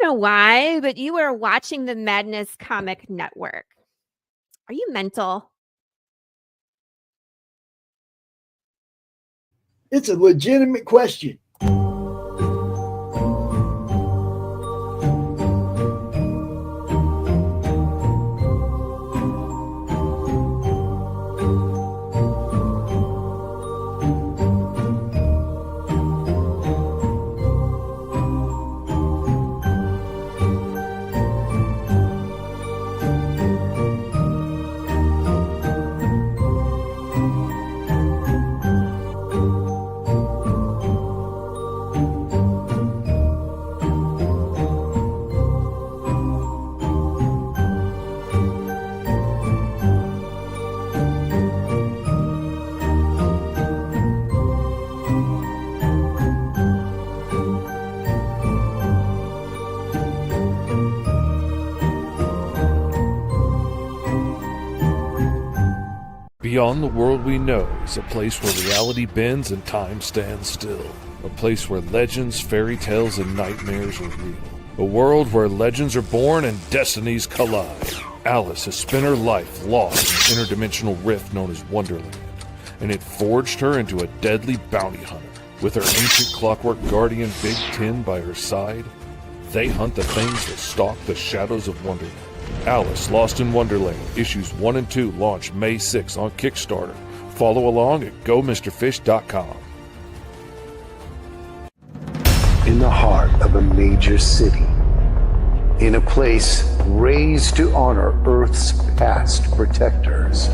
know why, but you are watching the Madness Comic Network. Are you mental? It's a legitimate question. Beyond the world we know is a place where reality bends and time stands still. A place where legends, fairy tales, and nightmares are real. A world where legends are born and destinies collide. Alice has spent her life lost in an interdimensional rift known as Wonderland, and it forged her into a deadly bounty hunter. With her ancient clockwork guardian Big Ten by her side, they hunt the things that stalk the shadows of Wonderland. Alice Lost in Wonderland, issues 1 and 2 launch May 6 on Kickstarter. Follow along at GoMrFish.com. In the heart of a major city, in a place raised to honor Earth's past protectors,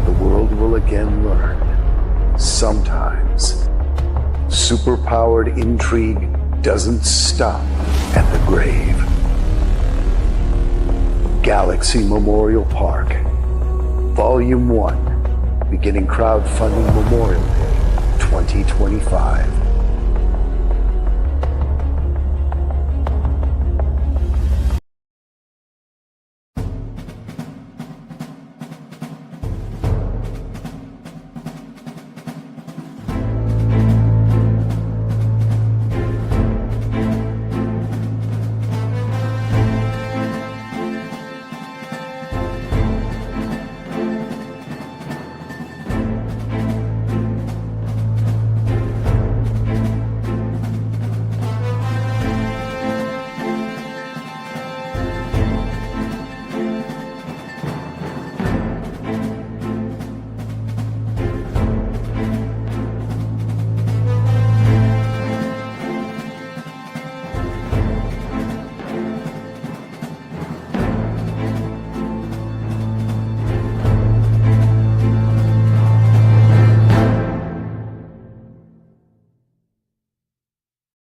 the world will again learn, sometimes, superpowered intrigue doesn't stop at the grave. Galaxy Memorial Park, Volume 1, beginning crowdfunding Memorial Day 2025.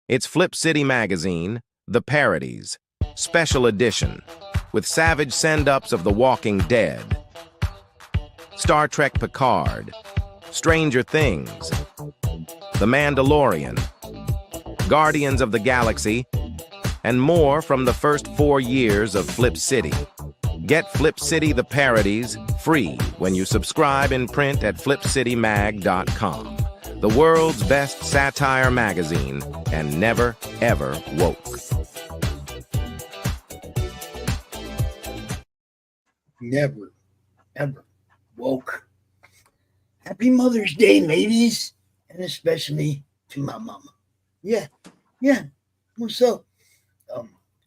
It's Flip City Magazine, The Parodies, Special Edition, with savage send-ups of The Walking Dead, Star Trek Picard, Stranger Things, The Mandalorian, Guardians of the Galaxy, and more from the first 4 years of Flip City. Get Flip City The Parodies free when you subscribe in print at flipcitymag.com. The world's best satire magazine, and never, ever woke. Never, ever woke. Happy Mother's Day, ladies, and especially to my mama. Yeah, what's up?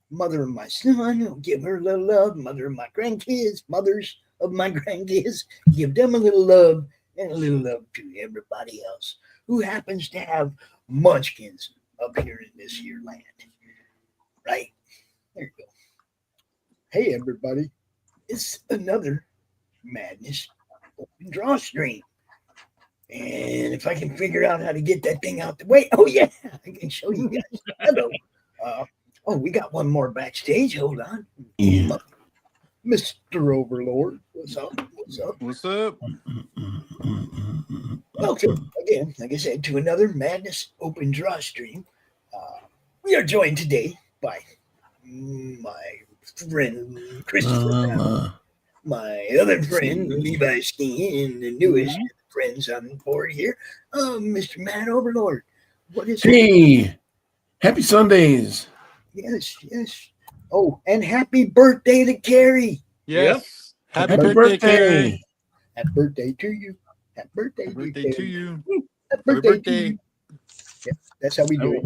Mother of my son, I'll give her a little love. Mother of my grandkids, mothers of my grandkids, give them a little love, and a little love to everybody else who happens to have munchkins up here in this here land. Right? There you go. Hey, everybody. It's another Madness Open Drawstream. And if I can figure out how to get that thing out the way, oh, yeah, I can show you guys. Hello. We got one more backstage. Hold on. Yeah. Mr. Overlord. What's up? What's up? Welcome again, like I said, to another Madness Open Drawstream. We are joined today by my friend Christopher, my other friend Levi Skeen, and the newest friends on board here, Mr. Matt Overlord. What is Hey, happy Sundays. Yes, yes. Oh, and happy birthday to Carrie. Yes. Happy Happy birthday, Carrie. Happy birthday to you. Happy birthday, Happy dear birthday to Carrie. you. Happy Happy birthday to birthday. you. Yeah, that's how we do it.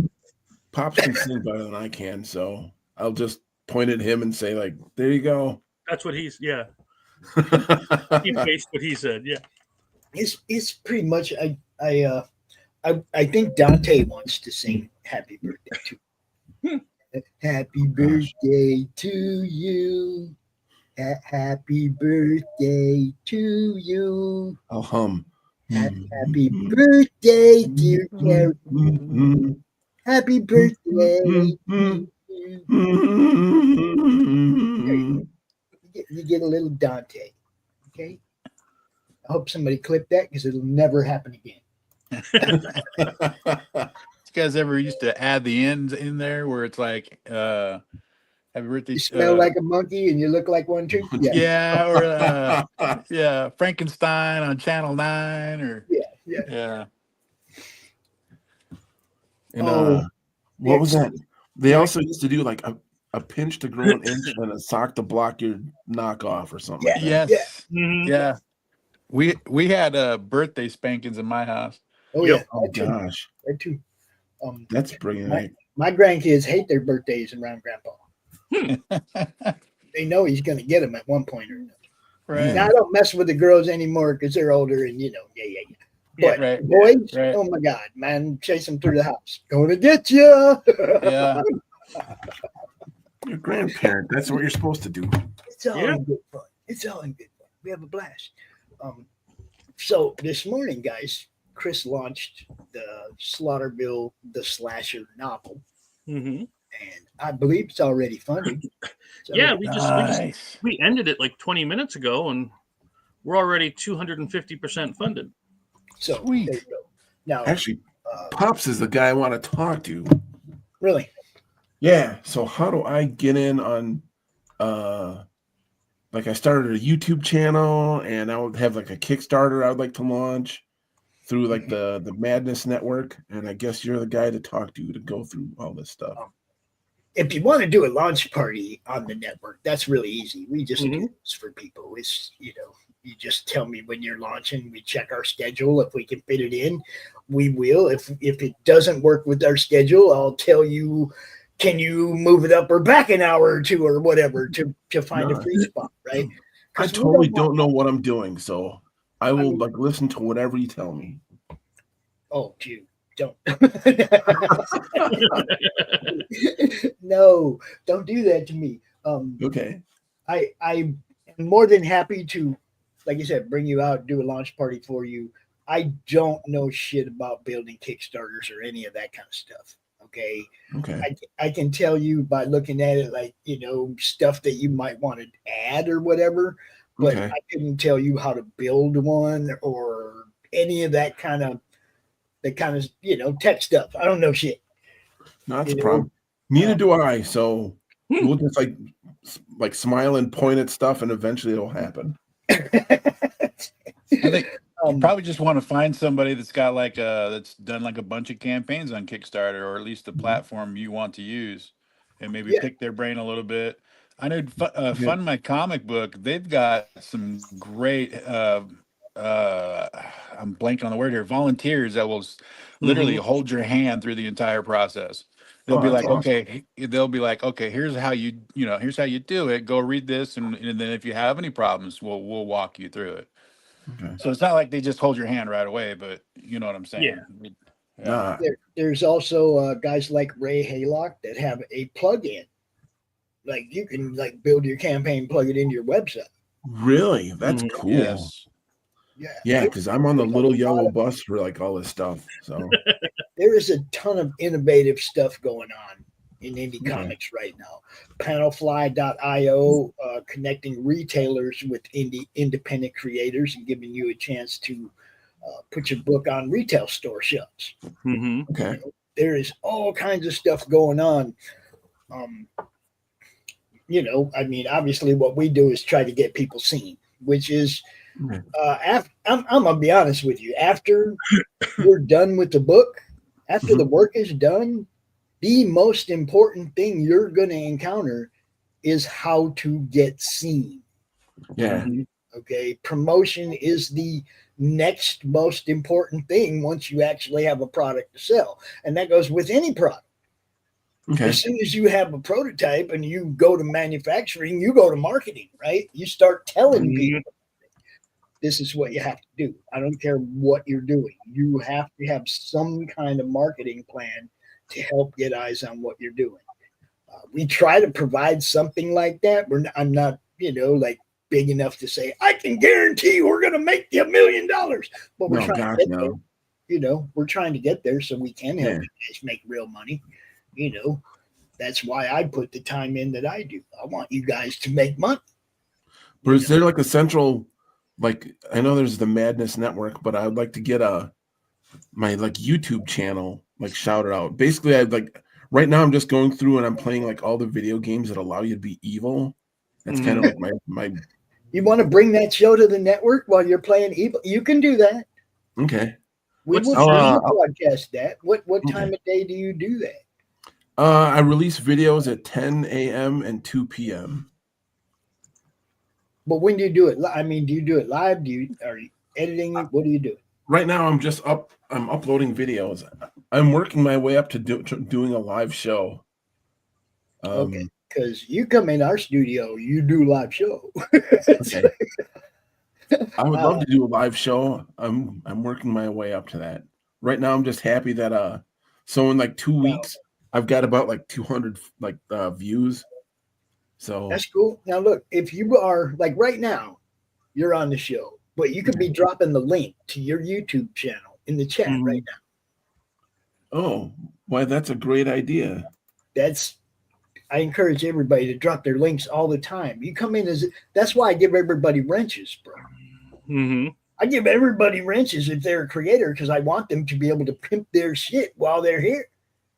Pops can sing better than I can, so I'll just point at him and say, like, there you go. That's what he's. Yeah, he based what he said. Yeah. It's pretty much I think Dante wants to sing happy birthday to you. Happy birthday to you. Happy birthday to you. I'll hum. Happy birthday, dear Carrie. Happy birthday. to you. You get a little Dante. Okay. I hope somebody clipped that because it'll never happen again. You guys ever used to add the ends in there where it's like, happy birthday? You smell like a monkey and you look like one too. Yeah, or yeah, Frankenstein on Channel 9, or yeah. And what was that? They also used to do like a pinch to grow an inch and a sock to block your knockoff or something. Like that. Yes, Mhm. yeah. We had birthday spankings in my house. Oh Yep. yeah. Oh gosh, That too. that's brilliant. My grandkids hate their birthdays around Grandpa. They know he's going to get them at one point or another. Right. Now I don't mess with the girls anymore because they're older and yeah. But right, boys, right. oh my God, man, chase them through the house. Gonna get you. Yeah. Your grandparent. That's what you're supposed to do. It's all in good fun. It's all in good fun. We have a blast. So this morning, guys, Chris launched the Slaughterville the Slasher novel, Mm-hmm. and I believe it's already funded. So, Yeah, Nice. we ended it like 20 minutes ago, and we're already 250% funded. so Sweet. there you go. Now, Actually, Pops is the guy I want to talk to. really, Yeah. So how do I get in on like I started a YouTube channel and I would have like a Kickstarter I would like to launch through like the Madness Network, and I guess you're the guy to talk to go through all this stuff. if you want to do a launch party on the network, that's really easy. We just Mhm. do this for people. It's you just tell me when you're launching. We check our schedule. If we can fit it in, we will. If it doesn't work with our schedule, I'll tell you. Can you move it up or back an hour or two or whatever to find a free spot, right? I totally don't know what I'm doing, so I will like listen to whatever you tell me. Oh, dude, don't. No, don't do that to me. Okay. I'm more than happy to, like I said, bring you out, do a launch party for you. I don't know shit about building Kickstarters or any of that kind of stuff. Okay. Okay. I can tell you by looking at it, like, stuff that you might want to add or whatever, but Okay. I couldn't tell you how to build one or any of that kind of tech stuff. I don't know shit. No, that's You a know, problem. Neither do I. So we'll just like smile and point at stuff, and eventually it'll happen. I think you probably just want to find somebody that's got that's done like a bunch of campaigns on Kickstarter, or at least the platform you want to use, and maybe pick their brain a little bit. I know Fund My Comic Book. They've got some great. I'm blanking on the word here. Volunteers that will literally hold your hand through the entire process. They'll be like, awesome. okay. They'll be like, okay, here's how here's how you do it. Go read this, and then if you have any problems, we'll walk you through it. Okay. So it's not like they just hold your hand right away, but you know what I'm saying. Nah. There's also guys like Ray Haylock that have a plug-in. Like you can build your campaign, plug it into your website. Really? That's cool. Yes. Yeah, because I'm on the little yellow bus for like all this stuff. So there is a ton of innovative stuff going on in indie comics right now. Panelfly.io, connecting retailers with independent creators and giving you a chance to put your book on retail store shelves. Mm-hmm. okay. There is all kinds of stuff going on. Obviously what we do is try to get people seen, which is I'm gonna be honest with you. After we're done with the book, after the work is done, the most important thing you're going to encounter is how to get seen. Yeah. Okay. Promotion is the next most important thing once you actually have a product to sell. And that goes with any product. Okay. As soon as you have a prototype and you go to manufacturing, you go to marketing, right? You start telling people this is what you have to do. I don't care what you're doing. You have to have some kind of marketing plan to help get eyes on what you're doing. We try to provide something like that. I'm not, like big enough to say, I can guarantee we're going to make you $1 million. But we're trying to get there. We're trying to get there so we can help you guys make real money. That's why I put the time in that I do. I want you guys to make money. But is there like a central, like, I know there's the Madness Network, but I'd like to get my like YouTube channel like shouted out. Basically, I'd like right now I'm just going through and I'm playing like all the video games that allow you to be evil. That's kind of like my. You want to bring that show to the network while you're playing evil? You can do that. Okay. We will broadcast that. What time of day do you do that? I release videos at 10 a.m. and 2 p.m. But when do you do it? I mean, do you do it live? Are you editing it? What do you do? Right now, I'm uploading videos. I'm working my way up to doing a live show. Okay, because you come in our studio, you do live show. Okay. I would love to do a live show. I'm working my way up to that. Right now, I'm just happy that so in like 2 weeks, I've got about like 200 views. So that's cool. Now look, if you are like right now, you're on the show, but you could be dropping the link to your YouTube channel in the chat right now. Oh, why? That's a great idea. I encourage everybody to drop their links all the time. You come in that's why I give everybody wrenches, bro. I give everybody wrenches if they're a creator because I want them to be able to pimp their shit while they're here.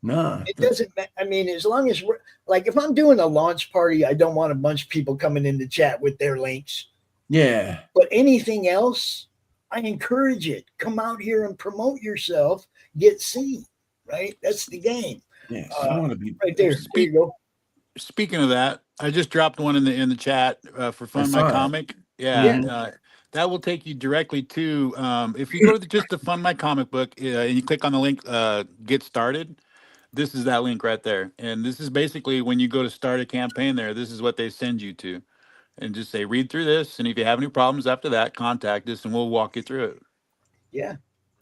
No, it doesn't. I mean, as long as we're like, if I'm doing a launch party, I don't want a bunch of people coming in the chat with their links. Yeah. But anything else, I encourage it. Come out here and promote yourself. Get seen. Right. That's the game. Yeah. I want to be right there. There you go. Speaking of that, I just dropped one in the chat for Fund My Comic. Yeah. That will take you directly to if you go to just the Fund My Comic book and you click on the link Get Started. This is that link right there. And this is basically when you go to start a campaign there, this is what they send you to. And just say, read through this. And if you have any problems after that, contact us and we'll walk you through it. Yeah.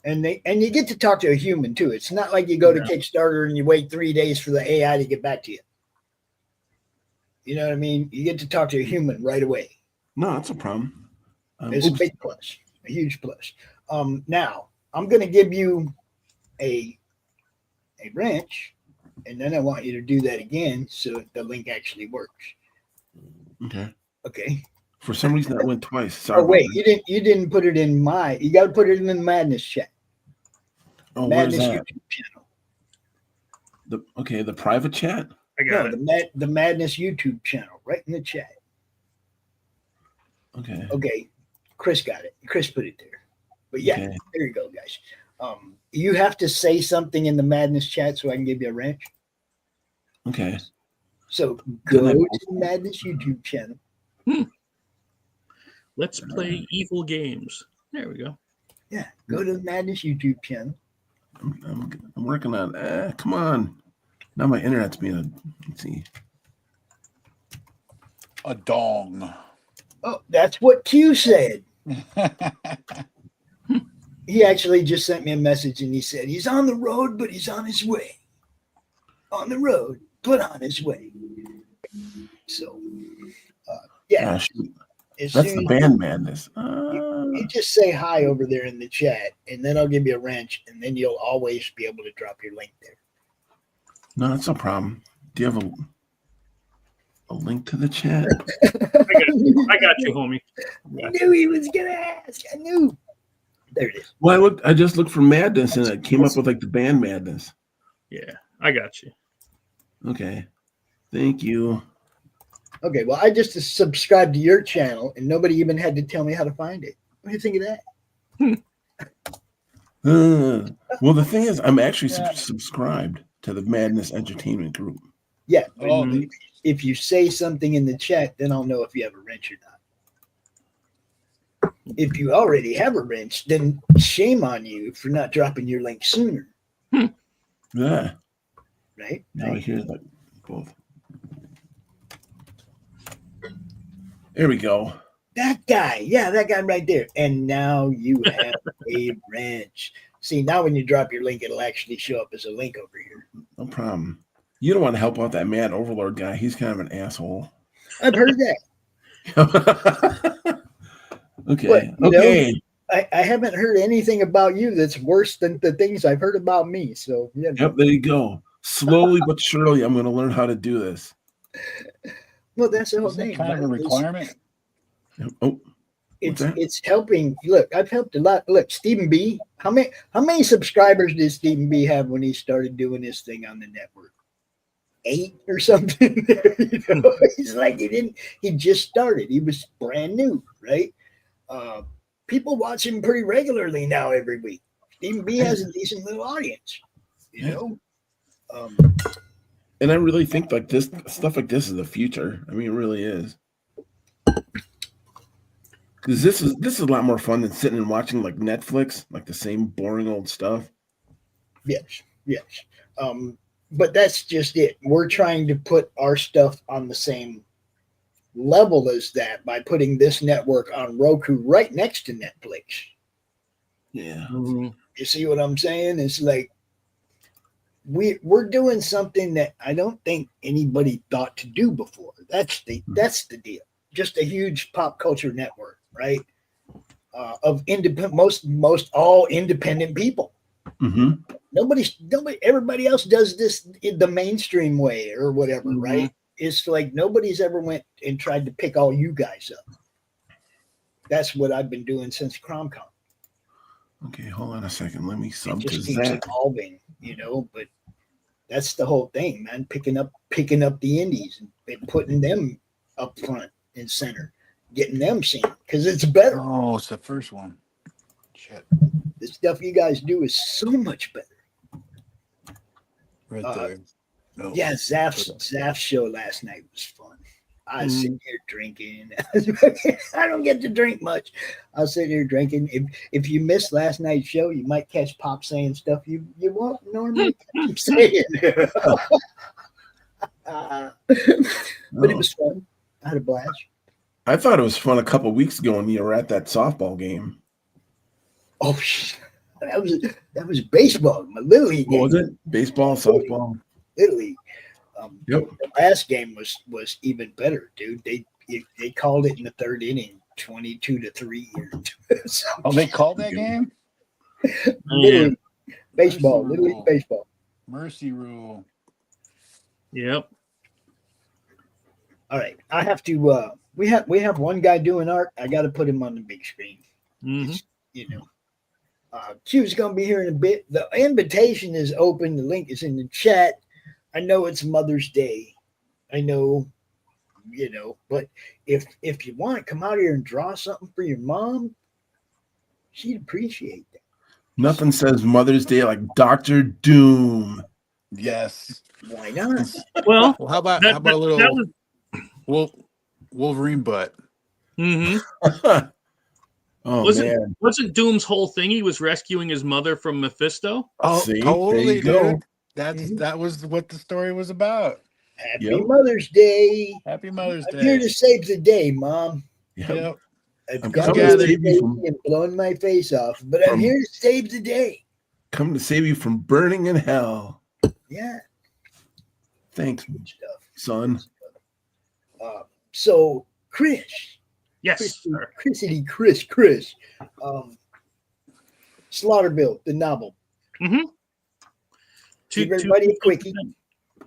And you get to talk to a human too. It's not like you go to Kickstarter and you wait 3 days for the AI to get back to you. You know what I mean? You get to talk to a human right away. No, that's a problem. It's a big plus, a huge plus. Now, I'm going to give you a wrench, and then I want you to do that again so the link actually works. Okay. Okay. For some reason that went twice. Sorry. Oh wait, you didn't put it in you got to put it in the Madness chat. Oh, Madness where's that? YouTube channel. The private chat? I got it. The Madness YouTube channel right in the chat. Okay. Okay. Chris got it. Chris put it there. But yeah, there you go, guys. You have to say something in the Madness chat so I can give you a wrench. Okay. So go to the Madness YouTube channel. Let's play evil games. There we go. Yeah, go to the Madness YouTube channel. I'm working on. Come on. Now my internet's being let's see. A dong. Oh, that's what Q said. He actually just sent me a message and he said he's on the road, but he's on his way. On the road, but on his way. So, yeah. That's the band Madness. You just say hi over there in the chat, and then I'll give you a wrench, and then you'll always be able to drop your link there. No, that's no problem. Do you have a link to the chat? I got you, homie. I knew he was gonna ask. I knew. There it is. Well, I just looked for Madness, and it came up with like the band Madness. Yeah, I got you. Okay, thank you. Okay, well, I just subscribed to your channel, and nobody even had to tell me how to find it. What do you think of that? Well, the thing is, I'm actually subscribed. to the Madness Entertainment Group. Yeah. Oh, If you say something in the chat, then I'll know if you have a wrench or not. If you already have a wrench, then shame on you for not dropping your link sooner. Yeah. Right? Now here's like both. There we go. That guy. Yeah, that guy right there. And now you have a wrench. See, now when you drop your link, it'll actually show up as a link over here. No problem. You don't want to help out that Mad Overlord guy. He's kind of an asshole. I've heard that. Okay. But, okay. I haven't heard anything about you that's worse than the things I've heard about me. So, yeah. Yep, there you go. Slowly but surely, I'm going to learn how to do this. Well, that's the whole isn't thing. it kind of a requirement? Oh, what's that? It's helping. Look, I've helped a lot. Look, Stephen B. How many subscribers did Stephen B have when he started doing this thing on the network? 8 or something. He's like he just started. He was brand new, right? People watch him pretty regularly now every week. Stephen B has a decent little audience, you know. And I really think like this stuff like this is the future. I mean, it really is. Because this is a lot more fun than sitting and watching like Netflix, like the same boring old stuff. Yes. But that's just it. We're trying to put our stuff on the same level as that by putting this network on Roku right next to Netflix. Yeah. Mm-hmm. You see what I'm saying? It's like we're doing something that I don't think anybody thought to do before. That's the deal. Just a huge pop culture network, right? Of independent, most all independent people. Mm-hmm. Nobody, everybody else does this in the mainstream way or whatever, Mm-hmm. right? It's like nobody's ever went and tried to pick all you guys up. That's what I've been doing since CromCon. Okay, hold on a second. Let me It sub to just keeps Zach. evolving, but that's the whole thing, man. Picking up the indies and putting them up front and center, getting them seen because it's better. Oh, it's the first one. Shit. The stuff you guys do is so much better. Right there. No. Yeah, Zaf's show last night was fun. I was sitting here drinking. I don't get to drink much. I was sitting here drinking. If you missed last night's show, you might catch Pop saying stuff you won't normally catch him saying. But it was fun. I had a blast. I thought it was fun a couple weeks ago when you were at that softball game. Oh, that was baseball. My little league game. What was it? Baseball, softball? Little league. Yep. The last game was even better, dude. They called it in the third inning, 22-3. Oh, they called that game? Little league baseball, Little League baseball. Mercy rule. Yep. All right, I have to. We have one guy doing art. I got to put him on the big screen. Mm-hmm. Q's gonna be here in a bit. The invitation is open. The link is in the chat. I know it's Mother's Day. I know, but if you want to come out here and draw something for your mom, she'd appreciate that. Nothing says Mother's Day like Dr. Doom. Yes. Why not? Well, How about a little Wolverine butt? Mm-hmm. Oh, man. Wasn't Doom's whole thing he was rescuing his mother from Mephisto? Oh, See? totally, There you go. dude. That was what the story was about. Happy Mother's Day. Happy Mother's I'm Day. here to save the day, Mom. Yep. I've I'm got coming this to save you from- and blowing my face off, but I'm here to save the day. Come to save you from burning in hell. Yeah. Thanks, Good stuff. son. So, Chris. Yes. Chris. Slaughterville, the novel. Mm-hmm. Give everybody a quickie.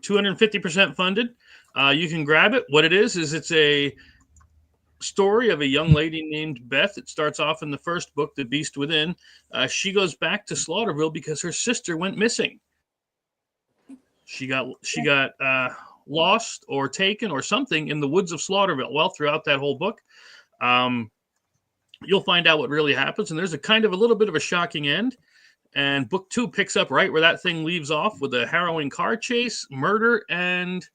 250% funded. You can grab it. What it is it's a story of a young lady named Beth. It starts off in the first book, The Beast Within. She goes back to Slaughterville because her sister went missing. She got lost or taken or something in the woods of Slaughterville. Well, throughout that whole book, you'll find out what really happens. And there's a kind of a little bit of a shocking end. And book 2 picks up right where that thing leaves off with a harrowing car chase, murder, and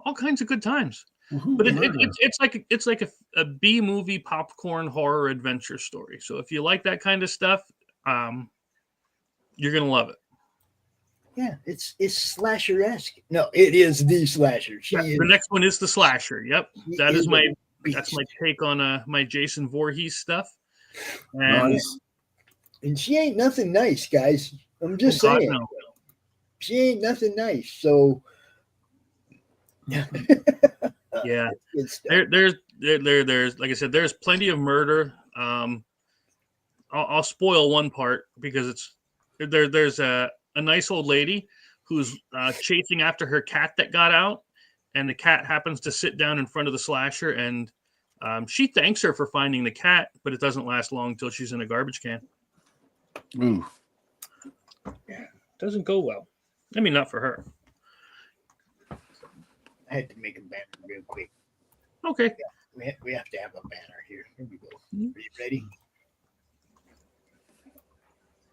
all kinds of good times. But it's like a B movie popcorn horror adventure story. So if you like that kind of stuff, you're gonna love it. Yeah, it's slasher-esque. No, it is the slasher. The next one is the slasher. Yep, that's my take on my Jason Voorhees stuff. And Nice. And she ain't nothing nice, guys. I'm just saying. God, no. She ain't nothing nice. So Yeah. good stuff. There's like I said, there's plenty of murder. I'll spoil one part because there's a nice old lady who's chasing after her cat that got out, and the cat happens to sit down in front of the slasher, and she thanks her for finding the cat, but it doesn't last long until she's in a garbage can. Ooh. Doesn't go well. I mean, not for her. I had to make a banner real quick. Okay. We have to have a banner here. Here we go. Are you ready?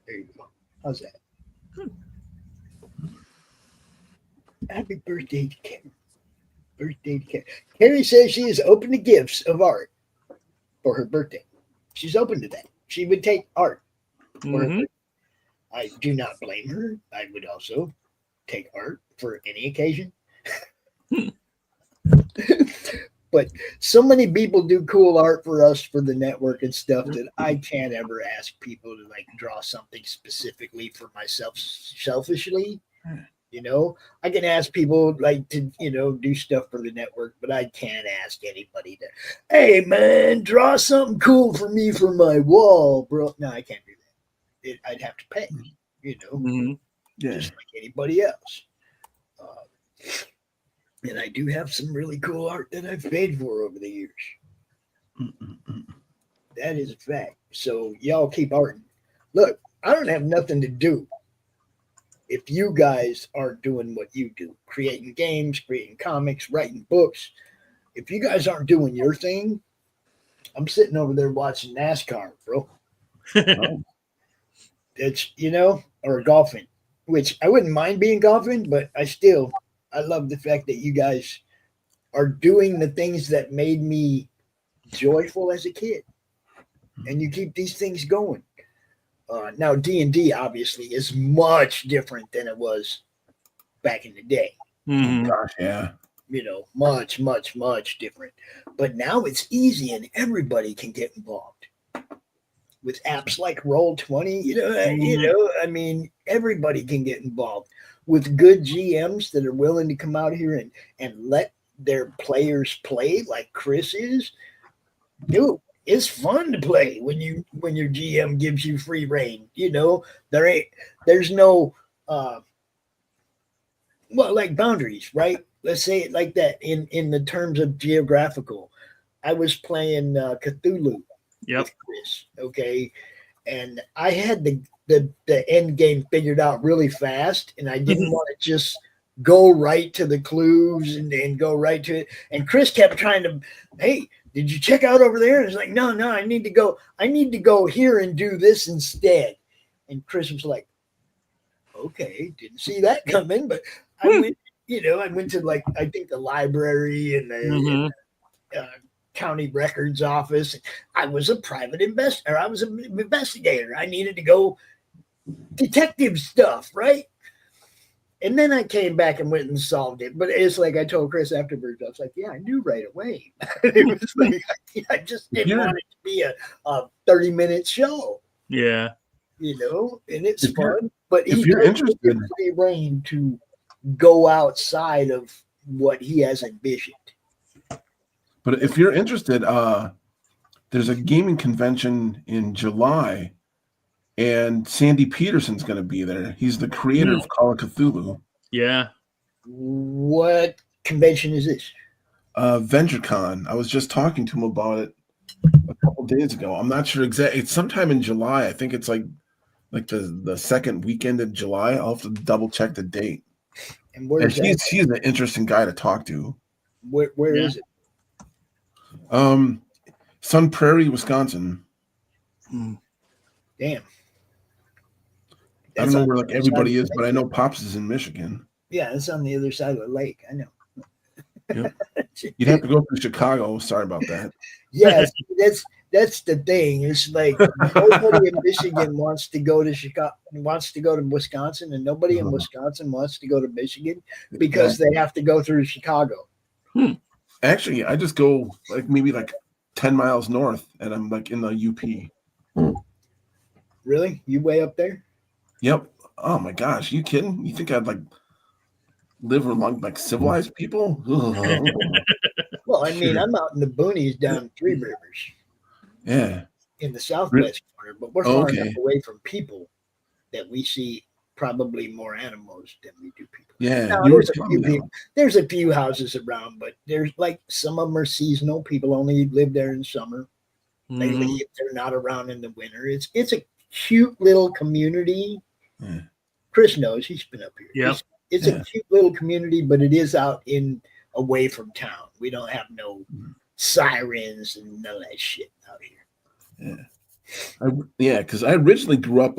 There you go. How's that? Good. Happy birthday to Carrie. Birthday to Carrie. Carrie says she is open to gifts of art for her birthday. She's open to that. She would take art. I do not blame her. I would also take art for any occasion. But so many people do cool art for us for the network and stuff that I can't ever ask people to like draw something specifically for myself selfishly. You know, I can ask people like to, do stuff for the network, but I can't ask anybody to, hey man, draw something cool for me for my wall, bro. No, I can't do that. I'd have to pay, just like anybody else. And I do have some really cool art that I've paid for over the years. That is a fact. So y'all keep arting. Look, I don't have nothing to do if you guys aren't doing what you do, creating games, creating comics, writing books. If you guys aren't doing your thing, I'm sitting over there watching NASCAR, bro. It's, or golfing, which I wouldn't mind being golfing, but I love the fact that you guys are doing the things that made me joyful as a kid. And you keep these things going. Now, D&D obviously is much different than it was back in the day. Mm-hmm. Gosh, yeah. Much, much, much different. But now it's easy and everybody can get involved. With apps like Roll20, I mean, everybody can get involved. With good GMs that are willing to come out here and let their players play like Chris is, dude, it's fun to play when your GM gives you free reign. There's no like boundaries, right? Let's say it like that in the terms of geographical. I was playing Cthulhu. Yep. With Chris, okay, and I had the end game figured out really fast, and I didn't want to just go right to the clues and go right to it. And Chris kept trying to, hey, did you check out over there? And it's like, no, I need to go here and do this instead. And Chris was like, okay, didn't see that coming, but I went to like I think the library and the county records office. I was a private investor. I was an investigator. I needed to go detective stuff, right? And then I came back and went and solved it. But it's like I told Chris afterwards, I was like, yeah, I knew right away. It was like, I just didn't want it to be a 30-minute show. Yeah. And it's fun. But if you're interested, free reign to go outside of what he has envisioned. But if you're interested, there's a gaming convention in July, and Sandy Peterson's going to be there. He's the creator of Call of Cthulhu. Yeah. What convention is this? VentureCon. I was just talking to him about it a couple days ago. I'm not sure exactly. It's sometime in July. I think it's like the second weekend of July. I'll have to double check the date. And where is that? He's an interesting guy to talk to. Where is it? Sun Prairie, Wisconsin. Damn. I don't know where like everybody is, but I know Pops is in Michigan. Yeah, it's on the other side of the lake. I know. Yep. You'd have to go through Chicago. Sorry about that. Yes, that's the thing. It's like nobody in Michigan wants to go to Chicago, wants to go to Wisconsin, and nobody in Wisconsin wants to go to Michigan because they have to go through Chicago. Actually, I just go like maybe like 10 miles north, and I'm like in the UP. Really? You way up there? Yep. Oh my gosh, you kidding? You think I'd like live among like civilized people? Well, I mean, I'm out in the boonies down Three Rivers. Yeah. In the southwest corner, but we're far enough Okay. away from people that we see probably more animals than we do people. Yeah. Now, You were there's a few telling me people, there's a few houses around, but there's like some of them are seasonal. People only live there in summer. They leave. They're not around in the winter. It's a cute little community. Yeah. Chris knows, he's been up here. Yep. It's a cute little community, but it is out in away from town. We don't have no sirens and none of that shit out here. Yeah. Because I originally grew up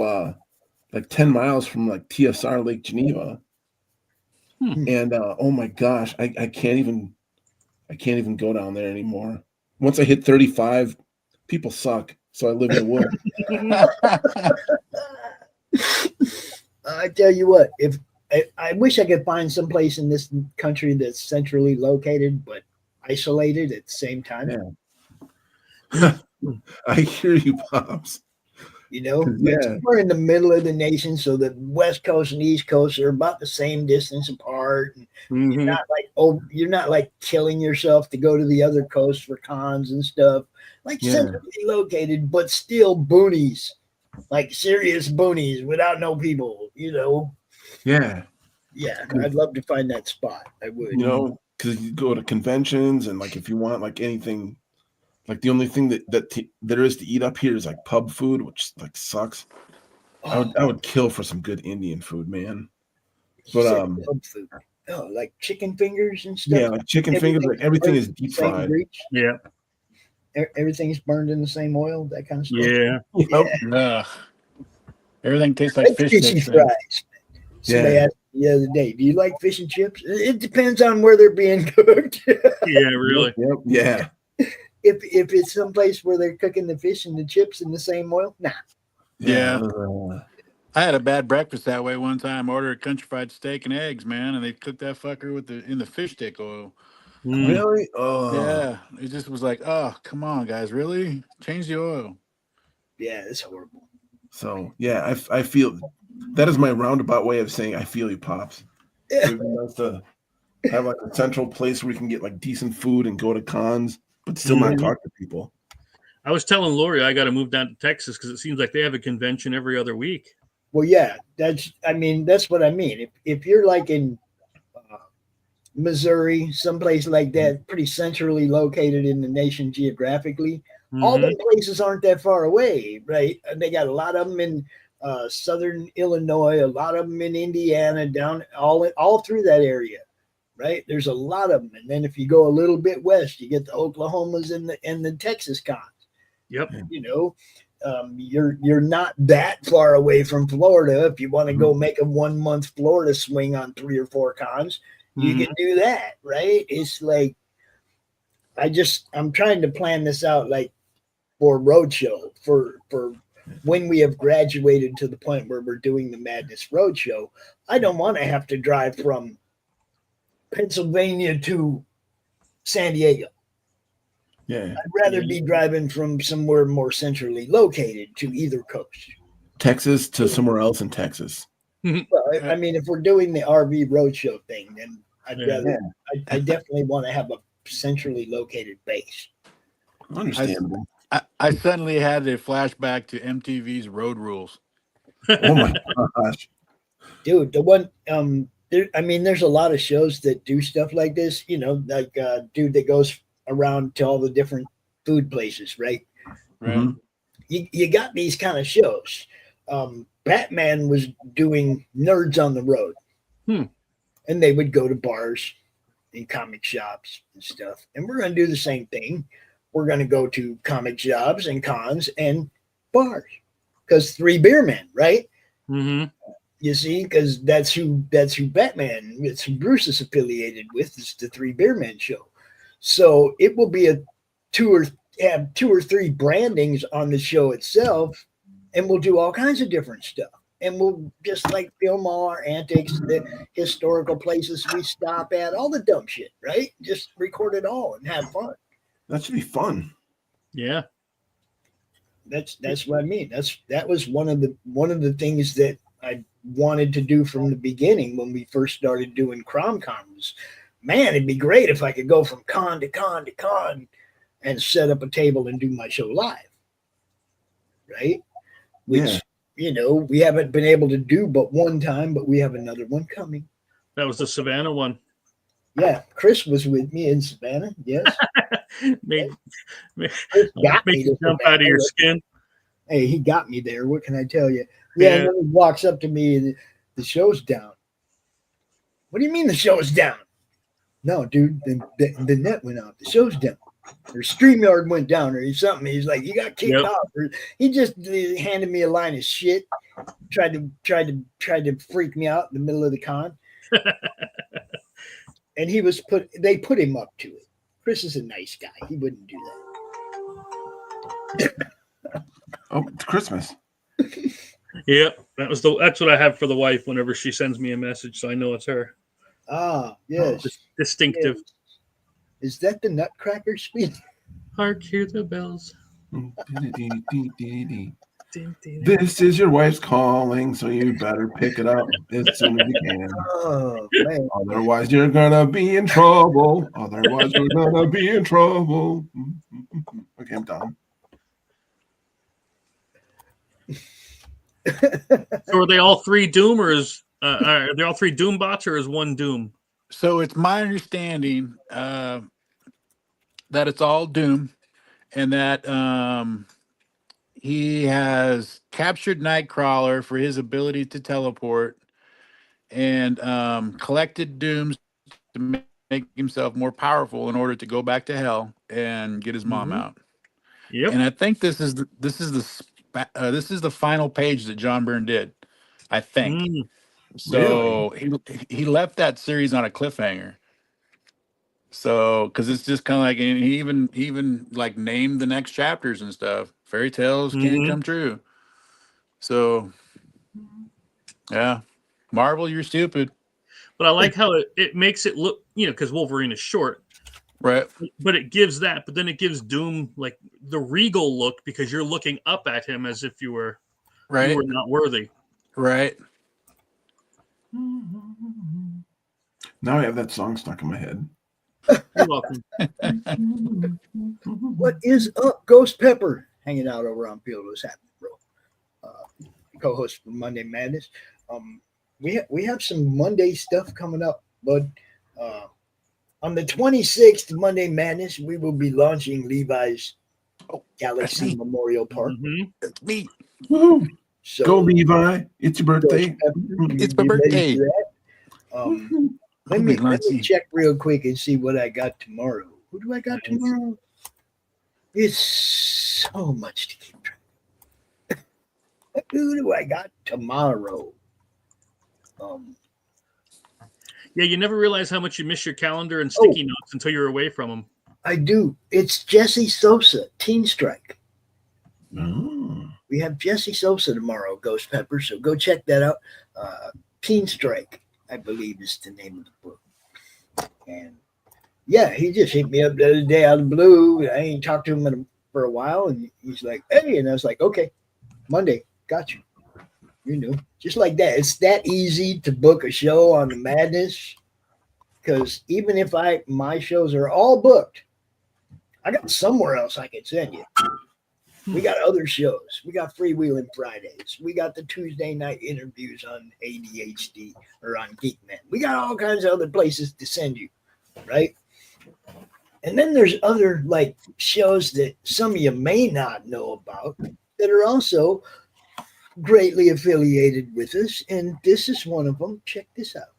like 10 miles from like TSR Lake Geneva. And oh my gosh, I can't even go down there anymore. Once I hit 35, people suck. So I live in the woods. I tell you what, if I wish I could find some place in this country that's centrally located but isolated at the same time. Yeah. I hear you, Pops. You know, Yeah. we're in the middle of the nation, so the West Coast and East Coast are about the same distance apart. And you're not like killing yourself to go to the other coast for cons and stuff. Like centrally located, but still boonies, like serious boonies without no people. You know. Yeah. Yeah, I'd love to find that spot. I would. You know, because you go to conventions and like if you want like anything, like the only thing that there is to eat up here is like pub food, which like sucks. I would kill for some good Indian food, man. But pub food. Oh, like chicken fingers and stuff. Yeah, like chicken fingers, like everything is deep fried. Yeah. Everything's burned in the same oil, that kind of stuff. Yeah. Everything tastes like fish fishy sticks. Man. fries. Somebody asked me the other day, do you like fish and chips? It depends on where they're being cooked. Yeah, really. Yep. Yeah. If it's someplace where they're cooking the fish and the chips in the same oil, nah. Yeah. I had a bad breakfast that way one time. Ordered a country fried steak and eggs, man, and they cooked that fucker in the fish stick oil. Really? Oh. Yeah. It just was like, oh, come on, guys, really? Change the oil. Yeah, it's horrible. So yeah, I feel that is my roundabout way of saying I feel you, Pops. Yeah. It would be nice to have like a central place where we can get like decent food and go to cons, but still not talk to people. I was telling Lori I got to move down to Texas because it seems like they have a convention every other week. Well, yeah, that's what I mean. If you're like in Missouri, someplace like that, pretty centrally located in the nation geographically, all the places aren't that far away, right? And they got a lot of them in southern Illinois, a lot of them in Indiana, down all through that area, right? There's a lot of them. And then if you go a little bit west, you get the Oklahomas and the Texas cons. Yep. You know, you're not that far away from Florida. If you want to go make a 1 month Florida swing on 3 or 4 cons, you can do that, right? It's like I'm trying to plan this out like for Roadshow for when we have graduated to the point where we're doing the Madness Roadshow. I don't want to have to drive from Pennsylvania to San Diego. Yeah. I'd rather be driving from somewhere more centrally located to either coast. Texas to somewhere else in Texas. Well, I mean, if we're doing the RV Roadshow thing, then I definitely want to have a centrally located base. Understandable. I suddenly had a flashback to MTV's Road Rules. Oh my gosh. Dude, the one there's a lot of shows that do stuff like this, you know, like dude that goes around to all the different food places, right? Right. You got these kind of shows. Batman was doing Nerds on the Road. And they would go to bars and comic shops and stuff. And we're going to do the same thing. We're going to go to comic shops and cons and bars because 3 beer men, right? Mm-hmm. You see, because that's who Batman, it's who Bruce is affiliated with, is the Three Beer Men show. So it will be have 2 or 3 brandings on the show itself, and we'll do all kinds of different stuff. And we'll just like film all our antics, the historical places we stop at, all the dumb shit, right? Just record it all and have fun. That should be fun. Yeah. That's what I mean. That was one of the things that I wanted to do from the beginning when we first started doing CromCon. Was, man, it'd be great if I could go from con to con to con and set up a table and do my show live, right? Which we haven't been able to do but one time, but we have another one coming. That was the Savannah one. Yeah, Chris was with me in Savannah. Yes, made got me you jump out of your skin. Hey, he got me there. What can I tell you? Yeah, and then he walks up to me and the show's down. What do you mean the show's down? No, dude, the net went out. The show's down. Or StreamYard went down or something. He's like, you got kicked off. Or he just handed me a line of shit. Tried to freak me out in the middle of the con. And they put him up to it. Chris is a nice guy. He wouldn't do that. Oh, it's Christmas. Yeah, that's what I have for the wife whenever she sends me a message, so I know it's her. Ah, yes. Distinctive. Yes. Is that the Nutcracker speech? Hark, hear the bells. This is your wife's calling, so you better pick it up as soon as you can. Oh, man. Otherwise, you're gonna be in trouble. Otherwise, you're gonna be in trouble. Okay, I'm done. So are they all 3 Doom, or are they all 3 Doom bots, or is one Doom? So it's my understanding that it's all Doom, and that he has captured Nightcrawler for his ability to teleport, and collected Dooms to make himself more powerful in order to go back to hell and get his mom out. Yep. And I think this is the final page that John Byrne did, I think. So he left that series on a cliffhanger. So, because it's just kind of like, and he even like named the next chapters and stuff. Fairy tales can come true. So, yeah, Marvel, you're stupid. But I like how it makes it look, because Wolverine is short, right? But it gives that, but then it gives Doom like the regal look because you're looking up at him as if you were not worthy, right? Now I have that song stuck in my head. You're welcome. What is up, Ghost Pepper? Hanging out over on Field. What's happening, bro? Co-host for Monday Madness. We have some Monday stuff coming up, bud. On the 26th, Monday Madness, we will be launching Levi's Galaxy Memorial Park. That's me. Woo. So, go, Levi. It's your birthday. It's my birthday. Let me check real quick and see what I got tomorrow. Who do I got tomorrow? It's so much to keep track. Who do I got tomorrow? Yeah, you never realize how much you miss your calendar and sticky notes until you're away from them. I do. It's Jesse Sosa, Teen Strike. Oh. We have Jesse Sosa tomorrow, Ghost Pepper, so go check that out. Teen Strike, I believe, is the name of the book. And yeah, he just hit me up the other day out of the blue. I ain't talked to him for a while, and he's like, hey, and I was like, okay, Monday, got you. Just like that. It's that easy to book a show on the Madness, because even if my shows are all booked, I got somewhere else I can send you. We got other shows. We got Freewheeling Fridays. We got the Tuesday night interviews on ADHD or on Geekman. We got all kinds of other places to send you, right? And then there's other like shows that some of you may not know about that are also greatly affiliated with us, and this is one of them. Check this out.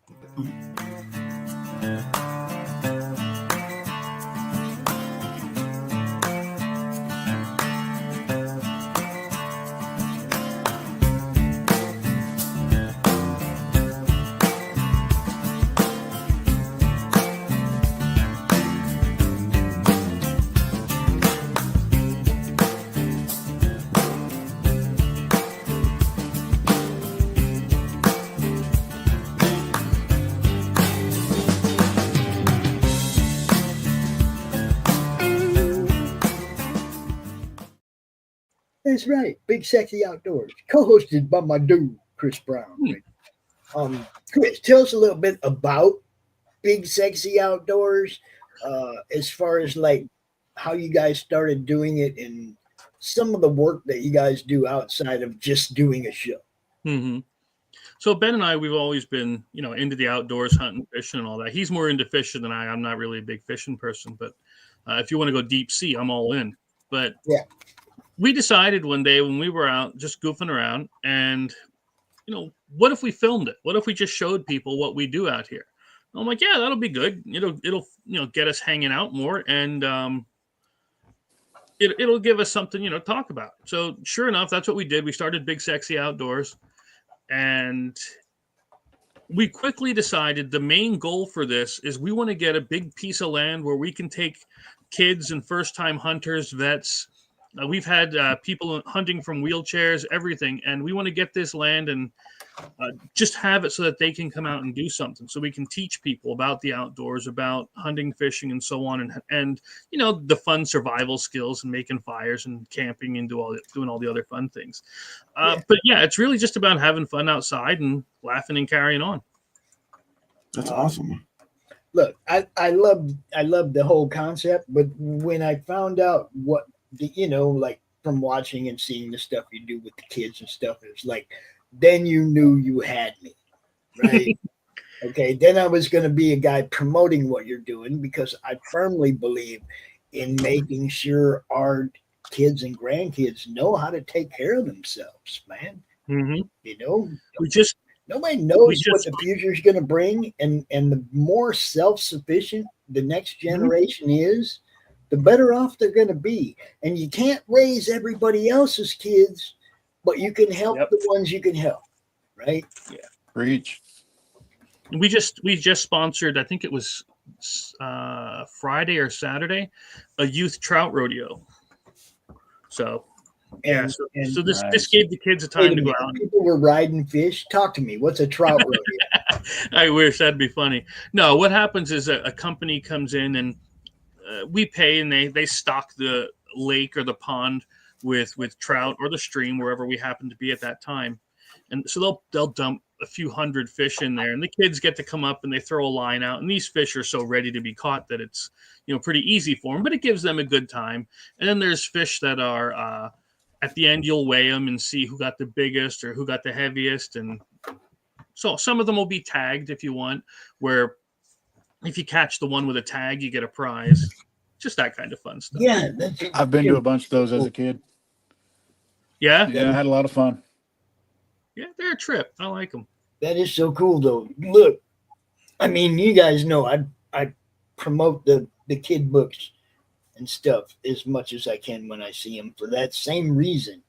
That's right. Big Sexy Outdoors, co-hosted by my dude Chris Brown. Right? Chris, tell us a little bit about Big Sexy Outdoors, as far as like how you guys started doing it and some of the work that you guys do outside of just doing a show. Mm-hmm. So Ben and I, we've always been, into the outdoors, hunting, fishing, and all that. He's more into fishing than I. I'm not really a big fishing person, but if you want to go deep sea, I'm all in. But yeah, we decided one day when we were out just goofing around, and what if we filmed it? What if we just showed people what we do out here? And I'm like, yeah, that'll be good. It'll get us hanging out more, and it'll give us something to talk about. So sure enough, that's what we did. We started Big Sexy Outdoors. And we quickly decided the main goal for this is we want to get a big piece of land where we can take kids and first-time hunters, vets. We've had people hunting from wheelchairs, everything. And we want to get this land and just have it so that they can come out and do something. So we can teach people about the outdoors, about hunting, fishing, and so on. And the fun survival skills and making fires and camping and doing all the other fun things. But yeah, it's really just about having fun outside and laughing and carrying on. That's awesome. Look, I love the whole concept, but when I found out what like from watching and seeing the stuff you do with the kids and stuff, it's like, then you knew you had me, right? Okay, then I was going to be a guy promoting what you're doing, because I firmly believe in making sure our kids and grandkids know how to take care of themselves, man. Mm-hmm. Nobody knows what the future is going to bring, and the more self-sufficient the next generation is, the better off they're going to be. And you can't raise everybody else's kids, but you can help the ones you can help, right? Yeah. Preach. We just sponsored, I think it was Friday or Saturday, a youth trout rodeo. So so this gave the kids a time to go out. People were riding fish. Talk to me. What's a trout rodeo? I wish, that'd be funny. No, what happens is a company comes in and we pay, and they stock the lake or the pond with trout, or the stream, wherever we happen to be at that time. And so they'll dump a few hundred fish in there, and the kids get to come up and they throw a line out, and these fish are so ready to be caught that it's pretty easy for them, but it gives them a good time. And then there's fish that are at the end, you'll weigh them and see who got the biggest or who got the heaviest. And so some of them will be tagged if you want, where if you catch the one with a tag, you get a prize. Just that kind of fun stuff. Yeah, I've been to a bunch of those as a kid. Yeah, I had a lot of fun. Yeah, they're a trip. I like them. That is so cool, though. Look, I mean, you guys know I promote the kid books and stuff as much as I can when I see them, for that same reason,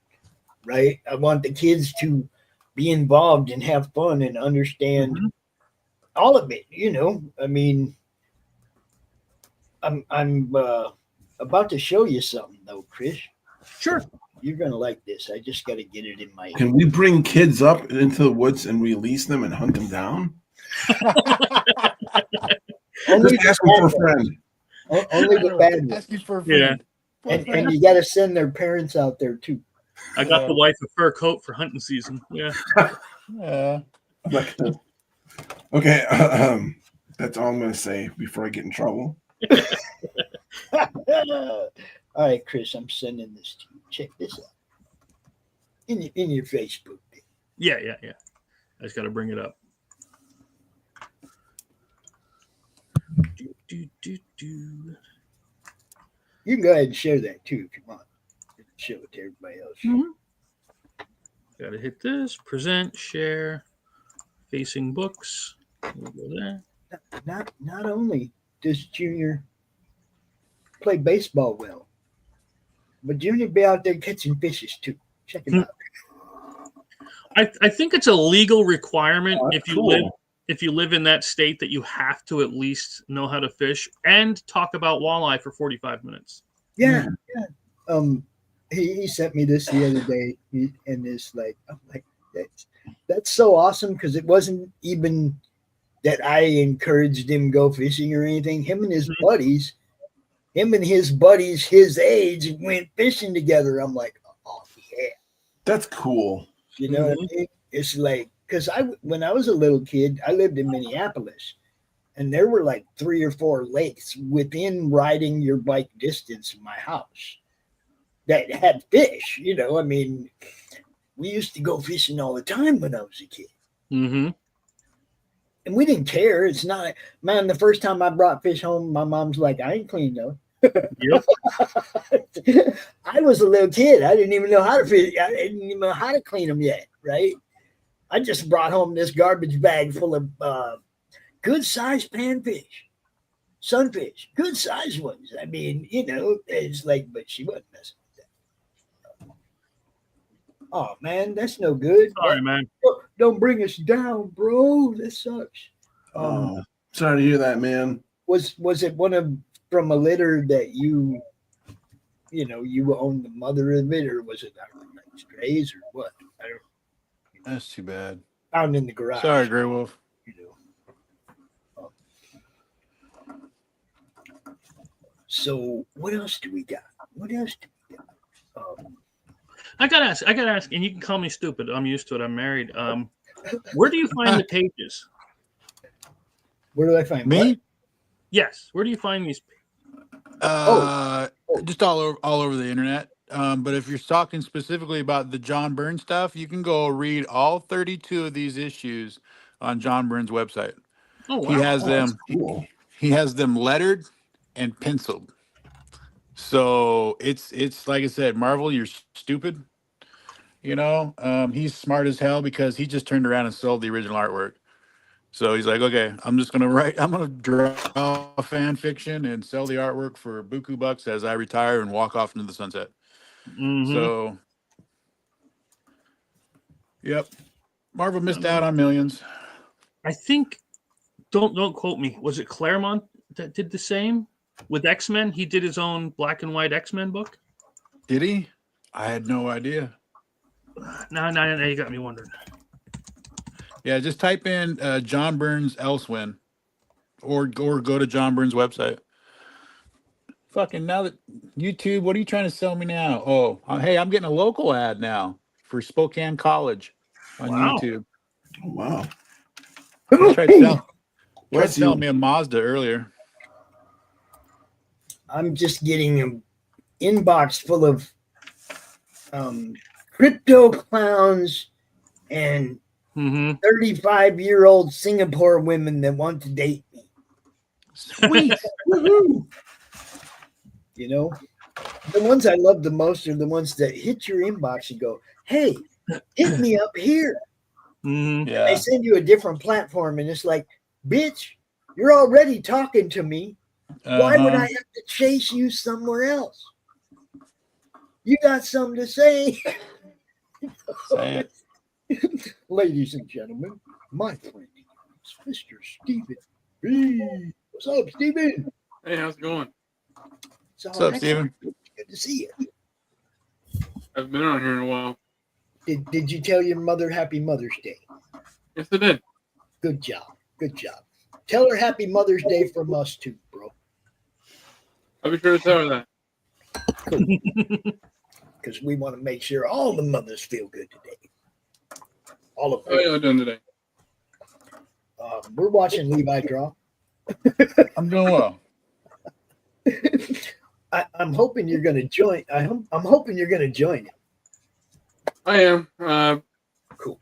right? I want the kids to be involved and have fun and understand all of it. I mean, I'm about to show you something, though, Chris. Sure. You're going to like this. I just got to get it in my head. Can we bring kids up into the woods and release them and hunt them down? Only Just asking for a friend. Only the bad ones. Asking for a friend. Yeah. And you got to send their parents out there, too. I got the wife a fur coat for hunting season. Yeah. Okay. That's all I'm going to say before I get in trouble. All right, Chris, I'm sending this to you. Check this out. In your Facebook. Yeah. I just got to bring it up. You can go ahead and share that too if you want. Show it to everybody else. Got to hit this. Present, share, facing books. We'll go there. Not only does Junior play baseball well, but Junior be out there catching fishes too. Check him out. I think it's a legal requirement if you live in that state that you have to at least know how to fish and talk about walleye for 45 minutes. Yeah. He sent me this the other day, and I'm like, that's so awesome, because it wasn't even that I encouraged him go fishing or anything. Him and his buddies, his age, went fishing together. I'm like, oh That's cool. You know what I mean? It's like, because when I was a little kid, I lived in Minneapolis, and there were like 3 or 4 lakes within riding your bike distance of my house that had fish. You know, I mean, we used to go fishing all the time when I was a kid. Mm-hmm. And we didn't care. It's not, man, the first time I brought fish home, my mom's like, I ain't clean those. Yep. I was a little kid. I didn't even know how to fish. I didn't even know how to clean them yet, right? I just brought home this garbage bag full of good sized panfish, sunfish, good sized ones. I mean, you know, it's like, but she wasn't messing with that. Oh man, that's no good. Sorry, man. Don't bring us down, bro. That sucks. Sorry to hear that, man. Was it from a litter that you owned the mother of it, or was it like strays or what? I don't. That's too bad. Found in the garage. Sorry, Grey Wolf. You know. So what else do we got? I gotta ask, and you can call me stupid. I'm used to it. I'm married. Where do you find the pages? Where do I find me? What? Yes. Where do you find these? Just all over the internet. But if you're talking specifically about the John Byrne stuff, you can go read all 32 of these issues on John Byrne's website. Oh, wow. He has them. Cool. He has them lettered and penciled. So it's like I said, Marvel, you're stupid. You know, he's smart as hell because he just turned around and sold the original artwork. So he's like, okay, I'm gonna draw fan fiction and sell the artwork for buku bucks as I retire and walk off into the sunset. Mm-hmm. So, yep, Marvel missed out on millions. I think, don't quote me. Was it Claremont that did the same with X-Men? He did his own black and white X-Men book. Did he? I had no idea. No, you got me wondering. Yeah, just type in John Byrne's Elsewin, or go to John Byrne's website. Fucking now that YouTube, what are you trying to sell me now? Oh, hey, I'm getting a local ad now for Spokane College on YouTube. Oh, wow. They tried to sell me a Mazda earlier. I'm just getting an inbox full of crypto clowns and 35-year-old Singapore women that want to date me. Sweet. You know, the ones I love the most are the ones that hit your inbox and go, hey, hit me up here. Mm-hmm. Yeah. They send you a different platform, and it's like, bitch, you're already talking to me. Why would I have to chase you somewhere else? You got something to say? Say it. Ladies and gentlemen, my friend is Mr. Steven. Hey, what's up, Steven? Hey, how's it going? What's up, Steven? Good to see you. I've been on here in a while. Did you tell your mother Happy Mother's Day? Yes, I did. Good job. Good job. Tell her Happy Mother's Day from us too, bro. I'll be sure to tell her that. Because we want to make sure all the mothers feel good today. All of them. How are you doing today? We're watching Levi draw. I'm doing well. I'm hoping you're going to join. I'm hoping you're going to join him. I am. Cool.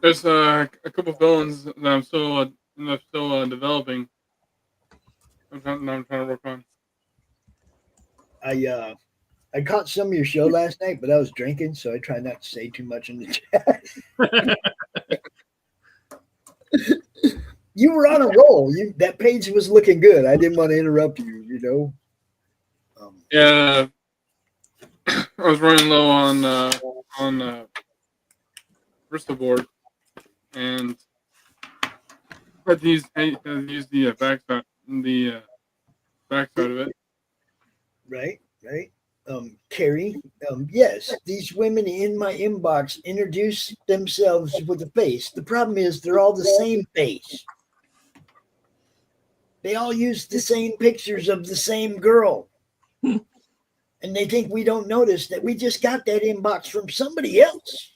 There's a couple villains that I'm still developing. I'm trying to work on. I caught some of your show last night, but I was drinking, so I try not to say too much in the chat. You were on a roll. That page was looking good. I didn't want to interrupt you. You know. Yeah, I was running low on Bristol board, and I had to use the backside of it. Right. Carrie, yes, these women in my inbox introduce themselves with a face. The problem is they're all the same face. They all use the same pictures of the same girl. And And they think we don't notice that we just got that inbox from somebody else.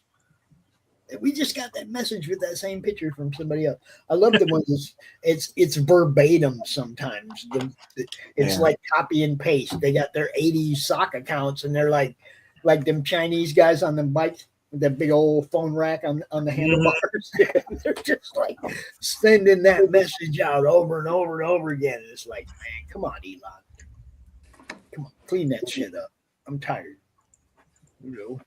We just got that message with that same picture from somebody else. I love the ones it's verbatim sometimes. It's like copy and paste. They got their 80 sock accounts and they're like them Chinese guys on the bikes with that big old phone rack on the handlebars. They're just like sending that message out over and over and over again. It's like, man, come on, Elon. Come on, clean that shit up. I'm tired. You know.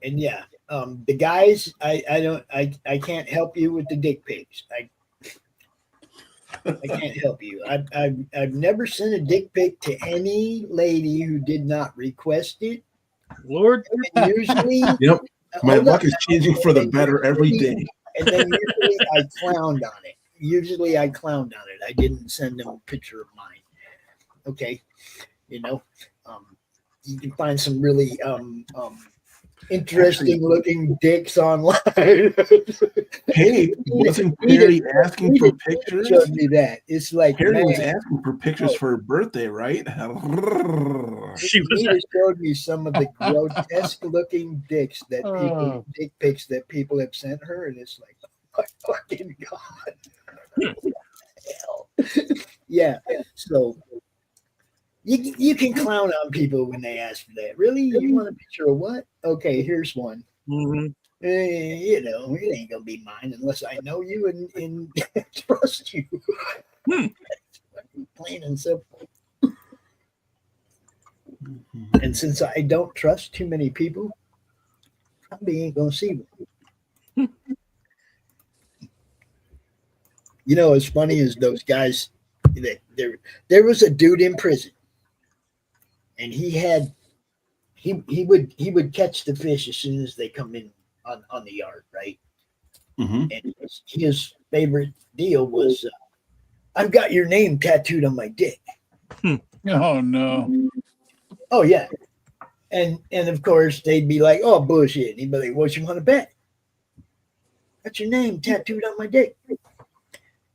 And yeah, the guys, I can't help you with the dick pics. I can't help you. I've never sent a dick pic to any lady who did not request it. Lord, usually, yep, my luck is changing for the better every day. And then usually I clowned on it. I didn't send them a picture of mine. Okay, you know, you can find some really interesting looking dicks online. Hey, wasn't Perry asking for pictures? Showed me that. It's like Perry was asking for pictures for her birthday, right? She showed me some of the grotesque looking dicks that dick pics that people have sent her, and it's like, oh my fucking god. Hell. Yeah. So you can clown on people when they ask for that. Really? You want a picture of what? Okay, here's one. Mm-hmm. You know, it ain't gonna be mine unless I know you and trust you. Plain and simple. And since I don't trust too many people, probably ain't gonna see one. You know, as funny as those guys that there was a dude in prison. And he would catch the fish as soon as they come in on the yard, right? Mm-hmm. And his favorite deal was, I've got your name tattooed on my dick. Oh no! Oh yeah, and of course they'd be like, oh bullshit. And he'd be like, what you want to bet? Got your name tattooed on my dick.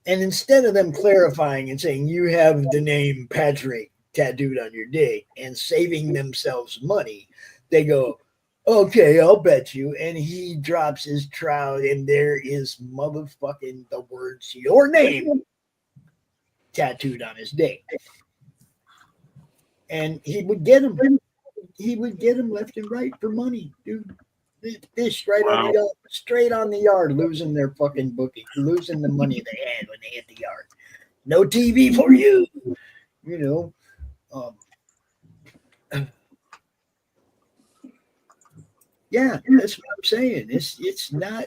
And instead of them clarifying and saying you have the name Patrick tattooed on your dick and saving themselves money, they go, okay, I'll bet you. And he drops his trout and there is motherfucking the words your name tattooed on his dick. And he would get them left and right for money, dude. Fish straight on the yard, losing their fucking bookie, losing the money they had when they hit the yard. No TV for you, you know. Yeah, that's what I'm saying. It's not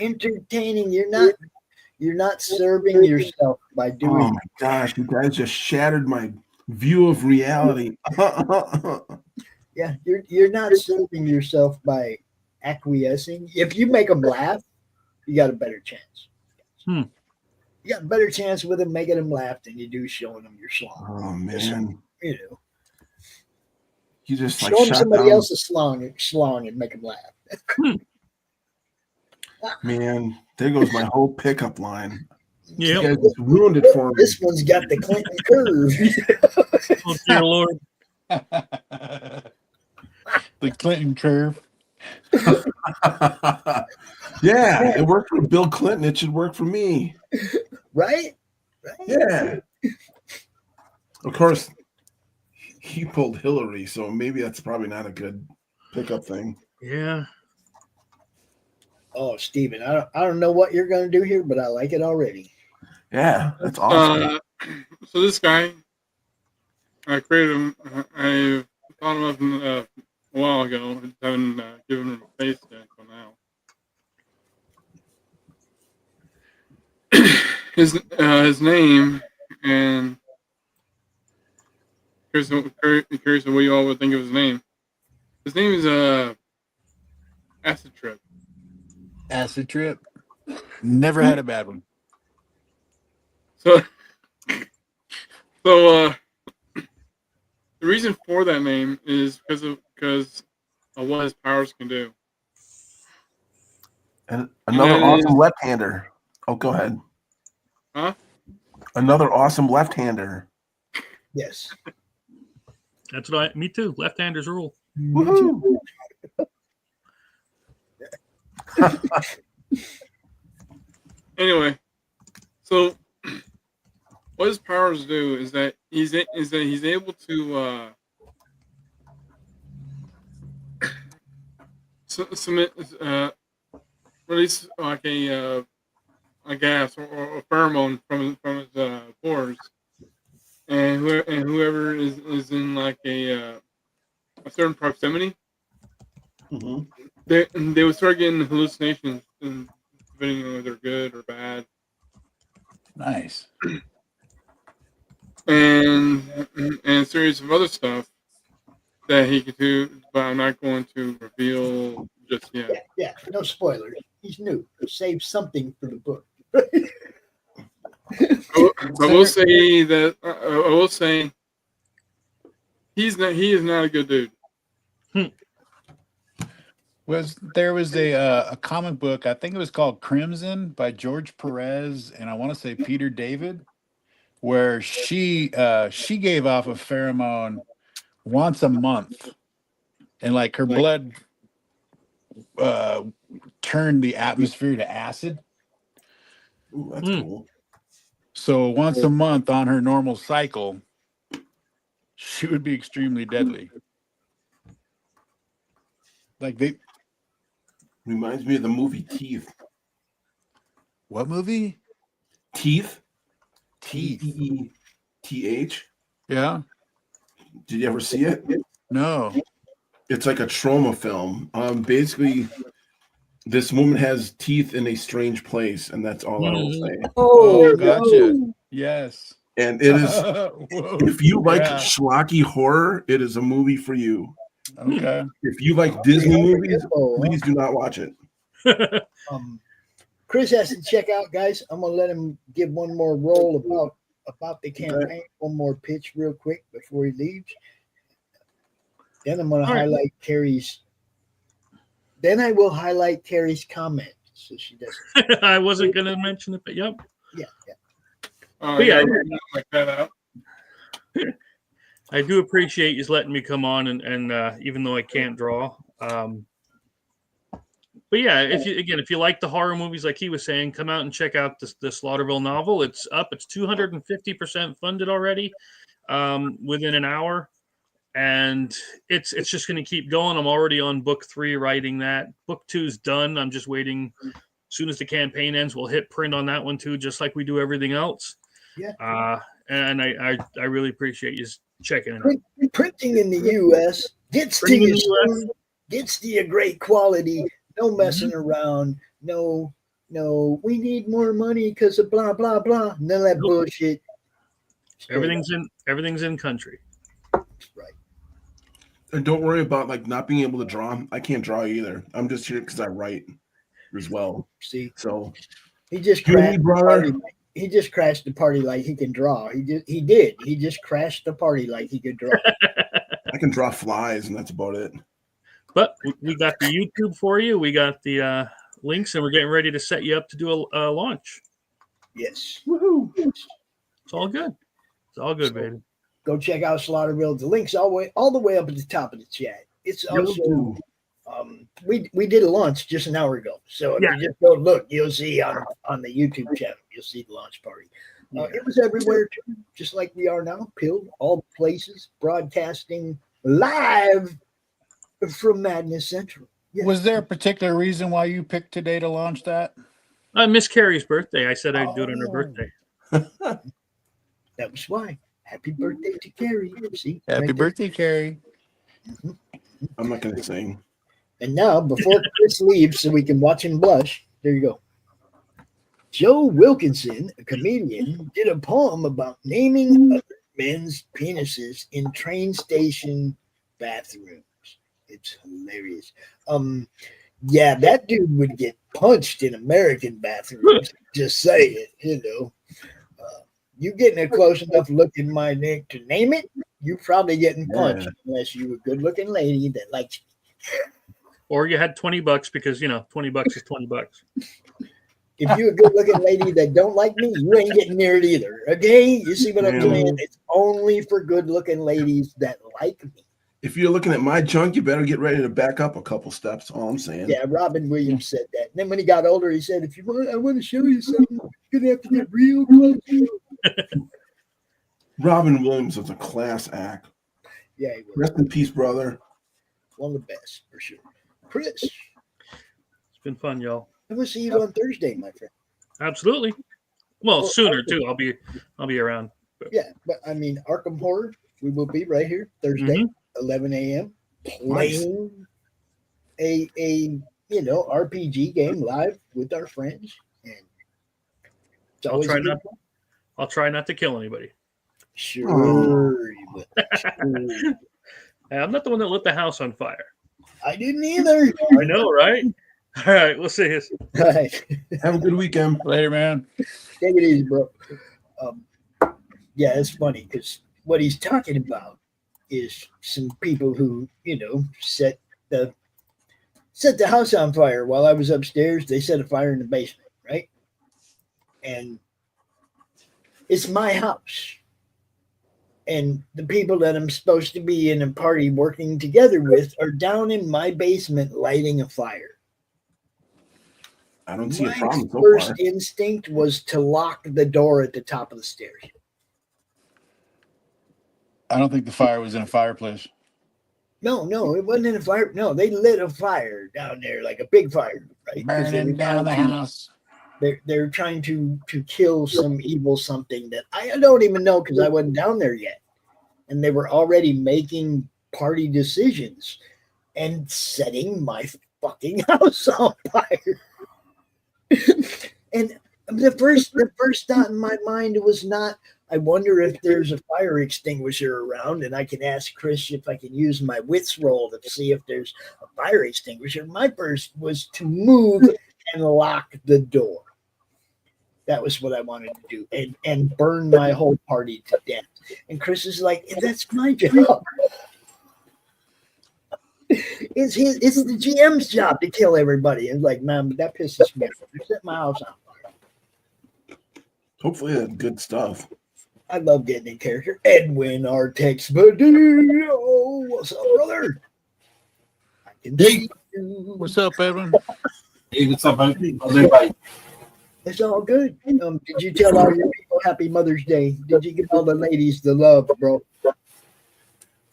entertaining. You're not serving yourself by doing. Oh my gosh, you guys just shattered my view of reality. Yeah, you're not serving yourself by acquiescing. If you make them laugh, you got a better chance. You got a better chance with them making them laugh than you do showing them your slong. Oh man, you know, you just show them somebody else's slong and make them laugh. Man, there goes my whole pickup line. Yeah, you guys just ruined it for me. This one's got the Clinton curve. Oh dear Lord. The Clinton curve. Yeah, it worked for Bill Clinton. It should work for me. Right? Yeah. Of course, he pulled Hillary, so maybe that's probably not a good pickup thing. Yeah. Oh, Steven, I don't know what you're going to do here, but I like it already. Yeah, that's awesome. So this guy, I created him. I thought of him a while ago. I haven't given him a face yet until now. His name, and curious of what you all would think of his name. His name is Acid Trip. Acid Trip. Never had a bad one. So the reason for that name is because of what his powers can do. And another awesome left-hander. Oh, go ahead. Huh? Another awesome left-hander. Yes. That's what me too. Left-handers rule. Woohoo! Anyway, so what his powers do is that he's able to submit release like a gas or a pheromone from his pores, and whoever is in like a certain proximity, they would start getting hallucinations, and depending on whether they're good or bad. Nice. And a series of other stuff that he could do, but I'm not going to reveal just yet. Yeah, no spoilers. He's new. Save something for the book. I will say that I will say he is not a good dude. There was a comic book, I think it was called Crimson by George Perez and I want to say Peter David, where she gave off a pheromone once a month, and like her blood turned the atmosphere to acid. Ooh, that's cool. So once a month on her normal cycle, she would be extremely deadly. Like they Reminds me of the movie Teeth. What movie? Teeth. Teeth. Teeth. Yeah. Did you ever see it? No. It's like a trauma film. Basically, this woman has teeth in a strange place, and that's all I will say. Oh, gotcha. Yes. And it is, if you like schlocky horror, it is a movie for you. Okay. If you like Disney movies, please do not watch it. Chris has to check out, guys. I'm gonna let him give one more roll about the campaign, one more pitch real quick before he leaves. Then I'm gonna highlight Carrie's. Then I will highlight Carrie's comment so she doesn't. I wasn't gonna mention it, but yep. Yeah. But yeah, like that out. I do appreciate you letting me come on, and even though I can't draw, but yeah, if you like the horror movies, like he was saying, come out and check out the Slaughterville novel. It's up. It's 250% funded already, within an hour, and it's just going to keep going. I'm already on book 3 writing that. Book 2's done. I'm just waiting. As soon as the campaign ends, we'll hit print on that one too, just like we do everything else. Yeah. And I really appreciate you checking it out. Printing in the U.S. gets to you soon, gets to you great quality. No messing around. No, we need more money because of blah blah blah. None of that bullshit. Everything's in country. Right. And don't worry about like not being able to draw. I can't draw either. I'm just here because I write as well. See, so he just crashed the party. He just crashed the party like he can draw. He did. He just crashed the party like he could draw. I can draw flies, and that's about it. But we got the YouTube for you. We got the links, and we're getting ready to set you up to do a launch. Yes. Woohoo! It's all good. It's all good, baby. Go check out Slaughterville. The link's all the way up at the top of the chat. It's also we did a launch just an hour ago. So if you just go look, you'll see on the YouTube channel, you'll see the launch party. It was everywhere too, just like we are now, Pilled, all places, broadcasting live from Madness Central. Yeah. Was there a particular reason why you picked today to launch that? Miss Carrie's birthday. I said I'd do it on her birthday. That was why. Happy birthday to Carrie. See, Happy birthday, Carrie. Mm-hmm. I'm not going to sing. And now, before Chris leaves so we can watch him blush, there you go. Joe Wilkinson, a comedian, did a poem about naming other men's penises in train station bathrooms. It's hilarious. Yeah, that dude would get punched in American bathrooms. Just say it, you know. You getting a close enough look in my neck to name it, you probably getting punched unless you a good looking lady that likes you. Or you had $20 because $20 is $20. if you're a good-looking lady that don't like me, you ain't getting near it either. Okay, you see what I'm saying? It's only for good-looking ladies that like me. If you're looking at my junk, you better get ready to back up a couple steps. All I'm saying. Yeah, Robin Williams said that. And then when he got older, he said, "If you want, I want to show you something. You're gonna have to get real close." Robin Williams was a class act. Yeah, he was. Rest in peace, brother. One of the best for sure. Chris, It's been fun, y'all. I will see you on Thursday, my friend. Absolutely. Well, sooner too. I'll be around. Yeah, but I mean, Arkham Horror, we will be right here Thursday, 11 a.m. playing a RPG game live with our friends, and it's I'll always try a good not. fun. I'll try not to kill anybody. Sure, you will. Sure. Hey, I'm not the one that lit the house on fire. I didn't either. I know, right? All right, we'll see you. All right. Have a good weekend. Later, man. Take it easy, bro. Yeah, it's funny because what he's talking about is some people who, set the house on fire while I was upstairs. They set a fire in the basement, right? And it's my house. And the people that I'm supposed to be in a party working together with are down in my basement lighting a fire. I don't see a My problem so first far. instinct was to lock the door at the top of the stairs. I don't think the fire was in a fireplace. No, it wasn't in a fire. No, they lit a fire down there, like a big fire, right? 'Cause they were Burning down the trying to- house. They're trying to kill some evil something that I don't even know because I wasn't down there yet. And they were already making party decisions and setting my fucking house on fire. And the first thought in my mind was not, I wonder if there's a fire extinguisher around and I can ask Chris if I can use my wits roll to see if there's a fire extinguisher. My first was to move and lock the door. That was what I wanted to do, and burn my whole party to death. And Chris is like, that's my job. It's the GM's job to kill everybody. And like, man, that pisses me off. You set my house on fire. Hopefully that's good stuff. I love getting in character. Edwin Artex Badillo. What's up, brother? I can see you. What's up, Edwin? Hey, what's up, everybody? It's all good. Did you tell all your people Happy Mother's Day? Did you give all the ladies the love, bro?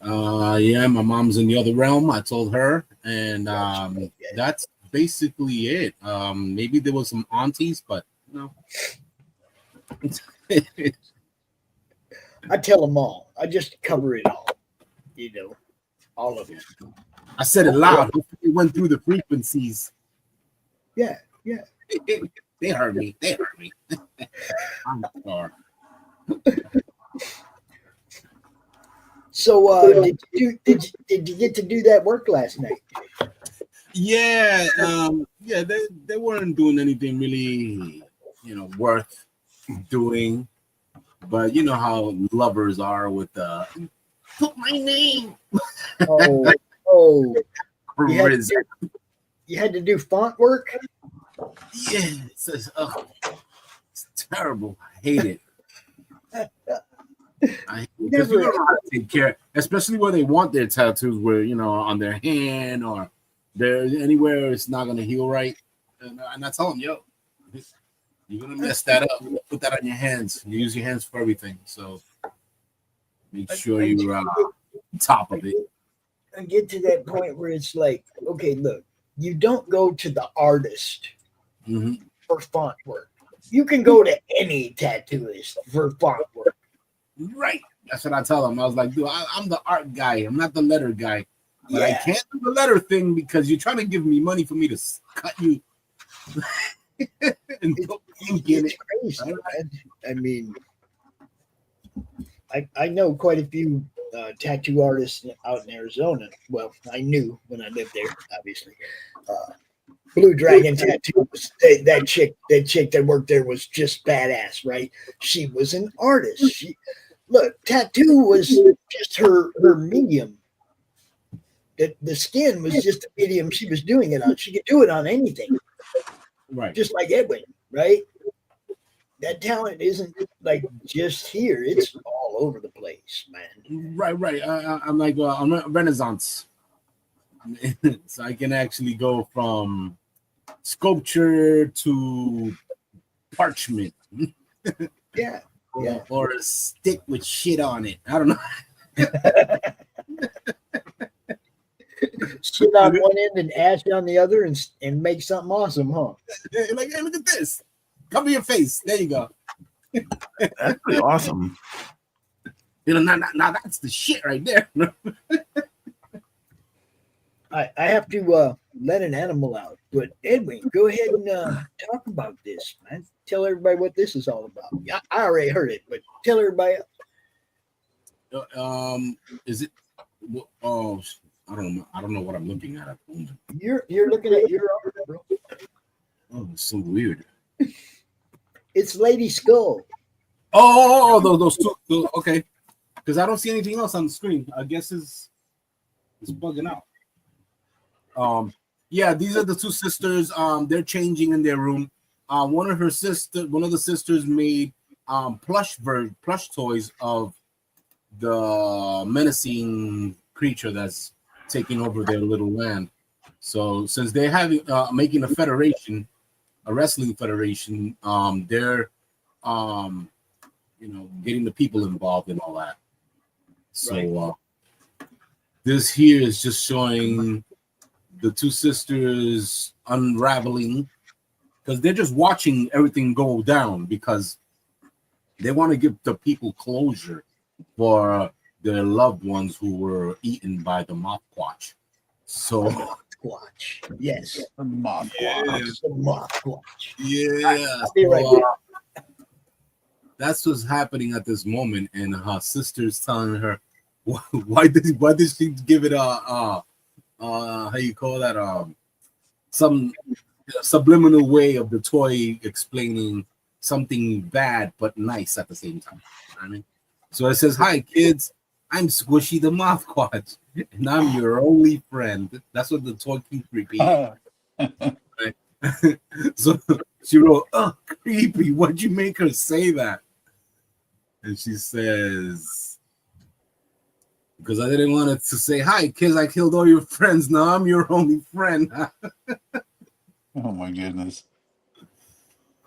Yeah, my mom's in the other realm. I told her, and that's basically it. Maybe there was some aunties, but no. I tell them all. I just cover it all. All of it. I said it loud. It went through the frequencies. Yeah. They heard me. I'm sorry. So, did you get to do that work last night? Yeah, they weren't doing anything really, worth doing. But you know how lovers are with put my name. Oh. Charisma. You had to do font work? Yeah, it's terrible. I hate it. Because you don't know how to take care, especially where they want their tattoos, where on their hand or there anywhere it's not gonna heal right. And I tell them, yo, you're gonna mess that up. Put that on your hands. You use your hands for everything, so make sure you're on top of it. I get to that point where it's like, okay, look, you don't go to the artist for font work. You can go to any tattooist for font work. Right. That's what I tell them. I was like, dude, I'm the art guy. I'm not the letter guy. But I can't do the letter thing because you're trying to give me money for me to cut you. It's crazy, man. I mean, I know quite a few tattoo artists out in Arizona. Well, I knew when I lived there, obviously. Blue Dragon Tattoos. That chick that worked there was just badass, right? She was an artist. Tattoo was just her medium. The skin was just the medium she was doing it on. She could do it on anything. Right. Just like Edwin, right? That talent isn't like just here; it's all over the place, man. Right. I'm like I'm a Renaissance, so I can actually go from sculpture to parchment. Yeah. Or a stick with shit on it. I don't know. Shit on one end and ash on the other, and make something awesome, huh? Like, hey, look at this. Cover your face. There you go. That's pretty awesome. Now that's the shit right there. I have to let an animal out, but Edwin, go ahead and talk about this, man. Tell everybody what this is all about. I already heard it, but tell everybody else. Is it? Oh, I don't know. I don't know what I'm looking at the moment. You're looking at your art, bro. Oh, it's so weird. It's Lady Skull. Oh, those two. Okay, because I don't see anything else on the screen. I guess it's bugging out. Yeah, these are the two sisters. They're changing in their room. One of the sisters made plush toys of the menacing creature that's taking over their little land. So since they're having making a wrestling federation, they're getting the people involved and all that. So this here is just showing the two sisters unraveling, because they're just watching everything go down, because they want to give the people closure for their loved ones who were eaten by the Mothquatch. So Mothquatch, yes, The Mothquatch. Yes. the Mothquatch. Yeah, I'll be right back. that's what's happening at this moment, and her sister's telling her why did she give it how you call that some subliminal way of the toy explaining something bad but nice at the same time. You know what I mean? So it says, "Hi kids, I'm Squishy the Mothquatch, and I'm your only friend." That's what the toy keeps repeating. Right? So she wrote, "Oh, creepy. Why'd you make her say that?" And she says, "Because I didn't want it to say, 'Hi kids, I killed all your friends. Now I'm your only friend.'" Oh my goodness.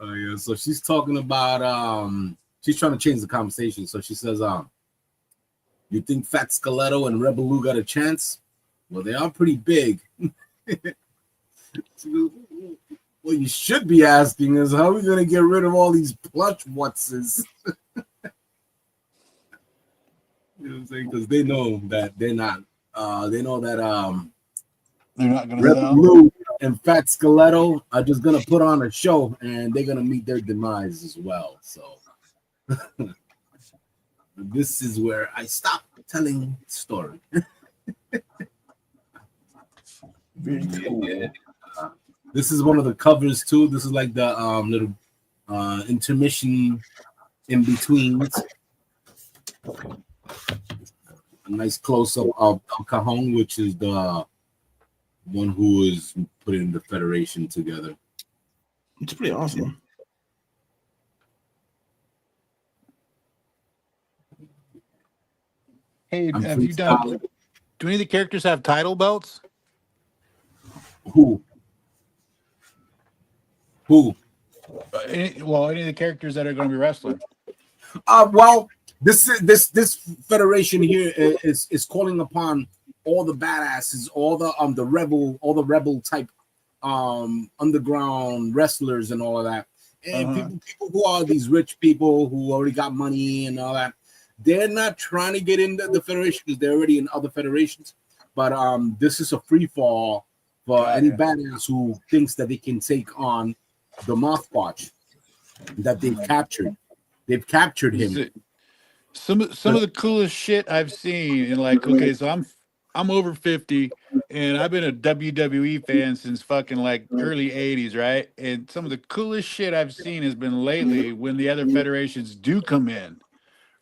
Oh yeah, so she's talking about she's trying to change the conversation. So she says, "You think Fat Skeleto and Rebel Lou got a chance? Well, they are pretty big." She goes, "What you should be asking is how are we gonna get rid of all these plush whatses?" You know what I'm saying? Because they know that they're not they know that They're not going to Rebel sell. Lou and Fat Skeleto are just gonna put on a show, and they're gonna meet their demise as well. So this is where I stop telling the story. Very cool. This is one of the covers too. This is like the little intermission in between. A nice close up of El Cajon, which is the one who is putting the federation together. It's pretty awesome. Hey, I'm have you done? freestyling. Do any of the characters have title belts? Who? Any of the characters that are going to be wrestling. Well, this federation here is calling upon all the badasses, all the rebel type underground wrestlers and all of that, and people who are these rich people who already got money and all that. They're not trying to get into the federation because they're already in other federations. But this is a free fall for any badass who thinks that they can take on the Mothquatch that they've captured. They've captured him. Some of the coolest shit I've seen, and like, okay, so I'm over 50, and I've been a WWE fan since fucking like early 80s, right? And some of the coolest shit I've seen has been lately when the other federations do come in,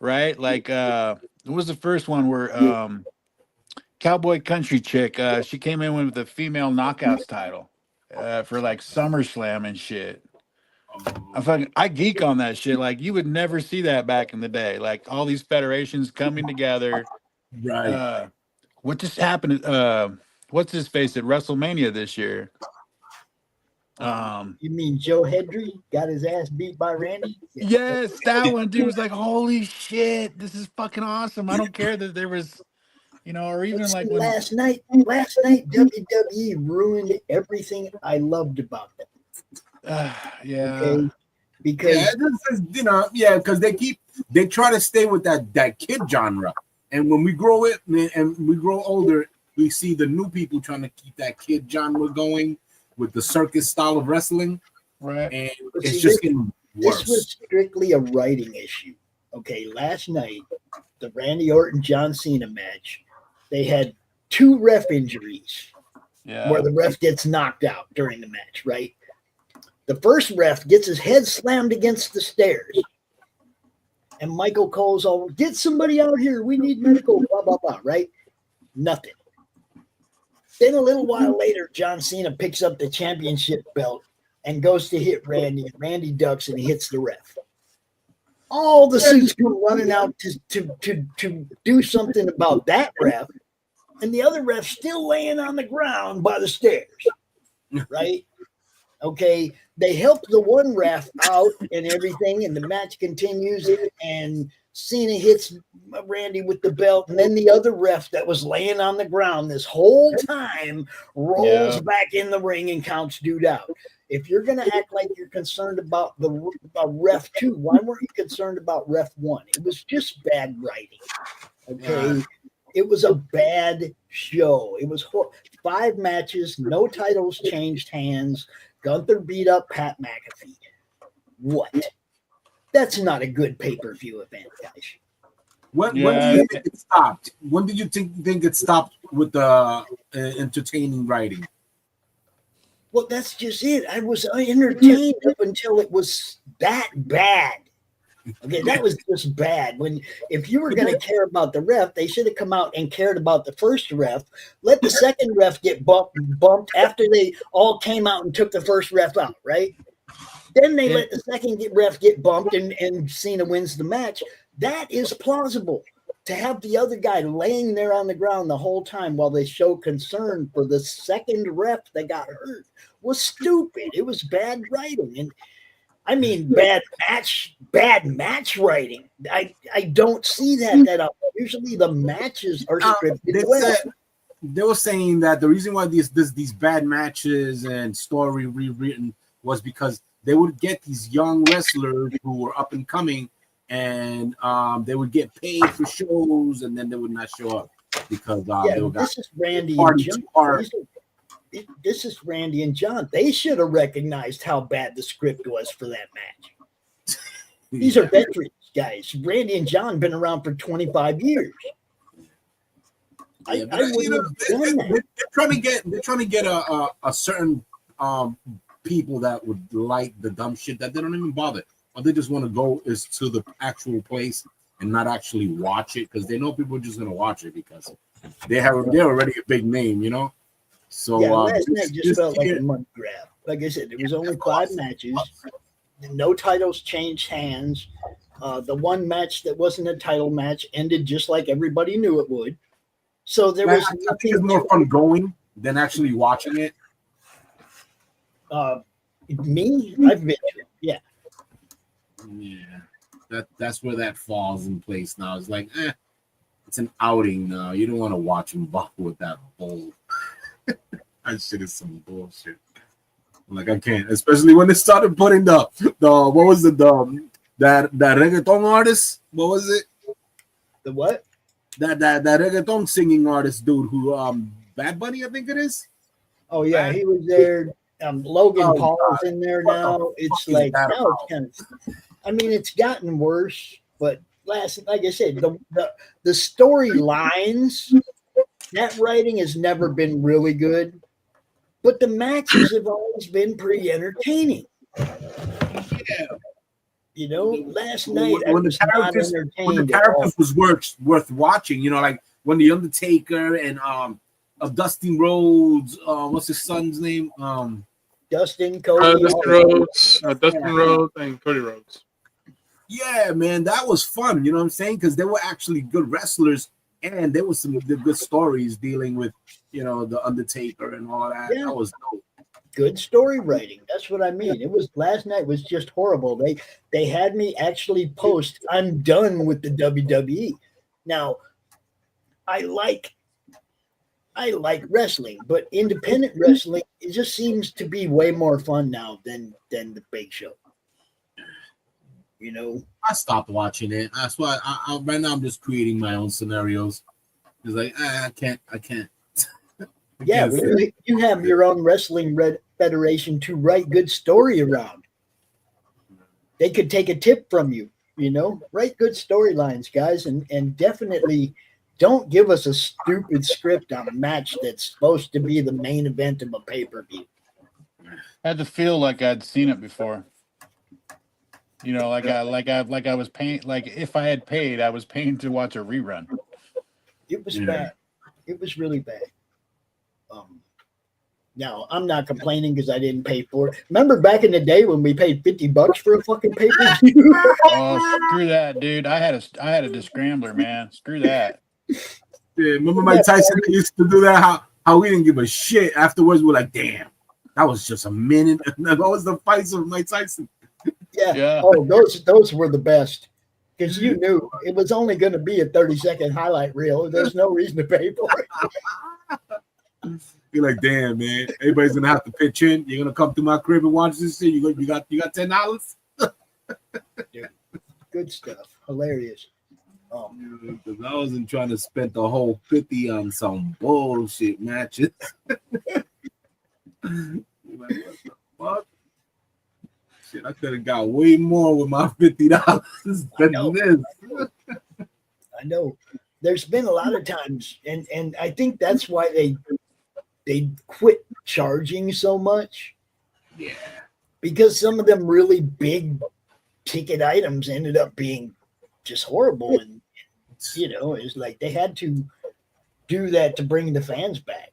right? Like what was the first one where Cowboy Country Chick, she came in with the female knockouts title for like SummerSlam and shit. I geek on that shit. Like you would never see that back in the day. Like all these federations coming together. Right. What just happened? What's his face at WrestleMania this year? You mean Joe Hendry got his ass beat by Randy? Yes, that one, dude. Was like, holy shit, this is fucking awesome. I don't care that there was, or even like when last night WWE ruined everything I loved about them. yeah. Okay? Because because they try to stay with that kid genre. And when we grow older, we see the new people trying to keep that kid genre going with the circus style of wrestling. Right. And it's just getting worse. This was strictly a writing issue. Okay, last night, the Randy Orton John Cena match, they had 2 ref injuries where the ref gets knocked out during the match, right? The first ref gets his head slammed against the stairs. And Michael Cole's all, get somebody out here. We need medical, blah, blah, blah, right? Nothing. Then a little while later, John Cena picks up the championship belt and goes to hit Randy. And Randy ducks and he hits the ref. All the suits come running out to do something about that ref. And the other ref still laying on the ground by the stairs, right? Okay, they help the one ref out and everything, and the match continues, and Cena hits Randy with the belt, and then the other ref that was laying on the ground this whole time rolls back in the ring and counts dude out. If you're going to act like you're concerned about ref 2, why weren't you concerned about ref 1? It was just bad writing, okay? It was a bad show. It was 5 matches, no titles changed hands. Gunther beat up Pat McAfee. What? That's not a good pay-per-view event, guys. When do you think it stopped? When did you think it stopped with the entertaining writing? Well, that's just it. I was entertained up until it was that bad. Okay, that was just bad. If you were going to care about the ref, they should have come out and cared about the first ref. Let the second ref get bumped after they all came out and took the first ref out, right? Then they let the second ref get bumped and Cena wins the match. That is plausible. To have the other guy laying there on the ground the whole time while they show concern for the second ref that got hurt was stupid. It was bad writing. And I mean, bad match writing. I don't see that often. Usually the matches are scripted. They were saying that the reason why these bad matches and story rewritten was because they would get these young wrestlers who were up and coming, and they would get paid for shows, and then they would not show up because this is Randy and John. This is Randy and John. They should have recognized how bad the script was for that match. These are veterans, guys. Randy and John been around for 25 years. They're trying to get a certain people that would like the dumb shit that they don't even bother. All they just want to go is to the actual place and not actually watch it because they know people are just going to watch it because they're already a big name, So last night just felt like a money grab. Like I said, there was only 5 matches. No titles changed hands. The one match that wasn't a title match ended just like everybody knew it would. So there was. I think it's more fun going than actually watching it. Me, I've been to it. Yeah. Yeah, that's where that falls in place now. It's like, it's an outing now. You don't want to watch him buck with that bull. That shit is some bullshit. Like I can't, especially when they started putting the what was it that reggaeton artist? What was it? The what? That reggaeton singing artist dude who Bad Bunny, I think it is. Oh yeah, he was there. Logan Paul's in there now. It's like now it's kind of. I mean, it's gotten worse, but like I said, the storylines, that writing has never been really good, but the matches have always been pretty entertaining. Yeah. Last night I was not entertained. When the characters was worth watching, like when the Undertaker and Dusty Rhodes, what's his son's name? Dustin, Cody, Dustin Rhodes, and Cody Rhodes. Yeah, man, that was fun. You know what I'm saying? Because they were actually good wrestlers, and there was some good stories dealing with, the Undertaker and all that. Yeah. That was dope. Good story writing. That's what I mean. It was last night was just horrible. They had me actually post, I'm done with the WWE. Now, I like wrestling, but independent wrestling, it just seems to be way more fun now than the Big Show. I stopped watching it. That's why I right now I'm just creating my own scenarios. It's like I can't. Yeah, you have your own wrestling federation to write good story around. They could take a tip from you, write good storylines, guys, and definitely don't give us a stupid script on a match that's supposed to be the main event of a pay-per-view. I had to feel like I'd seen it before. I was paying, like if I had paid, I was paying to watch a rerun. It was bad. It was really bad. Now I'm not complaining because I didn't pay for it. Remember back in the day when we paid $50 for a fucking pay-per-view? Oh, screw that, dude! I had a scrambler, man. Screw that. Yeah, remember Mike Tyson used to do that? How we didn't give a shit. Afterwards, we're like, damn, that was just a minute. That was the fights of Mike Tyson. Yeah. Oh, those were the best. Because you knew it was only going to be a 30-second highlight reel. There's no reason to pay for it. You're like, damn, man. Everybody's gonna have to pitch in. You're gonna come to my crib and watch this shit. You got $10. Dude, good stuff. Hilarious. Because I wasn't trying to spend the whole 50 on some bullshit matches. Like, what the fuck? Shit, I could have got way more with my $50 than this. I know. There's been a lot of times, and I think that's why they quit charging so much. Yeah. Because some of them really big ticket items ended up being just horrible. And, it's like they had to do that to bring the fans back,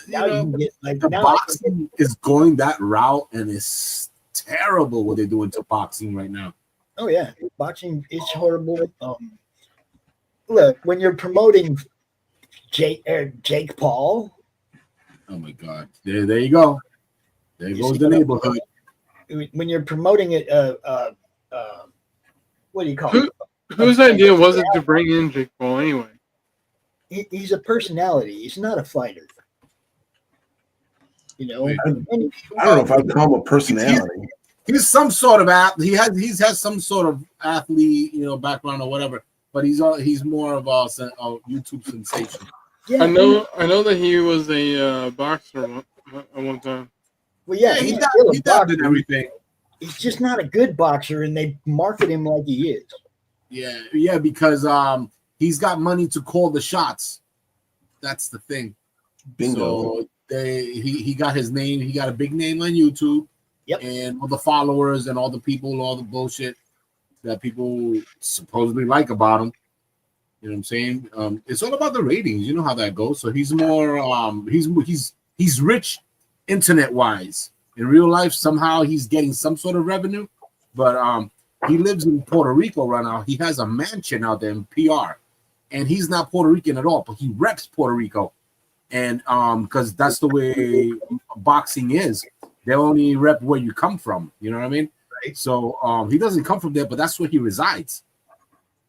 Now you get like the boxing is going that route, and it's terrible what they're doing to boxing right now. Oh, yeah. Boxing is horrible. Look, when you're promoting Jake Paul. Oh my God! There you go. There goes the neighborhood. When you're promoting it, what do you call it? Whose idea was it to bring in Jake Paul anyway? He's a personality. He's not a fighter. I don't know if I'd call him a personality. He's some sort of he has some sort of athlete, background or whatever. But he's more of a YouTube sensation. Yeah, I know that he was a boxer at one time. Well, yeah, he dabbed in everything. He's just not a good boxer, and they market him like he is. Yeah, because he's got money to call the shots. That's the thing. Bingo. So he got his name. He got a big name on YouTube. Yep. And all the followers and all the people, all the bullshit that people supposedly like about him. You know what I'm saying? It's all about the ratings. You know how that goes. So he's more he's rich internet wise. In real life, somehow he's getting some sort of revenue. But he lives in Puerto Rico right now. He has a mansion out there in PR. And he's not Puerto Rican at all, but he reps Puerto Rico. And because that's the way boxing is. They only rep where you come from. You know what I mean? Right. So he doesn't come from there, but that's where he resides.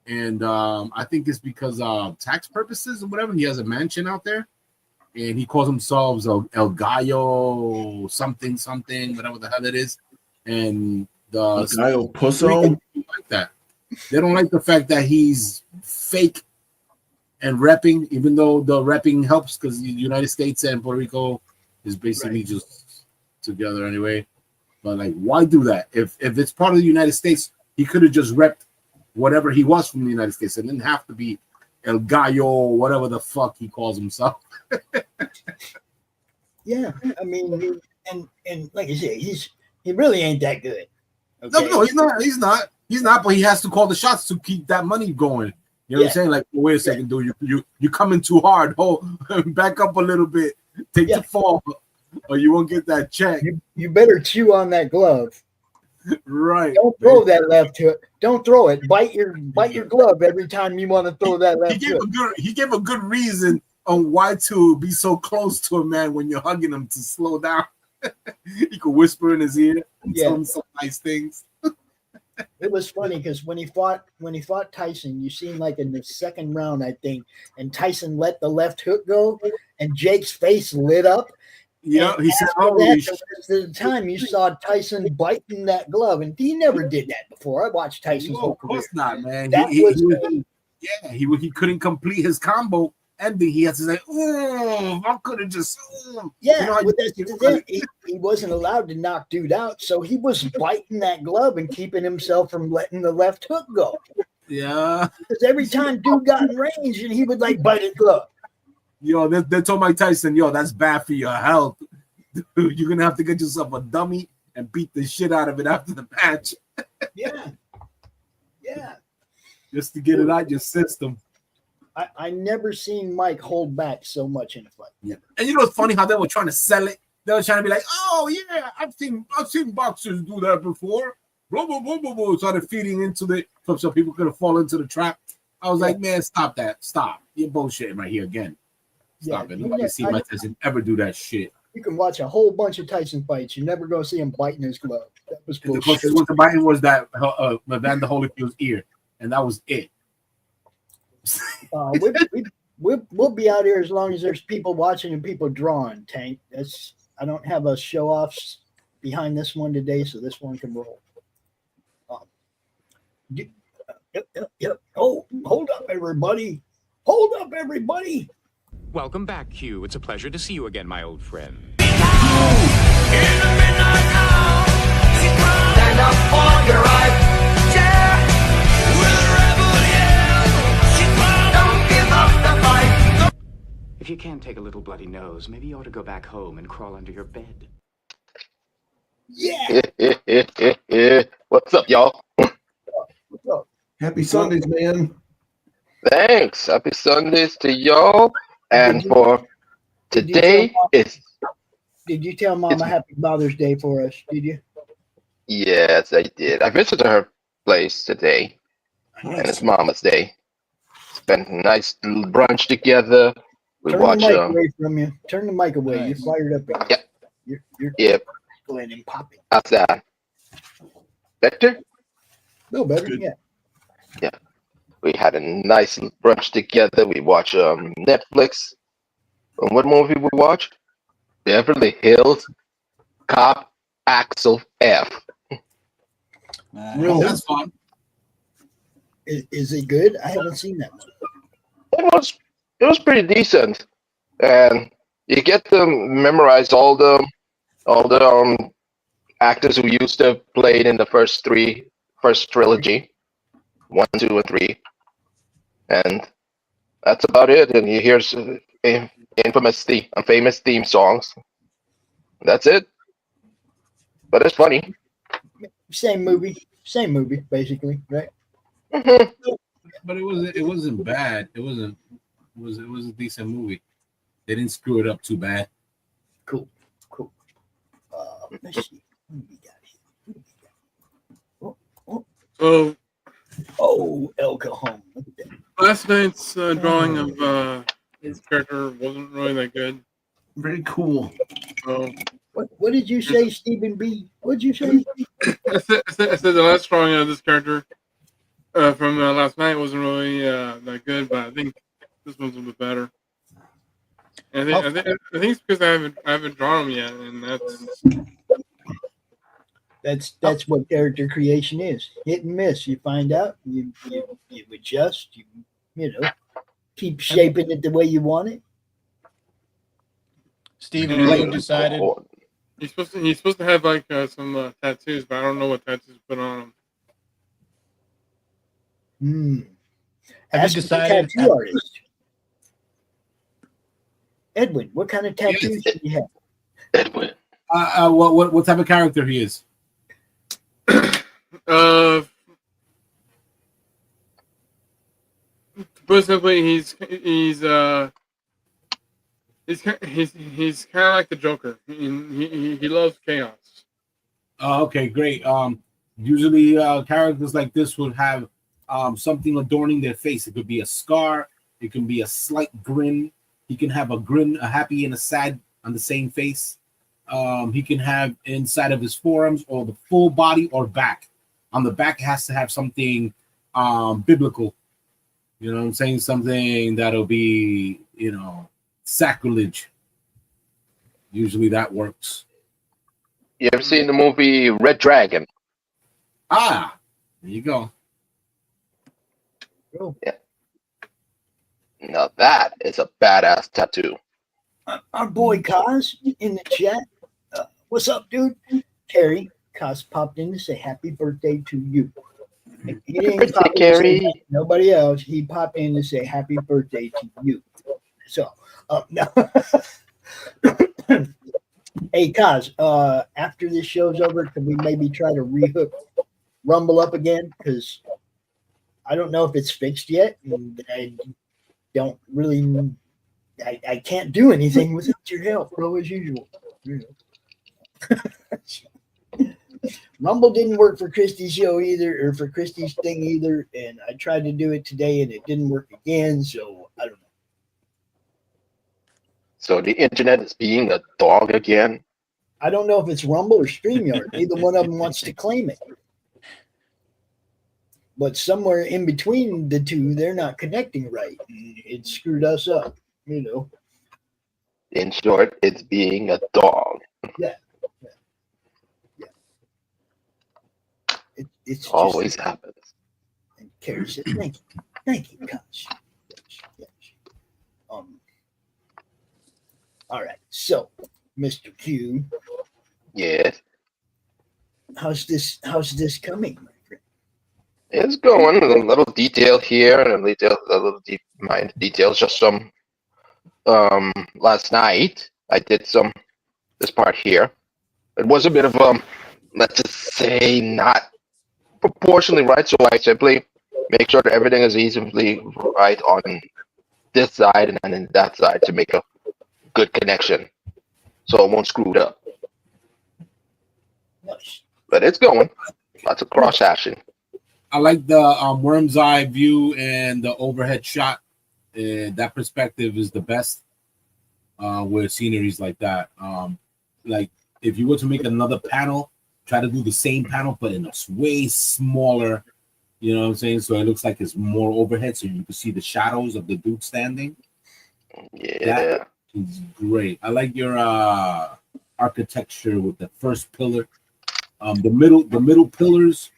And I think it's because tax purposes or whatever. He has a mansion out there, and he calls himself El Gallo something, whatever the hell it is. And the Gallo Pusso like that. They don't like the fact that he's fake and repping, even though the repping helps because the United States and Puerto Rico is basically just together anyway. But like, why do that? If it's part of the United States, he could have just repped whatever he was from the United States. It didn't have to be El Gallo, whatever the fuck he calls himself. Yeah, I mean, and like I said, he really ain't that good. Okay? No, he's not. But he has to call the shots to keep that money going. You know what I'm saying? Like, wait a second, dude, you coming too hard. Oh, back up a little bit. Take the fall. or you won't get that check. You better chew on that glove. Right. Don't throw that left hook. Don't throw it. Bite your glove every time you want to throw that left hook. He gave a good reason on why to be so close to a man when you're hugging him to slow down. He could whisper in his ear and tell him some nice things. It was funny because when he fought Tyson, you seen like in the second round, I think, and Tyson let the left hook go, and Jake's face lit up. Yeah, he said, "Holy shit!" The time you saw Tyson biting that glove, and he never did that before. I watched Tyson's whole career. Of course not, man. He couldn't complete his combo ending. He had to say, "Oh, I could have just." Yeah, he wasn't allowed to knock dude out, so he was biting that glove and keeping himself from letting the left hook go. Yeah, because every time dude got in range, and he would like bite his glove. Yo, they told Mike Tyson, yo, that's bad for your health. Dude, you're gonna have to get yourself a dummy and beat the shit out of it after the match. Yeah. Just to get it out your system. I never seen Mike hold back so much in a fight. Yeah. And you know what's funny how they were trying to sell it? They were trying to be like, oh yeah, I've seen boxers do that before. Blah blah blah blah blah. Started feeding into the so people could have fallen into the trap. I was like, man, stop that. Stop. You're bullshitting right here again. Stop it. Nobody see Mike Tyson ever do that shit. You can watch a whole bunch of Tyson fights. You're never going to see him biting his glove. That was bullshit. The closest one to biting was that Evander Holyfield's ear, and that was it. We'll be out here as long as there's people watching and people drawing, Tank. I don't have a show offs behind this one today, so this one can roll. Yep. Oh, hold up, everybody. Hold up, everybody. Welcome back, Q. It's a pleasure to see you again, my old friend. Stand up for your right. Yeah. Don't give up the fight. If you can't take a little bloody nose, maybe you ought to go back home and crawl under your bed. Yeah. What's up, y'all? What's up? Happy Sundays, man. Thanks. Happy Sundays to y'all. And for today is. Did you tell Mama Happy Mother's Day for us? Did you? Yes, I did. I visited her place today, and it's Mama's Day. Spent a nice little brunch together. Turn the mic away from you. Turn the mic away. Nice. You're fired up. Again. Yep. You're going and popping. How's that? Better? No, better. Good. Yeah. We had a nice brunch together. We watched Netflix. And what movie we watched? Beverly Hills Cop Axel F. Really? That's fun. Is it good? I haven't seen that one. It was pretty decent, and you get to memorize all the actors who used to play in the first trilogy, 1, 2, and 3, and that's about it. And you hear some famous theme songs. That's it. But it's funny. Same movie, basically, right? But it wasn't bad. It was a decent movie. They didn't screw it up too bad. Cool. Let's see. El Cajon. Last night's drawing of his character wasn't really that good. Very cool. What did you say, Stephen B? What did you say? I said the last drawing of this character from last night wasn't really that good, but I think this one's a bit better. And I think it's because I haven't drawn him yet, and that's what character creation is. Hit and miss. You find out, you adjust, you keep shaping it the way you want it. Steven, have you decided? He's supposed to have like some tattoos, but I don't know what tattoos to put on him. Have you decided? Tattoo artist. Edwin, what kind of tattoos do you have? Edwin. What type of character he is? Put simply, he's He's kind of like the Joker. He loves chaos. Okay, great. Usually characters like this would have something adorning their face. It could be a scar. It can be a slight grin. He can have a grin, a happy and a sad on the same face. He can have inside of his forearms or the full body or back. On the back, it has to have something biblical. You know what I'm saying? Something that'll be, sacrilege. Usually that works. You ever seen the movie Red Dragon? Ah, there you go. Yeah. Now that is a badass tattoo. Our boy Kaz in the chat. What's up, dude? Terry, Kaz popped in to say happy birthday to you. He didn't pop in to say nobody else. He popped in to say happy birthday to you. So, no. Hey, Kaz, after this show's over, can we maybe try to rehook Rumble up again? Because I don't know if it's fixed yet. And I don't really, I can't do anything without your help, bro, as usual. Rumble didn't work for Christy's show either, or for Christy's thing either. And I tried to do it today and it didn't work again. So I don't know. So the internet is being a dog again? I don't know if it's Rumble or StreamYard. Neither one of them wants to claim it. But somewhere in between the two, they're not connecting right. It screwed us up, In short, it's being a dog. Yeah. It's always happens. And Carrie said, thank you. Thank you, Coach. Yes. All right. So, Mr. Q. Yes. How's this coming, my friend? It's going. A little detail here and a little deep mind details. Just some. Last night I did this part here. It was a bit of let's just say not proportionally right. So I simply make sure that everything is evenly right on this side and then that side to make a good connection, so it won't screw it up. Nice. But it's going. Lots of cross hashing. I like the worm's eye view and the overhead shot. That perspective is the best with sceneries like that. Like if you were to make another panel, try to do the same panel but in a way smaller. You know what I'm saying? So it looks like it's more overhead, so you can see the shadows of the dude standing. Yeah. That is great. I like your architecture with the first pillar, the middle pillars,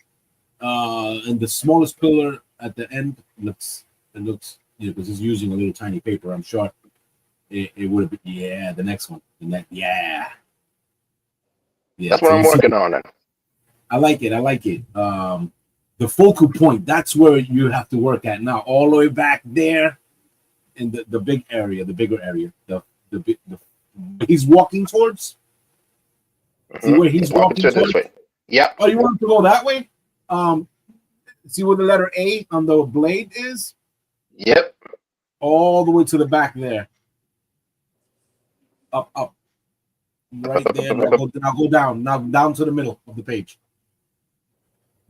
and the smallest pillar at the end looks because it's using a little tiny paper. I'm sure it would have been the next one. Yeah. That's what I'm working on it. I like it. The focal point, that's where you have to work at now, all the way back there in the big area, the bigger area, the he's walking towards. See where he's walking towards? This way. Yeah. Oh, you want him to go that way? See where the letter A on the blade is? Yep. All the way to the back there. Up. Right there. Now go down. Now down to the middle of the page.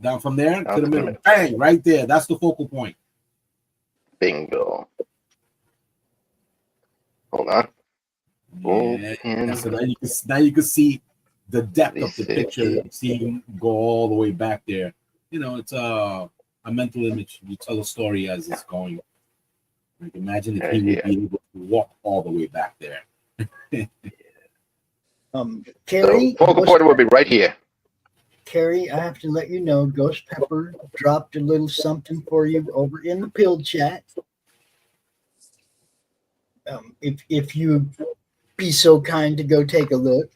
Down from there to the middle. Bang! Right there. That's the focal point. Bingo. Hold on. Yeah. So now you can see the depth of the picture. See him go all the way back there. It's a mental image. You tell a story as it's going. Like imagine if he would be able to walk all the way back there. Carrie, focal point will be right here. Carrie, I have to let you know, Ghost Pepper dropped a little something for you over in the pill chat. If you be so kind to go take a look.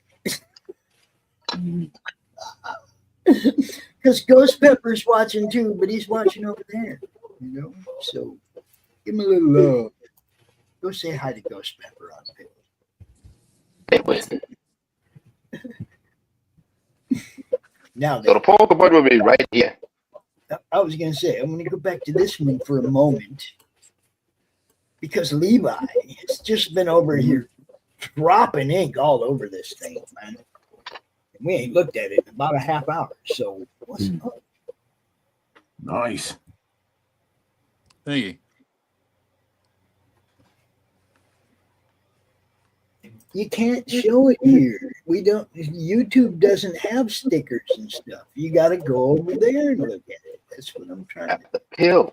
Because Ghost Pepper's watching too, but he's watching over there. So give him a little love. Go say hi to Ghost Pepper on pill. Now, so the focal point will be right here. I was going to say, I'm going to go back to this one for a moment because Levi has just been over here dropping ink all over this thing, man. And we ain't looked at it in about a half hour. So what's up? Nice. Thank you. You can't show it here. We don't. YouTube doesn't have stickers and stuff. You got to go over there and look at it. That's what I'm trying to. The pill.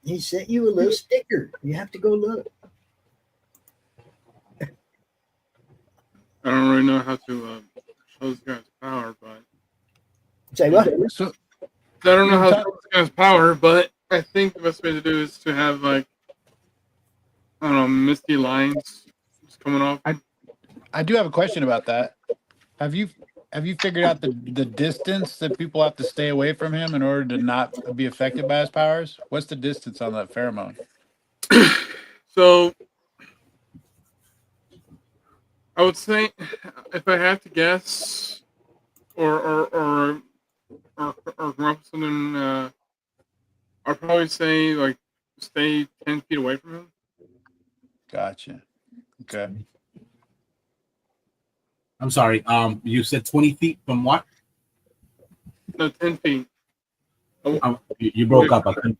He sent you a little sticker. You have to go look. I don't really know how to show this guy's power, but say what? So I don't know how to show this guy's power, but I think the best way to do is to have like, I don't know, misty lines just coming off. I do have a question about that. Have you figured out the distance that people have to stay away from him in order to not be affected by his powers? What's the distance on that pheromone? So I would say, if I have to guess, or come up with something, I'd probably say like stay 10 feet away from him. Gotcha. Okay. I'm sorry. You said 20 feet from what? No, 10 feet. You broke up. I couldn't.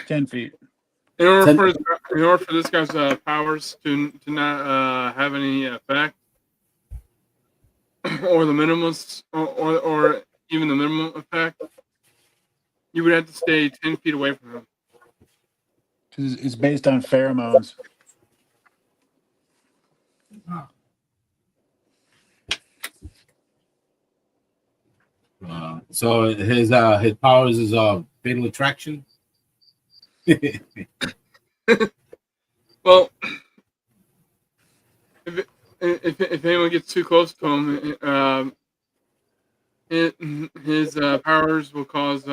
10 feet. In order for this guy's powers to not have any effect, or the minimums, or even the minimum effect, you would have to stay 10 feet away from him. Because it's based on pheromones. So his powers is fatal attraction. Well, if anyone gets too close to him, his powers will cause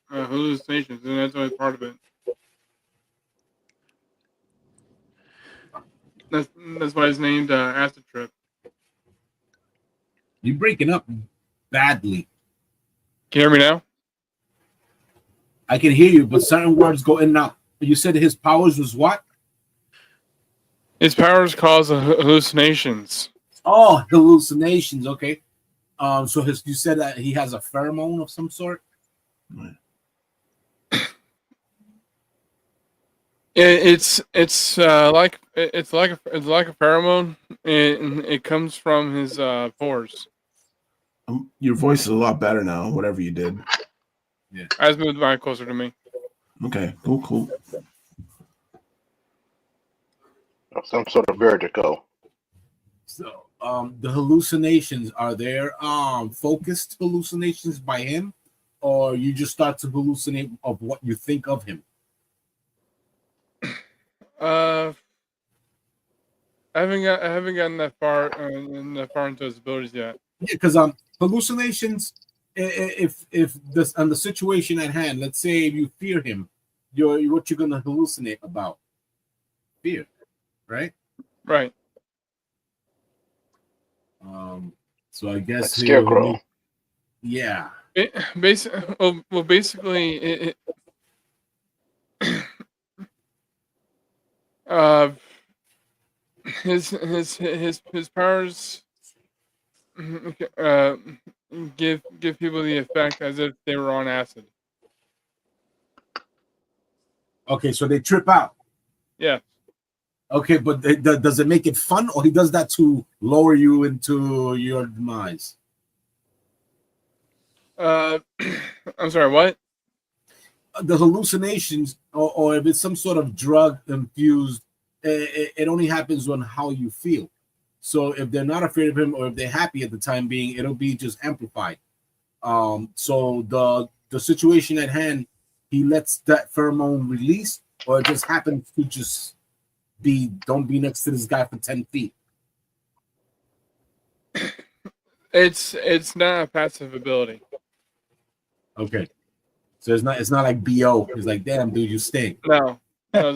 hallucinations, and that's only part of it. That's why it's named acid trip. You're breaking up badly. Can you hear me now? I can hear you, but certain words go in and out. You said his powers was what? His powers cause hallucinations. Oh, hallucinations. Okay. So you said that he has a pheromone of some sort. It's like a pheromone, and it comes from his pores. Your voice is a lot better now. Whatever you did. Yeah. I just moved the mic closer to me. Okay. Cool. Some sort of vertigo. So, the hallucinations, are there focused hallucinations by him, or you just start to hallucinate of what you think of him? I haven't gotten that far into his abilities yet. Yeah, because hallucinations. If this on the situation at hand, let's say if you fear him, what you're gonna hallucinate about? Fear, right? Right. So I guess Scarecrow. Yeah. Basically, his powers give people the effect as if they were on acid. Okay, so they trip out. Yeah. Okay, but does it make it fun, or he does that to lower you into your demise? I'm sorry, what? The hallucinations, or if it's some sort of drug infused, it only happens on how you feel. So if they're not afraid of him, or if they're happy at the time being, it'll be just amplified. So the situation at hand, he lets that pheromone release, or it just happens to just don't be next to this guy for 10 feet. It's not a passive ability. Okay. So it's not like BO. It's like, damn, dude, you stink. No, it's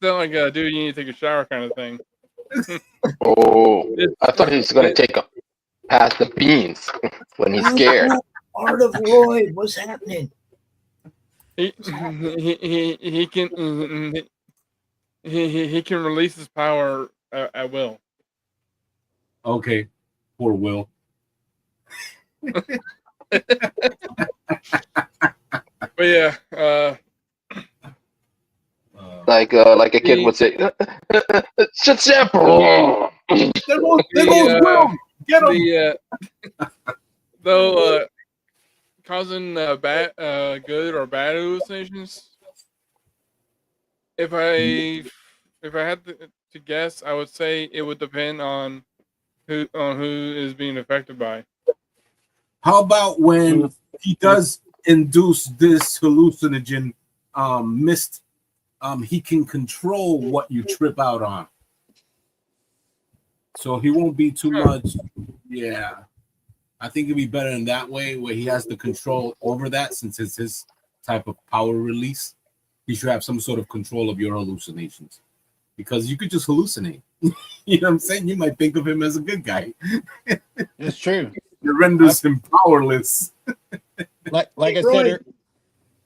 not like dude, you need to take a shower kind of thing. Oh, I thought he was gonna pass the beans when he's scared. Art of Lloyd, what's happening? He can he can release his power at will. Okay, poor Will. But yeah, like a kid would say, "Shut up!" There goes Will. Get him. Though causing bad, good or bad hallucinations. If I had to guess, I would say it would depend on who is being affected by. How about when he does induce this hallucinogen mist? He can control what you trip out on, so he won't be too much. Yeah, I think it'd be better in that way, where he has the control over that, since it's his type of power release. He should have some sort of control of your hallucinations, because you could just hallucinate. You know what I'm saying? You might think of him as a good guy. It's true. It renders him powerless. Like I Roy, said,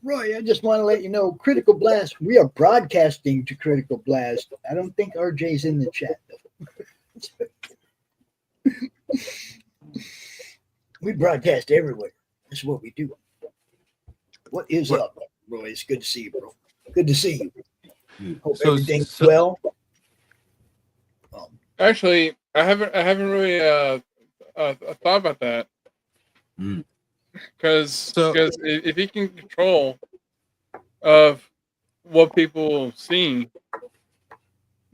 Roy, I just want to let you know, Critical Blast, we are broadcasting to Critical Blast. I don't think RJ's in the chat, though. We broadcast everywhere. That's what we do. What is up, Roy? It's good to see you, bro. Good to see you. Hope everything's well. Actually, I haven't really thought about that. Because if he can control of what people see,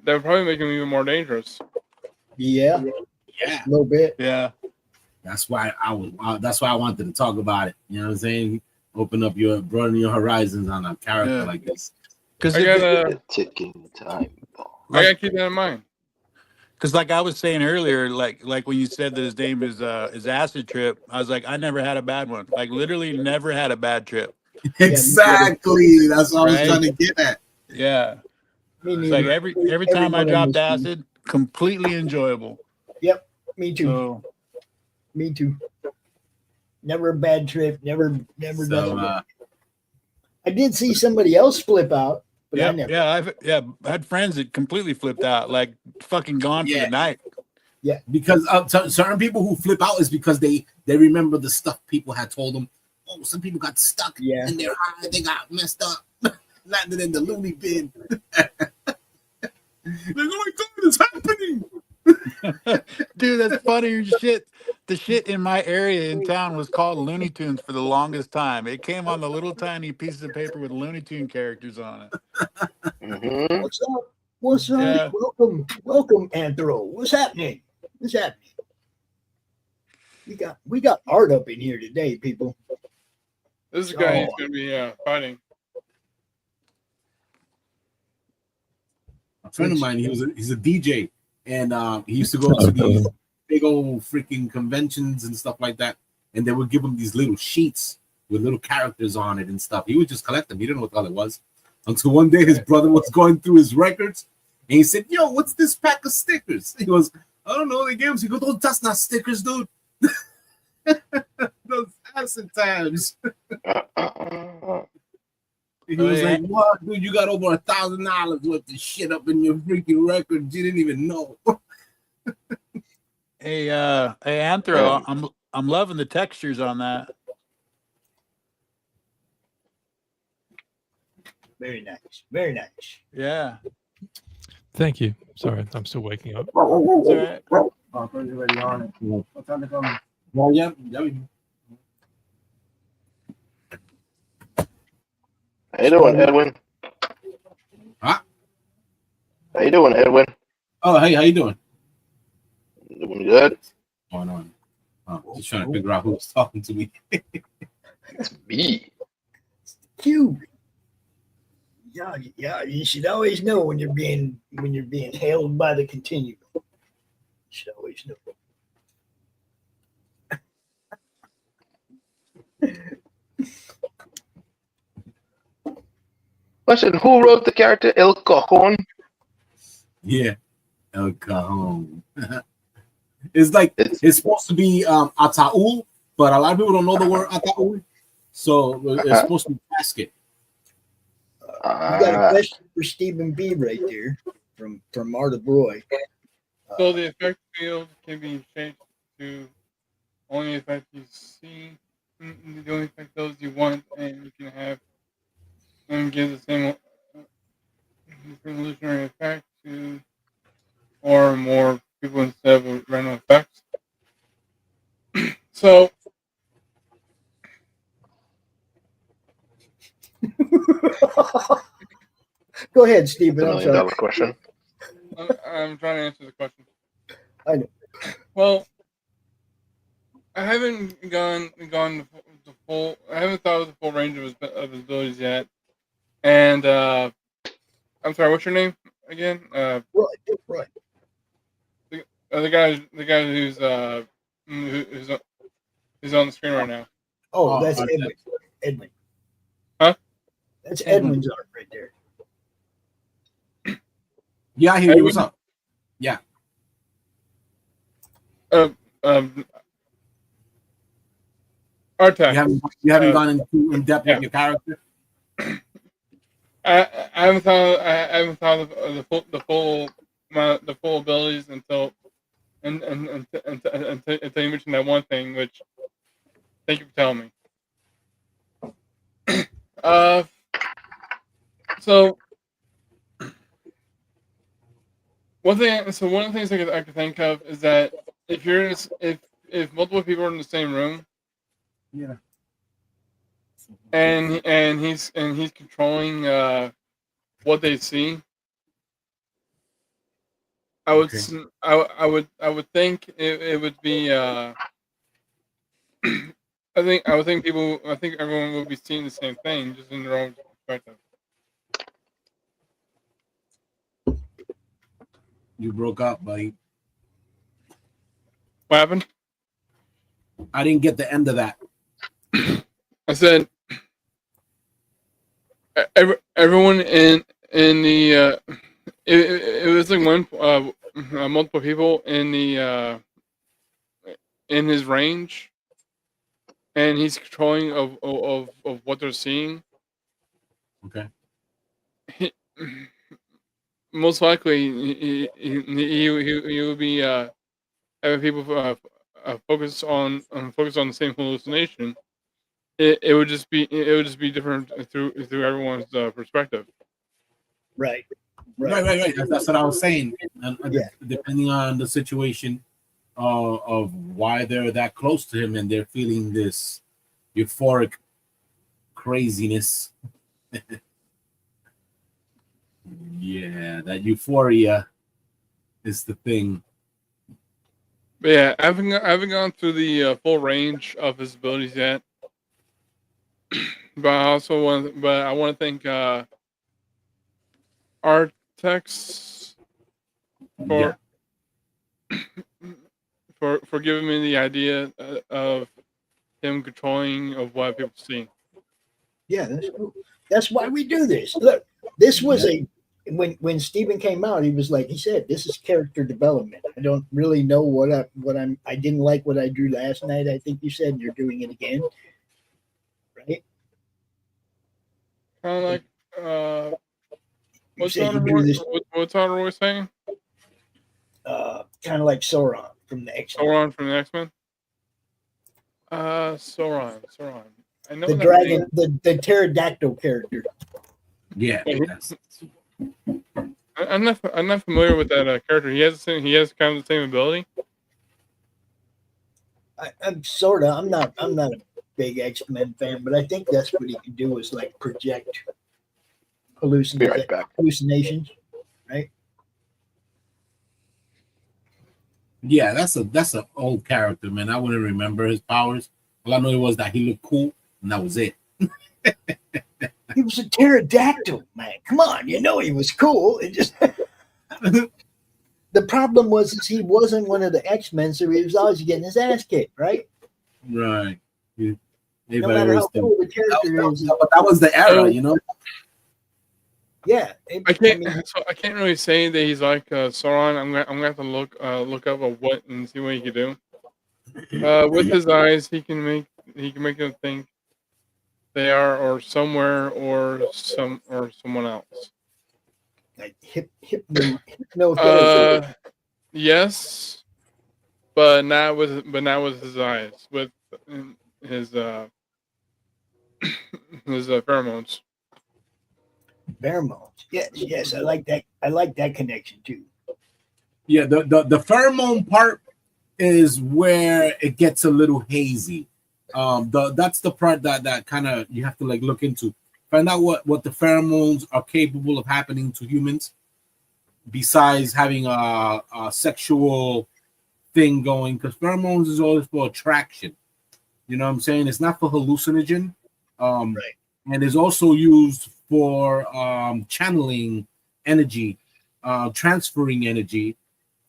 that would probably make him even more dangerous. Yeah, yeah, a little bit. Yeah, that's why that's why I wanted to talk about it. You know what I'm saying? Broaden your horizons on a character like this. Because I gotta ticking time. I gotta keep that in mind. Because like I was saying earlier, like when you said that his name is Acid Trip, I was like, I never had a bad one. Like literally never had a bad trip. Exactly. That's what I was trying to get at. Yeah. It's like every time I dropped acid, completely enjoyable. Yep. Me too. So, me too. Never a bad trip. Never does. I did see somebody else flip out. But I never. I had friends that completely flipped out, like fucking gone for the night. Yeah, because certain people who flip out is because they remember the stuff people had told them. Oh, some people got stuck in their eye, they got messed up, landed in the loony bin. Like, oh my God, it's happening. Dude, that's funny shit. The shit in my area in town was called Looney Tunes for the longest time. It came on the little tiny pieces of paper with Looney Tune characters on it. Mm-hmm. What's up? What's up? Yeah. Welcome, Anthro. What's happening? What's happening? We got art up in here today, people. This is a guy who's gonna be fighting. A friend of mine, he's a DJ, and he used to go to these big old freaking conventions and stuff like that, and they would give him these little sheets with little characters on it and stuff. He would just collect them. He didn't know what the hell it was until one day his brother was going through his records, and he said, "Yo, what's this pack of stickers?" He goes, "I don't know." They gave him. He goes, "Oh, that's not stickers, dude. Those acid times." He was like, "What, dude? You got over $1,000 worth of shit up in your freaking records. You didn't even know." Hey, Anthro, I'm loving the textures on that. Very nice. Very nice. Yeah. Thank you. Sorry, I'm still waking up. It's all right. How you doing, Edwin? Huh? How you doing, Edwin? Oh, hey, how you doing? Doing good. Going on. Just trying to figure out who's talking to me. It's me. Q. Yeah. You should always know when you're being hailed by the continuum. You should always know. Question: who wrote the character El Cajon? Yeah, El Cajon. It's like it's supposed to be Ataul but a lot of people don't know the word ataúd, so it's supposed to be casket. We got a question for Stephen B. right there from Marta Broy. So the effect field can be changed to only affect you see, the only effect those you want, and you can have and give the same illusionary effect to or more people instead of random effects. So Go ahead, Stephen. $1 I'm million sorry. question. I'm trying to answer the question. I know. Well, I haven't gone the full. I haven't thought of the full range of his abilities yet. And I'm sorry. What's your name again? Right. The guy who's who's on the screen right now. Oh, that's Edwin. Edwin. Huh? That's Edwin's art right there. Yeah, I hear you. What's up? Yeah. Artax. You haven't gone into in depth with your character. I haven't thought of the full abilities until you mentioned that one thing, which thank you for telling me. So one of the things I could think of is that if multiple people are in the same room, yeah, and he's controlling what they see, I would think it would be I think everyone will be seeing the same thing, just in their own perspective. You broke up, buddy. What happened? I didn't get the end of that. I said everyone in the it was like one multiple people in the in his range, and he's controlling of what they're seeing. Okay. Most likely, he would be having people focus on the same hallucination. It would just be different through everyone's perspective. Right. Right. That's what I was saying. And, Yeah. Depending on the situation of why they're that close to him and they're feeling this euphoric craziness. Yeah, that euphoria is the thing. But yeah, I haven't gone through the full range of his abilities yet. But I want to thank Artex for giving me the idea of him controlling of what people see. Yeah, that's cool. That's why we do this. Look, this was when Stephen came out, he was like, he said, this is character development. I don't really know I didn't like what I drew last night. I think you said you're doing it again. Right? Kind of like what's Roy saying? Kind of like Sauron from the X-Men. Sauron from the X-Men. Sauron. I know the dragon, the pterodactyl character. Yeah. I'm not familiar with that character. He has kind of the same ability. I'm sort of. I'm not a big X-Men fan, but I think that's what he can do is like project hallucinations, right? Yeah, that's an old character, man. I wouldn't remember his powers. All I know was that he looked cool, and that was it. He was a pterodactyl, man. Come on, he was cool. It just the problem was he wasn't one of the X-Men, so he was always getting his ass kicked, right? Right. No matter how cool the character is, but that was the era, Yeah, I can't really say that he's like Sauron. I'm gonna have to look up what and see what he can do. With his eyes, he can make them think they are or somewhere or someone else. Like hypnotherapy. Yes, but not with his eyes. With his his pheromones. Pheromones. Yes, I like that. I like that connection too. Yeah, the pheromone part is where it gets a little hazy. That's the part that kind of you have to like look into, find out what the pheromones are capable of happening to humans, besides having a sexual thing going. Because pheromones is always for attraction. You know what I'm saying? It's not for hallucinogen. Right. And is also used for channeling energy, transferring energy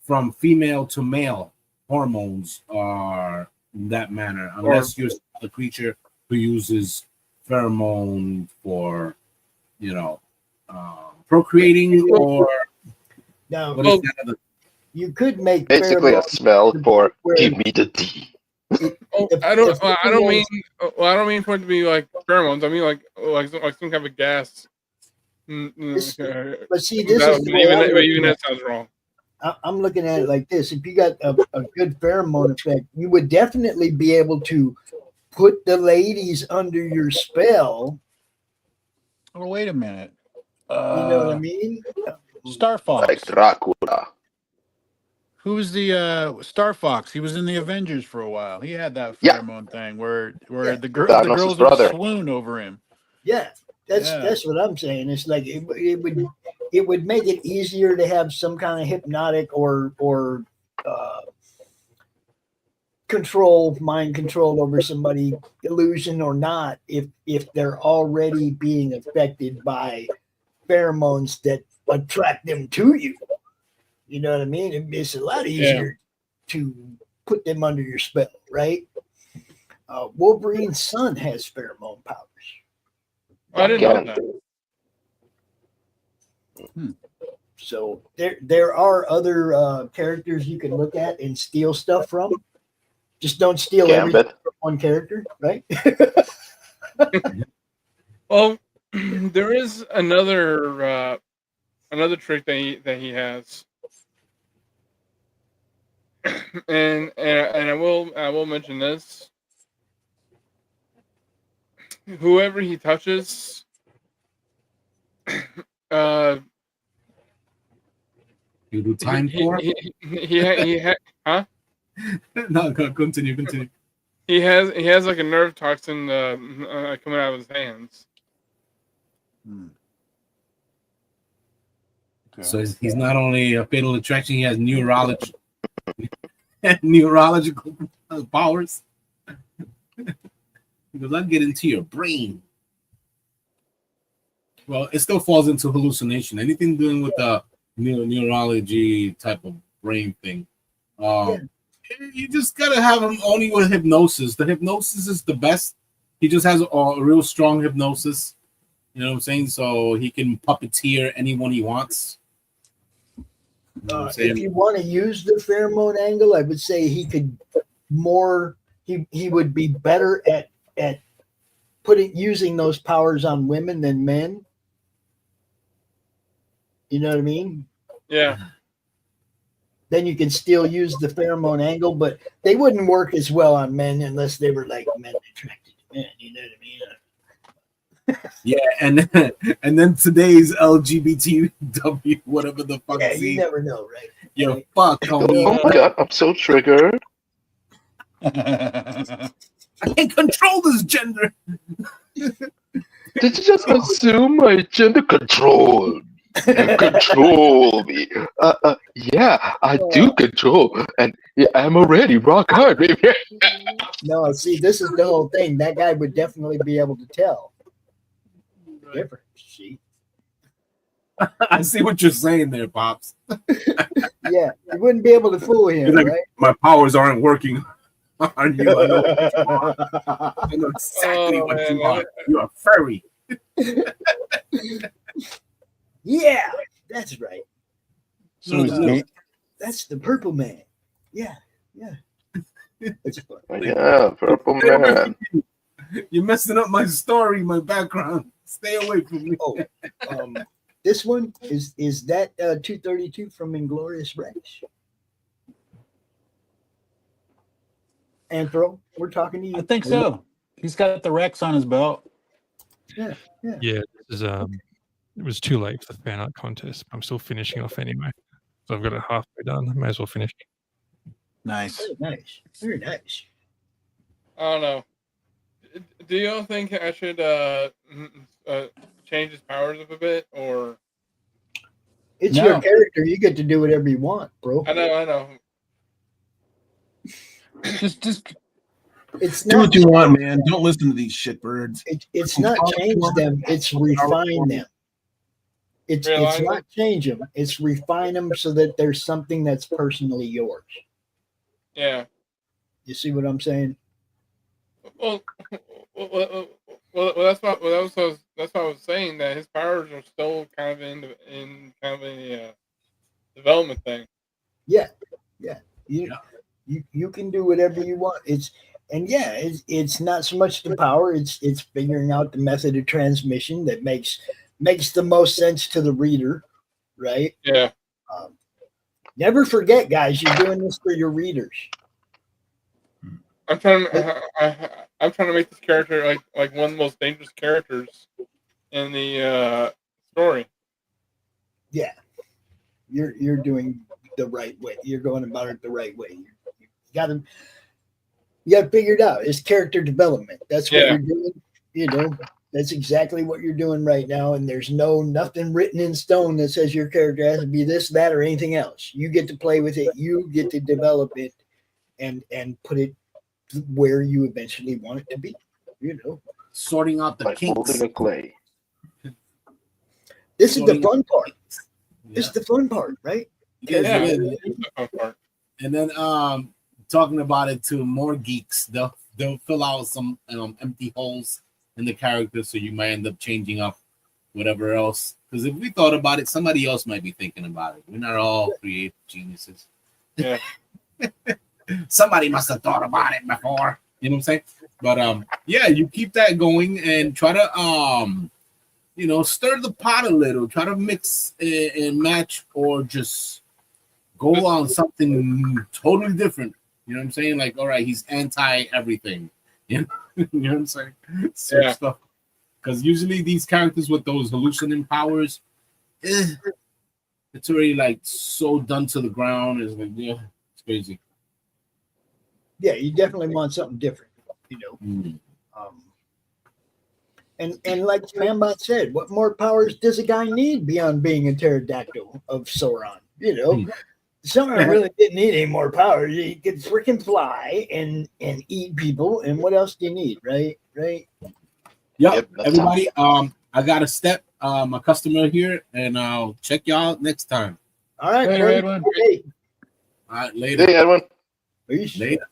from female to male. Hormones are in that manner, unless you're the creature who uses pheromone for, procreating or. Now, you could make basically a smell for give me the D. I don't mean for it to be like pheromones. I mean like some kind of gas. But see, this is even that sounds wrong. I'm looking at it like this. If you got a good pheromone effect, you would definitely be able to put the ladies under your spell. Oh, wait a minute. You know what I mean? Star Fox. Like Dracula. Who's the Star Fox? He was in the Avengers for a while. He had that pheromone thing where the girls would swoon over him. Yeah, that's what I'm saying. It's like it would make it easier to have some kind of hypnotic or mind control over somebody, illusion or not, if they're already being affected by pheromones that attract them to you. You know what I mean? It's a lot easier to put them under your spell, right? Wolverine's son has pheromone powers. I didn't know that. So there are other characters you can look at and steal stuff from. Just don't steal everything from one character, right? Well, there is another trick that he has, and I will mention this. Whoever he touches, you do time for? Huh? No, continue. He has like a nerve toxin coming out of his hands. So he's not only a fatal attraction; he has neurological powers. Because I get into your brain. Well, it still falls into hallucination. Anything dealing with the neurology type of brain thing. You just gotta have him only with hypnosis. The hypnosis is the best. He just has a real strong hypnosis. You know what I'm saying? So he can puppeteer anyone he wants. If you want to use the pheromone angle, I would say he could more. He would be better at using those powers on women than men. You know what I mean? Yeah. Then you can still use the pheromone angle, but they wouldn't work as well on men unless they were like men attracted to men. You know what I mean? Yeah, and then today's LGBTW, whatever the fuck. Yeah, you never know, right? Yo, fuck, homie. Oh my god, I'm so triggered. I can't control this gender. Did you just assume my gender control? Control me. Yeah, I do control, and yeah, I'm already rock hard, baby. No, see, this is the whole thing. That guy would definitely be able to tell. Different, see. I see what you're saying there, Pops. Yeah, you wouldn't be able to fool him, like, right? My powers aren't working on you. I know exactly what you are. You're a furry. Yeah, that's right. So That's the purple man. Yeah. Yeah, Purple Man. You're messing up my story, my background. Stay away from me. Oh, this one is that 232 from Inglorious Rex? Anthro, we're talking to you. I think so. He's got the Rex on his belt. Yeah. Yeah, this is it was too late for the fan art contest. I'm still finishing off anyway. So I've got it halfway done. I may as well finish. Nice. Very nice. Very nice. I don't know. Do y'all think I should change his powers up a bit, or? It's your character. You get to do whatever you want, bro. I know. Just it's do what you want, man. Don't listen to these shitbirds. It's not change them. It's refine them. It's not change them. It's refine them so that there's something that's personally yours. Yeah. You see what I'm saying? Well, that's what I was saying, that his powers are still kind of in a development thing. Yeah. You can do whatever you want. It's not so much the power. It's figuring out the method of transmission that makes the most sense to the reader, right? Yeah. Never forget, guys, you're doing this for your readers. I'm trying to make this character like one of the most dangerous characters in the story. Yeah, you're doing the right way. You're going about it the right way. You got to figure it out. It's character development. That's what you're doing. You know, that's exactly what you're doing right now. And there's nothing written in stone that says your character has to be this, that, or anything else. You get to play with it. You get to develop it and put it where you eventually want it to be. You know, sorting out the kinks. Clay. This is the fun part. This is the fun part, right? Yeah. And then talking about it to more geeks, they'll fill out some empty holes in the character, so you might end up changing up whatever else. Because if we thought about it, somebody else might be thinking about it. We're not all creative geniuses. Yeah. Somebody must have thought about it before. You know what I'm saying? But yeah, you keep that going and try to stir the pot a little. Try to mix and match, or just go on something totally different. You know what I'm saying? Like, all right, he's anti everything. You know what I'm saying? Stuff. Because usually these characters with those hallucinating powers, it's already like so done to the ground. It's like, yeah, it's crazy. Yeah, you definitely want something different, you know. And like Mambot said, what more powers does a guy need beyond being a pterodactyl of Sauron? You know, Sauron really didn't need any more powers. He could freaking fly and eat people. And what else do you need, right? Yep. Everybody, I got to step my customer here, and I'll check y'all out next time. All right, later, Edwin. Okay. All right, later. Hey, Edwin. Later.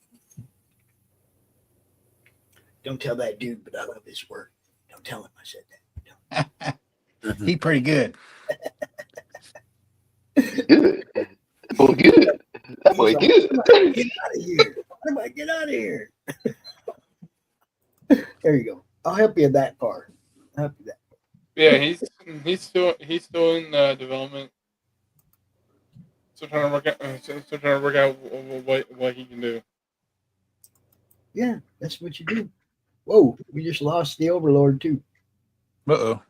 Don't tell that dude, but I love his work. Don't tell him I said that. He pretty good. Good. Oh, good. That boy good. Get out of here. How do I get out of here? There you go. I'll help you that far. I'll help you that. Yeah, he's still in development. Still trying to work out what he can do. Yeah, that's what you do. Whoa, we just lost the Overlord too. Uh-oh.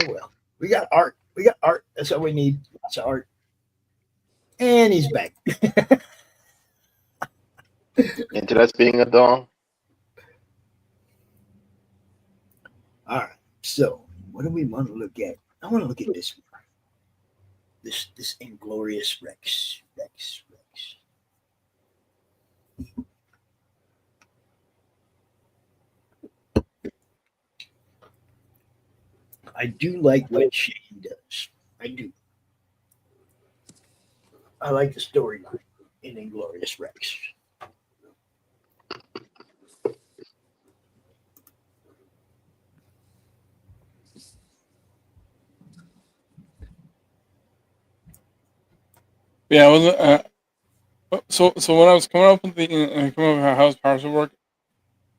Oh well. We got art. That's all we need. Lots of art. And he's back. Into that's being a dog. All right. So what do we want to look at? I want to look at this one. This Inglorious Rex. I do like what Shane does. I do. I like the storyline in Inglorious Rex. Yeah, I wasn't. So when I was coming up with coming up with how his powers would work,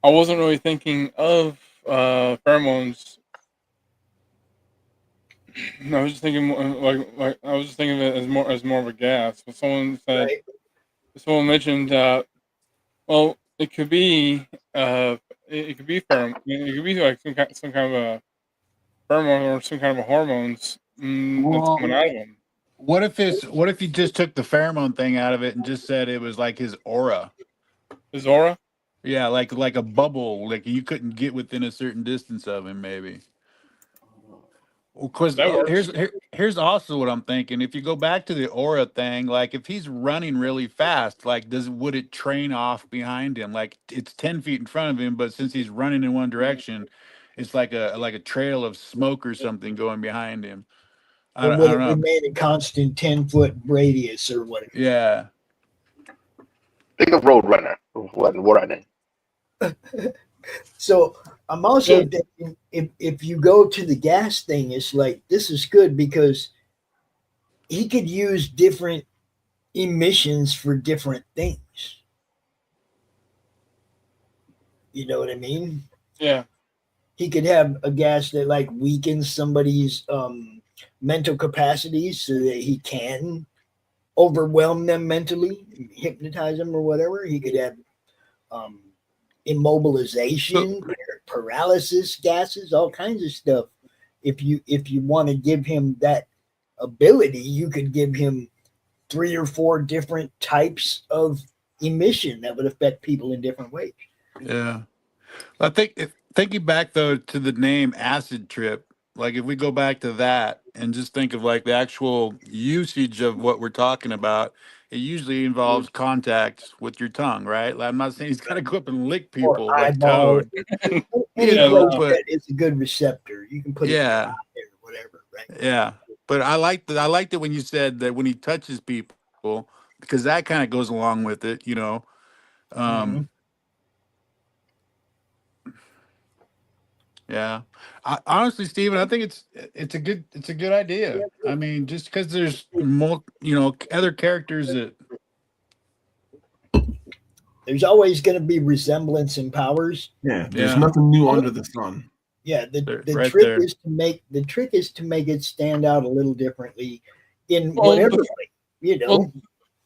I wasn't really thinking of pheromones. I was just thinking like I was just thinking of it as more of a gas. But someone mentioned well, it could be pheromone. It could be like some kind of a pheromone or some kind of a hormones that's coming out of him. What if he just took the pheromone thing out of it and just said it was like his aura? His aura? Yeah, like a bubble, like you couldn't get within a certain distance of him, maybe. Because That works. here's also what I'm thinking. If you go back to the aura thing, like if he's running really fast, like would it train off behind him? Like it's 10 feet in front of him, but since he's running in one direction, it's like a trail of smoke or something going behind him. I Or don't, would I it don't know. remain a constant 10-foot radius or whatever? Yeah. Think of Roadrunner. What running? So I'm also thinking if you go to the gas thing, it's like this is good because he could use different emissions for different things. You know what I mean? Yeah. He could have a gas that like weakens somebody's mental capacities so that he can overwhelm them mentally, hypnotize them or whatever. He could have immobilization, paralysis gases, all kinds of stuff. If you want to give him that ability, you could give him 3 or 4 different types of emission that would affect people in different ways. Yeah. I think thinking back though to the name acid trip, like if we go back to that and just think of like the actual usage of what we're talking about, it usually involves contact with your tongue, right? Like, I'm not saying he's got to go up and lick Or people like eyeball. Toad, Any you know, place but that is a good receptor, you can put it in your yeah, eye or whatever, right? yeah. But I liked it when you said that when he touches people, because that kind of goes along with it, you know. Mhm. Yeah, honestly, Steven, I think it's a good idea. I mean, just because there's more, you know, other characters that There's always going to be resemblance in powers. Yeah, there's nothing new under the sun. Yeah, the right trick there. is to make it stand out a little differently in Well, whatever way, you know. Well,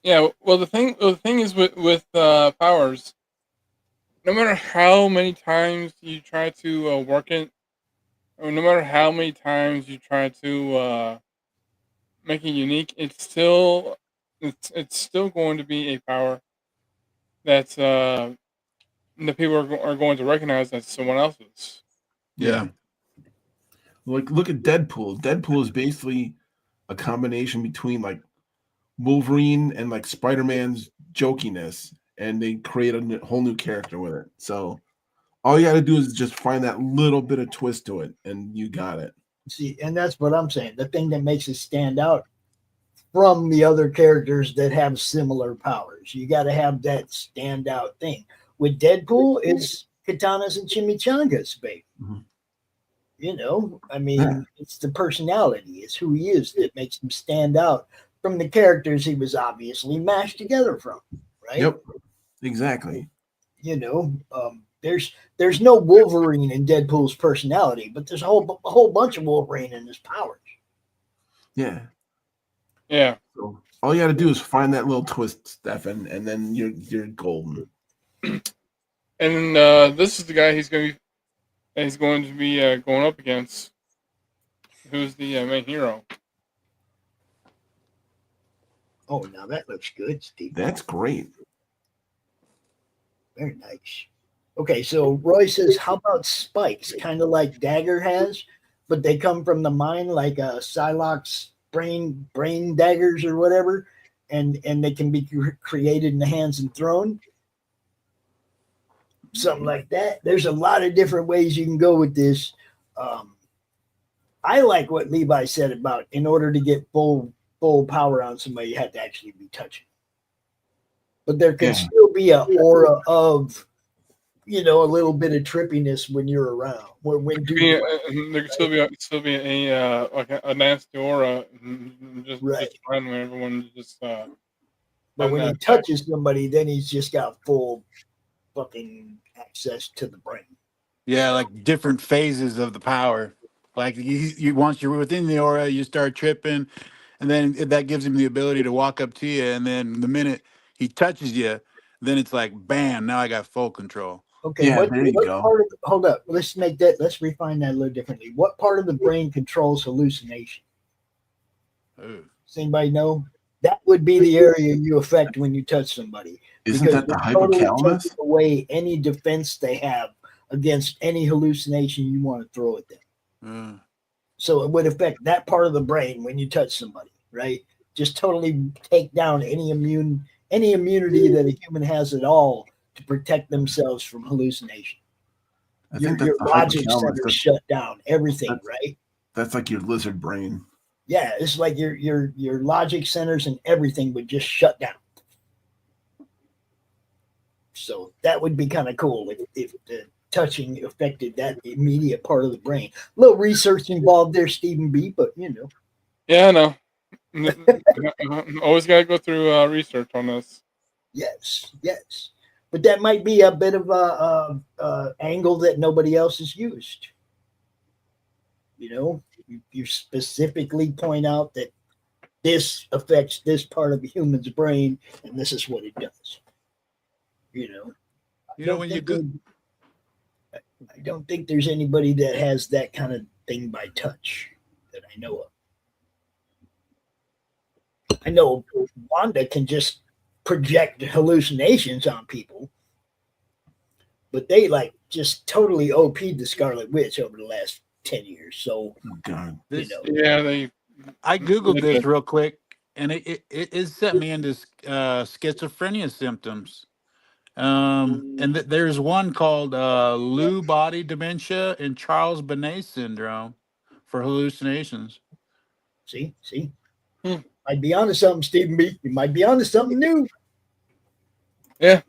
yeah. Well, the thing is with powers, no matter how many times you try to work it, or no matter how many times you try to make it unique, it's still going to be a power that's that people are going to recognize as someone else's. Yeah. Like look at Deadpool. Deadpool is basically a combination between like Wolverine and like Spider-Man's jokiness, and they create a whole new character with it. So all you got to do is just find that little bit of twist to it, and you got it. See, and that's what I'm saying. The thing that makes it stand out from the other characters that have similar powers. You got to have that standout thing. With Deadpool, it's katanas and chimichangas, baby. Mm-hmm. You know, I mean, it's the personality, it's who he is that makes him stand out from the characters he was obviously mashed together from, right? Yep, exactly. You know, there's no Wolverine in Deadpool's personality, but there's a whole bunch of Wolverine in his powers. Yeah. Yeah. So all you got to do is find that little twist, Stefan, and then you're golden. And this is the guy he's going to be going up against. Who's the main hero? Oh, now that looks good, Steve. That's great. Very nice. Okay, so Roy says, how about spikes? Kind of like Dagger has, but they come from the mind like a Psylocke's brain daggers or whatever, and they can be created in the hands and thrown. Something like that. There's a lot of different ways you can go with this. I like what Levi said about in order to get full power on somebody, you have to actually be touching. But there can still be an aura of, you know, a little bit of trippiness when you're around. When there could still be a like a nasty aura, just fun when everyone just But when he touches somebody, then he's just got full fucking access to the brain. Yeah, like different phases of the power. Like you once you're within the aura, you start tripping, and then that gives him the ability to walk up to you. And then the minute he touches you, then it's like bam! Now I got full control. Okay, what part of hold up? Let's refine that a little differently. What part of the brain controls hallucination? Ooh. Does anybody know? That would be the area you affect when you touch somebody. Isn't that the hypothalamus? Totally takes away any defense they have against any hallucination you want to throw at them. So it would affect that part of the brain when you touch somebody, right? Just totally take down any immunity that a human has at all to protect themselves from hallucination. Your logic center shut down, everything, right? That's like your lizard brain. Yeah, it's like your logic centers and everything would just shut down. So that would be kind of cool if the touching affected that immediate part of the brain. A little research involved there, Stephen B., but you know. Yeah, I know. Always got to go through research on this. Yes. But that might be a bit of a angle that nobody else has used. You know, you specifically point out that this affects this part of the human's brain, and this is what it does. You know, when you go. I don't think there's anybody that has that kind of thing by touch that I know of. I know Wanda can just project hallucinations on people, but they just totally OP'd the Scarlet Witch over the last 10 years. So, God. I Googled this real quick, and it sent me into schizophrenia symptoms. And there's one called Lewy body dementia and Charles Bonnet syndrome for hallucinations. See, might be onto something, Stephen B. You might be onto something new. Yeah.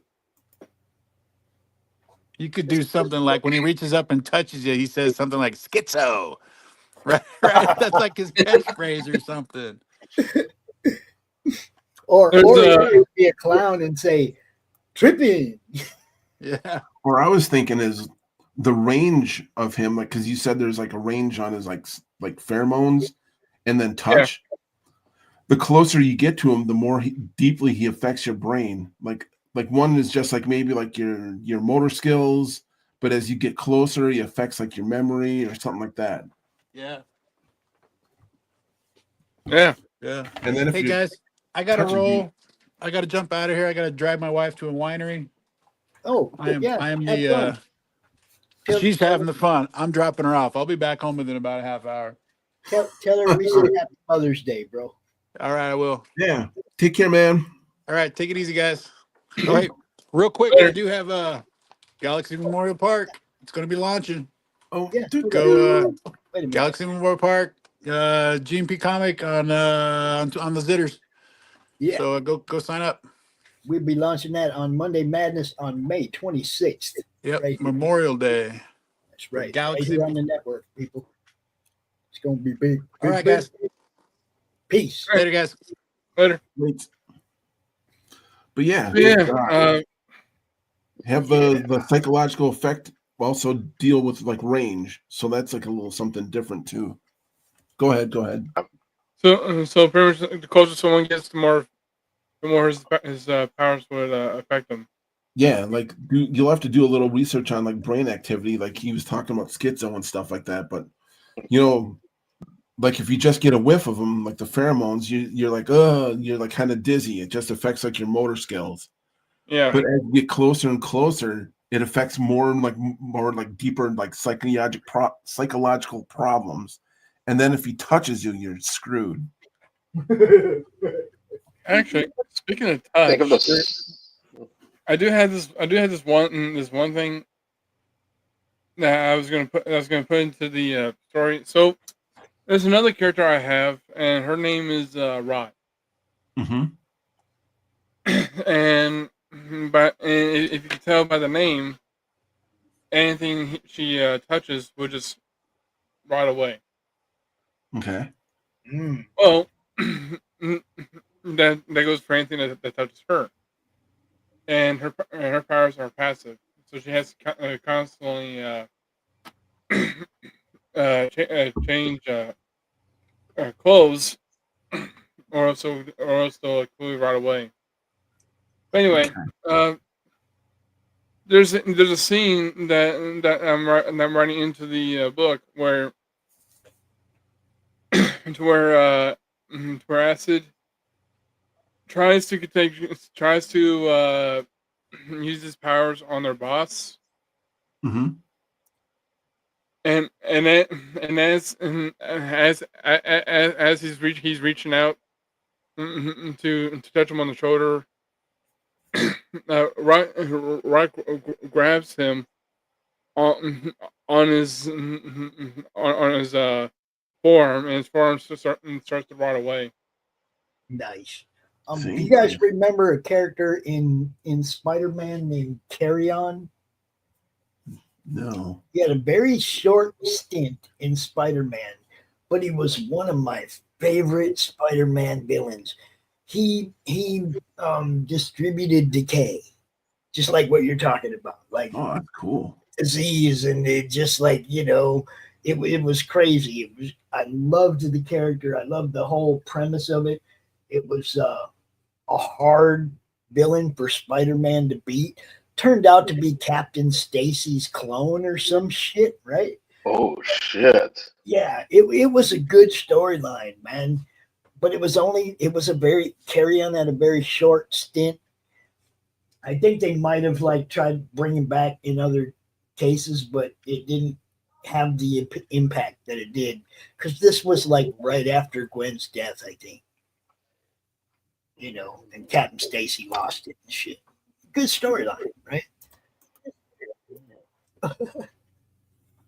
You could do something like when he reaches up and touches you, he says something like schizo. Right. That's like his catchphrase or something. Or he would be a clown and say, tripping. Yeah. Or I was thinking is the range of him, like, because you said there's like a range on his like pheromones and then touch. Yeah. The closer you get to him, the more deeply he affects your brain. Like one is just like maybe like your motor skills, but as you get closer, he affects like your memory or something like that. Yeah. Yeah. And then hey guys, I gotta roll. I gotta jump out of here. I gotta drive my wife to a winery. Oh, I am the she's having the fun. I'm dropping her off. I'll be back home within about a half hour. Tell her we said Happy Mother's Day, bro. All right, I will. Yeah. Take care, man. All right, take it easy, guys. All right, real quick, I do have Galaxy Memorial Park. It's going to be launching. Oh, yeah. Go Galaxy Memorial Park, GMP comic on the Zitters. Yeah. So go sign up. We'll be launching that on Monday Madness on May 26th. Yep, right Memorial Day. That's right. Galaxy right here on the network, people. It's going to be big. All right, guys. Peace. Later, guys. Later. But yeah, have the psychological effect also deal with like range, so that's like a little something different too. Go ahead. So pretty much the closer someone gets, the more his powers would affect them. Yeah, like you'll have to do a little research on like brain activity, like he was talking about schizo and stuff like that. But you know, like if you just get a whiff of them, like the pheromones, you're like kind of dizzy. It just affects like your motor skills. Yeah. But as you get closer and closer, it affects more deeper like psychological problems. And then if he touches you, you're screwed. Actually, speaking of touch, Think of this. I do have this one thing that I was gonna put into the story. So there's another character I have, and her name is Rod. Mm-hmm. And if you can tell by the name, anything she touches will just right away. Okay. Well, that goes for anything that touches her, and her powers are passive, so she has to constantly change clothes, or else they'll completely rot away. But anyway, there's a scene that I'm writing into the book where to where Acid tries to use his powers on their boss, Mm-hmm. and as he's reaching out to touch him on the shoulder, Rock grabs him on his forearm, and his forearm starts to rot away. Nice. Do you guys remember a character in Spider-Man named Carrion? No. He had a very short stint in Spider-Man, but he was one of my favorite Spider-Man villains. He distributed decay, just like what you're talking about. Like, oh, that's cool. Disease, and it just like, you know, it was crazy. I loved the character. I loved the whole premise of it. It was a hard villain for Spider-Man to beat. Turned out to be Captain Stacy's clone or some shit, right? Oh shit! Yeah, it was a good storyline, man. But it was a very Carrion had a very short stint. I think they might have like tried bringing back in other cases, but it didn't have the impact that it did, because this was like right after Gwen's death, I think. You know, and Captain Stacy lost it and shit. Good storyline, right?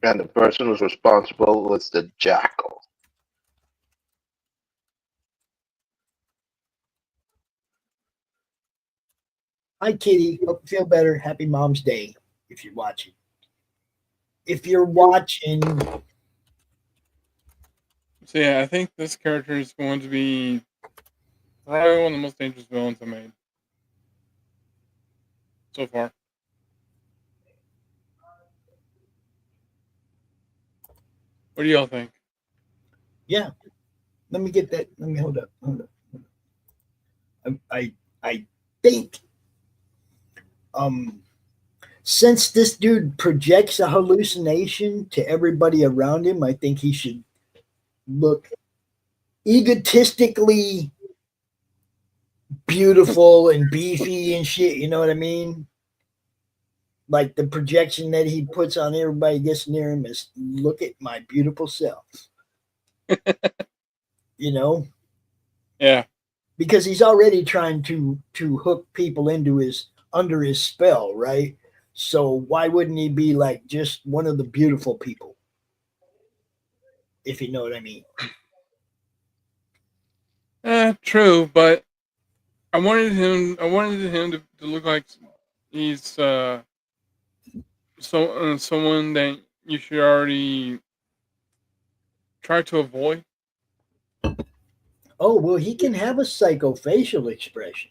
And the person who's responsible was the Jackal. Hi, Kitty. Hope you feel better. Happy Mom's Day if you're watching. If you're watching. So yeah, I think this character is going to be probably one of the most dangerous villains I made so far. What do y'all think? Yeah. Let me get that. Let me hold up. I think since this dude projects a hallucination to everybody around him, I think he should look egotistically beautiful and beefy and shit. You know what I mean? Like the projection that he puts on everybody gets near him is, look at my beautiful self. You know? Yeah. Because he's already trying to hook people under his spell, right? So why wouldn't he be like just one of the beautiful people? If you know what I mean. True, but I wanted him to look like he's someone that you should already try to avoid. Oh, well, he can have a psychofacial expression.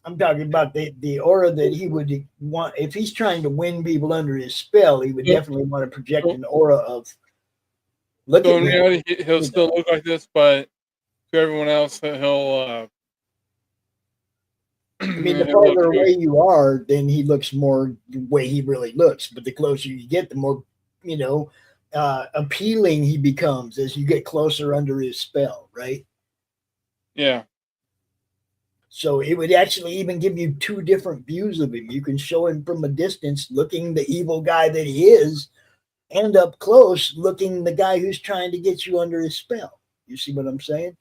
I'm talking about the aura that he would want. If he's trying to win people under his spell, he would definitely want to project an aura of, look So at in me. reality, he'll still look like this, but to everyone else, he'll. I mean, the farther away you are, then he looks more the way he really looks. But the closer you get, the more, you know, appealing he becomes as you get closer under his spell, right? Yeah. So it would actually even give you two different views of him. You can show him from a distance looking the evil guy that he is, and up close looking the guy who's trying to get you under his spell. You see what I'm saying?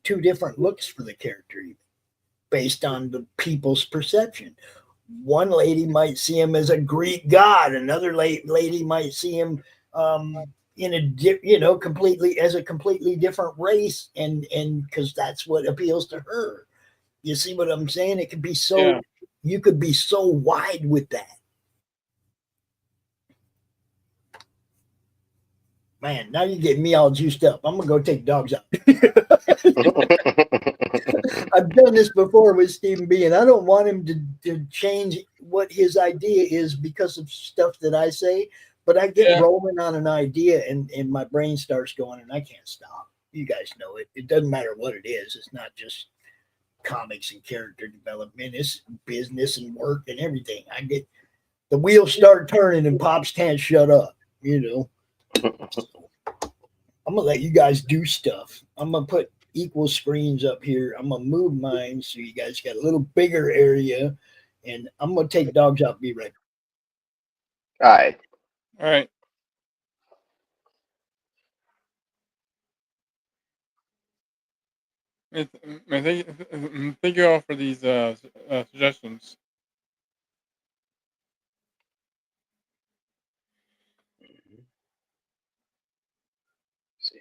Two different looks for the character, even based on the people's perception. One lady might see him as a Greek god. Another lady might see him in a completely as a completely different race, and because that's what appeals to her. You see what I'm saying? It could be so, yeah. You could be so wide with that. Man, now you're getting me all juiced up. I'm gonna go take dogs out. I've done this before with Stephen B, and I don't want him to change what his idea is because of stuff that I say. But I get rolling on an idea, and my brain starts going, and I can't stop. You guys know it. It doesn't matter what it is. It's not just comics and character development. It's business and work and everything. I get the wheels start turning, and Pops can't shut up. You know. I'm gonna let you guys do stuff. I'm gonna put equal screens up here. I'm gonna move mine so you guys got a little bigger area, and I'm gonna take dogs out. Be right. All right. All right. Thank you all for these suggestions. See.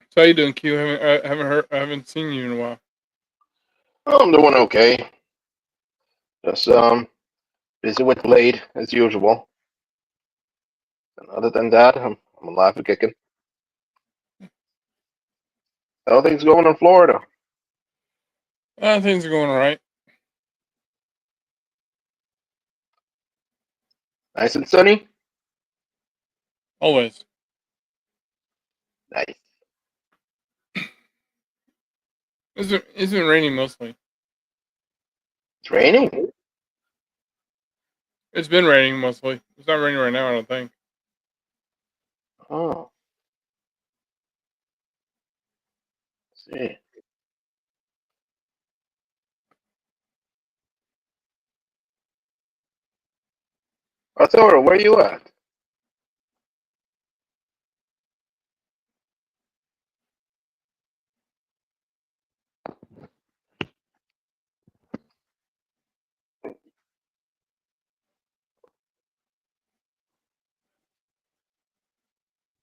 So how you doing, Q? I haven't seen you in a while. Oh, I'm doing okay. Just busy with Blade as usual. And other than that, I'm alive and kicking. How are things going in Florida? Things are going all right. Nice and sunny? Always. Nice. It's been raining mostly. It's raining? It's been raining mostly. It's not raining right now, I don't think. Oh. Let's see. Arthur, where you at?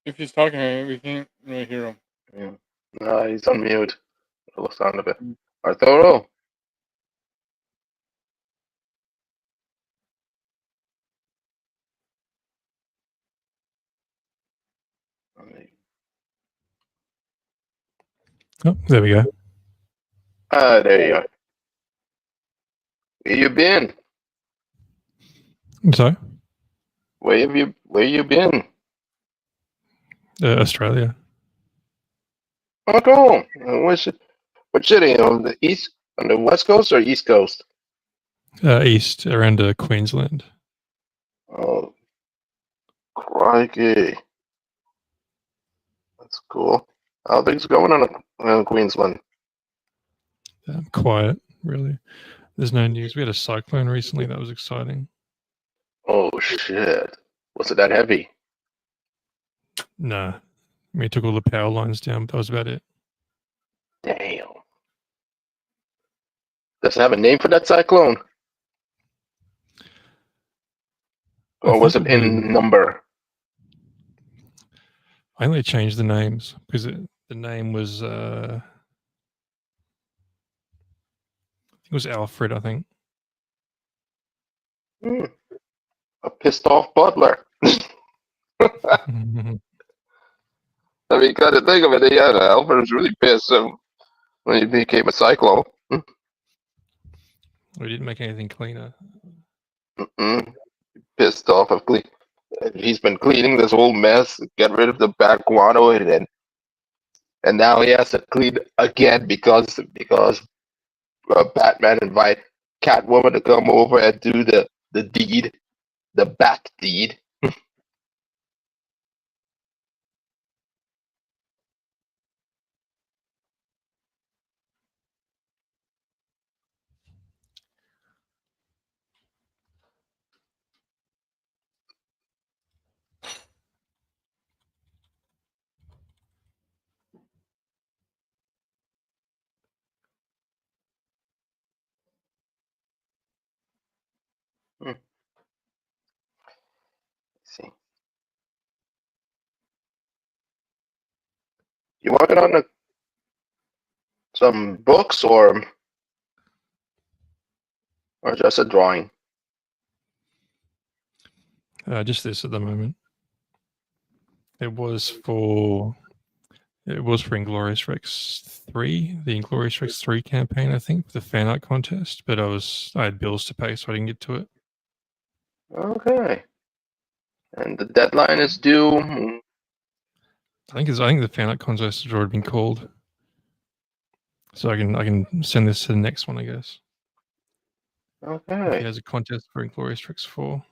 If he's talking, we can't really hear him. Yeah. No, he's on mute. The sound of it. Arturo. Oh, there we go. There you are. Where you been? So, Where you been? Australia. Oh, cool. What city? On the west coast or east coast? East, around Queensland. Oh, crikey. That's cool. How are things going on Queensland? Quiet, really. There's no news. We had a cyclone recently. That was exciting. Oh, shit. Was it that heavy? Nah. I mean, it took all the power lines down, but that was about it. Damn. Does it have a name for that cyclone? Or was it in number? I only changed the names because the name was it was Alfred, I think. A pissed off butler. I mean, kind of think of it. Yeah, Alfred's really pissed. So when he became a cyclo. We didn't make anything cleaner. Pissed off of clean. He's been cleaning this whole mess, get rid of the bad guano, and now he has to clean again because Batman invite Catwoman to come over and do the deed, the bat deed. Let's see. You working on some books or just a drawing? Just this at the moment. It was for Inglorious Rex 3, the Inglorious Rex 3 campaign, I think, the fan art contest, but I had bills to pay, so I didn't get to it. Okay. And the deadline is due. I think the fan art contest has already been called. So I can send this to the next one, I guess. Okay. If he has a contest for Inglorious Rex 4.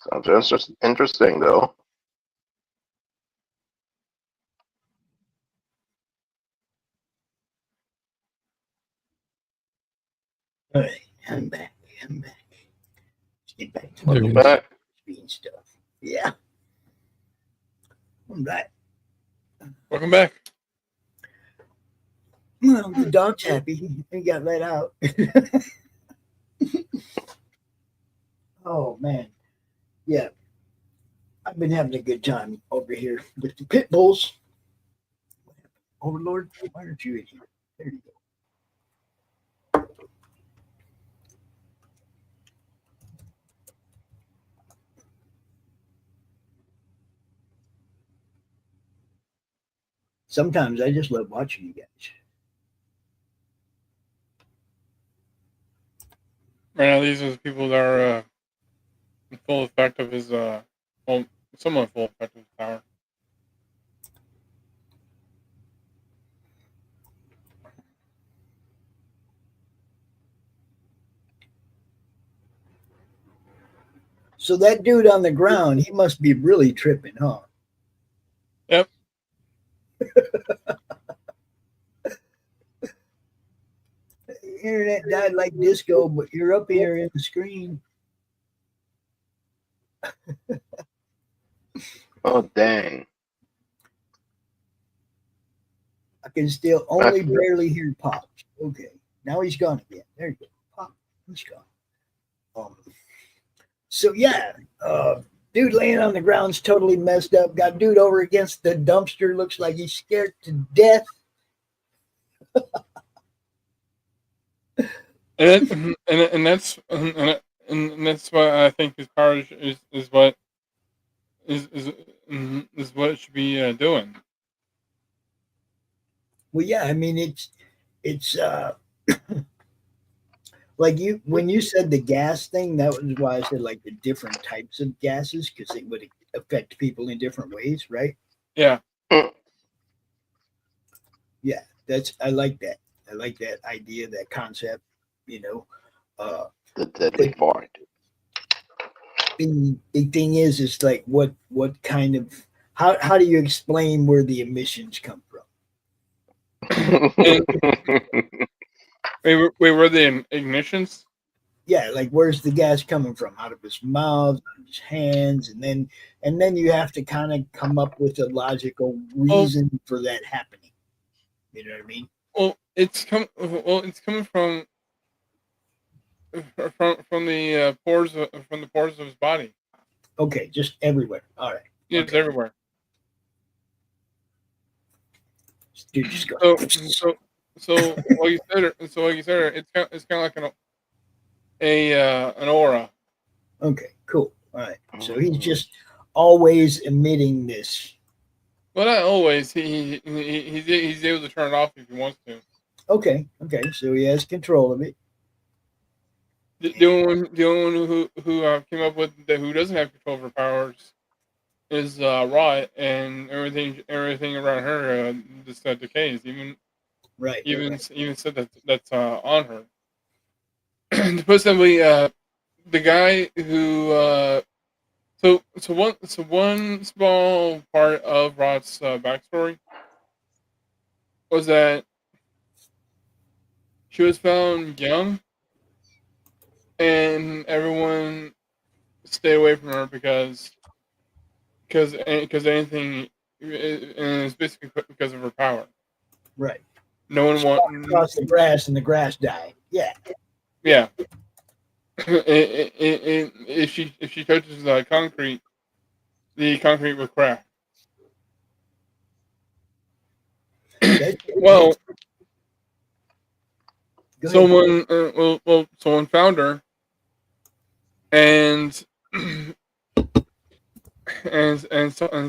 Sounds just interesting, though. All right, I'm back. Let's get back to Welcome back. being stuff. Yeah. I'm back. Welcome back. Well, the dog's happy. He got let out. Oh, man. Yeah. I've been having a good time over here with the pit bulls. Overlord, why aren't you in here? There you go. Sometimes I just love watching you guys. Right now, these are the people that are in full effect of his, well, somewhat full effect of his power. So that dude on the ground, he must be really tripping, huh? Yep. Internet died like disco, but you're up here in the screen. Oh, dang. I can still only barely hear pops. Okay. Now he's gone again. There you go. Pop. He's gone. So yeah, dude laying on the ground's totally messed up. Got dude over against the dumpster. Looks like he's scared to death. And that's why I think his power is what it should be doing. Well, yeah, I mean it's like when you said the gas thing, that was why I said like the different types of gases because it would affect people in different ways, right? Yeah. Yeah, I like that. I like that idea, that concept. You know, the deadly fart. The thing is like what kind of how do you explain where the emissions come from? Wait, were the ignitions? Yeah, like where's the gas coming from? Out of his mouth, out of his hands, and then you have to kind of come up with a logical reason for that happening. You know what I mean? Well, it's coming from the pores of his body. Okay, just everywhere. All right. Yeah, it's everywhere. Dude, just go. So like you said, it's kind of like an aura. Okay, cool. All right. So he's just always emitting this. Well, not always. He's able to turn it off if he wants to. Okay. So he has control of it. The only one who came up with who doesn't have control of her powers is Rot, and everything around her just decays. Even said that's on her. To put simply, the guy who so one small part of Rot's backstory was that she was found young, and everyone stayed away from her because anything, and it's basically because of her power. Right. No one wants across the grass, and the grass died. Yeah. Yeah. If she touches concrete, the concrete will crack. Well, someone someone found her, and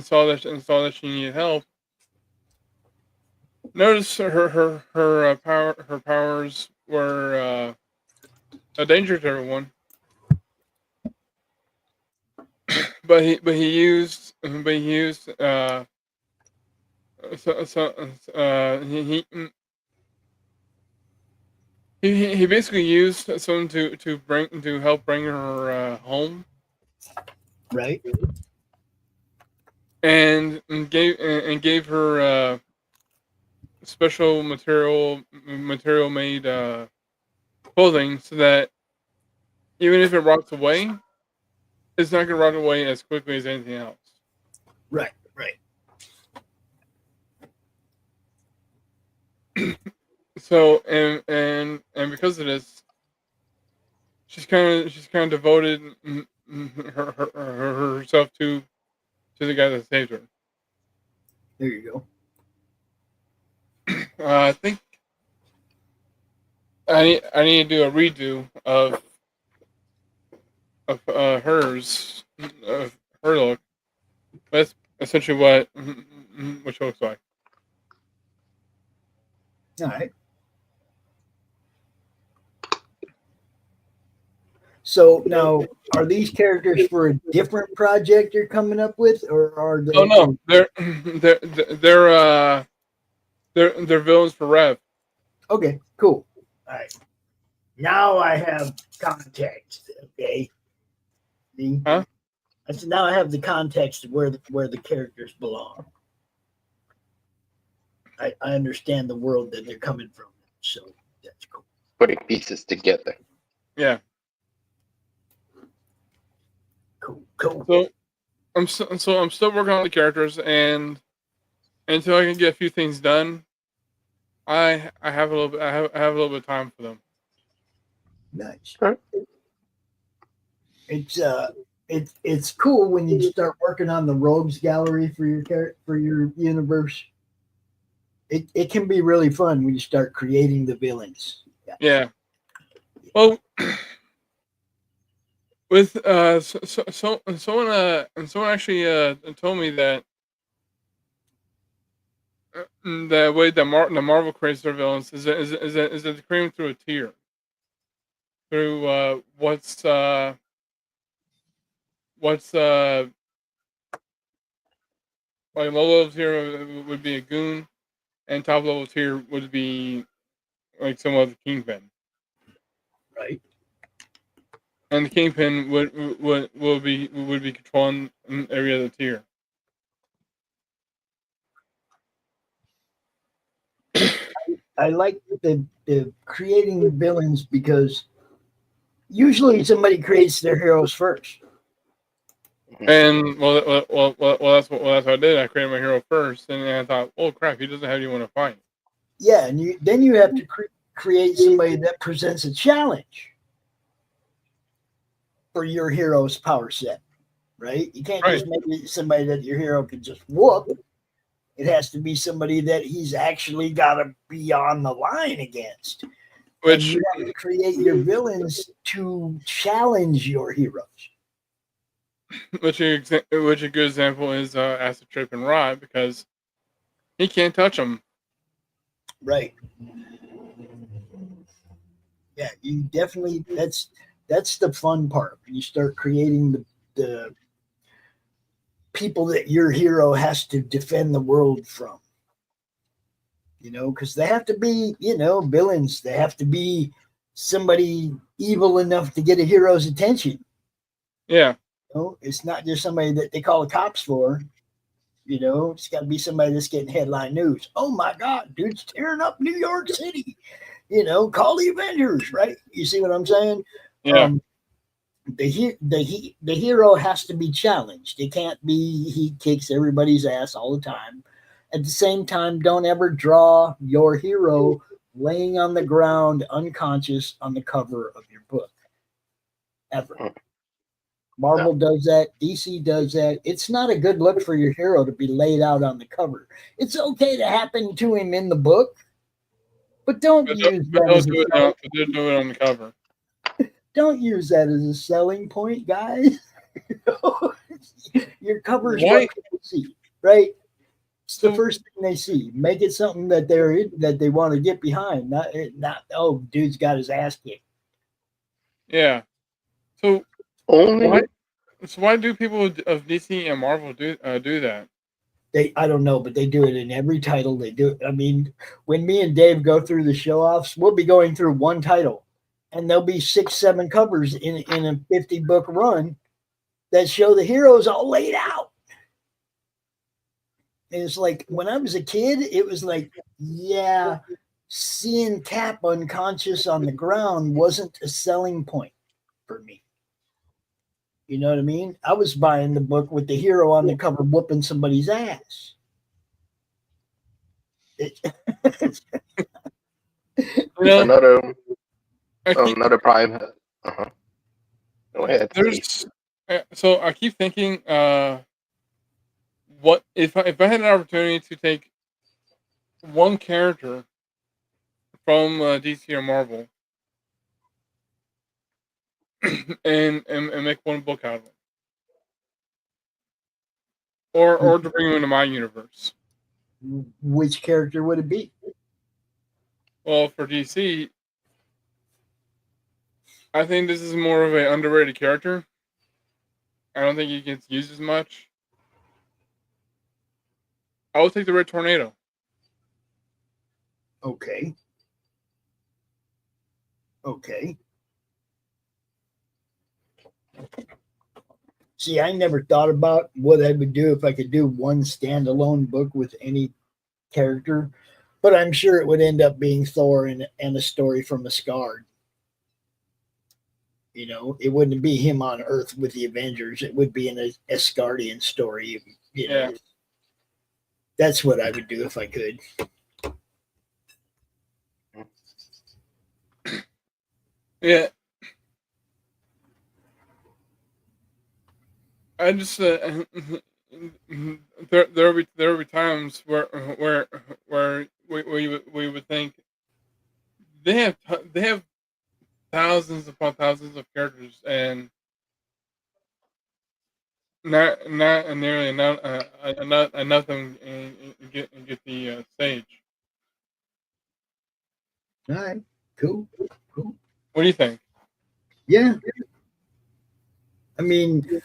saw that she needed help. Notice her powers were a danger to everyone. But he used he basically used someone to help bring her home. Right. And gave her special material made clothing, so that even if it rots away, it's not going to rot away as quickly as anything else. Right. So and because of this, she's kind of devoted herself to the guy that saved her. There you go. I think I need to do a redo of her look. That's essentially what she looks like. All right. So now, are these characters for a different project you're coming up with, or are they? Oh no, they're villains for Rev. Okay, cool. All right. Now I have context. Okay. See? Huh? I said now I have the context of where the characters belong. I understand the world that they're coming from, so that's cool. Putting pieces together. Yeah. Cool. So I'm still working on the characters, and until I can get a few things done, I have a little bit of time for them. Nice. It's cool when you start working on the rogues gallery for your universe. It can be really fun when you start creating the villains. Yeah. Well, with someone actually told me that the way the Marvel creates their villains is that they create them through a tier, through what's like low level tier would be a goon, and top level tier would be like some other kingpin. Right. And the kingpin would be controlling every other tier. I like the creating the villains because usually somebody creates their heroes first. And that's what I did. I created my hero first, and I thought, oh crap, he doesn't have anyone to fight. Yeah, and then you have to create somebody that presents a challenge for your hero's power set, right? You can't just make it somebody that your hero can just whoop. It has to be somebody that he's actually got to be on the line against. and you have to create your villains to challenge your heroes. Which a good example is Acid Trip and Rod, because he can't touch them. Right. Yeah, you definitely. That's the fun part. When you start creating the people that your hero has to defend the world from. You know, because they have to be, villains. They have to be somebody evil enough to get a hero's attention. Yeah. It's not just somebody that they call the cops for. It's got to be somebody that's getting headline news. Oh my God, dude's tearing up New York City. Call the Avengers, right? You see what I'm saying? Yeah. The hero has to be challenged. It can't be he kicks everybody's ass all the time. At the same time, don't ever draw your hero laying on the ground unconscious on the cover of your book. Ever. Marvel does that. DC does that. It's not a good look for your hero to be laid out on the cover. It's okay to happen to him in the book, but don't use that. Don't do it on the cover. Don't use that as a selling point, guys. Your cover's what people see, right? It's the first thing they see. Make it something that they want to get behind. Not oh, dude's got his ass kicked. Yeah. So why do people of DC and Marvel do that? I don't know, but they do it in every title. They do it. I mean, when me and Dave go through the show offs, we'll be going through one title, and there'll be 6-7 covers in a 50-book run that show the heroes all laid out. And it's like when I was a kid, it was like, yeah, seeing Cap unconscious on the ground wasn't a selling point for me. You know what I mean? I was buying the book with the hero on the cover whooping somebody's ass. Another prime. Go ahead. So I keep thinking, what if I had an opportunity to take one character from DC or Marvel and make one book out of it, or to bring him into my universe? Which character would it be? Well, for DC, I think this is more of an underrated character. I don't think he gets used as much. I would take the Red Tornado. Okay. See, I never thought about what I would do if I could do one standalone book with any character, but I'm sure it would end up being Thor and a story from Asgard. It wouldn't be him on Earth with the Avengers. It would be an Asgardian story. Yeah. That's what I would do if I could. Yeah. I just there will be times where we would think they have thousands upon thousands of characters and not nearly enough of them get the stage. All right, cool. What do you think? Yeah, I mean,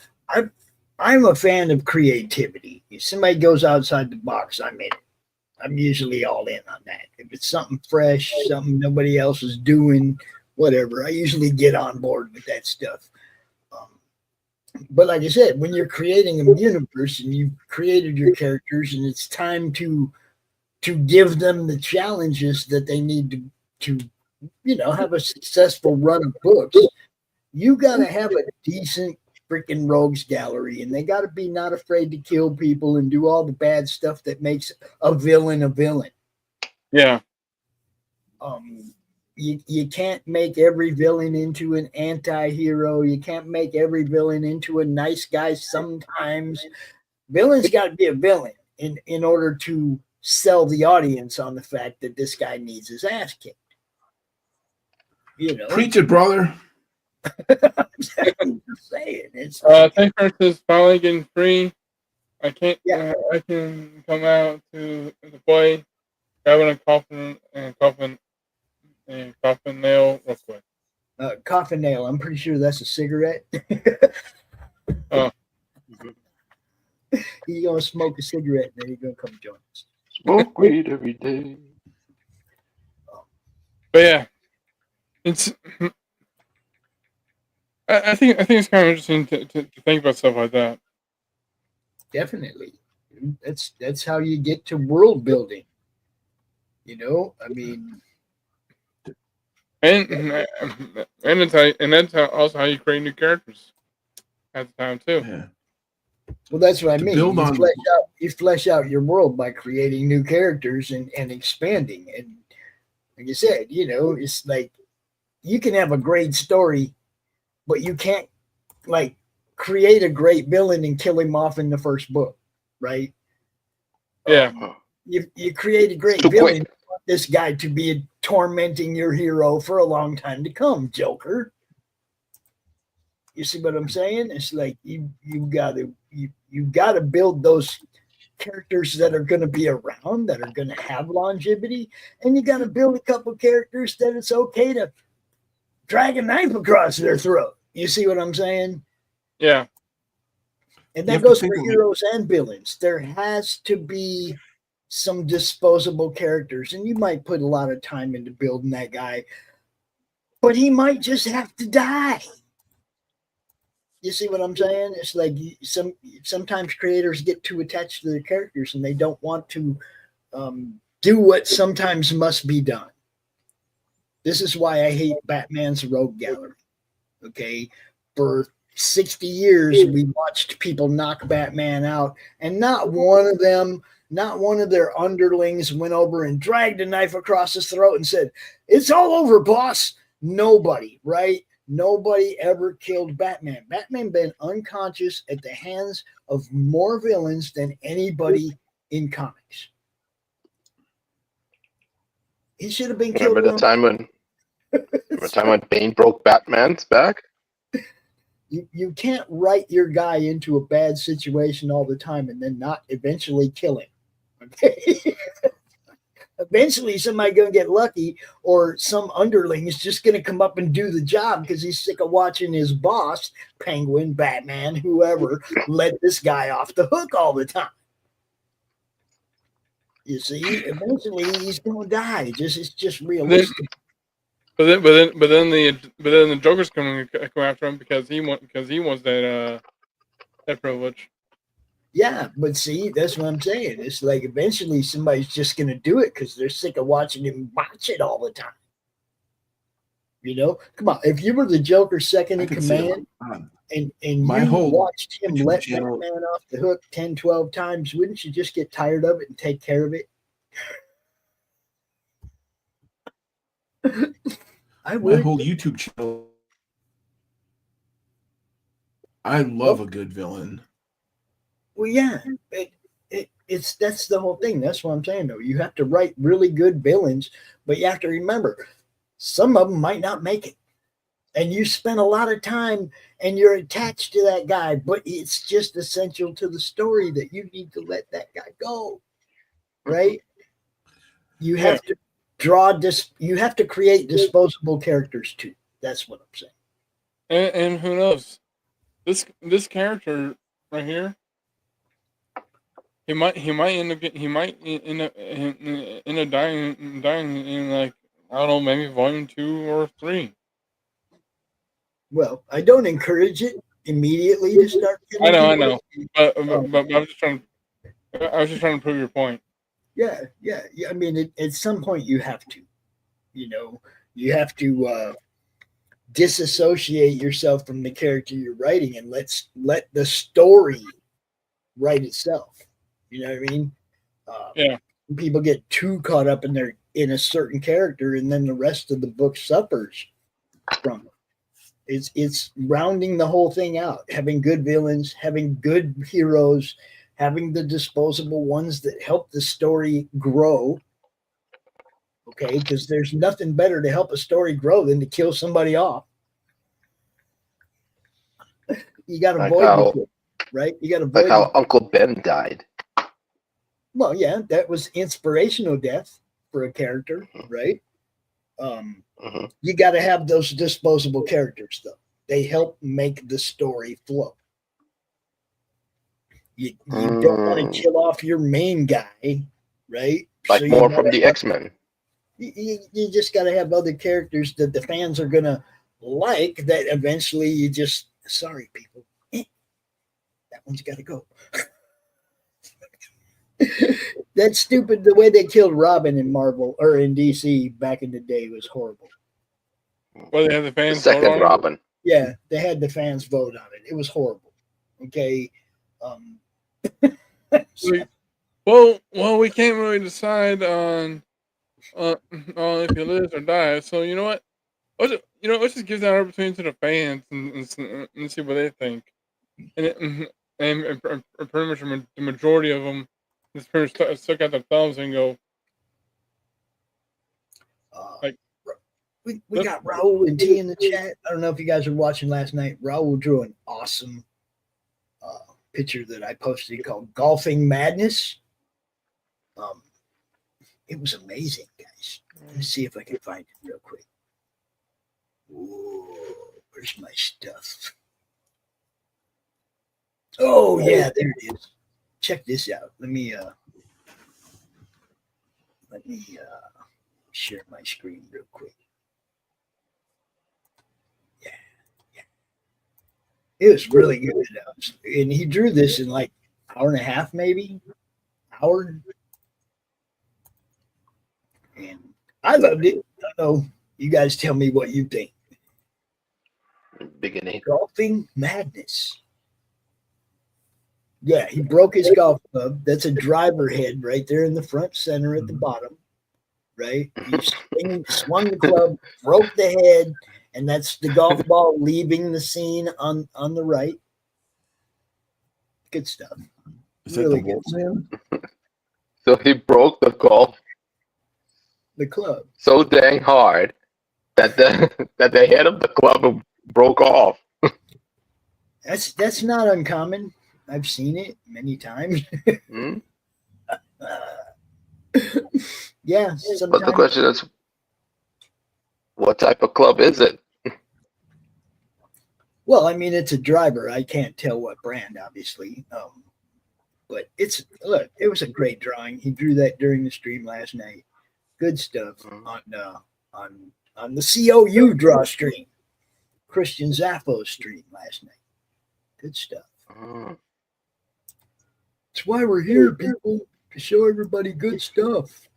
I'm a fan of creativity. If somebody goes outside the box, I'm in it. I'm usually all in on that. If it's something fresh, something nobody else is doing, whatever, I usually get on board with that stuff. But like I said, when you're creating a universe and you've created your characters and it's time to give them the challenges that they need to have a successful run of books, you got to have a decent freaking rogues gallery, and they got to be not afraid to kill people and do all the bad stuff that makes a villain a villain. Yeah. You can't make every villain into an anti-hero. You can't make every villain into a nice guy. Sometimes villain's got to be a villain in order to sell the audience on the fact that this guy needs his ass kicked. You know, preach it, brother. I'm just saying. It's Tank is finally getting free. I can't. I can come out to the play, grabbing a coffin nail real quick. Coffin nail. I'm pretty sure that's a cigarette. Oh. He's gonna smoke a cigarette and then he's gonna come join us. Smoke weed every day. But yeah, it's. I think it's kind of interesting to think about stuff like that. Definitely, that's how you get to world building. You know, I mean, and that's also how you create new characters at the time too. Yeah. Well, that's what I mean. build on- You flesh out your world by creating new characters and expanding. And like you said, you know, it's like you can have a great story, but you can't like create a great villain and kill him off in the first book, right? Yeah. You create a great villain. You want this guy to be tormenting your hero for a long time to come, Joker. You see what I'm saying? It's like you gotta build those characters that are going to be around, that are going to have longevity, and you got to build a couple characters that it's okay to drag a knife across their throat. You see what I'm saying? Yeah. And that goes for heroes and villains. There has to be some disposable characters, and you might put a lot of time into building that guy, but he might just have to die. You see what I'm saying? It's like sometimes creators get too attached to their characters and they don't want to do what sometimes must be done. This is why I hate Batman's Rogue Gallery. Okay, for 60 years we watched people knock Batman out, and not one of them, not one of their underlings went over and dragged a knife across his throat and said, "It's all over, boss." Nobody, right? Nobody ever killed Batman. Batman been unconscious at the hands of more villains than anybody in comics. He should have been killed. Remember the time when Bane broke Batman's back? You can't write your guy into a bad situation all the time and then not eventually kill him. Okay. Eventually somebody's going to get lucky, or some underling is just going to come up and do the job because he's sick of watching his boss, Penguin, Batman, whoever, let this guy off the hook all the time. You see, eventually he's going to die. It's just realistic. But then the Joker's come after him because he wants that privilege. Yeah, but see, that's what I'm saying. It's like eventually somebody's just going to do it because they're sick of watching him botch it all the time. You know, come on. If you were the Joker's second in command and you watched him let Batman off the hook 10, 12 times, wouldn't you just get tired of it and take care of it? I would. My whole YouTube channel. I love a good villain. Well, yeah, that's the whole thing. That's what I'm saying, though. You have to write really good villains, but you have to remember some of them might not make it. And you spend a lot of time and you're attached to that guy, but it's just essential to the story that you need to let that guy go. Right? You have to you have to create disposable characters too. That's what I'm saying. And who knows? This character right here, he might end up dying in, like, I don't know, maybe volume 2 or 3. Well, I don't encourage it immediately to start. I know, but I was just trying to prove your point. Yeah. I mean, at some point you have to, you have to disassociate yourself from the character you're writing and let the story write itself. You know what I mean? Yeah. People get too caught up in a certain character, and then the rest of the book suffers from it. It's rounding the whole thing out, having good villains, having good heroes, having the disposable ones that help the story grow. Okay, because there's nothing better to help a story grow than to kill somebody off. You got to Like avoid how, the right? You got to like avoid how Uncle Ben died. well, yeah, that was inspirational death for a character, right? You got to have those disposable characters, though. They help make the story flow. You don't want to kill off your main guy, right? Like So you more from gotta the have- X-Men. You just got to have other characters that the fans are gonna like. That eventually you just sorry people, that one's got to go. That's stupid. The way they killed Robin in Marvel or in DC back in the day was horrible. Well, they have the The fans vote second on it. Robin. Yeah, they had the fans vote on it. It was horrible. Okay. Well, we can't really decide on if he lives or dies. So you know what? Let's just give that opportunity to the fans and see what they think. And pretty much the majority of them just pretty much stuck out their thumbs and go. Like we got Raul and T in the chat. I don't know if you guys were watching last night. Raul drew an awesome picture that I posted called "Golfing Madness." It was amazing, guys. Let me see if I can find it real quick. Whoa, where's my stuff? Oh yeah, there it is. Check this out. Let me share my screen real quick. Yeah. It was really good. And he drew this in like hour and a half, maybe hour. And I loved it. I know you guys tell me what you think. Beginning. Golfing Madness. Yeah, he broke his golf club. That's a driver head right there in the front center at the bottom. Right? He swung the club, broke the head, and that's the golf ball leaving the scene on the right. Good stuff. Is that Really the good Wolfman? So he broke the golf The club. so dang hard that the head of the club broke off. That's not uncommon. I've seen it many times. Yeah, sometimes. But the question is, what type of club is it? Well, I mean, it's a driver. I can't tell what brand, obviously. But it was a great drawing. He drew that during the stream last night. Good stuff on the COU Drawstream. Christian Zappo's stream last night. Good stuff. That's why we're here, people, to show everybody good stuff.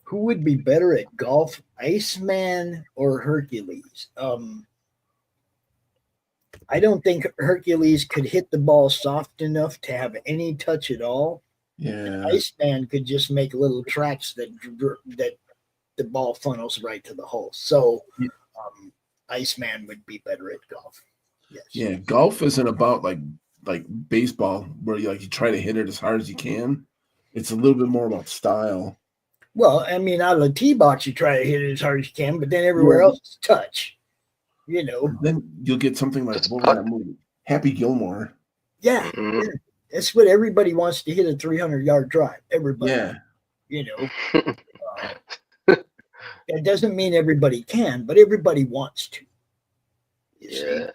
Who would be better at golf, Iceman or Hercules? I don't think Hercules could hit the ball soft enough to have any touch at all. Yeah. Iceman could just make little tracks that the ball funnels right to the hole. So Iceman would be better at golf. Yes. Yeah, golf isn't about like baseball where you try to hit it as hard as you can. It's a little bit more about style. Well, I mean, out of the tee box, you try to hit it as hard as you can, but then everywhere else is touch. Then you'll get something like what was that movie? Happy Gilmore. Yeah, that's what everybody wants to hit a 300-yard drive. Everybody. Yeah. That doesn't mean everybody can, but everybody wants to. Yeah.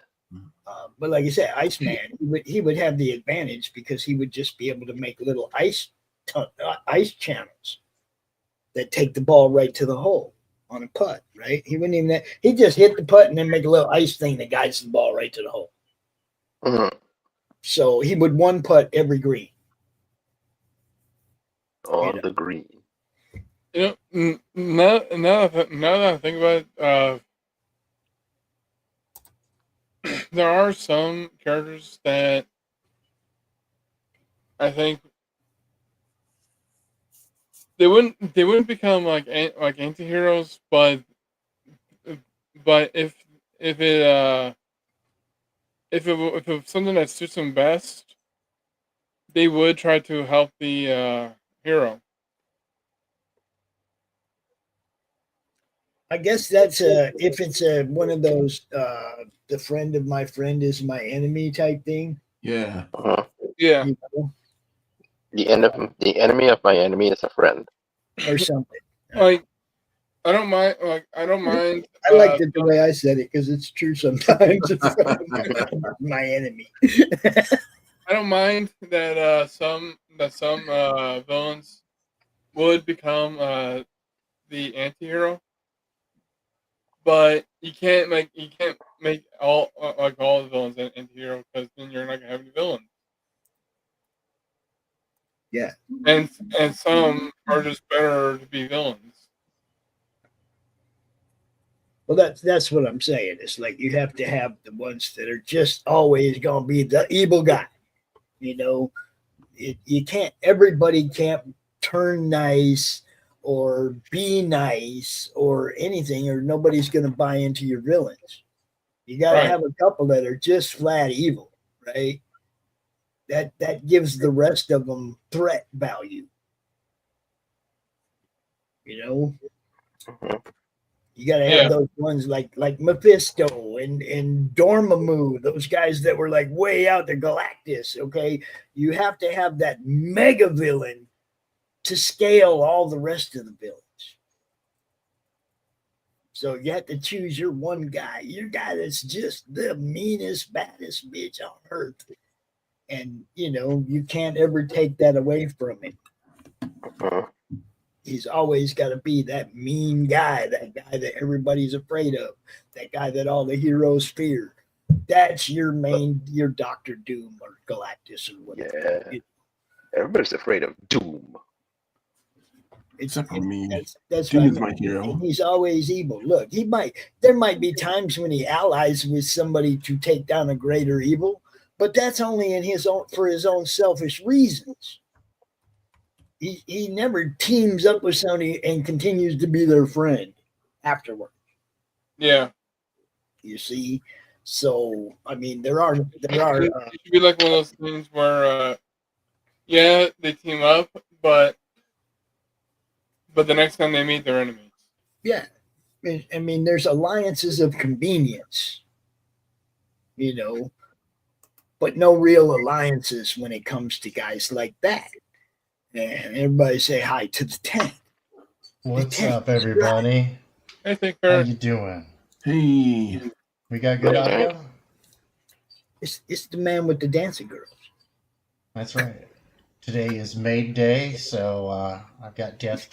But like I said, Iceman, he would have the advantage because he would just be able to make little ice channels that take the ball right to the hole on a putt, right? He wouldn't even he'd just hit the putt and then make a little ice thing that guides the ball right to the hole. So he would one putt every green. On the green. Now that I think about it, there are some characters that I think they wouldn't become like anti-heroes, but if it was something that suits them best, they would try to help the hero. I guess that's if it's one of those the friend of my friend is my enemy type thing. Yeah. Yeah. You know, The enemy of my enemy is a friend. or something. Like, I don't mind. Like, I don't mind. I liked it the way I said it because it's true sometimes. It's my enemy. I don't mind that some villains would become the anti-hero, but you can't make all all the villains an anti-hero because then you're not gonna have any villains. Yeah. And some are just better to be villains. Well, that's what I'm saying. It's like you have to have the ones that are just always going to be the evil guy. You know, you can't. Everybody can't turn nice or be nice or anything, or nobody's going to buy into your villains. You got to Right. have a couple that are just flat evil, right? That gives the rest of them threat value. You know. You got to have those ones like Mephisto and Dormammu, those guys that were like way out there, Galactus. Okay, you have to have that mega villain to scale all the rest of the villains. So you have to choose your one guy, your guy that's just the meanest, baddest bitch on earth, and you know you can't ever take that away from him. He's always got to be that mean guy, that guy that everybody's afraid of, that guy that all the heroes fear. That's your Doctor Doom or Galactus or whatever. Yeah. Everybody's afraid of Doom. Except for me. That's Doom what is my hero. And he's always evil. Look, there might be times when he allies with somebody to take down a greater evil, but that's only for his own selfish reasons. He never teams up with somebody and continues to be their friend afterward. Yeah. You see, so I mean, there are. It should be like one of those things where, they team up, but the next time they meet, they're enemies. Yeah, I mean, there's alliances of convenience, you know, but no real alliances when it comes to guys like that. And everybody say hi to the tent. What's up, everybody? Hey, think How you doing? Hey. We got good audio? It's the man with the dancing girls. That's right. Today is maid day, so I've got Death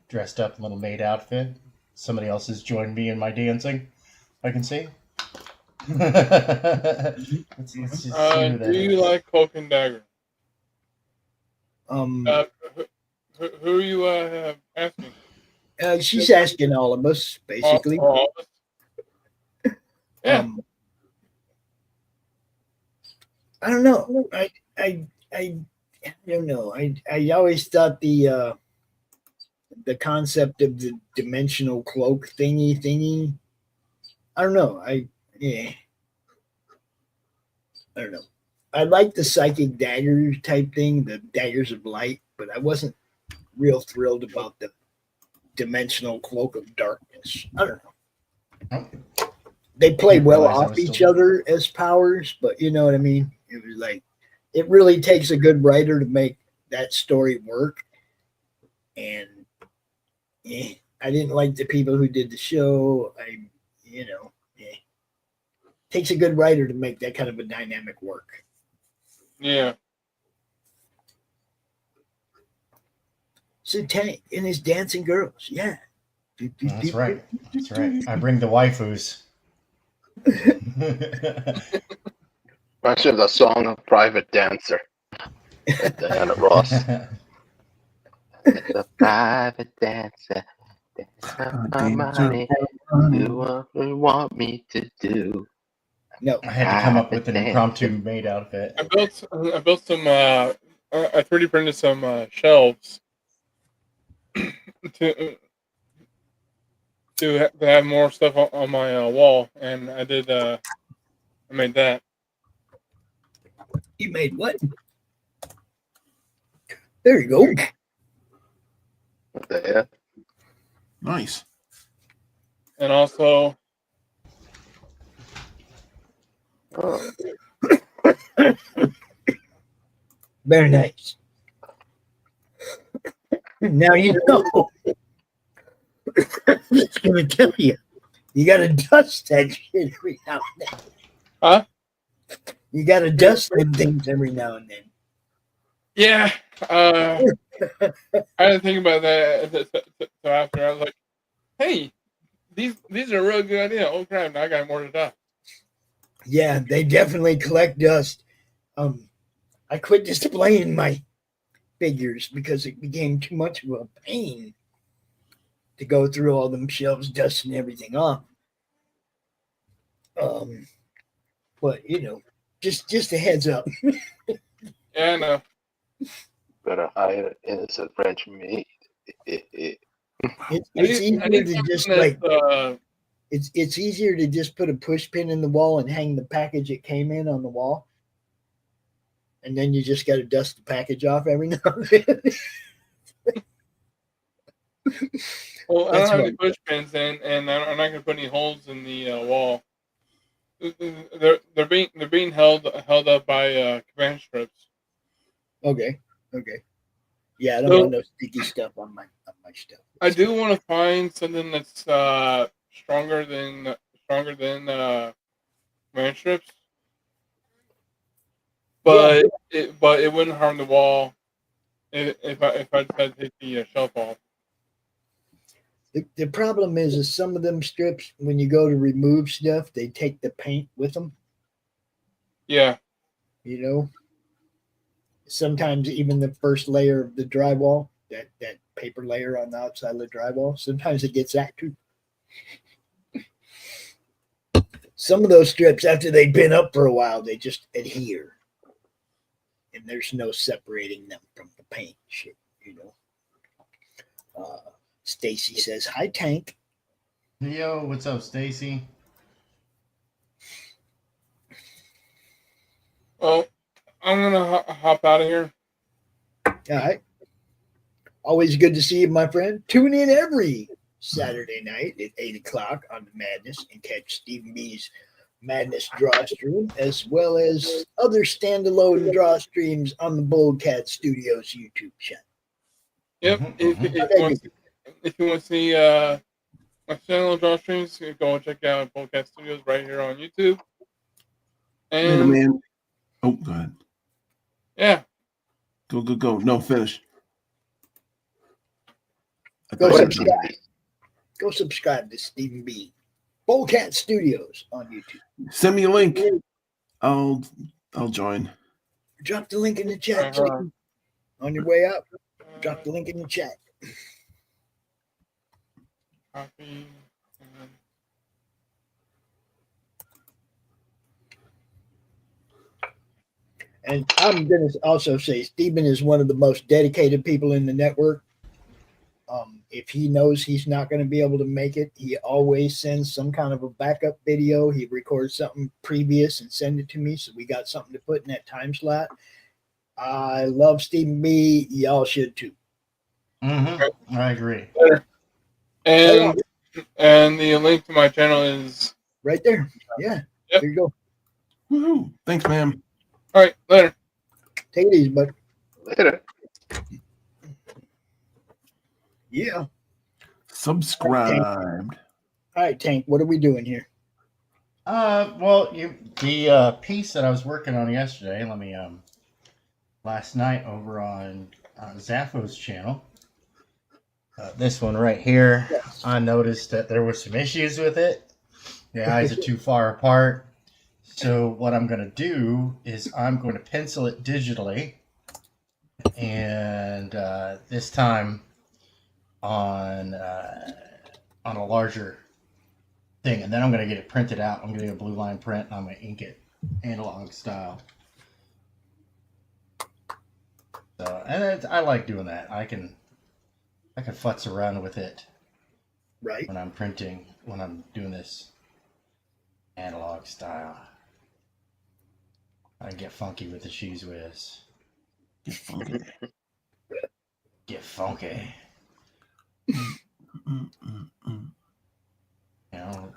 dressed up in a little maid outfit. Somebody else has joined me in my dancing. I can see. let's just see who that Do you is. like Cloak and Dagger? Who are you asking? She's asking all of us, basically. All of us? Yeah. I don't know. I don't know. I always thought the concept of the dimensional cloak thingy. I don't know. I don't know. I like the psychic dagger type thing, the daggers of light, but I wasn't real thrilled about the dimensional cloak of darkness. I don't know. They play well off each other as powers, but you know what I mean? It was like, it really takes a good writer to make that story work. And I didn't like the people who did the show. Takes a good writer to make that kind of a dynamic work. Yeah. So Tank and his dancing girls, yeah. That's right. That's right. I bring the waifus. Actually, the song of Private Dancer. Diana Ross. The private dancer. Money. Do what you want me to do. No, I had to come up with an impromptu maid outfit. I built some. I 3D printed some shelves to have more stuff on my wall, and I did. I made that. You made what? There you go. Yeah. Nice. and also very nice. Now you know. It's gonna tell you. You gotta dust that shit every now and then. Huh? You gotta dust them things every now and then. Yeah. I didn't think about that so after. I was like, hey, these are a real good idea. Oh crap, now I got more to dust. Yeah, they definitely collect dust. I quit displaying my figures because it became too much of a pain to go through all them shelves, dusting everything off. But you know, just a heads up. Yeah, I know. Better hire an innocent French maid. It's easier to just like it's easier to just put a push pin in the wall and hang the package it came in on the wall, and then you just got to dust the package off every now and then. Well, I don't have any push pins, and I'm not going to put any holes in the wall. They're being held up by command strips. Okay. Yeah, I don't want no sticky stuff on my stuff. I do want to find something that's stronger than command strips, but it wouldn't harm the wall if I decided to take the shelf off. The problem is some of them strips, when you go to remove stuff, they take the paint with them. Yeah. You know, sometimes even the first layer of the drywall, that paper layer on the outside of the drywall, sometimes it gets that too. Some of those strips, after they've been up for a while, they just adhere. And there's no separating them from the paint shit, you know. Stacy says, "Hi, Tank." Yo, what's up, Stacy? Well, I'm gonna hop out of here. All right. Always good to see you, my friend. Tune in every Saturday night at 8 o'clock on the Madness and catch Stephen B's Madness Drawstream, as well as other standalone draw streams on the Bullcat Studios YouTube channel. Yep. If you want to see my channel Drawstreams, you go and check out Bullcat Studios right here on YouTube. And man. Oh, go ahead. Yeah. Go. No, finish. Go subscribe to Stephen B. Bullcat Studios on YouTube. Send me a link. I'll join. Drop the link in the chat, Clayton. On your way out, drop the link in the chat. Copy. And I'm going to also say Stephen is one of the most dedicated people in the network. If he knows he's not going to be able to make it, he always sends some kind of a backup video. He records something previous and send it to me, so we got something to put in that time slot. I love Stephen B. Y'all should too. Mm-hmm. I agree. And the link to my channel is right there. Yeah. Yep. There you go. Woohoo! Thanks, ma'am. All right, later. Take it easy, bud. Later. Yeah. Subscribed. All right, Tank. What are we doing here? Well, the piece that I was working on yesterday. Let me last night over on Zapho's channel. This one right here. I noticed that there were some issues with it. The eyes are too far apart. So what I'm going to do is I'm going to pencil it digitally, and this time on a larger thing, and then I'm going to get it printed out. I'm going to get a blue line print, and I'm going to ink it analog style. So, and I like doing that. I can futz around with it, right? When I'm printing, when I'm doing this analog style. I get funky with the cheese whiz. Get funky. Get funky.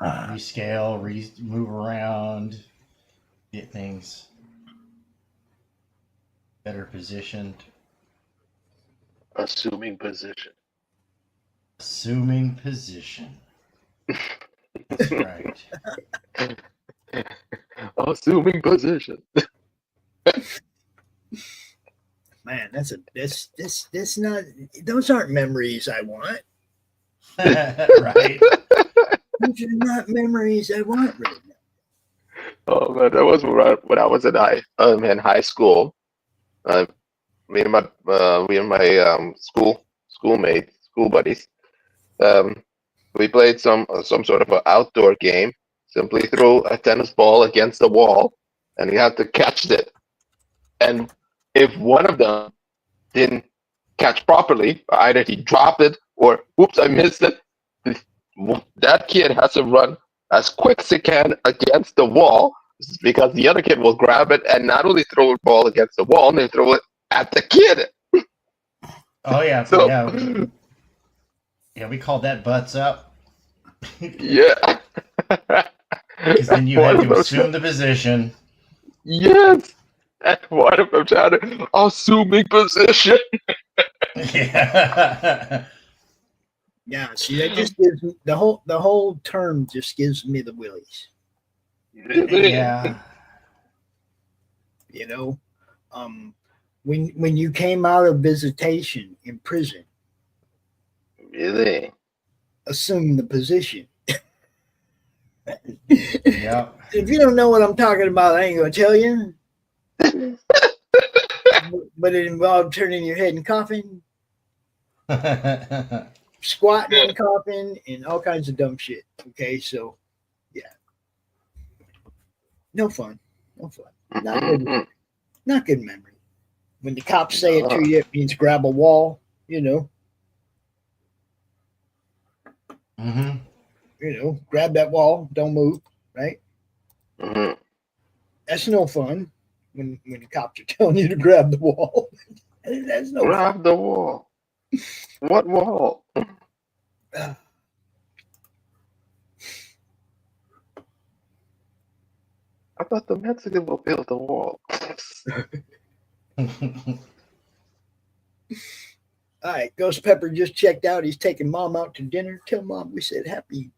rescale, move around, get things better positioned. Assuming position. Assuming position. That's right. Assuming position. Man, that's not. Those aren't memories I want. Right. Those are not memories I want right now. Oh man, that was when I was in high school. Me and my schoolmates, school buddies. We played some sort of an outdoor game. Simply throw a tennis ball against the wall, and you have to catch it. And if one of them didn't catch properly, either he dropped it or whoops, I missed it. That kid has to run as quick as he can against the wall because the other kid will grab it and not only throw the ball against the wall, they throw it at the kid. Oh yeah, So, yeah. We called that butts up. Yeah. Because then you had to assume the position. Yes. And one of them tried to assuming position. Yeah. Yeah, see, that just gives me, the whole term just gives me the willies. Yeah. You know, when you came out of visitation in prison, Really? assume the position. Yeah. If you don't know what I'm talking about, I ain't gonna tell you. But it involved turning your head and coughing, squatting and coughing, and all kinds of dumb shit. Okay, so yeah, no fun, not good, not good memory. When the cops say it to you, it means grab a wall. You know, grab that wall, don't move, right? That's no fun. When the cops are telling you to grab the wall, that's no grab fun. the wall. What wall? I thought the Mexican will build the wall. All right, Ghost Pepper just checked out. He's taking Mom out to dinner. Tell Mom we said happy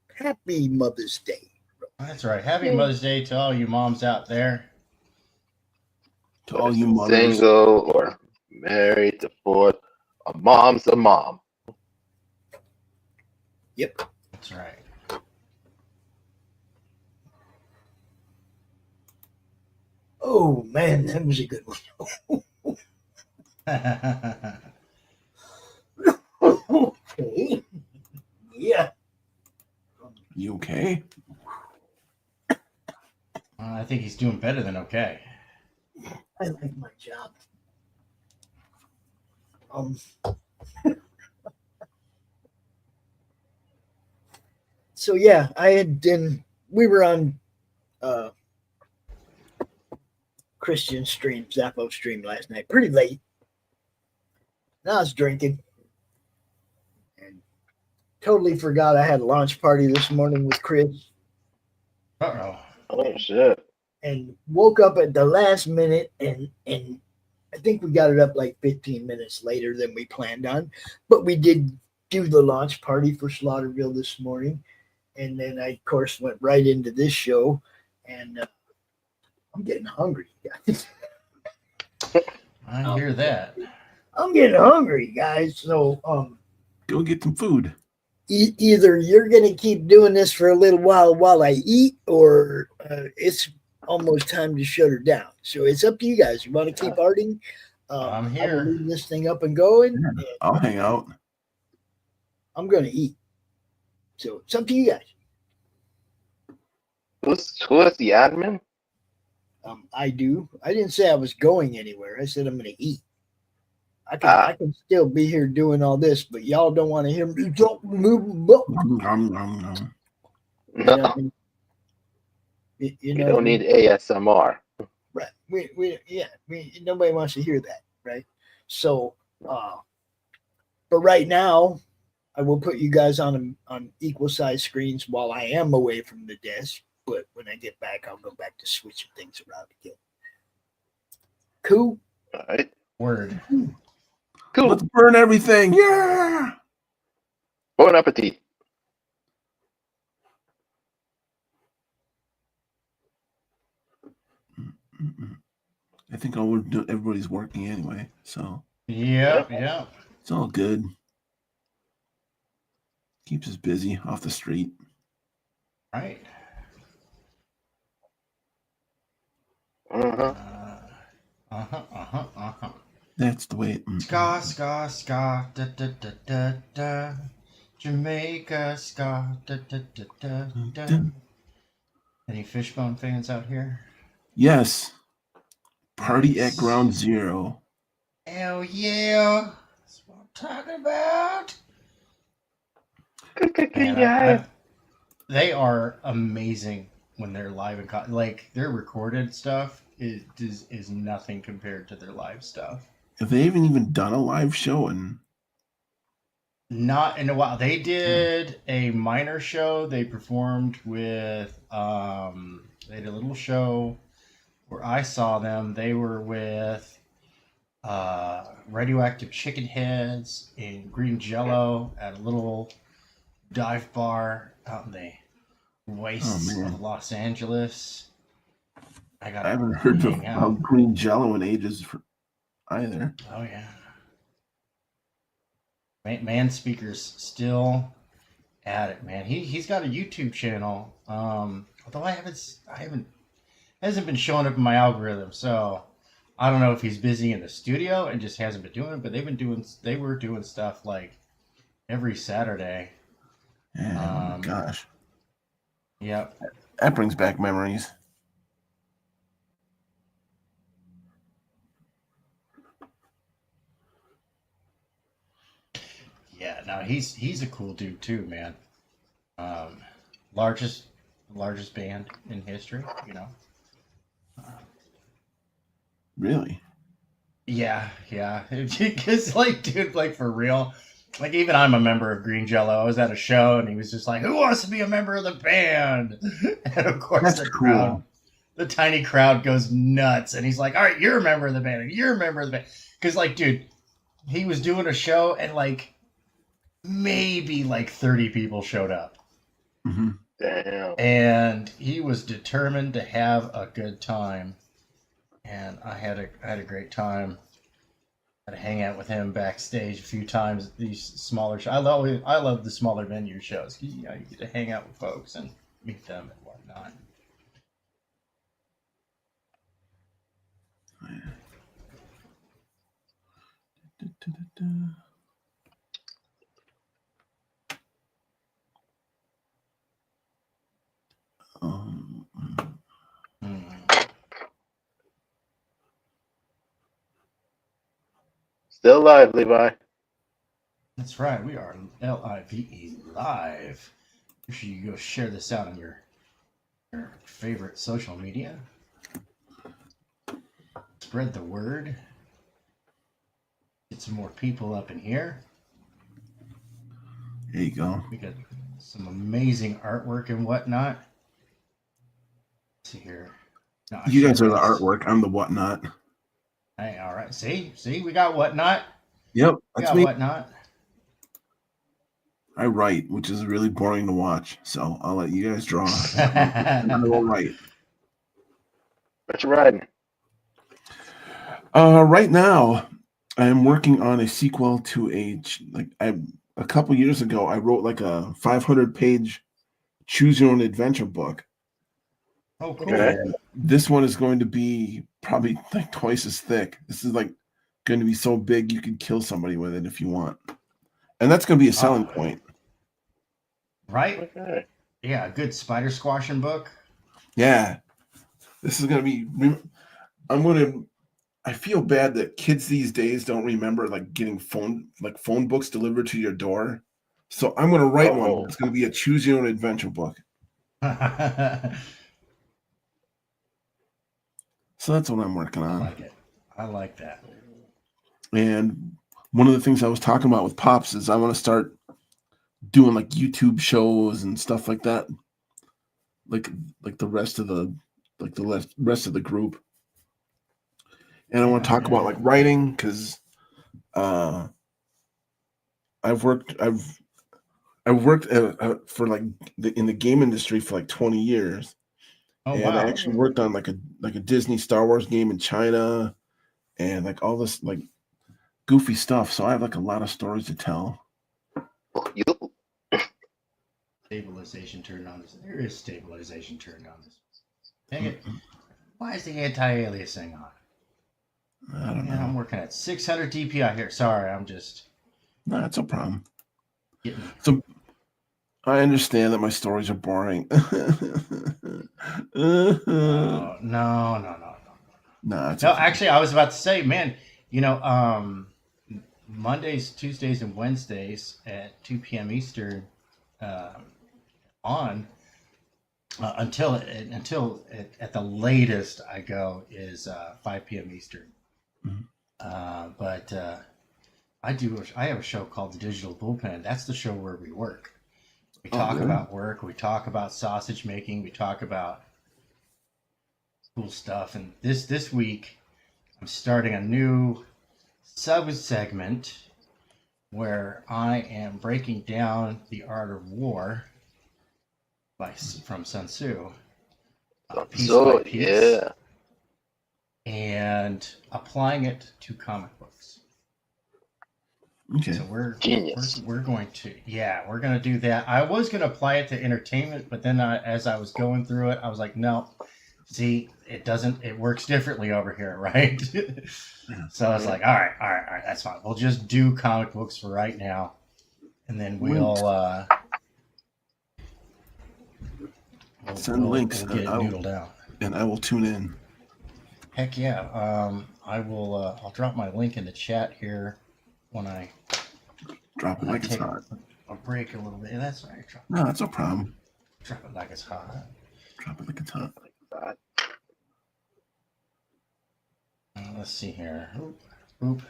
Mother's Day. That's right. Happy Mother's Day to all you moms out there. To all you mothers. Single or married, divorced, a mom's a mom. Yep. That's right. Oh man, that was a good one. Okay. Yeah. You okay? I think he's doing better than okay. I like my job. So yeah, we were on Christian stream, Zappo stream last night, pretty late. And I was drinking and totally forgot I had a launch party this morning with Chris. Uh-oh. Oh shit. And woke up at the last minute and I think we got it up like 15 minutes later than we planned on. But we did do the launch party for Slaughterville this morning. And then I, of course, went right into this show. And I'm getting hungry, guys. I hear that. I'm getting hungry, guys. So go get some food. Either you're going to keep doing this for a little while I eat, or it's almost time to shut her down. So it's up to you guys. You want to keep arting? I'm here. I'm leaving this thing up and going. I'll hang out. I'm going to eat. So it's up to you guys. Who is the admin? I do. I didn't say I was going anywhere. I said I'm going to eat. I can still be here doing all this, but y'all don't want to hear me. Don't move. You don't need ASMR. Right. Nobody wants to hear that, right? So, but right now, I will put you guys on equal size screens while I am away from the desk. But when I get back, I'll go back to switching things around again. Cool. All right. Word. Cool. Let's burn everything. Yeah. Bon appetit. I think everybody's working anyway, so Yeah. it's all good. Keeps us busy off the street. Right. That's the way. Ska, ska, ska, da da da da da. Jamaica, ska, da da da da da. Any Fishbone fans out here? Yes. Party at Ground Zero. Hell yeah! That's what I'm talking about. Man, they are amazing when they're live and like their recorded stuff is nothing compared to their live stuff. Have they even done a live show? And not in a while. They did a minor show. They performed with they had a little show where I saw them. They were with Radioactive Chicken Heads and Green Jello at a little dive bar out in the wastes of Los Angeles. I haven't heard of Green Jello in ages either. Oh yeah. Man Speaker's still at it, man. He's got a YouTube channel. Although it hasn't been showing up in my algorithm, so I don't know if he's busy in the studio and just hasn't been doing it, but they were doing stuff like every Saturday. Yeah, gosh. Yep. That brings back memories. Yeah, no, he's a cool dude too, man. Largest band in history, you know. Really? Yeah. Because, like, dude, like, for real, like, even I'm a member of Green Jello. I was at a show, and he was just like, who wants to be a member of the band? And, of course, the tiny crowd goes nuts, and he's like, all right, you're a member of the band, and you're a member of the band. Because, like, dude, he was doing a show, and, like, maybe, like, 30 people showed up. Mm-hmm. Damn. And he was determined to have a good time. And I had a great time. I had to hang out with him backstage a few times at these smaller shows. I love the smaller venue shows. You know, you get to hang out with folks and meet them and whatnot. Still live, Levi. That's right. We are LIVE live. Make sure you go share this out on your favorite social media. Spread the word. Get some more people up in here. There you go. We got some amazing artwork and whatnot. Let's see here. No, You guys are the artwork. I'm the whatnot. Hey, all right. See, we got whatnot. Yep, We that's got me. whatnot. I write, which is really boring to watch. So I'll let you guys draw. I'm all right. What you writing? Right now, I'm working on a sequel to a couple years ago. I wrote like a 500-page choose your own adventure book. Oh, cool. And this one is going to be probably like twice as thick. This is like going to be so big you could kill somebody with it if you want. And that's going to be a selling point. Right? Okay. Yeah, a good spider squashing book. Yeah. This is going to be I feel bad that kids these days don't remember like getting phone books delivered to your door. So I'm going to write one. It's going to be a choose your own adventure book. So that's what I'm working on. I like it. I like that. And one of the things I was talking about with Pops is I want to start doing like YouTube shows and stuff like that, like the rest of the rest of the group. And I want to talk about like writing because I've worked for like in the game industry for like 20 years. Oh, and wow. I actually worked on like a Disney Star Wars game in China and like all this like goofy stuff. So I have like a lot of stories to tell. Stabilization turned on. There is stabilization turned on. Dang it. Why is the anti-aliasing on? I don't know. I'm working at 600 DPI here. Sorry, I'm just... No, that's no problem. So I understand that my stories are boring. No. No, actually, I was about to say, man, Mondays, Tuesdays, and Wednesdays at 2 p.m. Eastern until at the latest I go is 5 p.m. Eastern. Mm-hmm. But I have a show called The Digital Bullpen. That's the show where we work. We talk about work. We talk about sausage making. We talk about cool stuff. And this week, I'm starting a new sub-segment where I am breaking down The Art of War from Sun Tzu, piece by piece, yeah, and applying it to comic books. Okay. So we're genius. We're going to do that. I was going to apply it to entertainment, but then as I was going through it, I was like, no. See, it doesn't. It works differently over here, right? So I was like, all right, that's fine. We'll just do comic books for right now, and then we'll send links. We'll get it noodled out, and I will tune in. Heck yeah! I will. I'll drop my link in the chat here when I drop it like it's hot. I'll break a little bit. That's all right. No, that's no problem. Drop it like it's hot. Drop it like it's hot. Let's see here. Oop.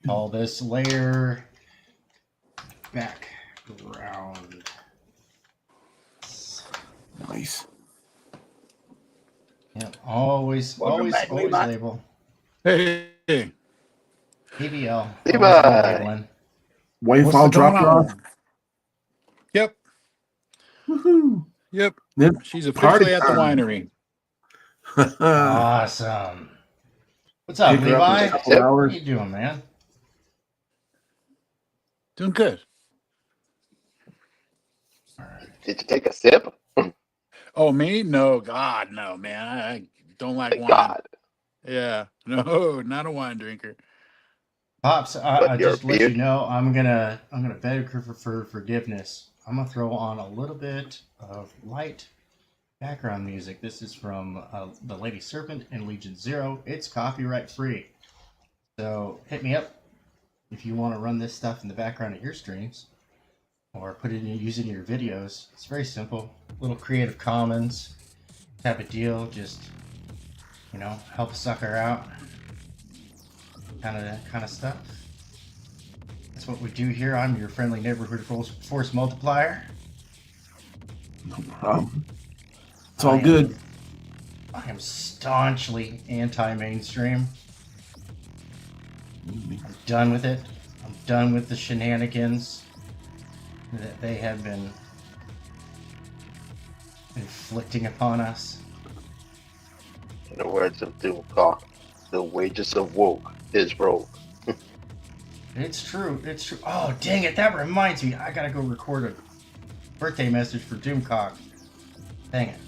All this layer background. Nice. Yep. Always label. Hey. PBL. Wife all dropped off. Yep. Woohoo. Yep. She's Party officially at the time. winery. Awesome. What's up, Levi? What are you doing, man? Doing good. Did you take a sip? Oh, me? No, God, no, man. I don't like wine. God. Yeah, no, not a wine drinker. Pops, I just let you know I'm gonna beg for forgiveness. I'm gonna throw on a little bit of light background music. This is from The Lady Serpent and Legion Zero. It's copyright free, so hit me up if you want to run this stuff in the background of your streams or use it in your videos. It's very simple, little Creative Commons type of deal. Just help a sucker out, kind of stuff. That's what we do here. I'm your friendly neighborhood force multiplier. No problem. It's all good. I am staunchly anti-mainstream. I'm done with it. I'm done with the shenanigans that they have been inflicting upon us. In the words of Doomcock, the wages of woke is broke. It's true. Oh, dang it. That reminds me. I gotta go record a birthday message for Doomcock. Dang it.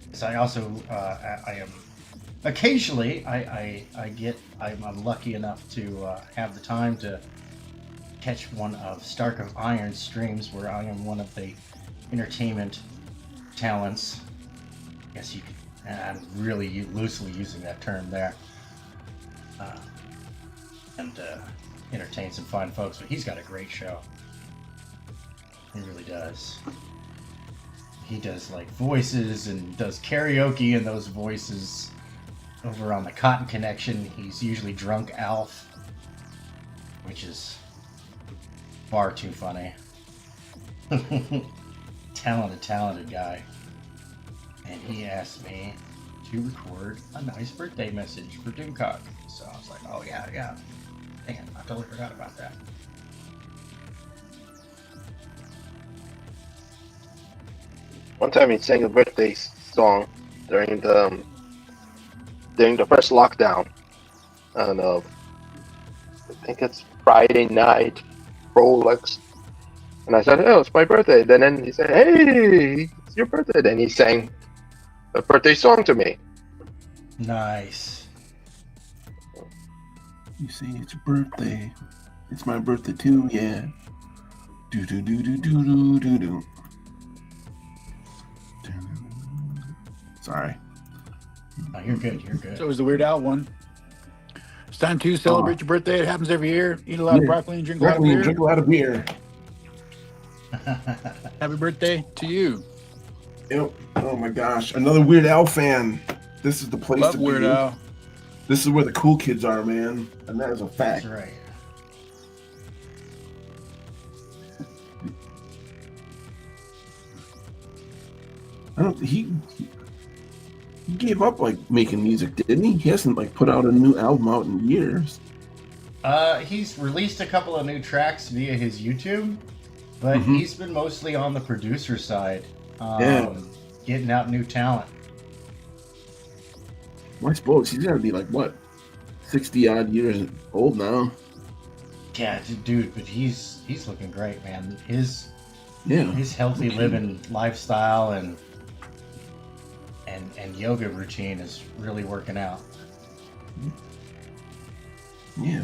Because I also, I am, occasionally, I'm lucky enough to have the time to catch one of Stark of Iron's streams where I am one of the entertainment talents. I guess you could, I'm really loosely using that term there. And entertain some fine folks, but he's got a great show. He really does. He does like voices and does karaoke in those voices. Over on the Cotton Connection, he's usually Drunk Alf, which is Far too funny. Talented guy. And he asked me to record a nice birthday message for Doomcock. So I was like, oh yeah. Dang it, I totally forgot about that. One time he sang a birthday song during the first lockdown, and I think it's Friday night, Rolex. And I said, "Oh, it's my birthday." Then he said, "Hey, it's your birthday." Then he sang a birthday song to me. Nice. You say it's your birthday. It's my birthday too, yeah. Do do do do do do do do. Sorry. Oh, you're good. You're good. So it was the Weird Al one. It's time to celebrate your birthday. It happens every year. Eat a lot of broccoli and drink a lot of beer. Drink a lot of beer. Happy birthday to you. Yep. Oh my gosh. Another Weird Al fan. This is the place Love to be. Weird Al. This is where the cool kids are, man. And that is a fact. That's right. He gave up like making music, didn't he? He hasn't like put out a new album out in years. He's released a couple of new tracks via his YouTube, but he's been mostly on the producer side, getting out new talent. Well, I suppose he's gotta be like what, 60 odd years old now. Yeah, dude, but he's looking great, man. His healthy Okay. living lifestyle and yoga routine is really working out. Yeah.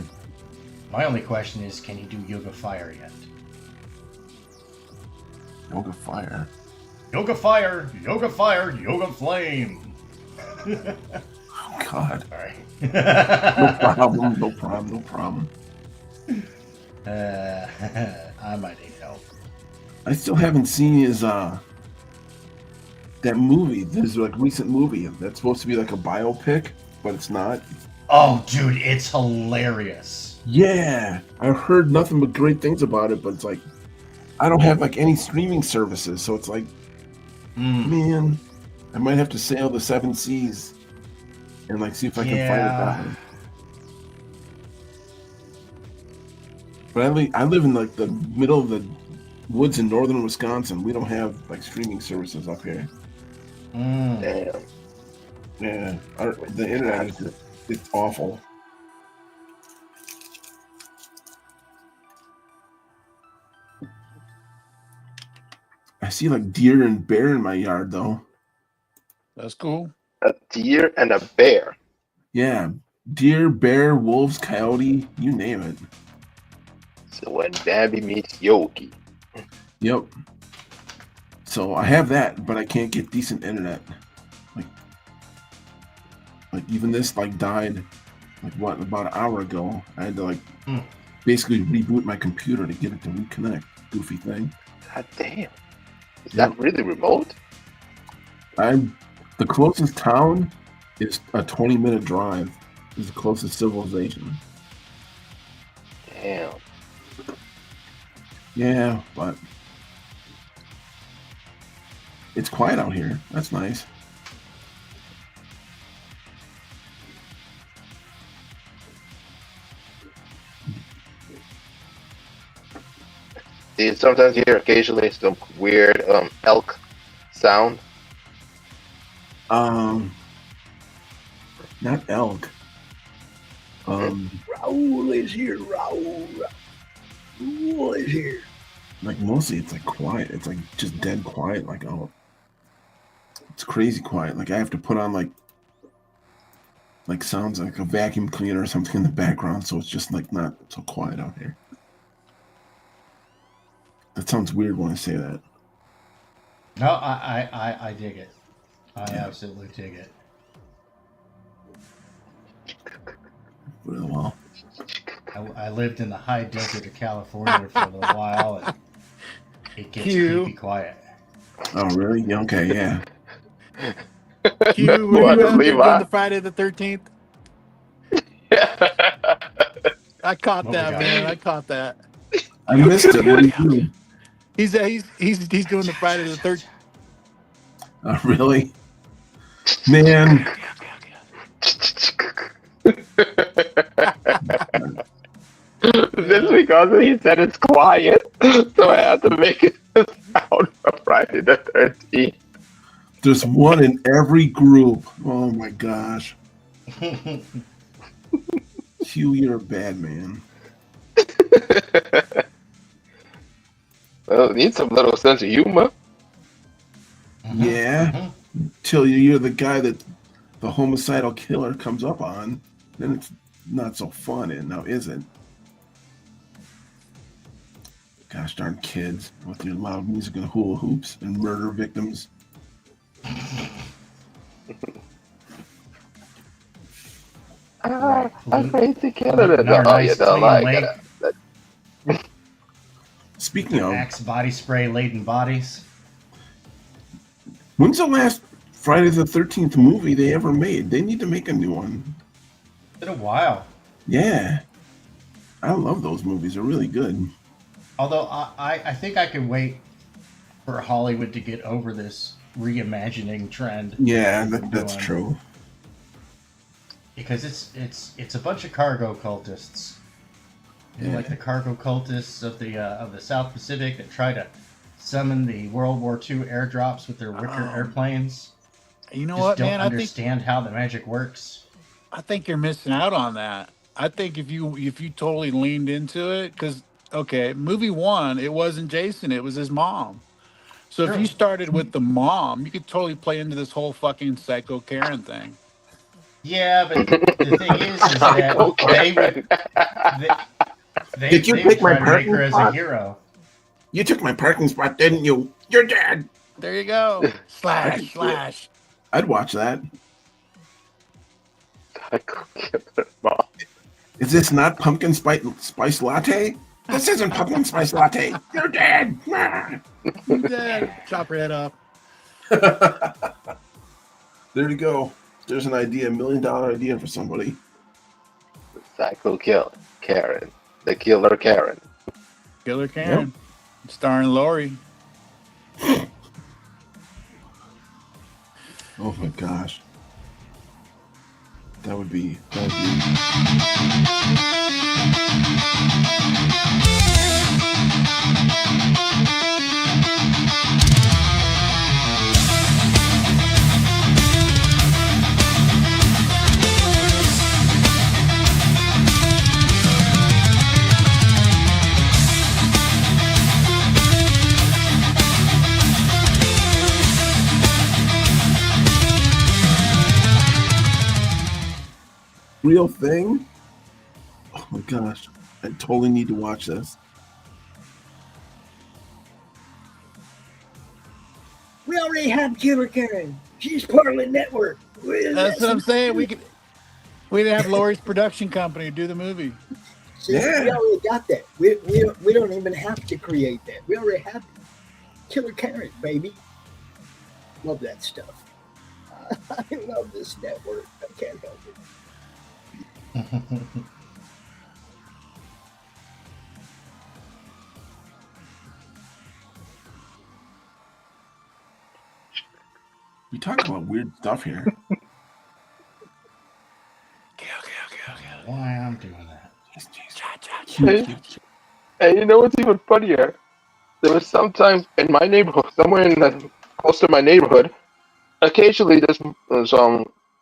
My only question is, can he do yoga fire yet? Yoga fire. Yoga fire, yoga fire, yoga flame. Oh God. All right. No problem. I might need help. I still haven't seen his that movie. There's like recent movie that's supposed to be like a biopic, but it's not. Oh, dude, it's hilarious. Yeah, I've heard nothing but great things about it, but it's like I don't have like any streaming services, so it's like, man, I might have to sail the 7 seas and like see if I can find it that way. But I live in like the middle of the woods in northern Wisconsin. We don't have like streaming services up here. Damn. Yeah, the internet is it's awful. I see like deer and bear in my yard though. That's cool. A deer and a bear. Yeah, deer, bear, wolves, coyote, you name it. So when Bambi meets Yogi. Yep. So I have that, but I can't get decent internet. Like even this like died like what, about an hour ago. I had to like basically reboot my computer to get it to reconnect. Goofy thing. God damn. Is that really remote? The closest town is a 20-minute drive. Is the closest civilization. Damn. Yeah, but it's quiet out here. That's nice. Do you sometimes hear occasionally some weird elk sound? Not elk. Raoul is here, Raoul. Raoul is here. Like mostly it's like quiet. It's like just dead quiet. Like, oh, it's crazy quiet. Like I have to put on like sounds like a vacuum cleaner or something in the background, so it's just like not so quiet out here. That sounds weird when I say that. No, I dig it. I absolutely dig it. Really well. I lived in the high desert of California for a little while, and it gets creepy quiet. Oh, really? Yeah, okay, yeah. Q, were you on the Friday the 13th? I caught that, man. I caught that. I missed it. What do you do? He's doing the Friday the 13th. Really? Man. This because he said it's quiet, so I had to make it sound for Friday the 13th. There's one in every group. Oh my gosh. Hugh, you're a bad man. Well, need some little sense of humor. Yeah. Till you're the guy that the homicidal killer comes up on, then it's not so fun, now is it? Gosh darn kids with your loud music and hula hoops and murder victims. I'm crazy candidate. Oh, you don't like it. Speaking of Axe body spray laden bodies. When's the last Friday the 13th movie they ever made? They need to make a new one. It's been a while. Yeah. I love those movies. They're really good. Although I think I could wait for Hollywood to get over this reimagining trend. Yeah, that's true. Because it's a bunch of cargo cultists. Yeah. Like the cargo cultists of the South Pacific that try to summon the World War II airdrops with their wicker airplanes. You know Just what, don't man? understand how the magic works. I think you're missing out on that. I think if you totally leaned into it, because okay, movie one, it wasn't Jason, it was his mom. So if you started with the mom, you could totally play into this whole fucking Psycho Karen thing. Yeah, but the thing is that Did you take my try to make her parking as a spot? hero. You took my parking spot, didn't you? You're dead. There you go. Slash. I'd watch that. Is this not pumpkin spice latte? This isn't pumpkin spice latte. You're dead. You're dead. Chop her head off. There you go. There's an idea, $1 million idea for somebody. Psycho Karen. The Killer Karen. Killer Karen. Starring Lori. Oh my gosh. That would be real thing. Oh my gosh. I totally need to watch this. We already have Killer Karen. She's part of the network. That's what I'm saying. We'd have Lori's production company do the movie. See, we already got that. We don't even have to create that. We already have Killer Karen, baby. Love that stuff. I love this network. I can't help it. We talk about weird stuff here. Why I'm doing that? And you know what's even funnier? There was sometimes in my neighborhood, somewhere close to my neighborhood, occasionally there's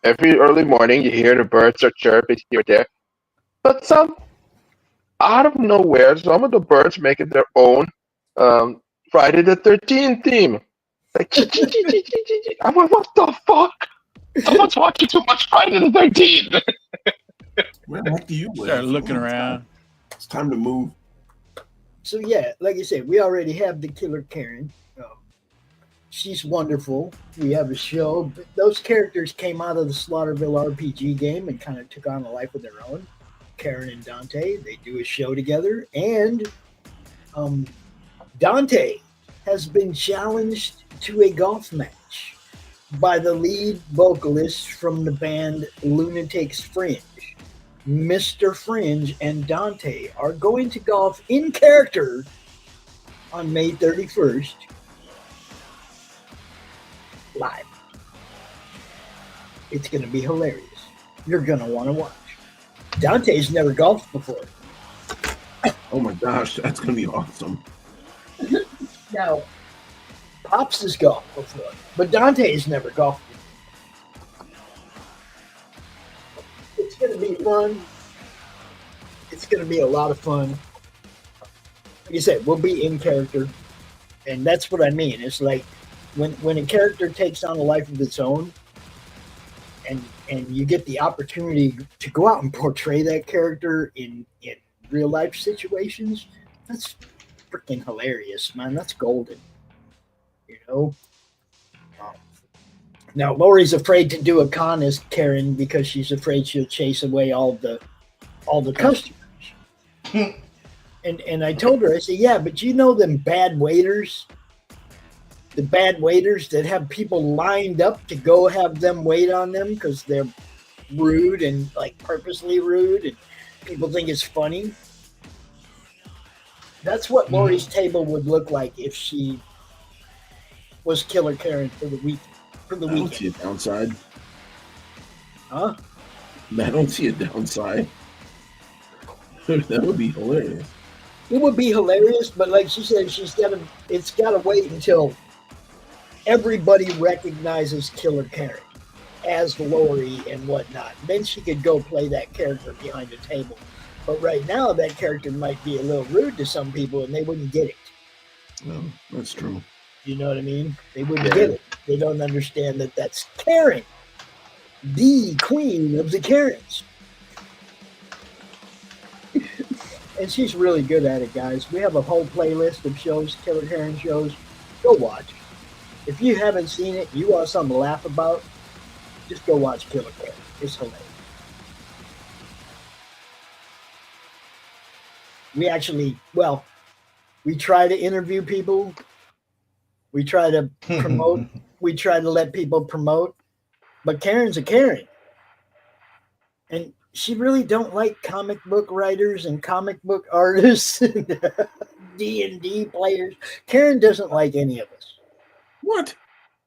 every early morning you hear the birds are chirping here or there. But out of nowhere, some of the birds making their own Friday the 13th theme. Like, I'm like, what the fuck? Someone's watching too much Friday the 13th. Where the heck do you live? Start looking around. It's time to move. So yeah, like I said, we already have the Killer Karen. She's wonderful. We have a show. But those characters came out of the Slaughterville RPG game and kind of took on a life of their own. Karen and Dante, they do a show together. And Dante has been challenged to a golf match by the lead vocalist from the band Lunatics Fringe. Mr. Fringe and Dante are going to golf in character on May 31st live. It's going to be hilarious. You're going to want to watch. Dante's never golfed before. Oh my gosh, that's going to be awesome. Now, Pops has golfed before, but Dante's never golfed before. It's going to be fun. It's going to be a lot of fun. Like I said, we'll be in character, and that's what I mean. It's like when a character takes on a life of its own, and you get the opportunity to go out and portray that character in real life situations, that's freaking hilarious, man. That's golden. You know? Now, Lori's afraid to do a con as Karen because she's afraid she'll chase away all the customers. And I told her, I said, yeah, but you know them bad waiters? The bad waiters that have people lined up to go have them wait on them because they're rude and like purposely rude and people think it's funny. That's what Lori's table would look like if she was Killer Karen for the week. I don't see a downside. Huh? I don't see a downside. That would be hilarious. It would be hilarious, but like she said, it's gotta wait until everybody recognizes Killer Karen as Lori and whatnot. Then she could go play that character behind the table. But right now, that character might be a little rude to some people, and they wouldn't get it. No, that's true. You know what I mean? They wouldn't get it. They don't understand that that's Karen, the queen of the Karens. And she's really good at it, guys. We have a whole playlist of shows, Killer Karen shows. Go watch. If you haven't seen it, you want something to laugh about, just go watch Killer Karen. It's hilarious. We try to interview people. We try to promote. We try to let people promote. But Karen's a Karen. And she really don't like comic book writers and comic book artists and D&D players. Karen doesn't like any of us. What?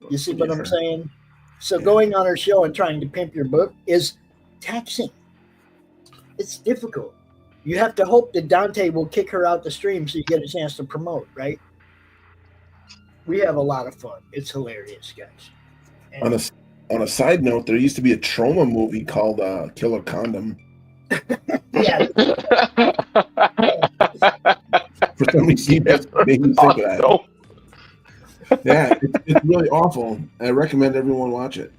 You see what I'm saying? So going on her show and trying to pimp your book is taxing. It's difficult. You have to hope that Dante will kick her out the stream so you get a chance to promote, right? We have a lot of fun. It's hilarious, guys. And On a side note, there used to be a trauma movie called Killer Condom. yeah. For some reason, that made me think of that. Yeah, it's really awful. I recommend everyone watch it.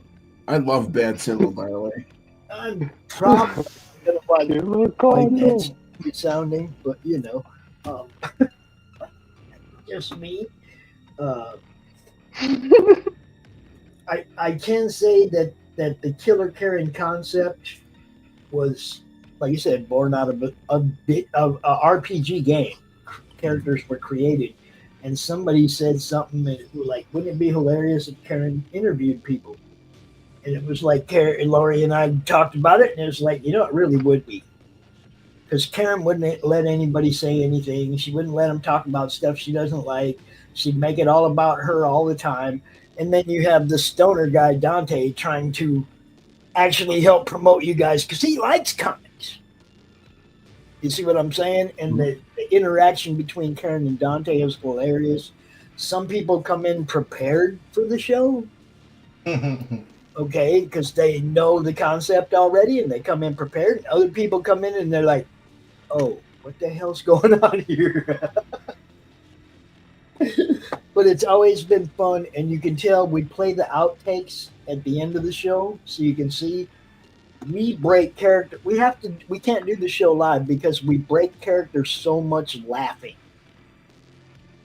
I love Bad Cinema, by the way. I'm probably going to like that sounding, but you know, just me. I can say that the Killer Karen concept was, like you said, born out of a bit of a RPG game. Characters were created, and somebody said something that, like, wouldn't it be hilarious if Karen interviewed people? And it was like Lori and I talked about it, and it was like, you know, it really would be. Because Karen wouldn't let anybody say anything. She wouldn't let them talk about stuff she doesn't like. She'd make it all about her all the time. And then you have the stoner guy, Dante, trying to actually help promote you guys because he likes comics. You see what I'm saying? And the interaction between Karen and Dante is hilarious. Some people come in prepared for the show. Okay, because they know the concept already and they come in prepared. Other people come in and they're like, oh, what the hell's going on here? But it's always been fun, and you can tell we play the outtakes at the end of the show, so you can see we break character. We can't do the show live because we break character so much laughing.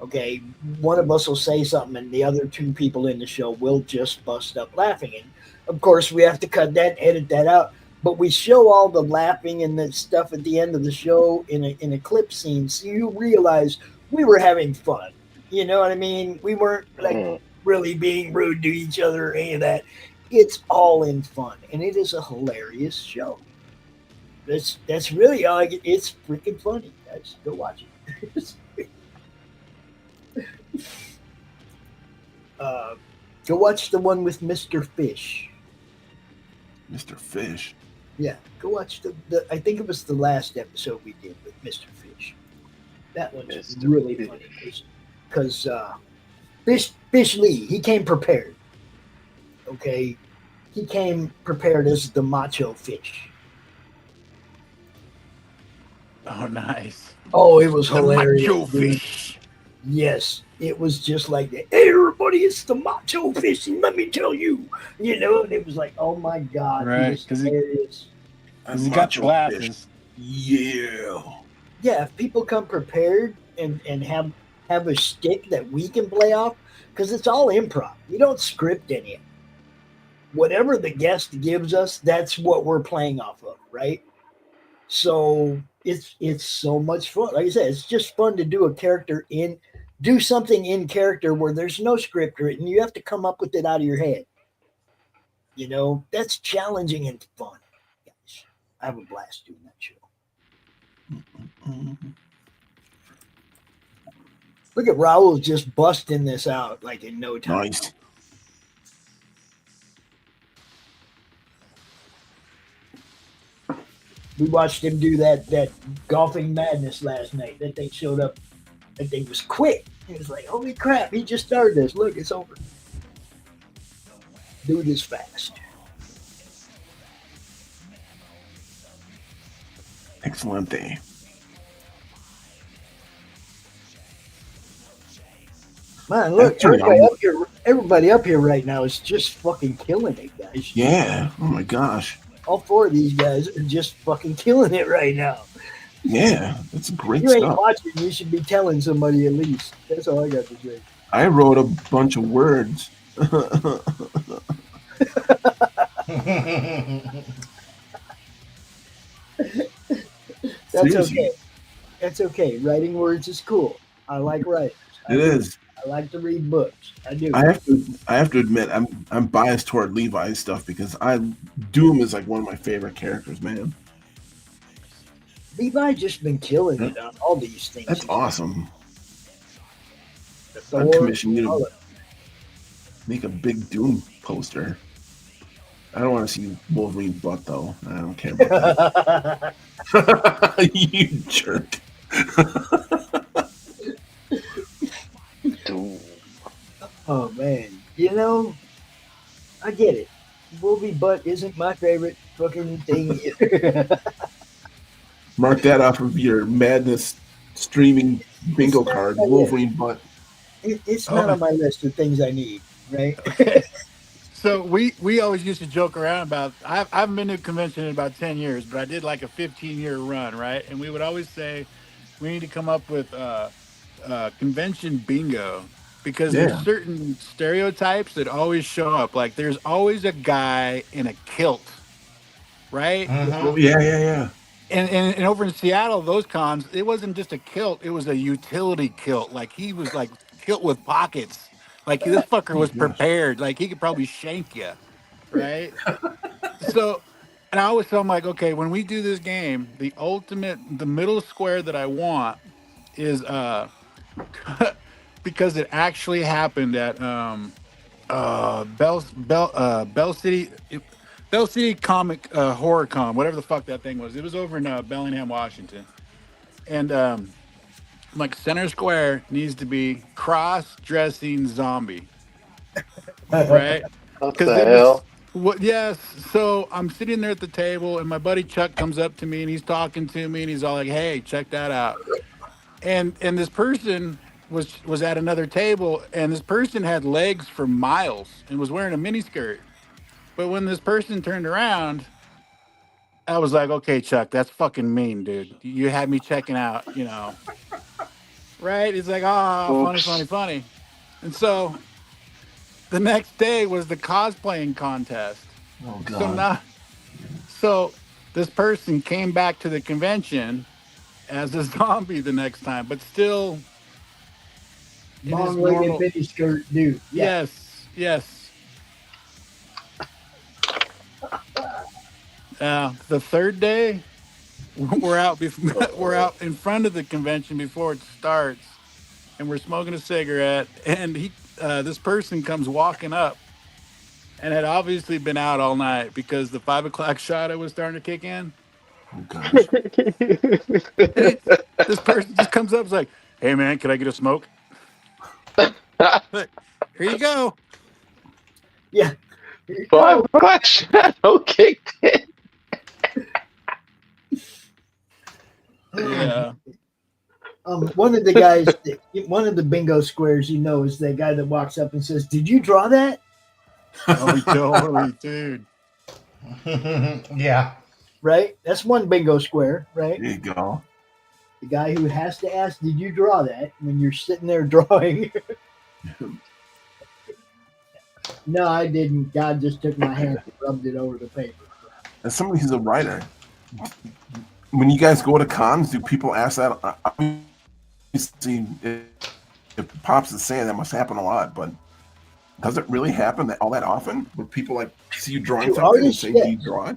Okay, one of us will say something, and the other two people in the show will just bust up laughing. And of course, we have to cut that, edit that out. But we show all the laughing and the stuff at the end of the show in a clip scene, so you realize we were having fun. You know what I mean? We weren't like really being rude to each other or any of that. It's all in fun, and it is a hilarious show. That's really all I get. It's freaking funny, guys. Go watch it. uh, go watch the one with Mr. Fish. Mr. Fish. Yeah, go watch the. I think it was the last episode we did with Mr. Fish. That one's Mr. really Fish. funny because Fish Lee, he came prepared. Okay, he came prepared as the macho fish. Oh, nice. Oh, it was The hilarious. macho dude. fish. Yes, it was just like, hey, everybody, it's the macho fish, and let me tell you, and it was like, oh my god, Right, because he got Macho glasses. Fish. Yeah. yeah, if people come prepared and have a stick that we can play off, because it's all improv. We don't script any of it. Whatever the guest gives us, that's what we're playing off of, right? So it's so much fun. Like I said, it's just fun to do something in character where there's no script written. You have to come up with it out of your head. That's challenging and fun. Guys, I have a blast doing that show. Look at Raul just busting this out like in no time. Nice. We watched him do that golfing madness last night. That thing showed up. That thing was quick. It was like, holy crap, he just started this. Look, it's over. Dude is fast. Excellent day. Man, look, everybody up here right now is just fucking killing it, guys. Yeah. Oh my gosh. All four of these guys are just fucking killing it right now. Yeah, that's great If you ain't stuff. watching, you should be telling somebody at least. That's all I got to say. I wrote a bunch of words. That's Seriously. okay. That's okay. Writing words is cool. I like writers. It is. I like to read books. I do. I have to admit I'm biased toward Levi's stuff because Doom is like one of my favorite characters, man. Levi just been killing it on all these things. That's awesome. The I'm Thor, commissioning you all to of it. make a big Doom poster. I don't want to see Wolverine butt though. I don't care about that. You jerk. Oh man, I get it. Wolvie butt isn't my favorite fucking thing either. Mark that off of your madness streaming bingo card. Wolverine butt. It's not on my list of things I need, right? So we always used to joke around about. I haven't been to a convention in about 10 years, but I did like a 15-year run, right? And we would always say we need to come up with convention bingo because there's certain stereotypes that always show up. Like there's always a guy in a kilt, right? Oh, yeah. And over in Seattle, those cons, it wasn't just a kilt; it was a utility kilt. Like he was like kilt with pockets. Like this fucker was prepared. Like he could probably shank you, right? So, and I always tell him like, okay, when we do this game, the middle square that I want is because it actually happened at Bell City Comic Horror Con, whatever the fuck that thing was. It was over in Bellingham, Washington, and like center square needs to be cross-dressing zombie, right? What the hell? Yes. So I'm sitting there at the table, and my buddy Chuck comes up to me, and he's talking to me, and he's all like, "Hey, check that out." And this person was at another table, and this person had legs for miles and was wearing a miniskirt. But when this person turned around, I was like, "Okay, Chuck, that's fucking mean, dude. You had me checking out, Right? It's like, funny. And so the next day was the cosplaying contest. Oh god. So this person came back to the convention as a zombie the next time, but still in his Long-legged normal miniskirt dude. Yeah. Yes. The third day, we're out we're out in front of the convention before it starts, and we're smoking a cigarette, and this person comes walking up and had obviously been out all night because the 5 o'clock shadow was starting to kick in. Oh gosh. This person just comes up and is like, "Hey man, can I get a smoke?" Look, here you go. Yeah. 5 o'clock shadow kicked in. Yeah. One of the guys, one of the bingo squares, is the guy that walks up and says, "Did you draw that?" Oh, totally, dude. Yeah. Right? That's one bingo square, right? There you go. The guy who has to ask, "Did you draw that?" when you're sitting there drawing. No, I didn't. God just took my hand and rubbed it over the paper. As somebody who's a writer, when you guys go to cons, do people ask that? Obviously, if Pops is saying that must happen a lot, but does it really happen all that often? Where people like see you drawing To something artists, and say, yes. "Do you draw it?"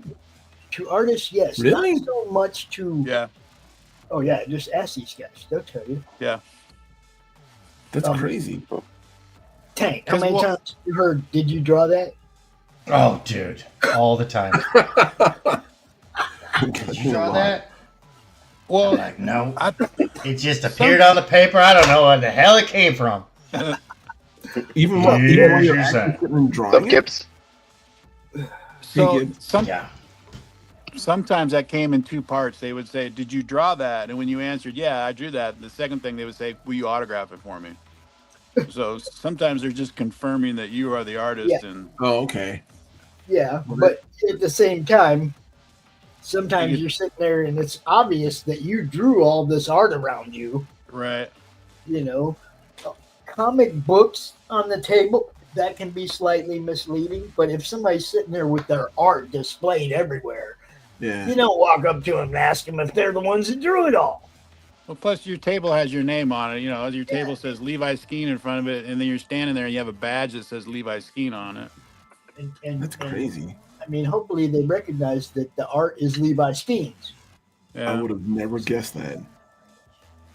To artists, yes. Really? Not so much to. Yeah. Oh yeah, just ask these guys. They'll tell you. Yeah. That's crazy. Tank, how many times you heard, "Did you draw that?" Oh, dude, all the time. Did you draw that? Well, I'm like, no, it just appeared on the paper. I don't know where the hell it came from. Even when you're actually sitting and drawing it? So sometimes that came in two parts. They would say, "Did you draw that?" And when you answered, "Yeah, I drew that," the second thing they would say, "Will you autograph it for me?" So sometimes they're just confirming that you are the artist. Yeah. And oh, okay. Yeah, but at the same time, sometimes you're sitting there and it's obvious that you drew all this art around you. Right. Comic books on the table, that can be slightly misleading. But if somebody's sitting there with their art displayed everywhere, yeah, you don't walk up to them and ask them if they're the ones that drew it all. Well, plus your table has your name on it. Your table says Levi Skeen in front of it, and then you're standing there and you have a badge that says Levi Skeen on it. And that's crazy. I mean, hopefully they recognize that the art is Levi Skeen's. Yeah. I would have never guessed that.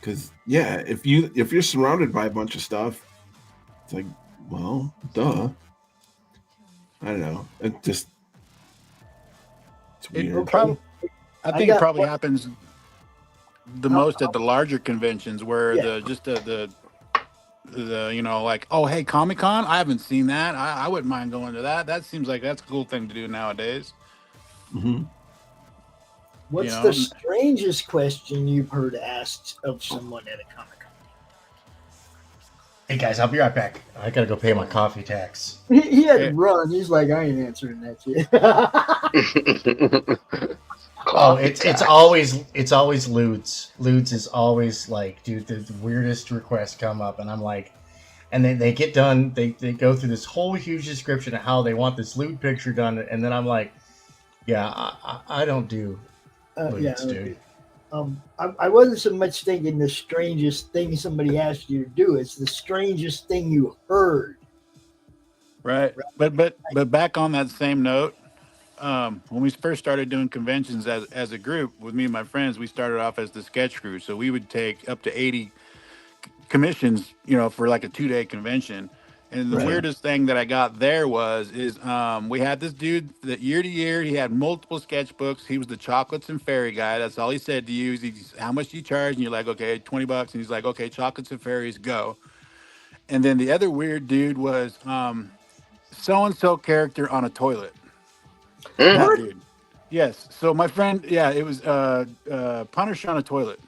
Because if you're surrounded by a bunch of stuff, it's like, well, duh. I don't know. It's weird. I think it probably happens the most at the larger conventions where the like, oh, hey, Comic-Con, I haven't seen that. I wouldn't mind going to that. That seems like that's a cool thing to do nowadays. Mm-hmm. What's the strangest question you've heard asked of someone at a Comic-Con? Hey guys, I'll be right back. I gotta go pay my coffee tax. He had to run. He's like, "I ain't answering that shit." Oh, it's always Ludes. Ludes is always like, dude, the weirdest requests come up, and I'm like, and then they get done. They go through this whole huge description of how they want this Lude picture done, and then I'm like, yeah, I don't do Ludes, dude. I wasn't so much thinking the strangest thing somebody asked you to do. It's the strangest thing you heard. Right. But back on that same note, when we first started doing conventions as a group with me and my friends, we started off as the sketch crew. So we would take up to 80 commissions, for like a 2-day convention. And the weirdest thing that I got there is we had this dude that year to year, he had multiple sketchbooks. He was the chocolates and fairy guy. That's all he said to you. He's, how much do you charge? And you're like, okay, $20. And he's like, okay, chocolates and fairies, go. And then the other weird dude was so-and-so character on a toilet. That dude. Yes. So my friend, it was Punisher on a toilet.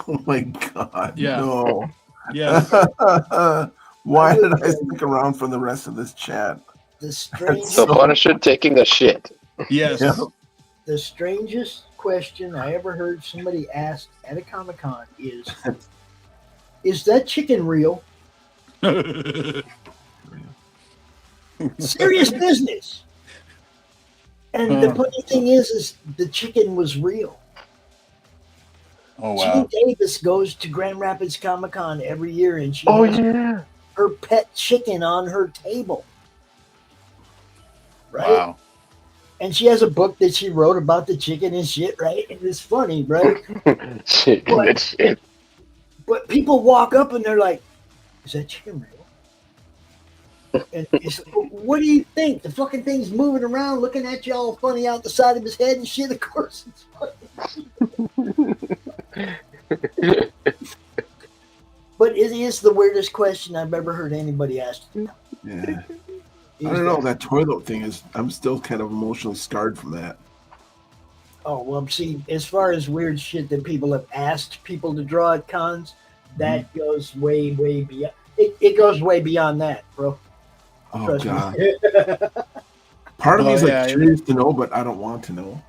Oh my God. Yeah. No. Yes. Why did I stick around for the rest of this chat? The strangest. So Punisher taking a shit. Yes. Yeah. The strangest question I ever heard somebody ask at a Comic-Con is that chicken real? Serious business. And the funny thing is the chicken was real. Oh wow! Jean Davis goes to Grand Rapids Comic-Con every year, and she has her pet chicken on her table. Right? Wow! And she has a book that she wrote about the chicken and shit, right? And it's funny, right? Chicken and shit. But people walk up and they're like, "Is that chicken real?" And it's like, what do you think? The fucking thing's moving around, looking at you all funny out the side of his head and shit. Of course, it's funny. But it is the weirdest question I've ever heard anybody ask. Yeah. I don't know. That toilet thing is, I'm still kind of emotionally scarred from that. Oh, well, see, as far as weird shit that people have asked people to draw at cons, that goes way, way beyond. It goes way beyond that, bro. Oh, Trust God. me. Part of me is curious to know, but I don't want to know.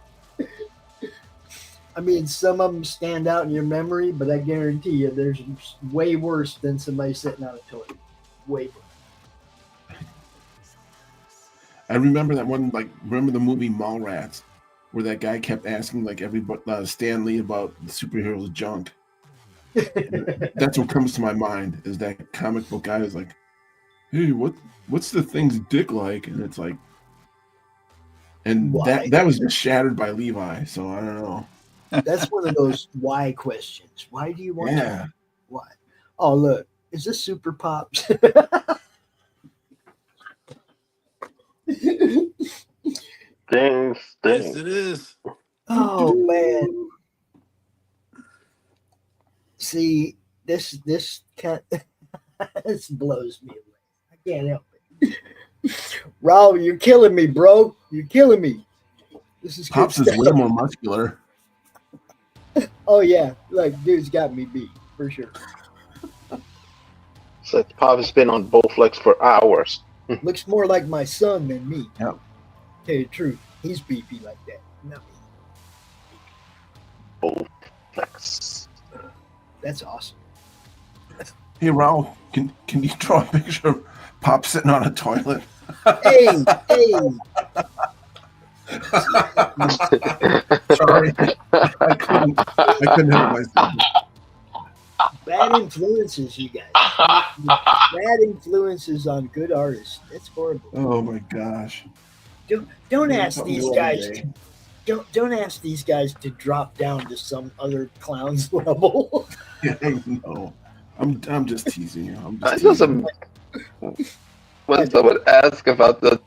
I mean, some of them stand out in your memory, but I guarantee you there's way worse than somebody sitting on a toilet. Way worse. I remember that one, remember the movie Mallrats, where that guy kept asking, everybody, Stan Lee about the superheroes junk. That's what comes to my mind, is that comic book guy is like, hey, what's the thing's dick like? And it's like, and that was just shattered by Levi, so I don't know. That's one of those why questions. Why do you want to? Why? Oh, look, is this Super Pops? Things. Yes, it is. Oh man. See, this this blows me away. I can't help it. Raul, you're killing me, bro. You're killing me. This is Pops is way more muscular. Oh yeah, dude's got me beat for sure. So Pop has been on Bowflex for hours. Looks more like my son than me. Yep. Tell you the truth, he's beefy like that. Not me. Bowflex. That's awesome. Hey Raul, can you draw a picture of Pop sitting on a toilet? Hey. Sorry, I couldn't help myself. Bad influences, you guys. Bad influences on good artists. That's horrible. Oh my gosh! Don't ask these guys. Don't ask these guys to drop down to some other clown's level. Yeah, I know. I'm just teasing you. When someone asks about the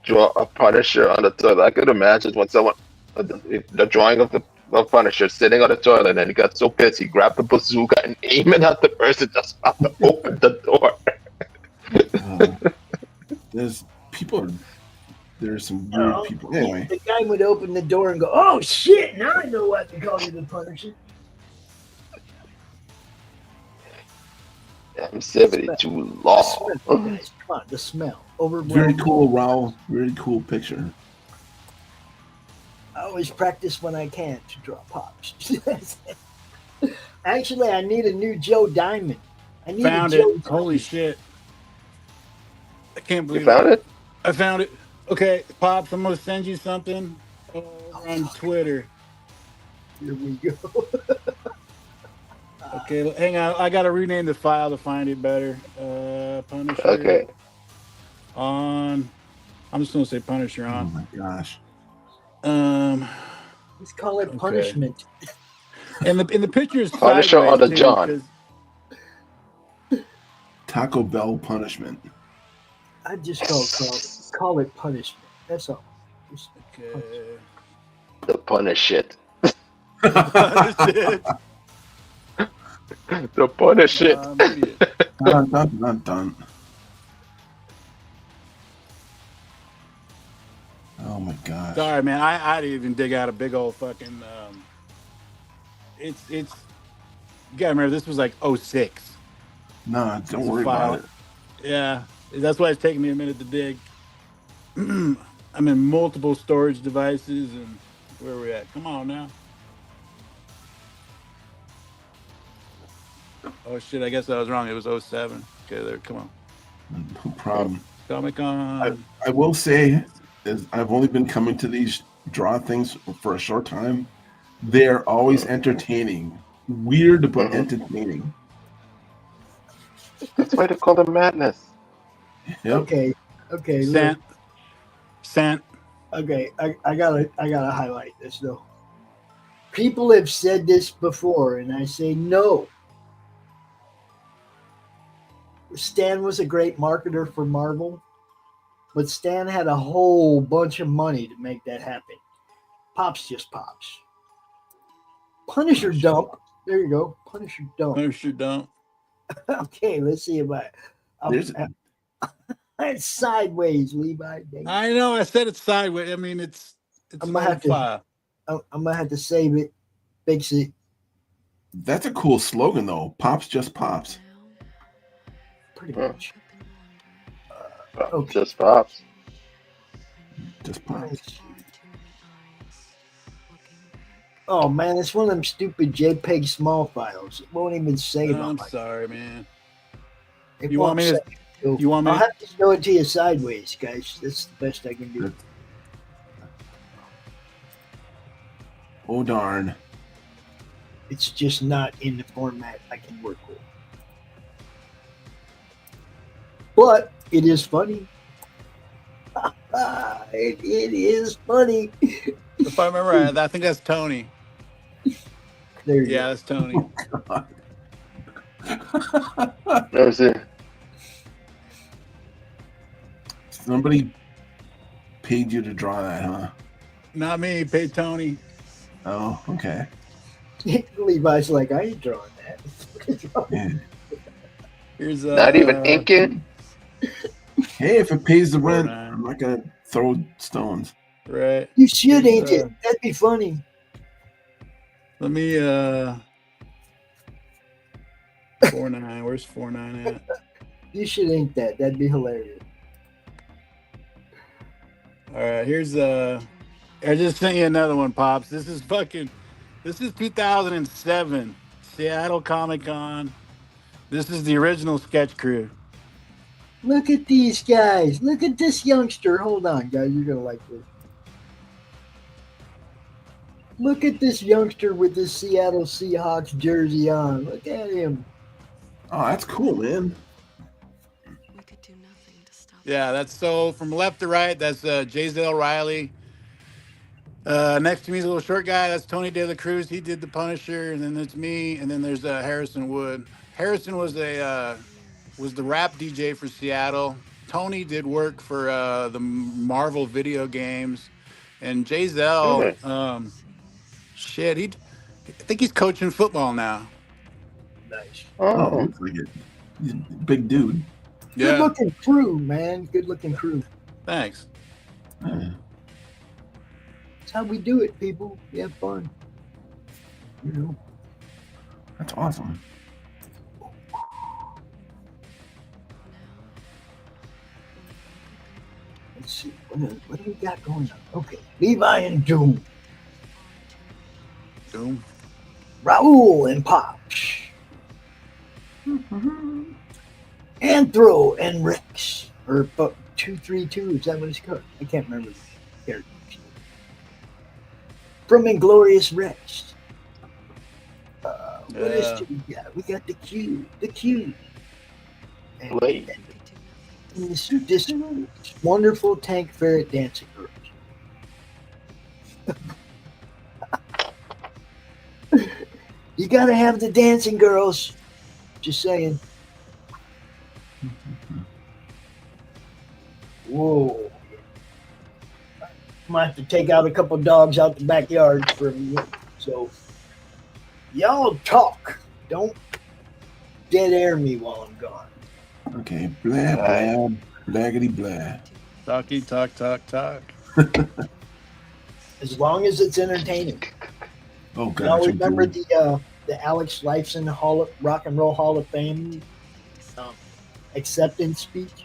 Punisher on the toilet, I could imagine when someone the drawing of the Punisher sitting on the toilet, and he got so pissed he grabbed the bazooka and aimed it at the person just about to open the door. There's some weird people. Anyway, the guy would open the door and go, "Oh shit! Now I know what to call you, the Punisher." I'm 72 long. Guys, come on, the smell. Very cool, Raul. Very cool picture. I always practice when I can to draw Pops. Actually, I need a new Joe Diamond. I need Found a Joe it. Holy shit. I can't believe You found it? I found it. Okay, Pops, I'm going to send you something on Twitter. Here we go. Okay, hang on. I got to rename the file to find it better. Punisher. Okay. I'm just going to say Punisher on. Oh my gosh. Let's call it punishment. And the picture is Punisher on the John. Taco Bell punishment. I just call it punishment. That's all. Okay. The punish shit. The punish shit. Dun. Oh my gosh. Sorry, man. I didn't even dig out a big old fucking. It's. You gotta remember, this was like 06. Nah, don't worry about it. Yeah, that's why it's taking me a minute to dig. I'm in multiple storage devices, and where are we at? Come on now. Oh shit! I guess I was wrong. It was 07. Okay, there. Come on. No problem. Comic-Con. I will say, I've only been coming to these draw things for a short time. They're always entertaining. Weird, but entertaining. That's why they call them madness. Yep. Okay. Sant. Okay, I gotta highlight this though. People have said this before, and I say no. Stan was a great marketer for Marvel, but Stan had a whole bunch of money to make that happen. Pops just pops. Punisher dump. There you go. Punisher dump. Punisher dump. Okay, let's see if it's sideways, Levi. Dang. I know. I said it's sideways. I mean, it's I'm gonna have to. I'm gonna have to save it, fix it. That's a cool slogan, though. Pops just pops. Pretty much. Okay. Just pops. Just pops. Oh man, it's one of them stupid JPEG small files. It won't even save. I'm sorry, man. It You want me to? You want me? I'll have to show it to you sideways, guys. That's the best I can do. Oh darn! It's just not in the format I can work with. But it is funny. it is funny. If I remember right, I think that's Tony. There you go. That's Tony. That's it. Somebody paid you to draw that, huh? Not me. Paid Tony. Oh, okay. Levi's like, I ain't drawing that. Yeah. Here's not even inking. Hey, if it pays the rent, I'm not gonna throw stones. Right. You should ink it. That'd be funny. Let me 4.9. Where's 4.9 at? You should ink that. That'd be hilarious. All right, here's I just sent you another one, Pops. This is 2007 Seattle Comic Con. This is the original sketch crew. Look at these guys. Look at this youngster. Hold on, guys. You're gonna like this. Look at this youngster with this Seattle Seahawks jersey on. Look at him. Oh, that's cool, man. Yeah, that's so from left to right. That's J.Z.L. Riley. Next to me is a little short guy. That's Tony De La Cruz. He did the Punisher, and then there's me, and then there's Harrison Wood. Harrison was the rap DJ for Seattle. Tony did work for the Marvel video games, and J.Z.L. I think he's coaching football now. Nice. Oh, looks like it. He's a big dude. Yeah. Good looking crew, man. Good looking crew. Thanks. That's how we do it, people. We have fun. You know. That's awesome. Let's see. What do we got going on? Okay. Levi and Doom. Doom. Raul and Pops. Anthro and Rex. Or 232. Is that what it's called? I can't remember the character. From Inglorious Rex. What else do we got? We got the Q. The Q. And this wonderful tank ferret dancing girls. You gotta have the dancing girls. Just saying. Whoa. I might have to take out a couple dogs out the backyard for a minute. So, y'all talk. Don't dead air me while I'm gone. Okay. Blah, blah, blaggity, blah. Talky, talk, talk, talk. As long as it's entertaining. Oh, God. Y'all remember the Alex Lifeson Rock and Roll Hall of Fame acceptance speech?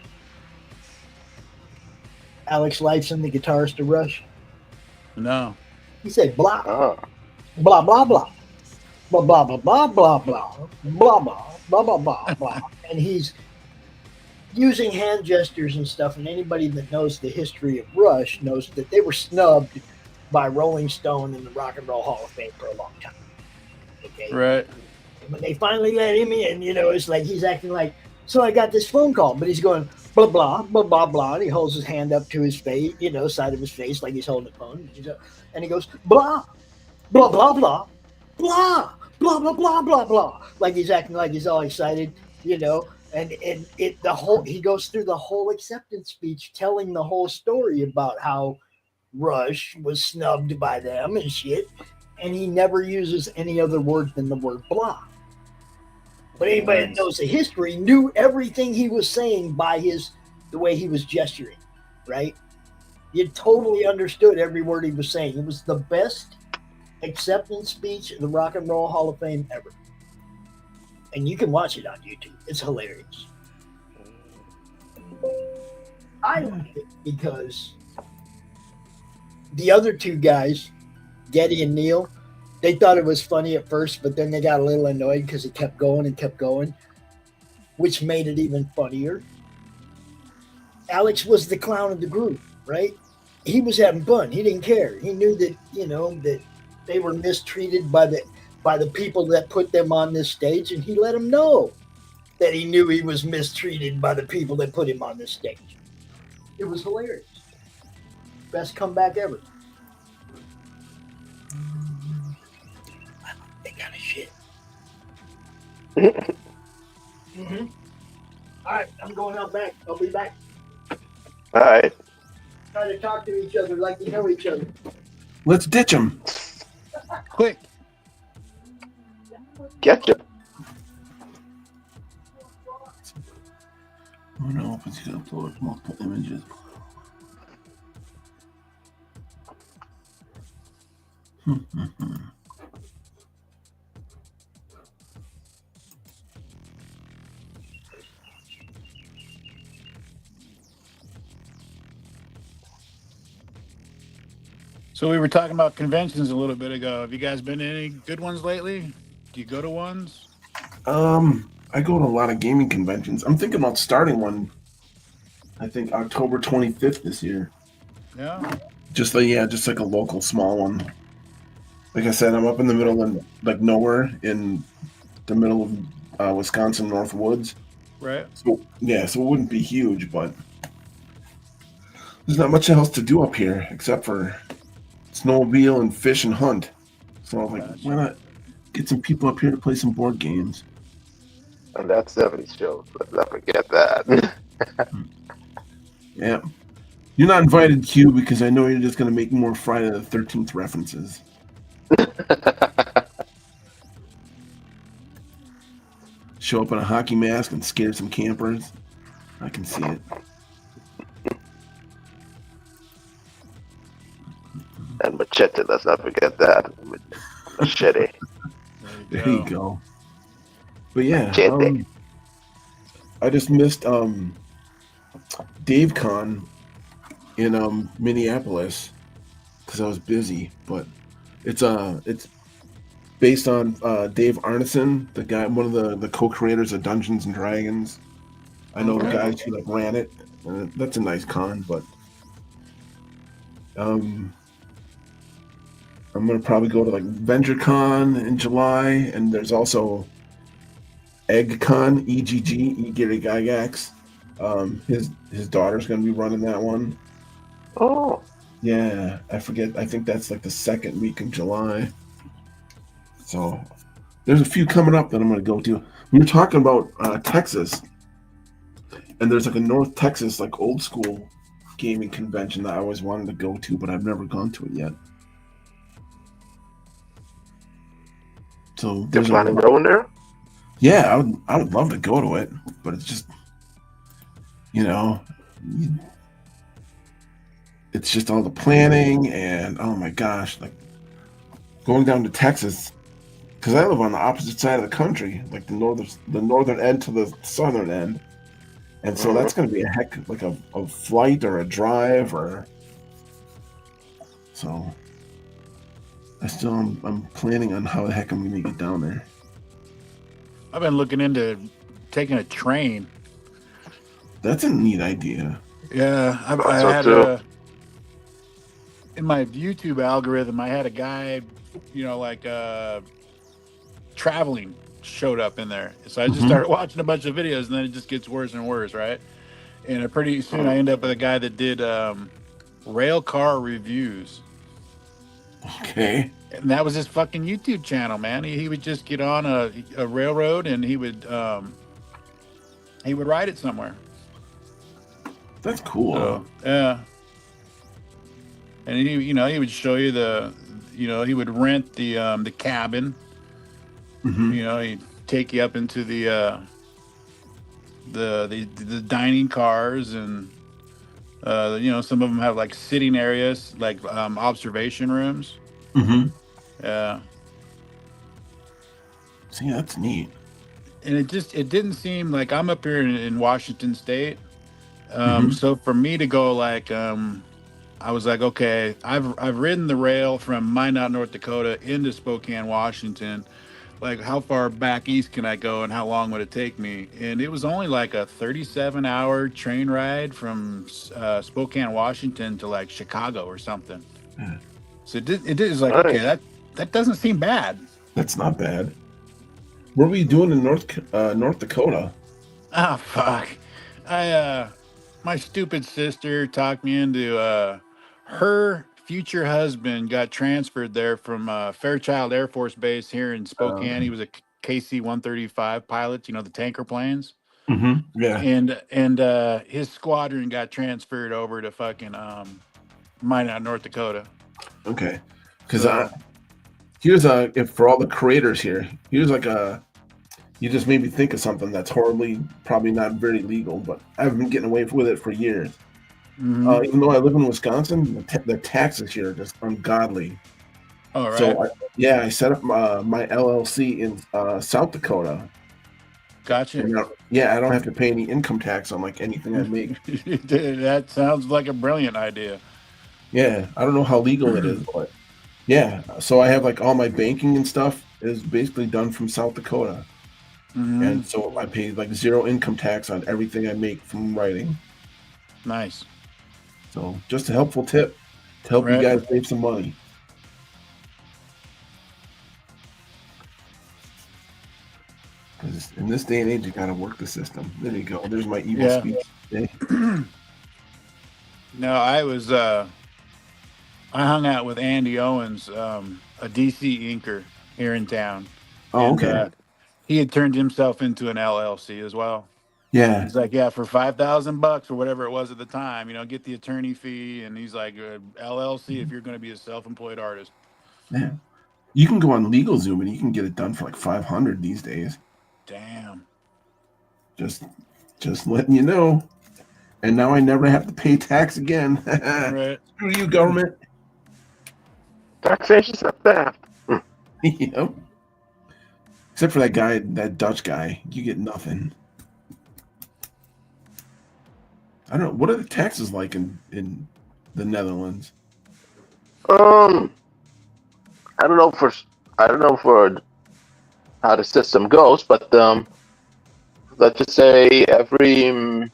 Alex Lifeson, the guitarist of Rush. No. He said blah, blah, blah, blah. Blah, blah, blah, blah, blah, blah, blah, blah, blah, blah, blah. And he's using hand gestures and stuff, and anybody that knows the history of Rush knows that they were snubbed by Rolling Stone in the Rock and Roll Hall of Fame for a long time. Okay? Right. When they finally let him in, it's like he's acting like, so I got this phone call, but he's going, blah blah blah blah blah. And he holds his hand up to his face, side of his face, like he's holding a phone. And he goes blah blah blah blah blah blah blah blah blah blah, like he's acting like he's all excited, And he goes through the whole acceptance speech, telling the whole story about how Rush was snubbed by them and shit, and he never uses any other word than the word blah. But anybody that knows the history knew everything he was saying by the way he was gesturing, right? You totally understood every word he was saying. It was the best acceptance speech in the Rock and Roll Hall of Fame ever. And you can watch it on YouTube. It's hilarious. I like it because the other two guys, Getty and Neil, they thought it was funny at first, but then they got a little annoyed because it kept going and kept going, which made it even funnier. Alex was the clown of the group, right? He was having fun. He didn't care. He knew that, that they were mistreated by the people that put them on this stage, and he let them know that he knew he was mistreated by the people that put him on this stage. It was hilarious. Best comeback ever. They got a shit. Mm-hmm. All right, I'm going out back. I'll be back. All right. Try to talk to each other like you know each other. Let's ditch them. Quick. Get you. Oh no, it's going to upload multiple images. So we were talking about conventions a little bit ago. Have you guys been to any good ones lately? Do you go to ones? I go to a lot of gaming conventions. I'm thinking about starting one. I think October 25th this year. Yeah. Just like a local small one. Like I said, I'm up in the middle of like nowhere in the middle of Wisconsin North Woods. Right. So it wouldn't be huge, but there's not much else to do up here except for snowmobile and fish and hunt. So I'm like, why not get some people up here to play some board games? And that's 70s show. Let's not forget that. Yeah. You're not invited, Q, because I know you're just going to make more Friday the 13th references. Show up in a hockey mask and scare some campers. I can see it. And machete, let's not forget that. Machete. There you go. But yeah, Machete. I just missed Dave Con in Minneapolis because I was busy. But it's based on Dave Arneson, the guy, one of the co-creators of Dungeons and Dragons. I know the guys who ran it. That's a nice con, but I'm gonna probably go to like VentureCon in July, and there's also EggCon, EGG, Gary Gygax. His daughter's gonna be running that one. Oh. Yeah, I forget. I think that's like the second week of July. So there's a few coming up that I'm gonna go to. We were talking about Texas, and there's like a North Texas like old school gaming convention that I always wanted to go to, but I've never gone to it yet. So You're planning going there? Yeah, I would love to go to it, but it's just, it's just all the planning and oh my gosh, like going down to Texas, because I live on the opposite side of the country, like the northern end to the southern end, and so that's going to be a heck like a flight or a drive or so. I'm planning on how the heck I'm going to get down there. I've been looking into taking a train. That's a neat idea. Yeah, I had in my YouTube algorithm, I had a guy, traveling showed up in there. So I just started watching a bunch of videos, and then it just gets worse and worse, right? and pretty soon I end up with a guy that did rail car reviews. Okay. And that was his fucking YouTube channel, man. He would just get on a railroad and he would ride it somewhere. That's cool. So, yeah. And he would show you he would rent the cabin. Mm-hmm. He'd take you up into the dining cars, and some of them have like sitting areas, like observation rooms. Mm-hmm. Yeah. See, that's neat. And it didn't seem like I'm up here in Washington State. Mhm. So for me to go I was like, okay, I've ridden the rail from Minot, North Dakota into Spokane, Washington. Like, how far back east can I go and how long would it take me? And it was only like a 37-hour train ride from Spokane, Washington to like Chicago or something. Yeah. So it is like, okay, that doesn't seem bad. That's not bad. What were you doing in North Dakota? Oh, fuck. My stupid sister talked me into her future husband got transferred there from Fairchild Air Force Base here in Spokane. He was a KC-135 pilot, the tanker planes. Mm-hmm. Yeah. And his squadron got transferred over to fucking Minot, North Dakota. Okay. Because here's if for all the creators here, here's like you just made me think of something that's probably not very legal, but I've been getting away with it for years. Mm-hmm. Even though I live in Wisconsin, the taxes here are just ungodly. All right. So I set up my LLC in South Dakota. Gotcha. And, I don't have to pay any income tax on like anything I make. That sounds like a brilliant idea. Yeah, I don't know how legal it is, but yeah. So I have like all my banking and stuff is basically done from South Dakota. Mm-hmm. And so I pay like zero income tax on everything I make from writing. Nice. So just a helpful tip to help you guys save some money. Because in this day and age, you got to work the system. There you go. There's my evil speech today. No, I hung out with Andy Owens, a DC inker here in town. Oh, okay. He had turned himself into an LLC as well. Yeah. He's like, for $5,000 or whatever it was at the time, get the attorney fee. And he's like, LLC if you're going to be a self-employed artist. Yeah. You can go on LegalZoom and you can get it done for like $500 these days. Damn. Just letting you know. And now I never have to pay tax again. Right. Screw you, government. Taxation's not theft. Yep. Except for that Dutch guy, you get nothing. I don't know. What are the taxes like in the Netherlands? I don't know for how the system goes, but let's just say every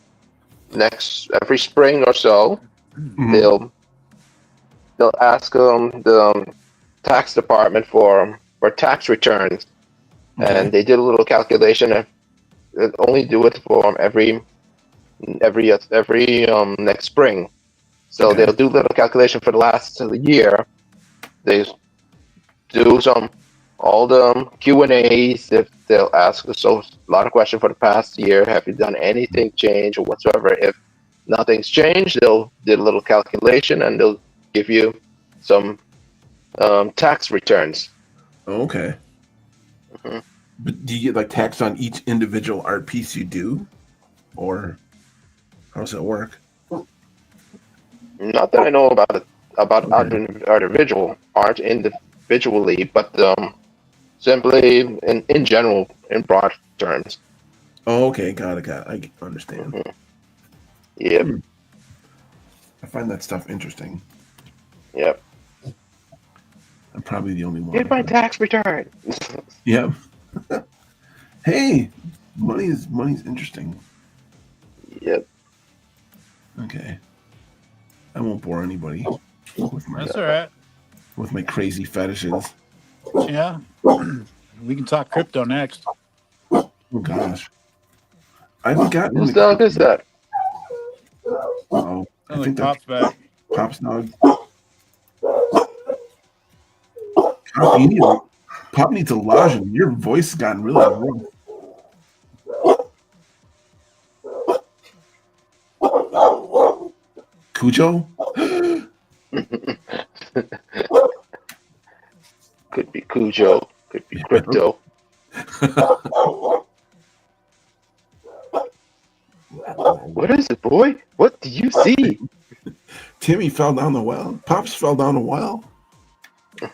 spring or so, Mm-hmm. they'll ask the tax department for tax returns, and they did a little calculation. They only do it for every next spring. So they'll do a little calculation for the last year. They do all the Q&As. If they'll ask us a lot of questions for the past year, have you done anything change or whatsoever? If nothing's changed, they'll do a little calculation and they'll give you some tax returns. Okay. Mm-hmm. But do you get like taxed on each individual art piece you do, or how does it work? Not that I know about individual art individually, but simply in general, in broad terms. Oh, okay, got it. I understand. Mm-hmm. Yep. I find that stuff interesting. Yep. I'm probably the only one. Get my tax return. Yep. Hey, money's interesting. Yep. Okay. I won't bore anybody with my That's all right. with my crazy fetishes. Yeah. We can talk crypto next. Oh gosh. I haven't gotten Whose dog is that? Oh, I think that's Pop's back. Pop's dog. Pop needs a lozenge. Your voice has gotten really rough. Cujo? Could be Cujo. Could be Crypto. What is it, boy? What do you see? Timmy fell down the well. Pops fell down the well. Did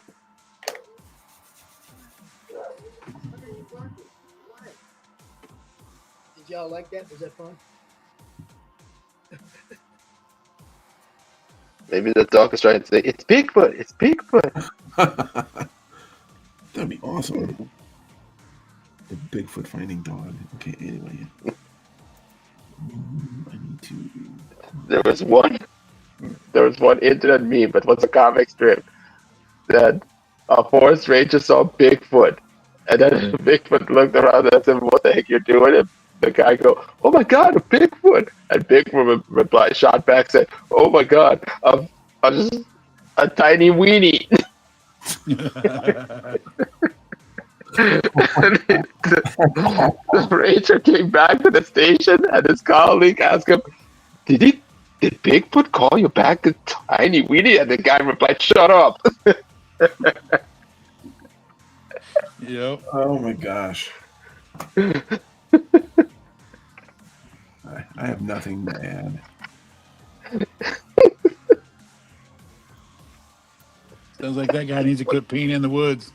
y'all like that? Was that fun? Maybe the dog is trying to say, it's Bigfoot. It's Bigfoot. That'd be awesome. The Bigfoot finding dog. Okay, anyway. I need to. There was one internet meme, but what's a comic strip that a forest ranger saw Bigfoot, and then Bigfoot looked around and said, "What the heck you're doing?" And the guy go, "Oh my God, a Bigfoot!" And Bigfoot replied, shot back, said, "Oh my God, I'm just a tiny weenie." The ranger came back to the station, and his colleague asked him, Did Bigfoot call you back a tiny weenie?" And the guy replied, "Shut up." Yep. Oh my gosh. I have nothing to add. Sounds like that guy needs to quit peeing in the woods.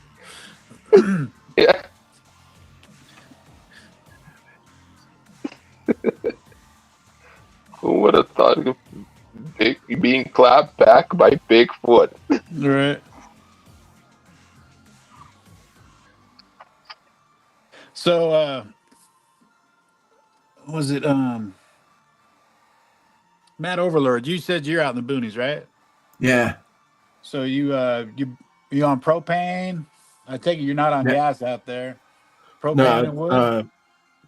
Yeah. Who would have thought of being clapped back by Bigfoot? Right. So, was it Matt Overlord? You said you're out in the boonies, right? Yeah. So you on propane? I take it you're not on gas out there. Propane and wood.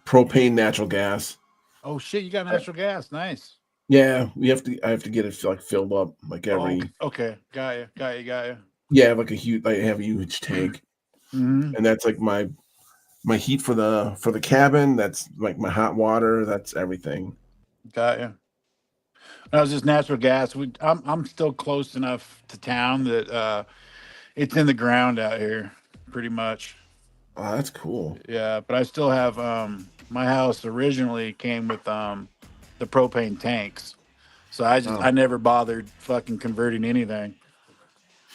Propane, natural gas. Oh shit! You got natural gas. Nice. Yeah, I have to get it filled up every. Oh, okay, got you. Yeah, I have a huge tank, and that's my heat for the cabin. That's like my hot water. That's everything. Got you. That was just natural gas. I'm still close enough to town that it's in the ground out here, pretty much. Oh, that's cool. Yeah, but I still have my house originally came with the propane tanks, so I never bothered fucking converting anything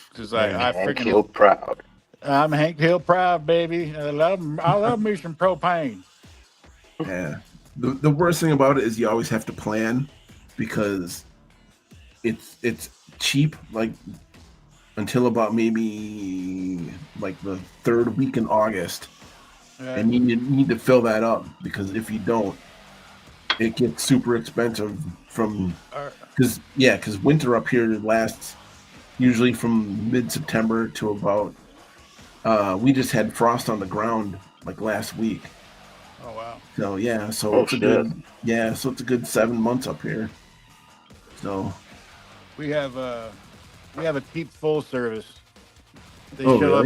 because I Hank freaking Hill proud. I'm Hank Hill proud, baby. I love me some propane. Yeah. The worst thing about it is you always have to plan because it's cheap until about maybe the third week in August. Yeah. And you need to fill that up because if you don't, it gets super expensive because winter up here lasts usually from mid-September to about we just had frost on the ground last week. Oh wow. So yeah, it's a good 7 months up here. So we have a cheap full service. They show up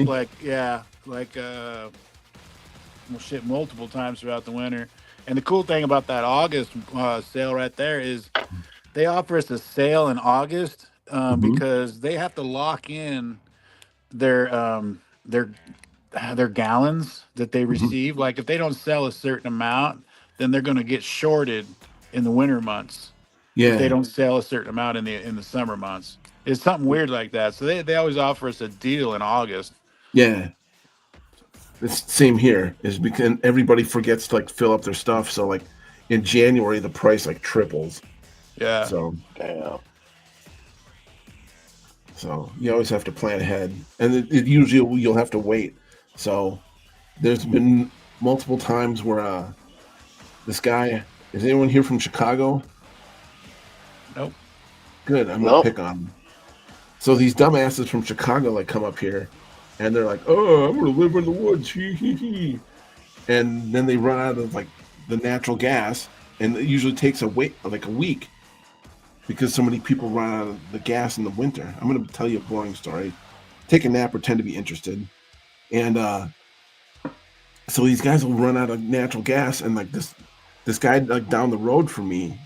multiple times throughout the winter. And the cool thing about that August sale right there is they offer us a sale in August because they have to lock in their gallons that they receive. Like if they don't sell a certain amount, then they're going to get shorted in the winter months. Yeah. If they don't sell a certain amount in the summer months. It's something weird like that. So they always offer us a deal in August. Yeah. It's same here is because everybody forgets to fill up their stuff. So in January the price triples. Yeah. So damn. So you always have to plan ahead, and it usually you'll have to wait. So there's been multiple times where this guy, is anyone here from Chicago? Nope. Good. I'm gonna pick on him. So these dumbasses from Chicago come up here, and they're like, "Oh, I'm gonna live in the woods," and then they run out of the natural gas, and it usually takes a week. because so many people run out of the gas in the winter. I'm going to tell you a boring story. Take a nap, pretend to be interested, and so these guys will run out of natural gas, and like this guy like down the road from me,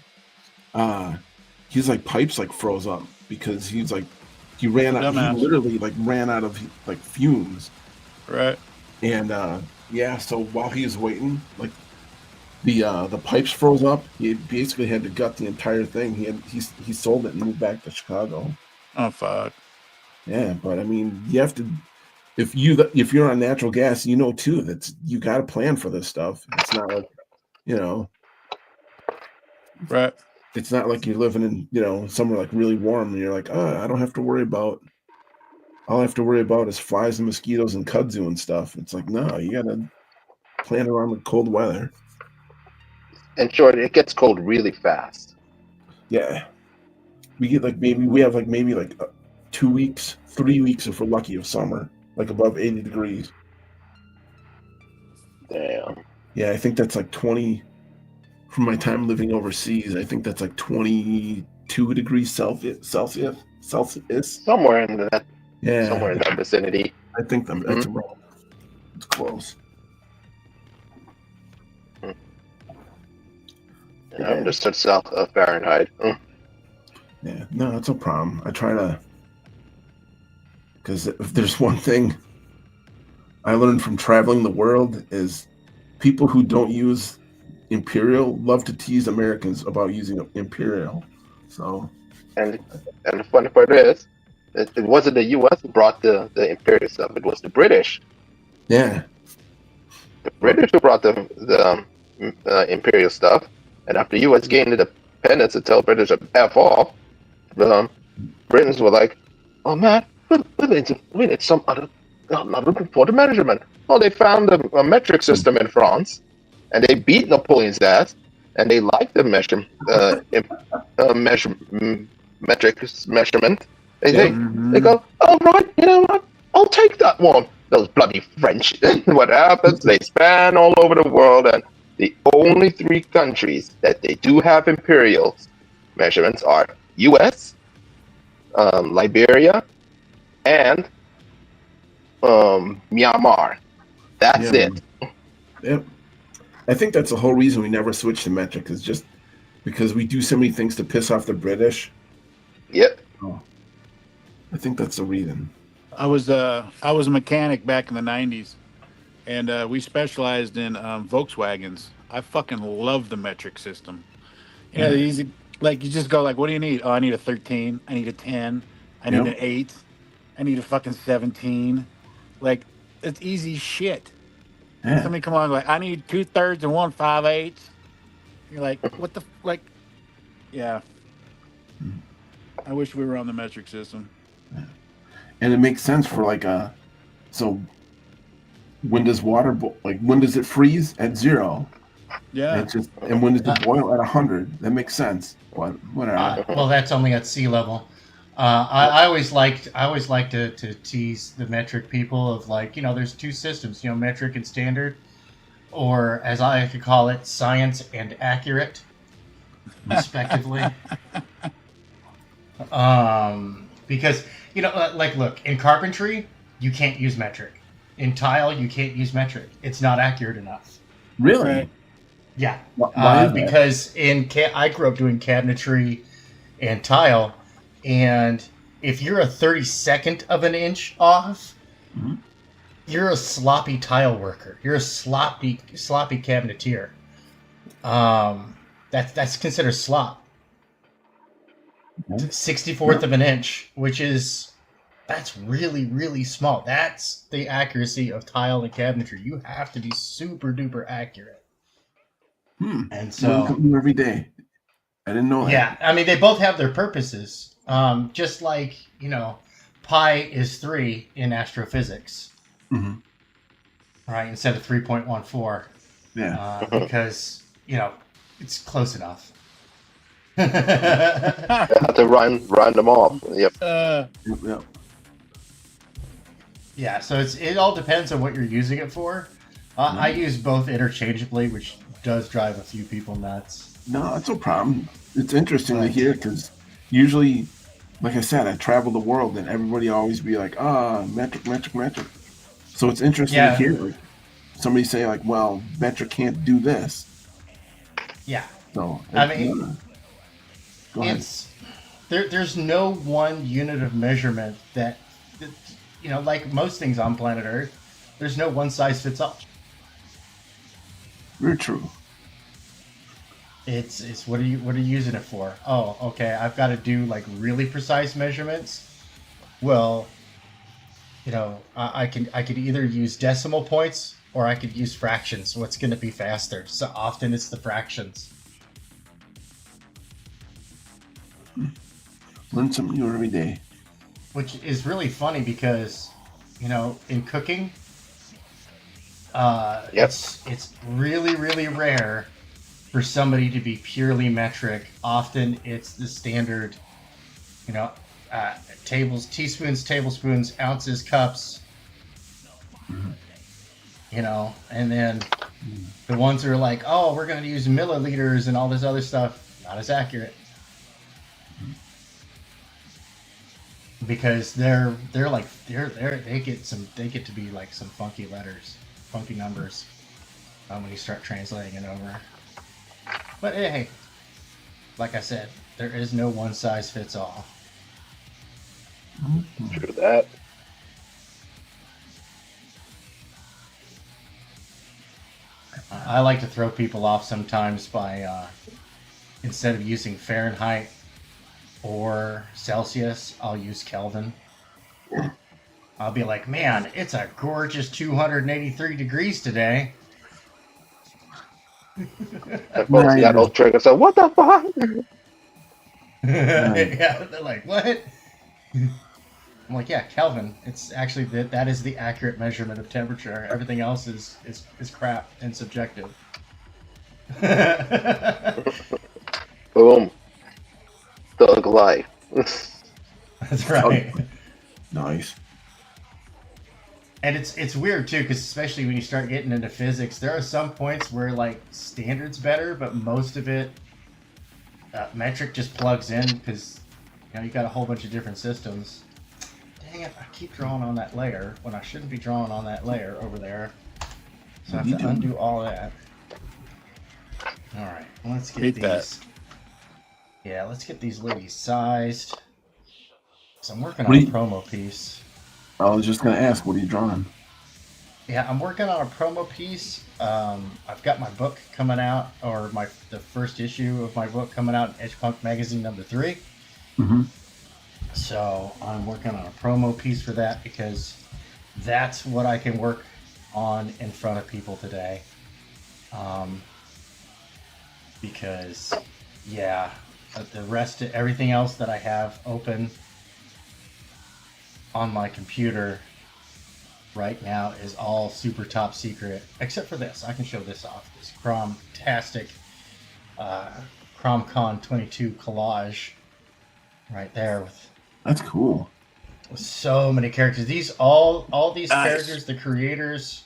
his like pipes like froze up because he literally like ran out of like fumes. Right. And yeah, so while he was waiting, like the pipes froze up. He basically had to gut the entire thing. He sold it and moved back to Chicago. Oh fuck. Yeah, but I mean, you have to if you're on natural gas, you know too that you got to plan for this stuff. It's not like, right. It's not like you're living in somewhere like really warm and you're like, I don't have to worry about. All I have to worry about is flies and mosquitoes and kudzu and stuff. It's like, no, you got to plan around with cold weather. In short, it gets cold really fast. Yeah, we get we have 2 weeks, 3 weeks if we're lucky of summer, like above 80 degrees. Damn. Yeah, I think that's like 20. From my time living overseas, I think that's like 22 degrees Celsius. Somewhere in that. Yeah. Somewhere in that vicinity. I think that's wrong. It's close. Yeah, I'm just at south of Fahrenheit. Yeah, no, it's no problem. I try to, because if there's one thing I learned from traveling the world is people who don't use Imperial love to tease Americans about using Imperial. So, and the funny part is, it wasn't the U.S. who brought the Imperial stuff. It was the British. Yeah. The British who brought the Imperial stuff, and after the U.S. gained independence to tell British to F off, the Britons were like, "Oh man, we need some other for the measurement." Well, they found a metric system in France, and they beat Napoleon's ass, and they liked the metric measurement. They go, "All right, you know what? I'll take that one." Those bloody French. What happens? They span all over the world, and the only 3 countries that they do have imperial measurements are U.S., Liberia, and Myanmar. That's it. Yep. I think that's the whole reason we never switched to metric, is just because we do so many things to piss off the British. Yep. Oh. I think that's the reason. I was a mechanic back in the 90s, and we specialized in Volkswagens. I fucking love the metric system. Yeah, the easy, like you just go like, what do you need? Oh, I need a 13. I need a 10. I need an 8. I need a fucking 17. Like, it's easy shit. Yeah. Somebody come along like, I need 2/3 and 1 5/8. You're like, what the like? Yeah. I wish we were on the metric system. And it makes sense for so when does when does it freeze? At 0? Yeah. And when does it boil? At 100? That makes sense. But whatever. Well, that's only at sea level. I always like to tease the metric people of there's 2 systems, metric and standard, or as I like to call it, science and accurate, respectively. Because look, in carpentry you can't use metric. In tile you can't use metric. It's not accurate enough. Really? Right? Yeah. Why is that? Because I grew up doing cabinetry and tile. And if you're a 32nd of an inch off, you're a sloppy tile worker. You're a sloppy cabinetier. That's considered slop. 64th of an inch, that's really, really small. That's the accuracy of tile and cabinetry. You have to be super duper accurate. And so every day. I didn't know that. Yeah, I mean they both have their purposes. Just like, pi is 3 in astrophysics, right? Instead of 3.14. Yeah. Because, it's close enough. Have to run them off. Yep. Yep. Yeah, so it all depends on what you're using it for. I use both interchangeably, which does drive a few people nuts. No, that's no problem. It's interesting to hear because usually, like I said, I travel the world, and everybody always be like, metric. So it's interesting to hear like somebody say like, well, metric can't do this. Yeah. So I mean, go ahead. There's no one unit of measurement that, like most things on planet Earth, there's no one size fits all. Very true. It's what are you using it for? Oh, okay, I've got to do like really precise measurements. Well, I could either use decimal points or I could use fractions. What's going to be faster? So often it's the fractions. Learn something new every day. Which is really funny because, in cooking, it's really, really rare for somebody to be purely metric. Often it's the standard, teaspoons, tablespoons, ounces, cups, and then the ones that are like, oh, we're going to use milliliters and all this other stuff, not as accurate. Because they get to be like some funky letters, funky numbers when you start translating it over. But hey, like I said, there is no one size fits all. True that. I like to throw people off sometimes by instead of using Fahrenheit or Celsius, I'll use Kelvin. I'll be like, man, it's a gorgeous 283 degrees today. And folks got no trigger, so what the fuck? Yeah, they're like, what? I'm like, yeah, Kelvin. It's actually that is the accurate measurement of temperature. Everything else is crap and subjective. Boom. Thug life. That's right. Nice. And it's weird too, because especially when you start getting into physics, there are some points where like standard's better, but most of it metric just plugs in because you got a whole bunch of different systems. Dang it! I keep drawing on that layer when I shouldn't be drawing on that layer over there. So I have to undo all that. All right, let's get these. Yeah, let's get these ladies sized. So I'm working on a promo piece. I was just going to ask, what are you drawing? Yeah, I'm working on a promo piece. I've got my book coming out, or the first issue of my book coming out in Edge Punk Magazine number 3. Mm-hmm. So I'm working on a promo piece for that because that's what I can work on in front of people today. Because, yeah, the rest of everything else that I have open on my computer right now is all super top secret, except for this. I can show this off. This Chrome-tastic ChromCon 22 collage right there with. That's cool. So many characters. All these characters, the creators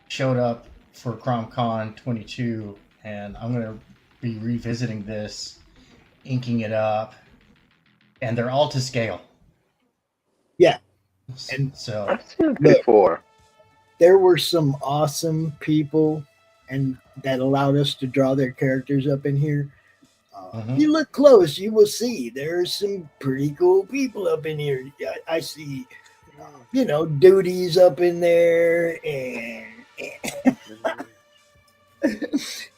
showed up for ChromCon 22, and I'm gonna be revisiting this, inking it up, and they're all to scale. Yeah. And so before there were some awesome people and that allowed us to draw their characters up in here. You look close, you will see there's some pretty cool people up in here. I see, duties up in there, and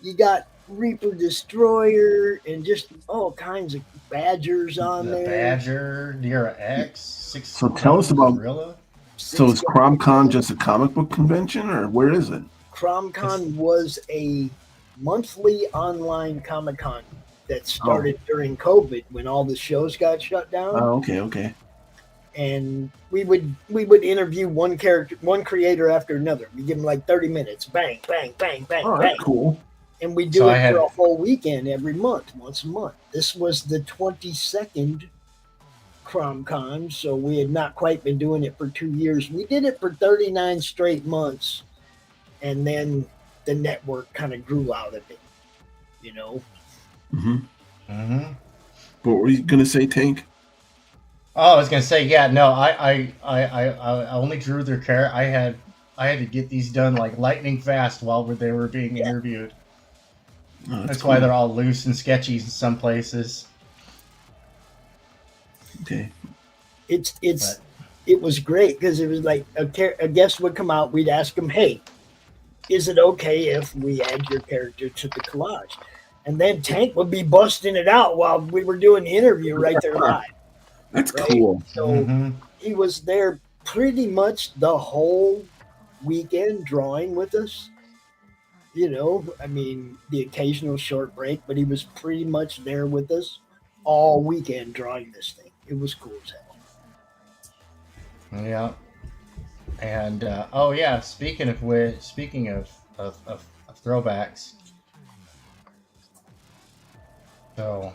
you got Reaper Destroyer and just all kinds of badgers on there. Badger, Nera X, So tell us about Gorilla. So is ChromCon just a comic book convention, or where is it? ChromCon was a monthly online Comic-Con that started during COVID when all the shows got shut down. Oh, okay. And we would interview one creator after another. We give them like 30 minutes, bang, bang, bang, bang, Oh, bang. that's cool. And we do it for a whole weekend every month, once a month. This was the 22nd ChromCon, so we had not quite been doing it for 2 years. We did it for 39 straight months, and then the network kind of grew out of it, Mm-hmm. Mm-hmm. What were you gonna say, Tank? Oh, I was gonna say, yeah, no, I only drew their character. I had to get these done like lightning fast while they were being interviewed. Oh, that's cool. why they're all loose and sketchy in some places. Okay. It was great because it was like a guest would come out. We'd ask him, "Hey, is it okay if we add your character to the collage?" And then Tank would be busting it out while we were doing the interview right there live. That's cool. So he was there pretty much the whole weekend drawing with us. You know, I mean, the occasional short break, but he was pretty much there with us all weekend drawing this thing. It was cool as hell. Yeah. And oh yeah, speaking of throwbacks. So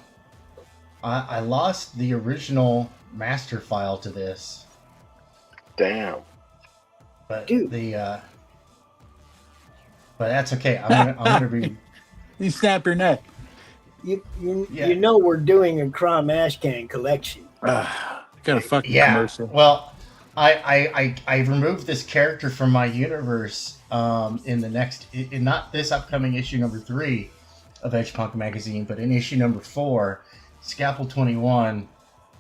I lost the original master file to this. Damn. But but that's okay. I'm gonna be. You snap your neck. You know we're doing a Crom Ashcan collection. Got a fucking commercial. Well, I removed this character from my universe in the next, in not this upcoming issue number 3 of Edge Punk magazine, but in issue number 4, Scalpel 21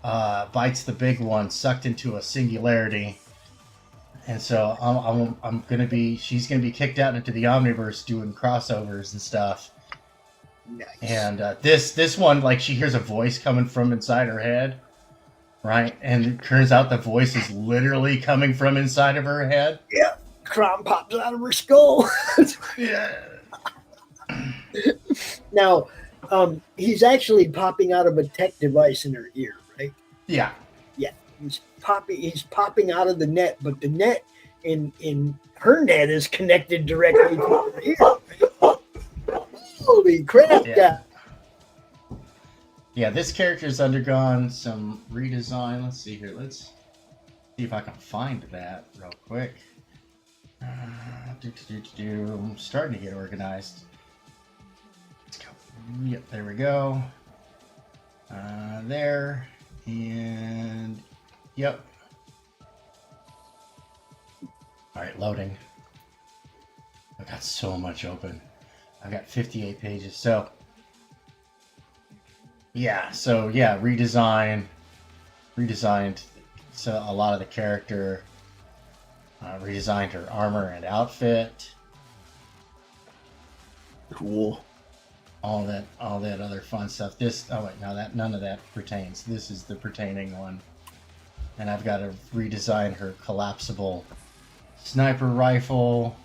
bites the big one, sucked into a singularity. And so she's gonna be kicked out into the Omniverse doing crossovers and stuff. Nice. And this one, like, she hears a voice coming from inside her head, right? And it turns out the voice is literally coming from inside of her head. Yeah, Crom pops out of her skull. Yeah. Now, he's actually popping out of a tech device in her ear, right? Yeah. Yeah. He's popping out of the net, but the net in her net is connected directly to her ear. Right? Holy crap! Yeah. Yeah, this character's undergone some redesign. Let's see here. Let's see if I can find that real quick. I'm starting to get organized. Yep, there we go. There. And yep. All right, loading. I've got so much open. I've got 58 pages. So redesigned so a lot of the character, redesigned her armor and outfit. Cool. All that other fun stuff. None of that pertains. This is the pertaining one. And I've got to redesign her collapsible sniper rifle.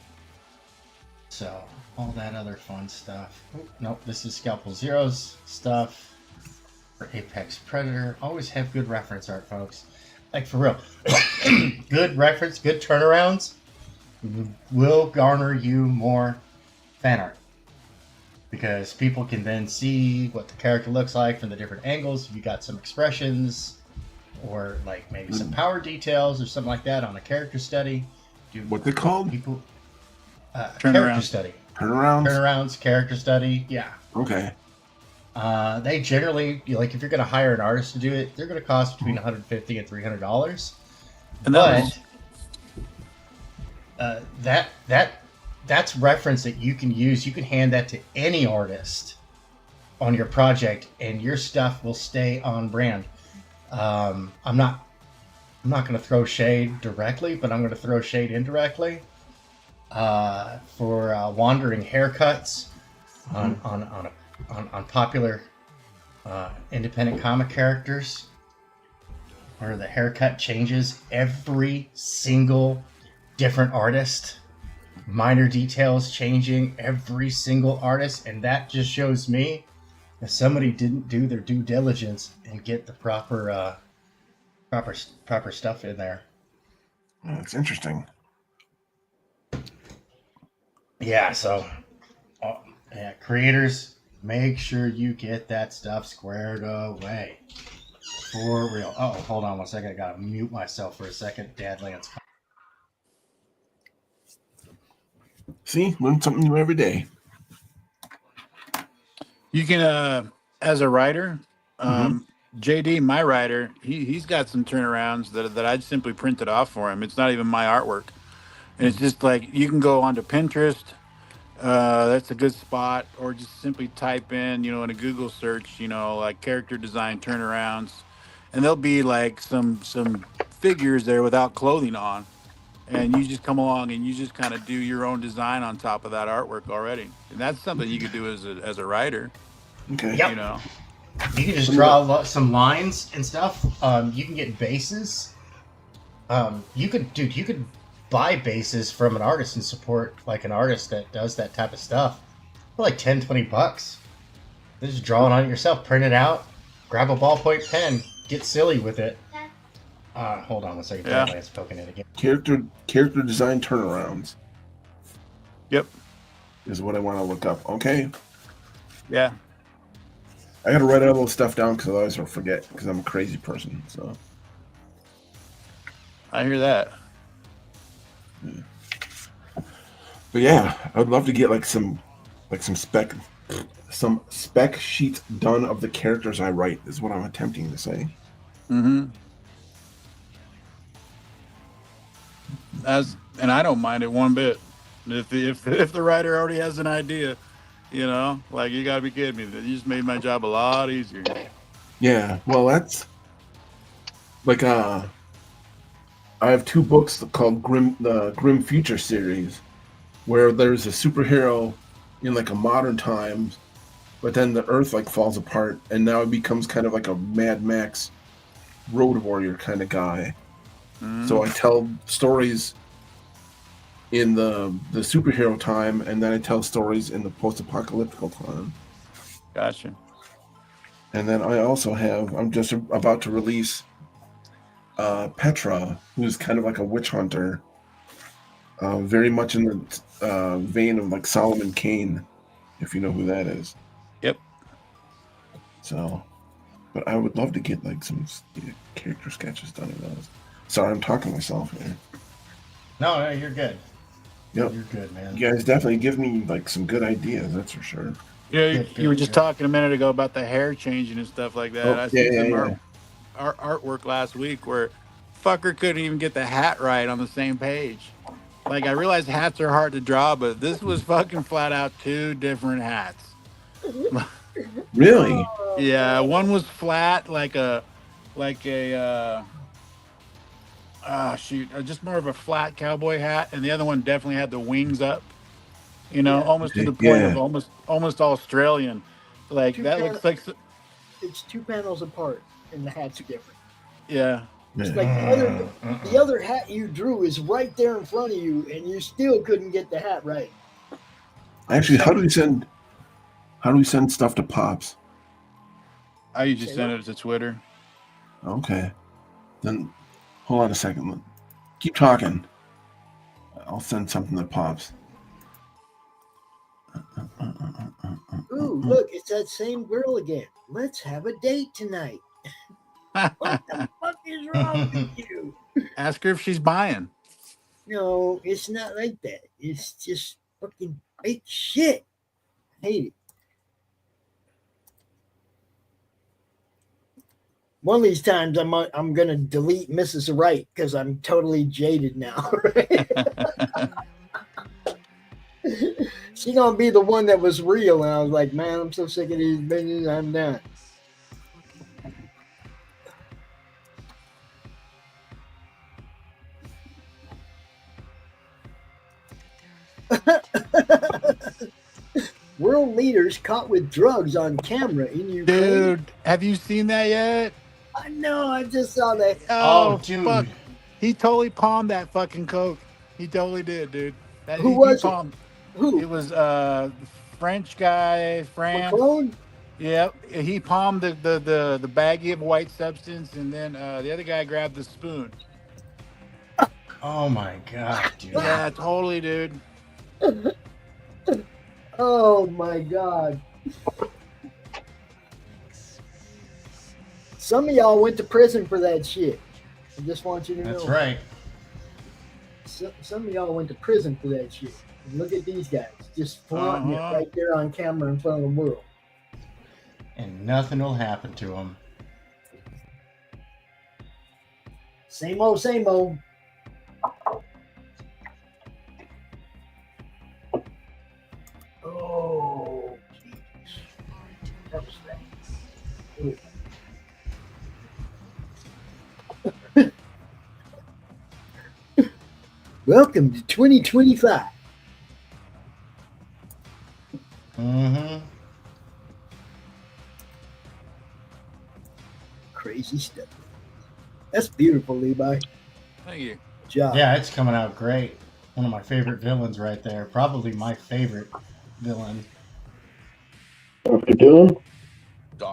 So all that other fun stuff. Oh, nope, this is Scalpel Zero's stuff for Apex Predator. Always have good reference art, folks. Like, for real. Good reference, good turnarounds will garner you more fan art. Because people can then see what the character looks like from the different angles. If you got some expressions or like maybe some power details or something like that on a character study. What they called? People Turnaround. character study. Turnarounds, character study. Yeah. Okay. They generally, like, if you're going to hire an artist to do it, they're going to cost between $150 and $300. But that's reference that you can use. You can hand that to any artist on your project, and your stuff will stay on brand. I'm not going to throw shade directly, but I'm going to throw shade indirectly for wandering haircuts on popular independent comic characters, where the haircut changes every single different artist. Minor details changing every single artist, and that just shows me that somebody didn't do their due diligence and get the proper stuff in there. That's interesting. Yeah, so creators, make sure you get that stuff squared away. For real. Oh, hold on one second. I gotta mute myself for a second. Dadland's coming. See, learn something new every day. You can, as a writer, JD, my writer, he's got some turnarounds that I'd simply printed off for him. It's not even my artwork, and it's just like you can go onto Pinterest. That's a good spot, or just simply type in, in a Google search, like character design turnarounds, and there'll be like some figures there without clothing on, and you just come along and you just kind of do your own design on top of that artwork already, and that's something you could do as a writer. Okay. Yep. You can just draw some lines and stuff. You can get bases. You could buy bases from an artist and support like an artist that does that type of stuff for like $10-20. Just draw it on it yourself, print it out, grab a ballpoint pen, get silly with it. Hold on 1 second. Yeah. It's poking it again. Character design turnarounds. Yep. Is what I want to look up. Okay. Yeah. I got to write all those stuff down because otherwise I'll forget because I'm a crazy person. So. I hear that. But yeah, I'd love to get some spec sheets done of the characters I write. Is what I'm attempting to say. Mm-hmm. And I don't mind it one bit. If the writer already has an idea, like you gotta be kidding me. You just made my job a lot easier. Yeah, well, that's like I have 2 books called the Grim Future series, where there's a superhero in like a modern times, but then the Earth like falls apart, and now it becomes kind of like a Mad Max road warrior kind of guy. So I tell stories in the superhero time, and then I tell stories in the post-apocalyptical time. Gotcha. And then I also I'm just about to release Petra, who's kind of like a witch hunter, very much in the vein of like Solomon Kane, if you know who that is. Yep. So, but I would love to get like some character sketches done of those. Sorry, I'm talking to myself here. No, you're good. Yep. You're good, man. You guys definitely give me like some good ideas, that's for sure. Yeah, you were just talking a minute ago about the hair changing and stuff like that. I see some artwork last week where fucker couldn't even get the hat right on the same page. Like, I realize hats are hard to draw, but this was fucking flat out 2 different hats. Really? Yeah, one was flat just more of a flat cowboy hat, and the other one definitely had the wings up. Almost to the point of almost Australian. Like that looks like it's 2 panels apart, and the hats are different. Yeah. It's like the other hat you drew is right there in front of you, and you still couldn't get the hat right. Actually, how do we send stuff to Pops? I usually send it to Twitter. Okay. Then hold on a second. Keep talking. I'll send something to Pops. Ooh, look, it's that same girl again. Let's have a date tonight. What the fuck is wrong with you? Ask her if she's buying. No, it's not like that. It's just fucking fake shit. I hate it. One of these times I'm gonna delete Mrs. Wright because I'm totally jaded now. She gonna be the one that was real, and I was like, man, I'm so sick of these bitches. I'm done. World leaders caught with drugs on camera in Ukraine. Dude, have you seen that yet? I know, I just saw that. Oh, dude. Fuck. He totally palmed that fucking coke. He totally did, dude. Who was it? Who? It was French guy, France. Macron? Yep. He palmed the baggie of white substance, and then the other guy grabbed the spoon. Oh my god, dude. Yeah, totally, dude. Oh my god. Some of y'all went to prison for that shit. I just want you to know. That's right. Some of y'all went to prison for that shit. And look at these guys, just flaunting it right there on camera in front of the world. And nothing will happen to them. Same old, same old. Oh, Jesus. That was that. Welcome to 2025. Mm-hmm. Crazy stuff. That's beautiful, Levi. Thank you. Good job. Yeah, it's coming out great. One of my favorite villains right there. Probably my favorite villain. Dr. Doom?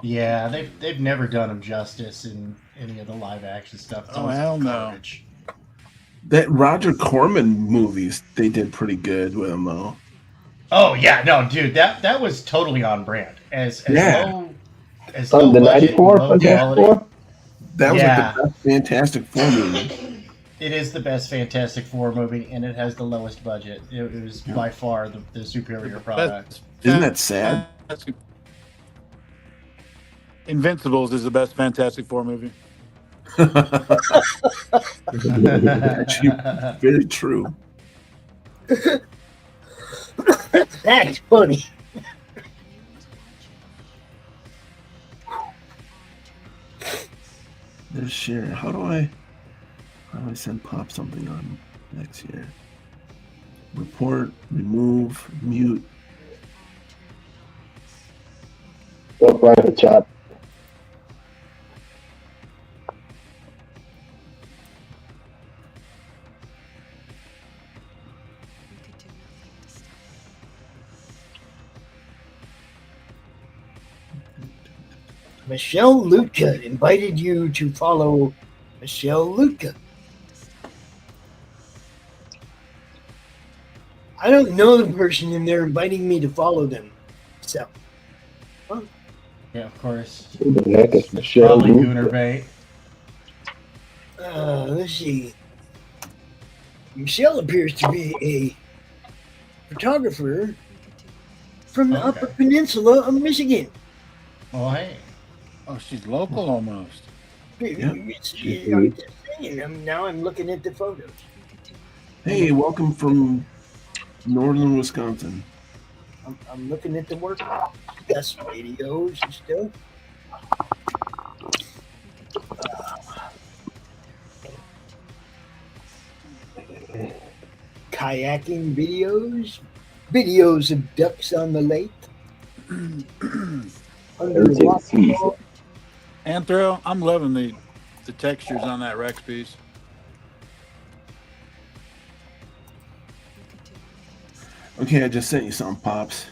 Yeah, they've never done him justice in any of the live action stuff. It's Oh, always hell no. garbage. That Roger Corman movies, they did pretty good with him though. Oh yeah, no, dude, that was totally on brand. As Yeah. low The budget, 94? and low quality. That was Yeah. like the best Fantastic Four movie. It is the best Fantastic Four movie, and it has the lowest budget. It was by far the superior product. Isn't that sad? Invincibles is the best Fantastic Four movie. Actually, very true. That's funny. There's share. How do I send Pop something on next year? Report, remove, mute. Go private chat. Michelle Luca invited you to follow Michelle Luca. I don't know the person, and they're inviting me to follow them. So, Yeah, of course. Who the heck is Michelle Probably Luca? Gooner bait. let's see. Michelle appears to be a photographer from the Upper Peninsula of Michigan. Oh, hey. Oh, she's local almost. I'm just saying, now I'm looking at the photos. Hey, welcome from northern Wisconsin. I'm looking at the work. Gus videos and stuff. Kayaking videos of ducks on the lake. Under the waterfall. Anthro, I'm loving the textures on that Rex piece. Okay, I just sent you something, Pops.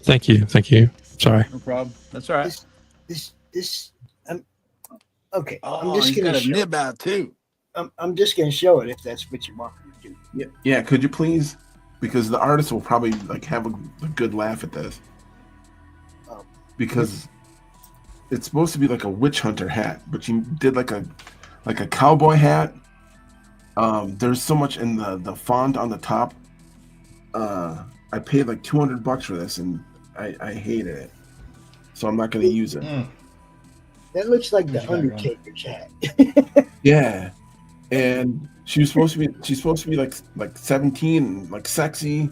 Thank you. Sorry. No problem. That's all right. Okay. Oh, I'm just he's gonna got a show nib out too. I'm just gonna show it if that's what you want me to do. Yeah, could you please? Because the artist will probably like have a good laugh at this. Because it's supposed to be like a witch hunter hat, but you did like a cowboy hat. There's so much in the font on the top. I paid like $200 for this, and I hated it, so I'm not going to use it. That looks like the Undertaker's hat. Yeah, and she's supposed to be like 17, and like sexy,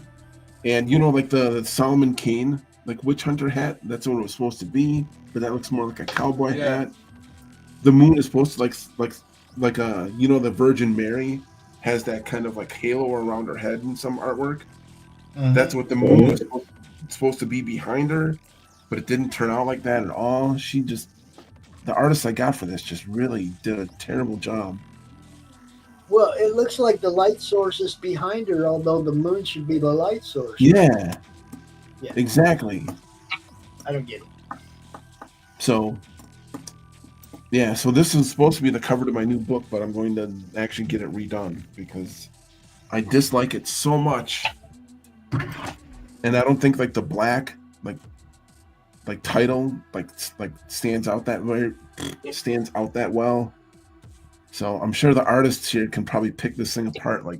and you know, like the Solomon Kane like witch hunter hat. That's what it was supposed to be, but that looks more like a cowboy hat. The moon is supposed to like a, you know, the Virgin Mary has that kind of like halo around her head in some artwork. That's what the moon was supposed to be behind her, but it didn't turn out like that at all. The artist I got for this just really did a terrible job. Well, it looks like the light source is behind her, although the moon should be the light source. Yeah. Yeah. Exactly. I don't get it. So, yeah, so this is supposed to be the cover to my new book, but I'm going to actually get it redone because I dislike it so much. And I don't think like the black like title like stands out that well. So I'm sure the artists here can probably pick this thing apart like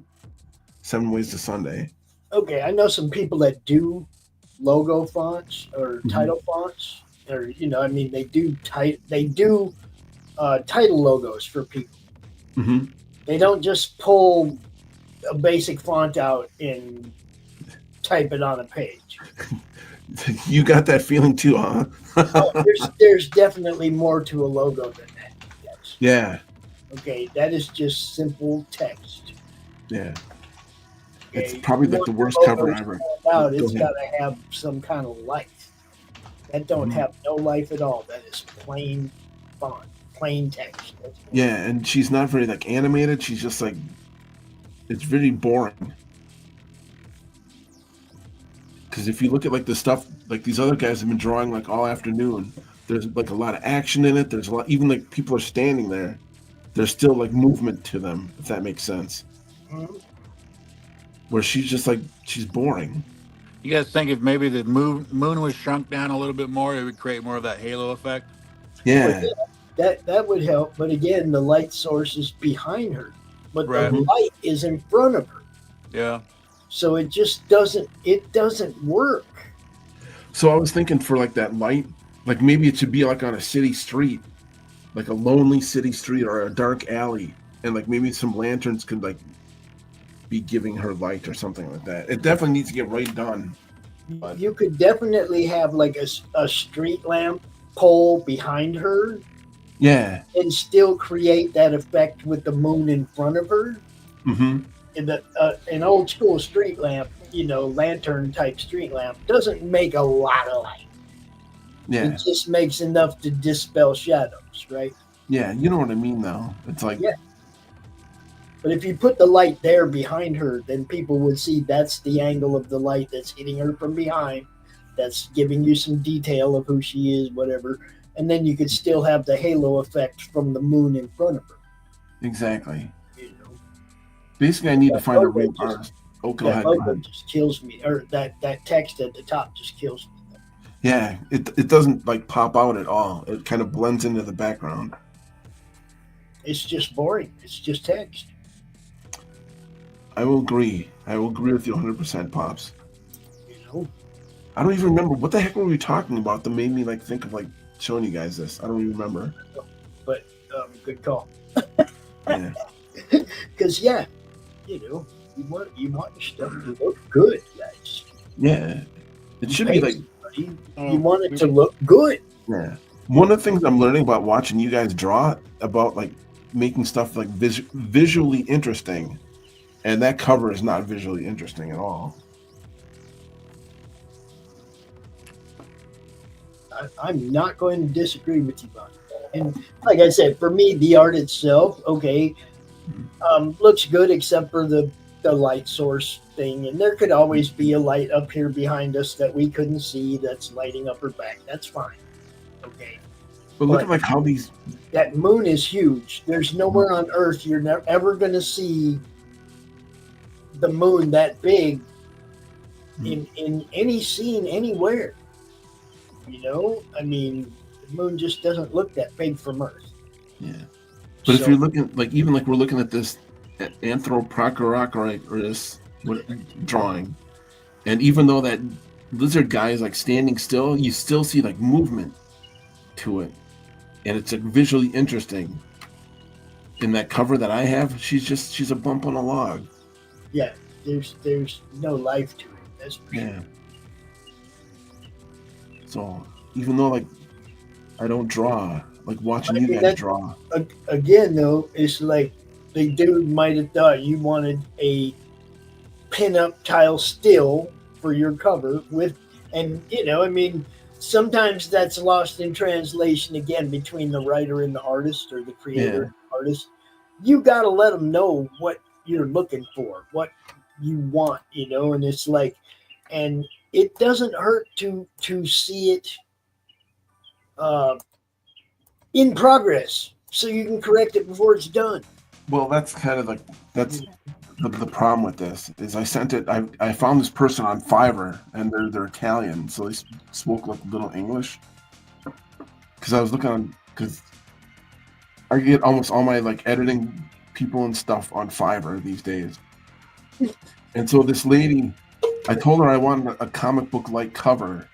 7 ways to Sunday. okay, I know some people that do logo fonts or title fonts, or I mean, they do title logos for people. Mm-hmm. They don't just pull a basic font out and type it on a page. You got that feeling too, huh? Oh, there's definitely more to a logo than that. Yes. Yeah. Okay, that is just simple text. Yeah. Okay, It's probably like the worst cover ever. Out, it's got to have some kind of life. That don't Mhm. have no life at all. That is plain font, plain text. Yeah, and she's not very like animated. She's just like, it's really boring. Because if you look at like the stuff, like these other guys have been drawing like all afternoon, there's like a lot of action in it. There's a lot, even like people are standing there. There's still like movement to them, if that makes sense. Mm-hmm. Where she's just like, she's boring. You guys think if maybe the moon was shrunk down a little bit more, it would create more of that halo effect? Yeah. That would help. But again, the light source is behind her, but Right. the light is in front of her. Yeah. So it just doesn't work. So I was thinking for like that light, like maybe it should be like on a city street, like a lonely city street or a dark alley, and like maybe some lanterns could like be giving her light or something like that. It definitely needs to get right done. But You could definitely have like a street lamp pole behind her yeah. and still create that effect with the moon in front of her. Mm-hmm. And an old school street lamp, lantern type street lamp, doesn't make a lot of light. Yeah. It just makes enough to dispel shadows, right? Yeah, you know what I mean though. It's like Yeah. But if you put the light there behind her, then people would see that's the angle of the light that's hitting her from behind. That's giving you some detail of who she is, whatever. And then you could still have the halo effect from the moon in front of her. exactly. Basically I need to find a real artist. Oh, go ahead. Go Logo ahead. just kills me, or that text at the top just kills me. Yeah, it doesn't like pop out at all. It kind of blends into the background. It's just boring. It's just text. I will agree. I will agree with you 100%, Pops. know? I don't even remember what the heck were we talking about that made me like think of like showing you guys this. I don't even remember. But good call. Yeah. Because you want your stuff to look good, guys. Yeah. It should be like You want it to look good. yeah. One of the things I'm learning about watching you guys draw about like making stuff like visually interesting, and that cover is not visually interesting at all. I'm not going to disagree with you, Bob. And like I said, for me, the art itself, looks good except for the light source thing. And there could always be a light up here behind us that we couldn't see that's lighting up her back. That's fine. Okay. But look at like how these That moon is huge. There's nowhere on Earth you're never ever going to see the moon that big in any scene anywhere. I mean, the moon just doesn't look that big from Earth. yeah. But if you're looking like even like we're looking at this Anthroprocorocorus drawing, and even though that lizard guy is like standing still, you still see like movement to it, and it's like visually interesting. In that cover that I have, she's a bump on a log. Yeah, there's no life to it. That's for sure. Yeah. So even though like I don't draw, like watching you guys draw. Again, though, it's like the dude might have thought you wanted a pin-up tile still for your cover sometimes that's lost in translation again between the writer and the artist or the creator and the artist. You got to let them know what you're looking for, what you want, and it's like, and it doesn't hurt to see it in progress so you can correct it before it's done. Well, that's kind of like that's the problem with this is I sent it. I found this person on Fiverr and they're Italian, so they spoke like little English. Because I was looking on because I get almost all my like editing people and stuff on Fiverr these days, and so this lady I told her I wanted a comic book like cover,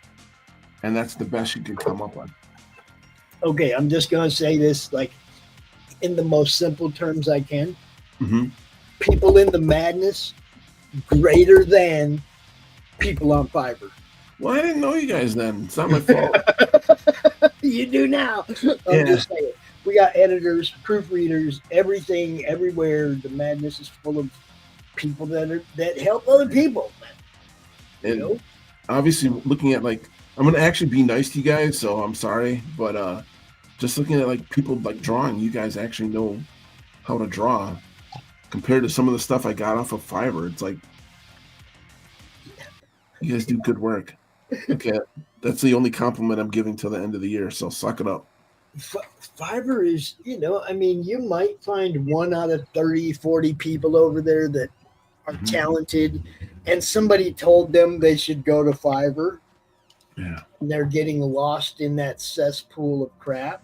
and that's the best she could come up with. Okay, I'm just gonna say this like in the most simple terms I can. Mm-hmm. People in the madness greater than people on Fiverr. Well, I didn't know you guys then. It's not my fault. You do now. I'm Yeah. just saying. We got editors, proofreaders, everything, everywhere. The madness is full of people that help other people. And obviously, looking at like, I'm gonna actually be nice to you guys, so I'm sorry, but just looking at like people like drawing, you guys actually know how to draw compared to some of the stuff I got off of Fiverr. It's like you guys do good work. Okay, that's the only compliment I'm giving till the end of the year, so suck it up. Fiverr is, I mean, you might find 1 out of 30, 40 people over there that are talented, and somebody told them they should go to Fiverr. Yeah. And they're getting lost in that cesspool of crap.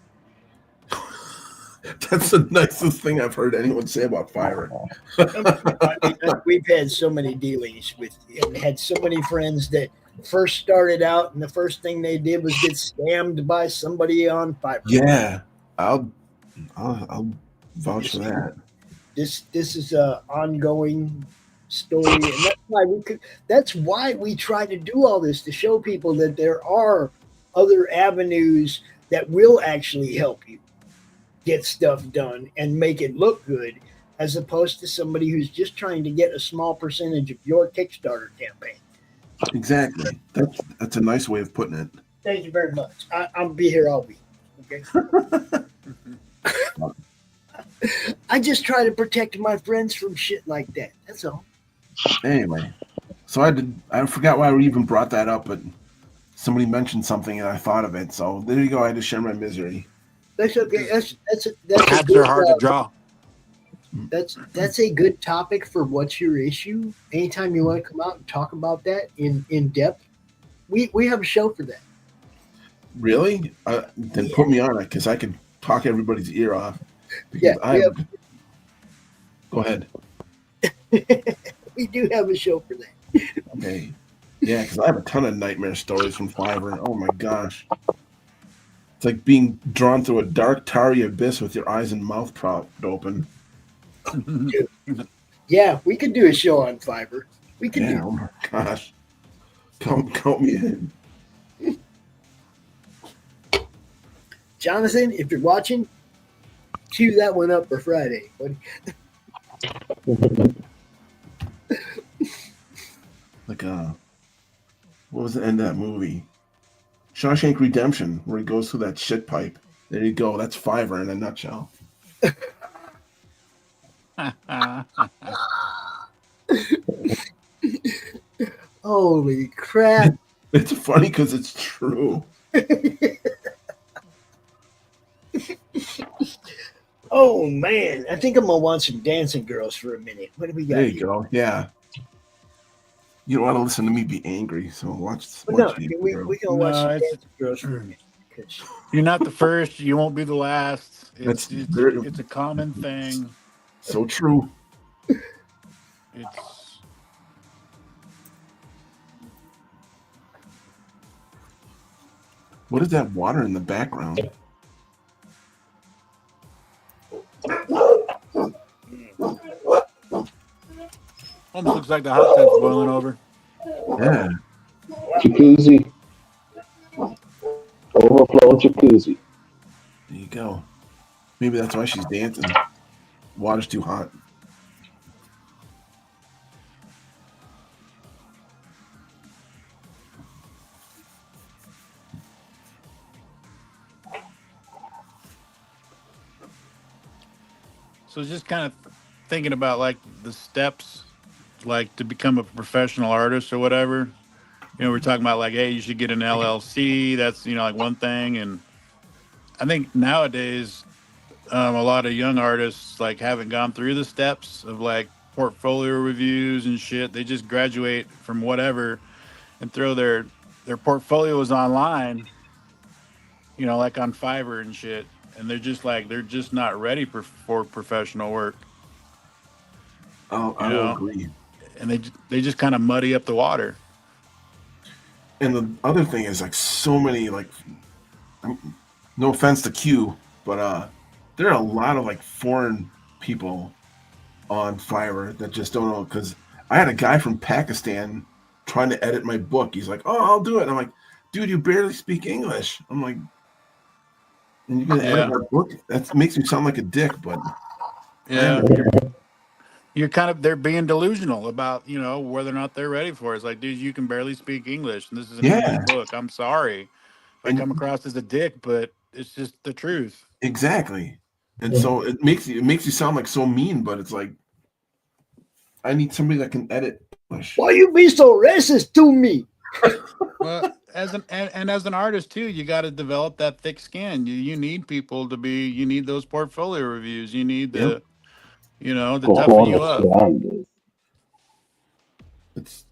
That's the nicest thing I've heard anyone say about Fiverr. I mean, we've had so many dealings with, and had so many friends that first started out, and the first thing they did was get scammed by somebody on Fiverr. Yeah, I'll vouch for that. This is a ongoing story, and that's why we try to do all this, to show people that there are other avenues that will actually help you get stuff done and make it look good, as opposed to somebody who's just trying to get a small percentage of your Kickstarter campaign. Exactly. That's a nice way of putting it. Thank you very much. I'll be here all week. Okay. I just try to protect my friends from shit like that. That's all. Anyway, so I forgot why we even brought that up, but somebody mentioned something and I thought of it. So there you go. I had to share my misery. That's okay. That's Cats are hard to draw. That's a good topic for what's your issue. Anytime you want to come out and talk about that in depth, we have a show for that. Really? Then put me on it, because I can talk everybody's ear off. Yeah. Go ahead. We do have a show for that. Okay. Yeah, because I have a ton of nightmare stories from Fiverr. Oh my gosh. It's like being drawn through a dark, tarry abyss with your eyes and mouth propped open. Yeah, we could do a show on Fiverr. We could do. Oh my gosh. Count me in. Jonathan, if you're watching, cue that one up for Friday, buddy. Like what was the end of that movie? Shawshank Redemption, where he goes through that shit pipe. There you go. That's Fiverr in a nutshell. Holy crap. It's funny because it's true. Oh man, I think I'm gonna want some dancing girls for a minute. What do we got? There you go. Yeah. You don't want to listen to me be angry, so watch No, we can watch some dancing girls for a minute. You're not the first. You won't be the last. That's It's a common thing. So true. It's What is that water in the background? almost looks like the hot tub's boiling over. Yeah. Jacuzzi. Overflow jacuzzi. There you go. Maybe that's why she's dancing. Water's too hot. So just kind of thinking about like the steps, like to become a professional artist or whatever. You know, we're talking about like, hey, you should get an LLC. That's, like one thing. And I think nowadays, a lot of young artists like haven't gone through the steps of like portfolio reviews and shit. They just graduate from whatever and throw their portfolios online, like on Fiverr and shit. And they're just not ready for professional work. I will agree. and they just kind of muddy up the water. And the other thing is like so many like, no offense to Q, but there are a lot of like foreign people on Fiverr that just don't know. Because I had a guy from Pakistan trying to edit my book. He's like, "Oh, I'll do it." And I'm like, "Dude, you barely speak English." I'm like, "And you're gonna edit my book? That makes me sound like a dick." But yeah, you're kind of they're being delusional about whether or not they're ready for it. It's like, dude, you can barely speak English, and this is an English book. I'm sorry if I come across as a dick, but it's just the truth. Exactly. And so it makes you sound like so mean, but it's like I need somebody that can edit English. Why you be so racist to me? Well, as an artist too, you got to develop that thick skin. You need people to be. You need those portfolio reviews. You need the toughen you up. Grandes. It's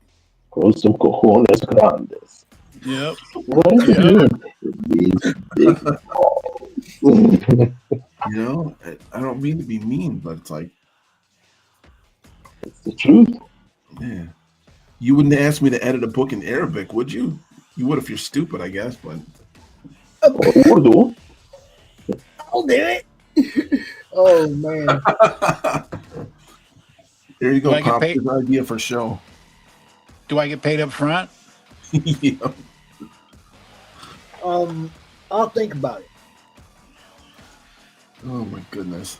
con some cojones grandes. Yep. What does it mean? It means big. I don't mean to be mean, but it's like it's the truth. Yeah. You wouldn't ask me to edit a book in Arabic, would you? You would if you're stupid, I guess, but Urdu. I'll do it. Oh man. There you go, Do I get Pop. paid? Good idea for a show. Do I get paid up front? Yeah. I'll think about it. Oh my goodness.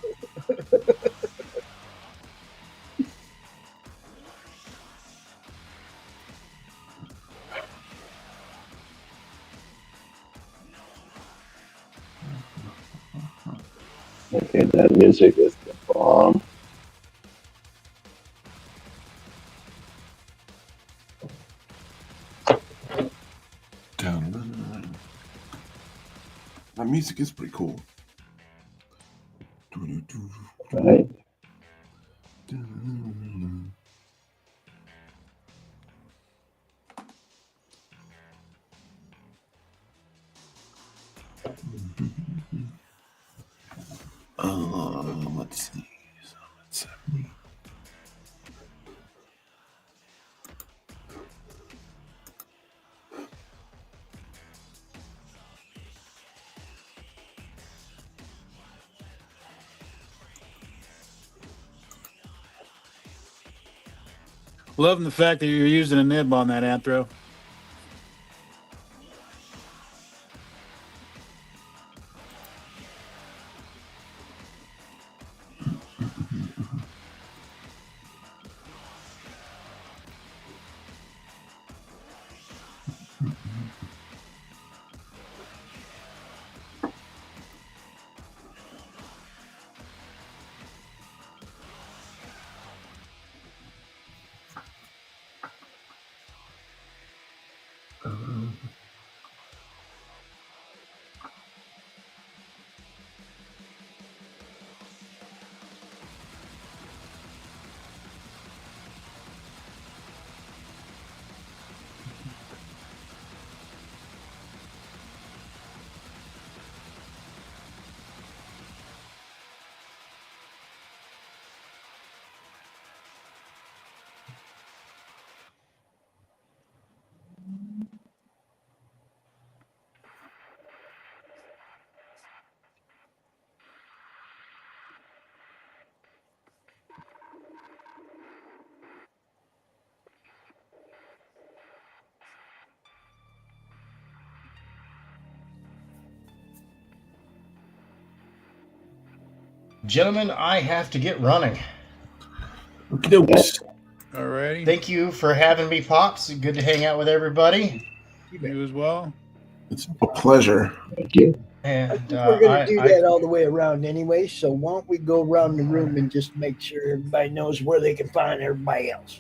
Okay, that music is the bomb. That music is pretty cool. Right. Let's see. Loving the fact that you're using a nib on that Anthro. Gentlemen, I have to get running. Alrighty. Thank you for having me, Pops. Good to hang out with everybody. You as well. It's a pleasure. Thank you. And We're going to do that all the way around anyway, so why don't we go around the room and just make sure everybody knows where they can find everybody else.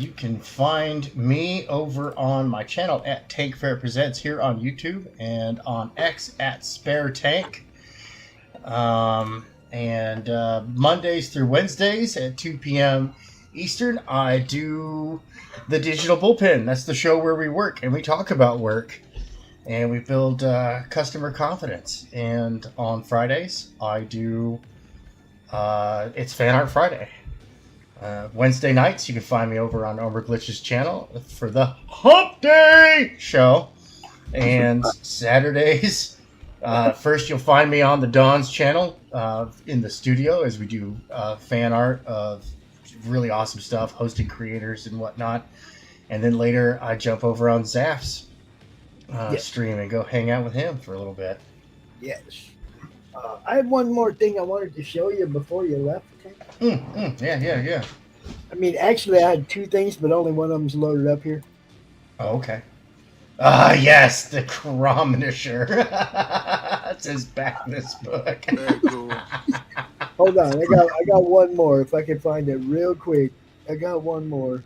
You can find me over on my channel at Tank Fair Presents here on YouTube and on X at Spare Tank. And Mondays through Wednesdays at 2 p.m. Eastern, I do the Digital Bullpen. That's the show where we work and we talk about work and we build customer confidence. And on Fridays, I do it's Fan Art Friday. Wednesday nights, you can find me over on Over Glitch's channel for the Hump Day show. And Saturdays, first you'll find me on the Dawn's channel in the studio as we do fan art of really awesome stuff, hosting creators and whatnot. And then later I jump over on Zaf's stream and go hang out with him for a little bit. Yes. I have one more thing I wanted to show you before you left. Yeah. I mean, actually, I had two things, but only one of them's loaded up here. Oh, okay. Yes, the Crominisher. It says back in this book. Very cool. Hold on, I got one more. If I can find it real quick, I got one more.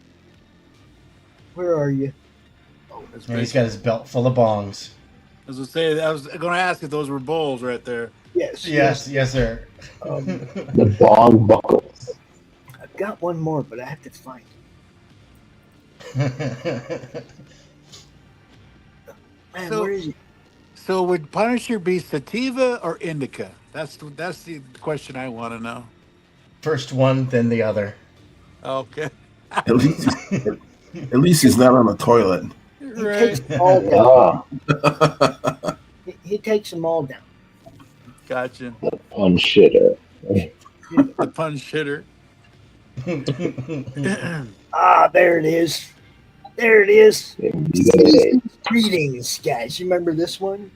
Where are you? Oh, he's got his belt full of bongs. I was going to ask if those were bowls right there. Yes, sir. The bong buckles. I've got one more, but I have to find it. Man, where is it? So would Punisher be sativa or indica? That's the question I want to know. First one, then the other. Okay. At least he's not on the toilet. He takes them all down. He takes them all down. Gotcha. The punch shitter. The punch hitter. There it is. There it is. Greetings, guys. You remember this one?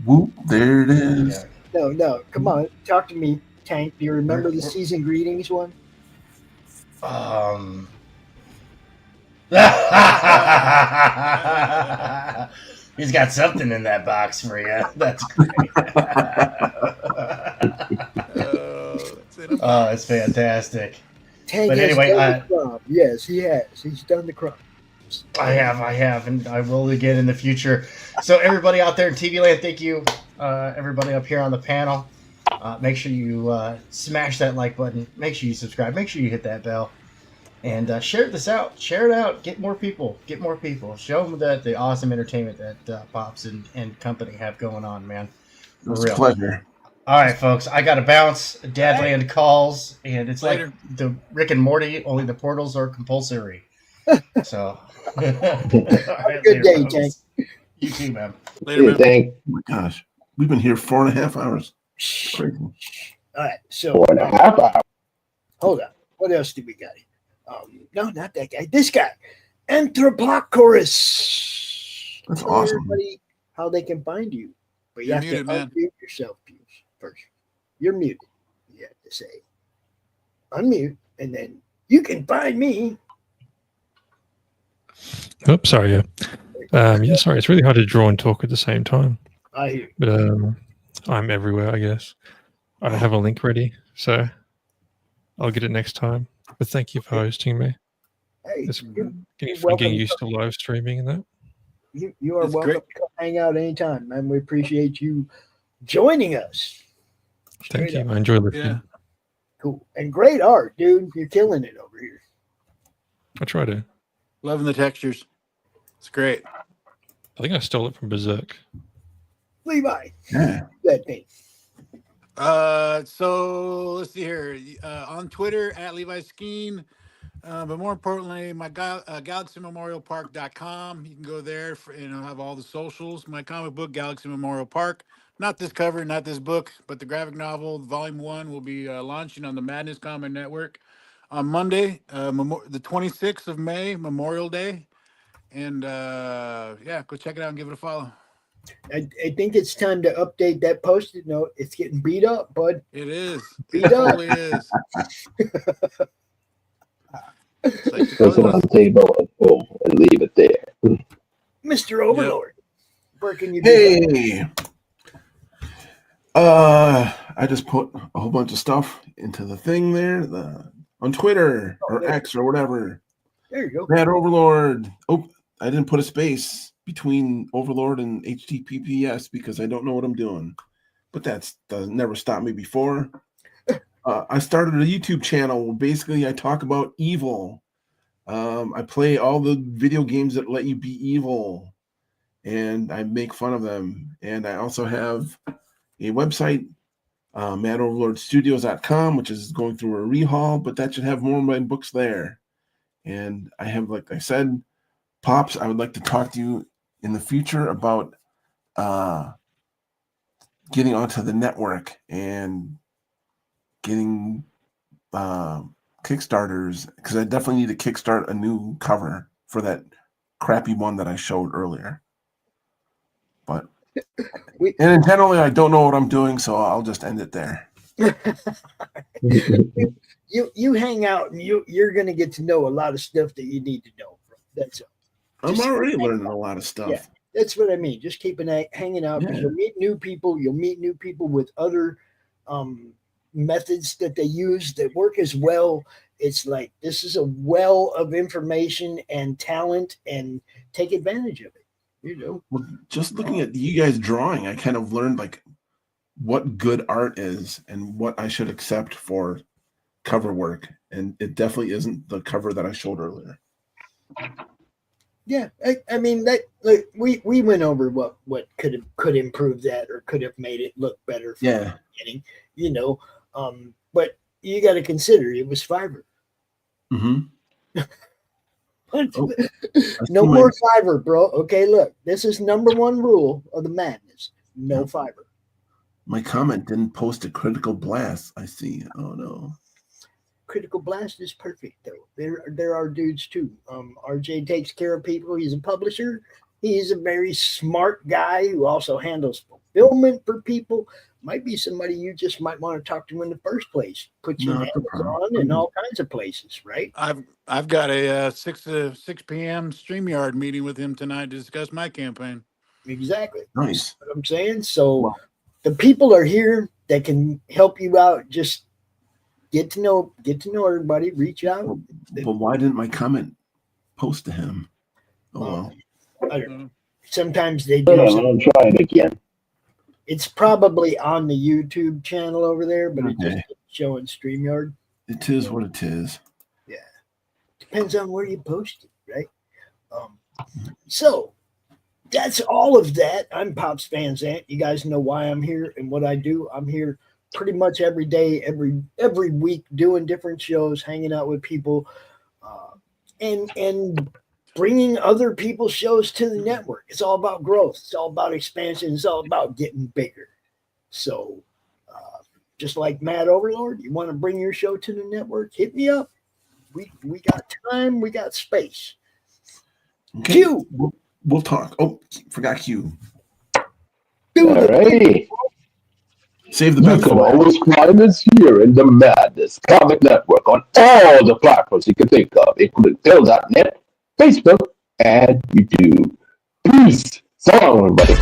Whoop, there it is. No. Come on. Talk to me, Tank. Do you remember the season greetings one? He's got something in that box for you. That's great. It's fantastic. Tank But has anyway, done the crop. Yes, he has. He's done the crop. I have, and I will again in the future. So everybody out there in TV land, thank you. Everybody up here on the panel, make sure you smash that like button. Make sure you subscribe. Make sure you hit that bell, and share this out. Share it out. Get more people. Show them that the awesome entertainment that Pops and company have going on, man. It was a pleasure. All right, folks. I got to bounce. Dadland calls, and it's Later. like the Rick and Morty. Only the portals are compulsory. So. Have a good day, Tank. You too, man. Later, man. Thank. Oh my gosh, we've been here 4.5 hours. Crazy. All right. So 4.5 hours. hold on. What else do we got? No, not that guy. This guy, Anthropochorus. That's Tell awesome. everybody how they can find you, but you You're have muted, to man. unmute yourself first. You're muted. You have to say unmute, and then you can find me. Oops, sorry. Yeah, sorry. It's really hard to draw and talk at the same time. I hear. But I'm everywhere, I guess. I don't have a link ready, so I'll get it next time. But thank you for hosting me. Hey, It's you're getting welcome. used to live streaming and that. You are That's welcome great. to come hang out anytime, man. We appreciate you joining us. Thank Straight you. up. I enjoy listening. Yeah. Cool. And great art, dude. You're killing it over here. I try to. Loving the textures. It's great. I think I stole it from Berserk. Levi, Yeah. that thing. So let's see here. On Twitter at Levi Skeen. But more importantly, my GalaxyMemorialPark.com. You can go there and I'll have all the socials. My comic book, Galaxy Memorial Park. Not this cover, not this book, but the graphic novel, Volume 1, will be launching on the Madness Comic Network on Monday, the 26th of May, Memorial Day. And yeah, go check it out and give it a follow. I think it's time to update that post-it note. It's getting beat up, bud. It is. Beat It up. totally is. Put it on the table and boom, and leave it there. Mr. Overlord. Where can you do Hey. I just put a whole bunch of stuff into the thing there, on Twitter or X or whatever. There you go. Mad Overlord. Oh, I didn't put a space between Overlord and HTTPS because I don't know what I'm doing. But that's never stopped me before. I started a YouTube channel where basically I talk about evil. I play all the video games that let you be evil, and I make fun of them. And I also have a website, MadOverlordStudios.com, which is going through a rehaul, but that should have more of my books there. And I have, like I said, Pops, I would like to talk to you in the future about getting onto the network and getting Kickstarters, because I definitely need to kickstart a new cover for that crappy one that I showed earlier. But and generally, I don't know what I'm doing, so I'll just end it there. You hang out and you're going to get to know a lot of stuff that you need to know. That's all. I'm already learning a lot of stuff. Yeah, that's what I mean. Just keep hanging out because you'll meet new people. You'll meet new people with other methods that they use that work as well. It's like this is a well of information and talent, and take advantage of it. You know, well, just looking at you guys drawing, I kind of learned like what good art is and what I should accept for cover work, and it definitely isn't the cover that I showed earlier. Yeah, I mean that we went over what could improve that or could have made it look better from the beginning, you know. But you got to consider it was Fiverr. Mm-hmm. No more Fiverr, bro. Okay, look, this is number one rule of the madness: no Fiverr. My comment didn't post a critical blast. I see. Oh no. Critical Blast is perfect though. There are dudes too. RJ takes care of people. He's a publisher. He's a very smart guy who also handles fulfillment for people. Might be somebody you just might want to talk to in the first place. Put you on Amazon and all kinds of places, right? I've got a 6 p.m. StreamYard meeting with him tonight to discuss my campaign. Exactly. Nice. That's what I'm saying. So the people are here that can help you out. Just get to know everybody. Reach out. But why didn't my comment post to him? Oh well. I don't know. Sometimes they do. I'll try it again. It's probably on the YouTube channel over there, but it just showing StreamYard. It is what it is. Yeah. Depends on where you post it, right? So that's all of that. I'm Pops Van Zant. You guys know why I'm here and what I do. I'm here pretty much every day, every week, doing different shows, hanging out with people, and bringing other people's shows to the network. It's all about growth. It's all about expansion. It's all about getting bigger. So just like Mad Overlord, you want to bring your show to the network, hit me up. We got time. We got space. Okay. Q. We'll talk. Oh, forgot Q. Alrighty. Save the best. You can always find us here in the Madness Comic Network on all the platforms you can think of, including Phil.net, Facebook, and YouTube. Peace. So long, everybody.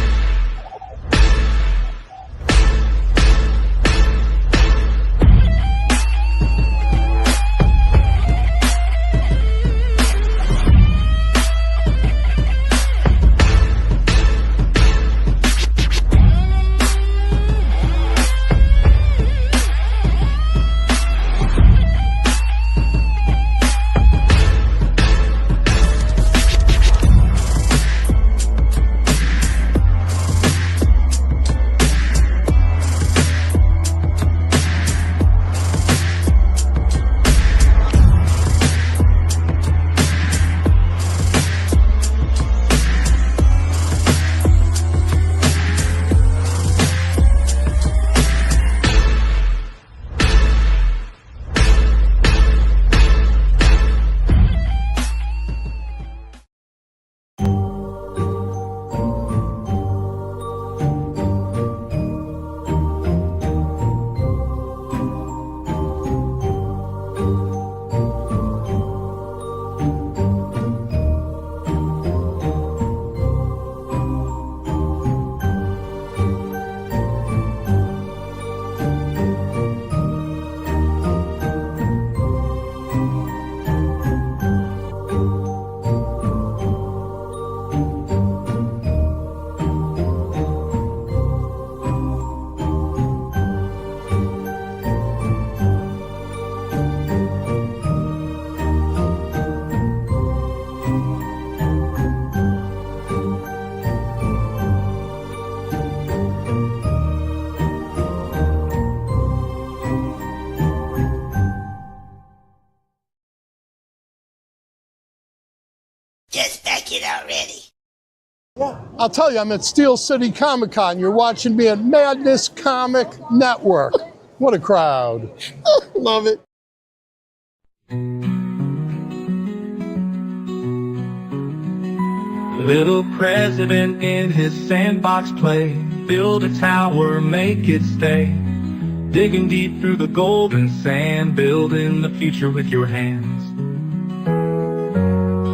I'll tell you, I'm at Steel City Comic Con. You're watching me at Madness Comic Network. What a crowd. Love it. Little president in his sandbox play. Build a tower, make it stay. Digging deep through the golden sand. Building the future with your hands.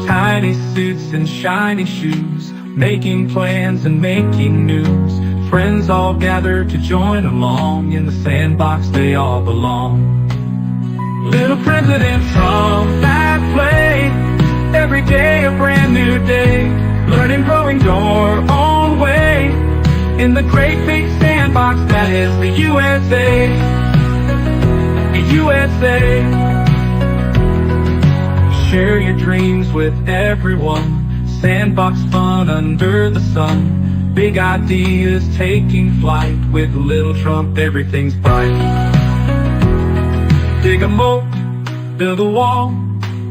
Tiny suits and shiny shoes. Making plans and making news. Friends all gather to join along. In the sandbox they all belong. Little President Trump at play. Every day a brand new day. Learning, growing your own way. In the great big sandbox that is the USA. The USA. Share your dreams with everyone. Sandbox fun under the sun. Big ideas taking flight. With little Trump everything's bright. Dig a moat, build a wall.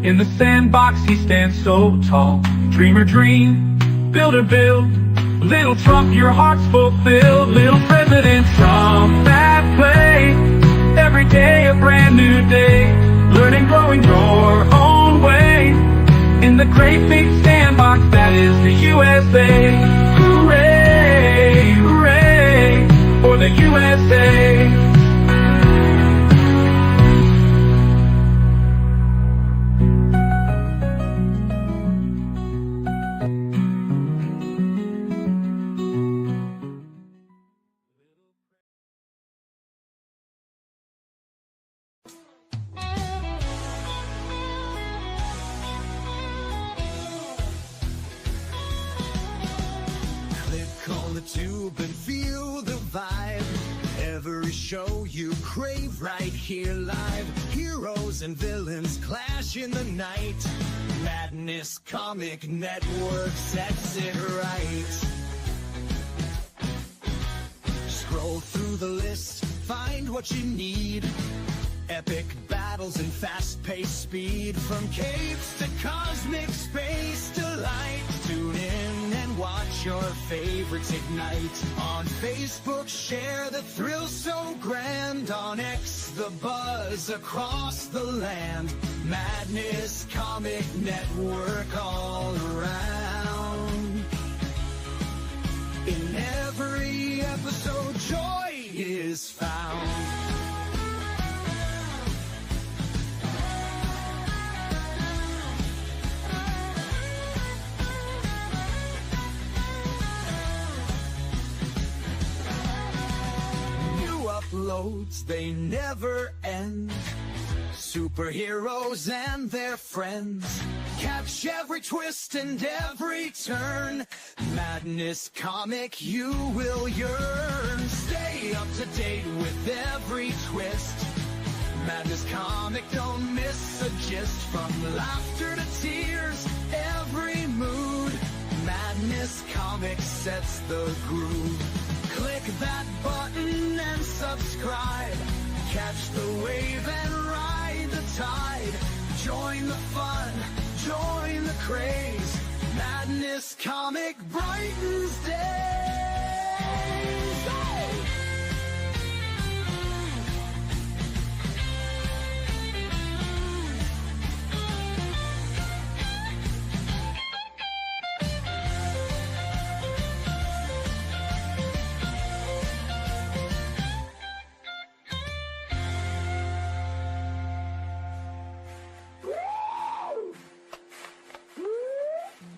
In the sandbox he stands so tall. Dreamer dream, builder build. Little Trump your heart's fulfilled. Little President Trump at play. Every day a brand new day. Learning, growing your own way. In the great big sandbox that is the USA. Hooray, hooray, for the USA. Tube and feel the vibe. Every show you crave right here live. Heroes and villains clash in the night. Madness Comic Network sets it right. Scroll through the list, find what you need. Epic battles and fast-paced speed. From capes to cosmic space delight. Tune in and watch your favorites ignite. On Facebook, share the thrill so grand. On X, the buzz across the land. Madness Comic Network all around. In every episode, joy is found. Uploads, they never end. Superheroes and their friends. Catch every twist and every turn. Madness Comic, you will yearn. Stay up to date with every twist. Madness Comic, don't miss a gist. From laughter to tears, every mood. Madness Comic sets the groove. Click that button and subscribe. Catch the wave and ride the tide. Join the fun, join the craze. Madness Comic brightens days.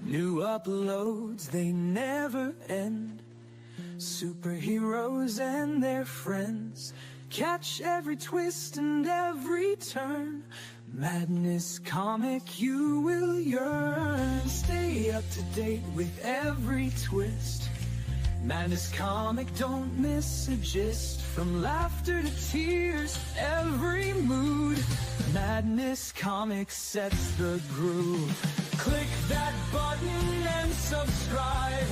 New uploads, they never end. Superheroes and their friends. Catch every twist and every turn. Madness Comic, you will yearn. Stay up to date with every twist. Madness Comic, don't miss a gist. From laughter to tears, every mood. Madness Comic sets the groove. Click that button and subscribe.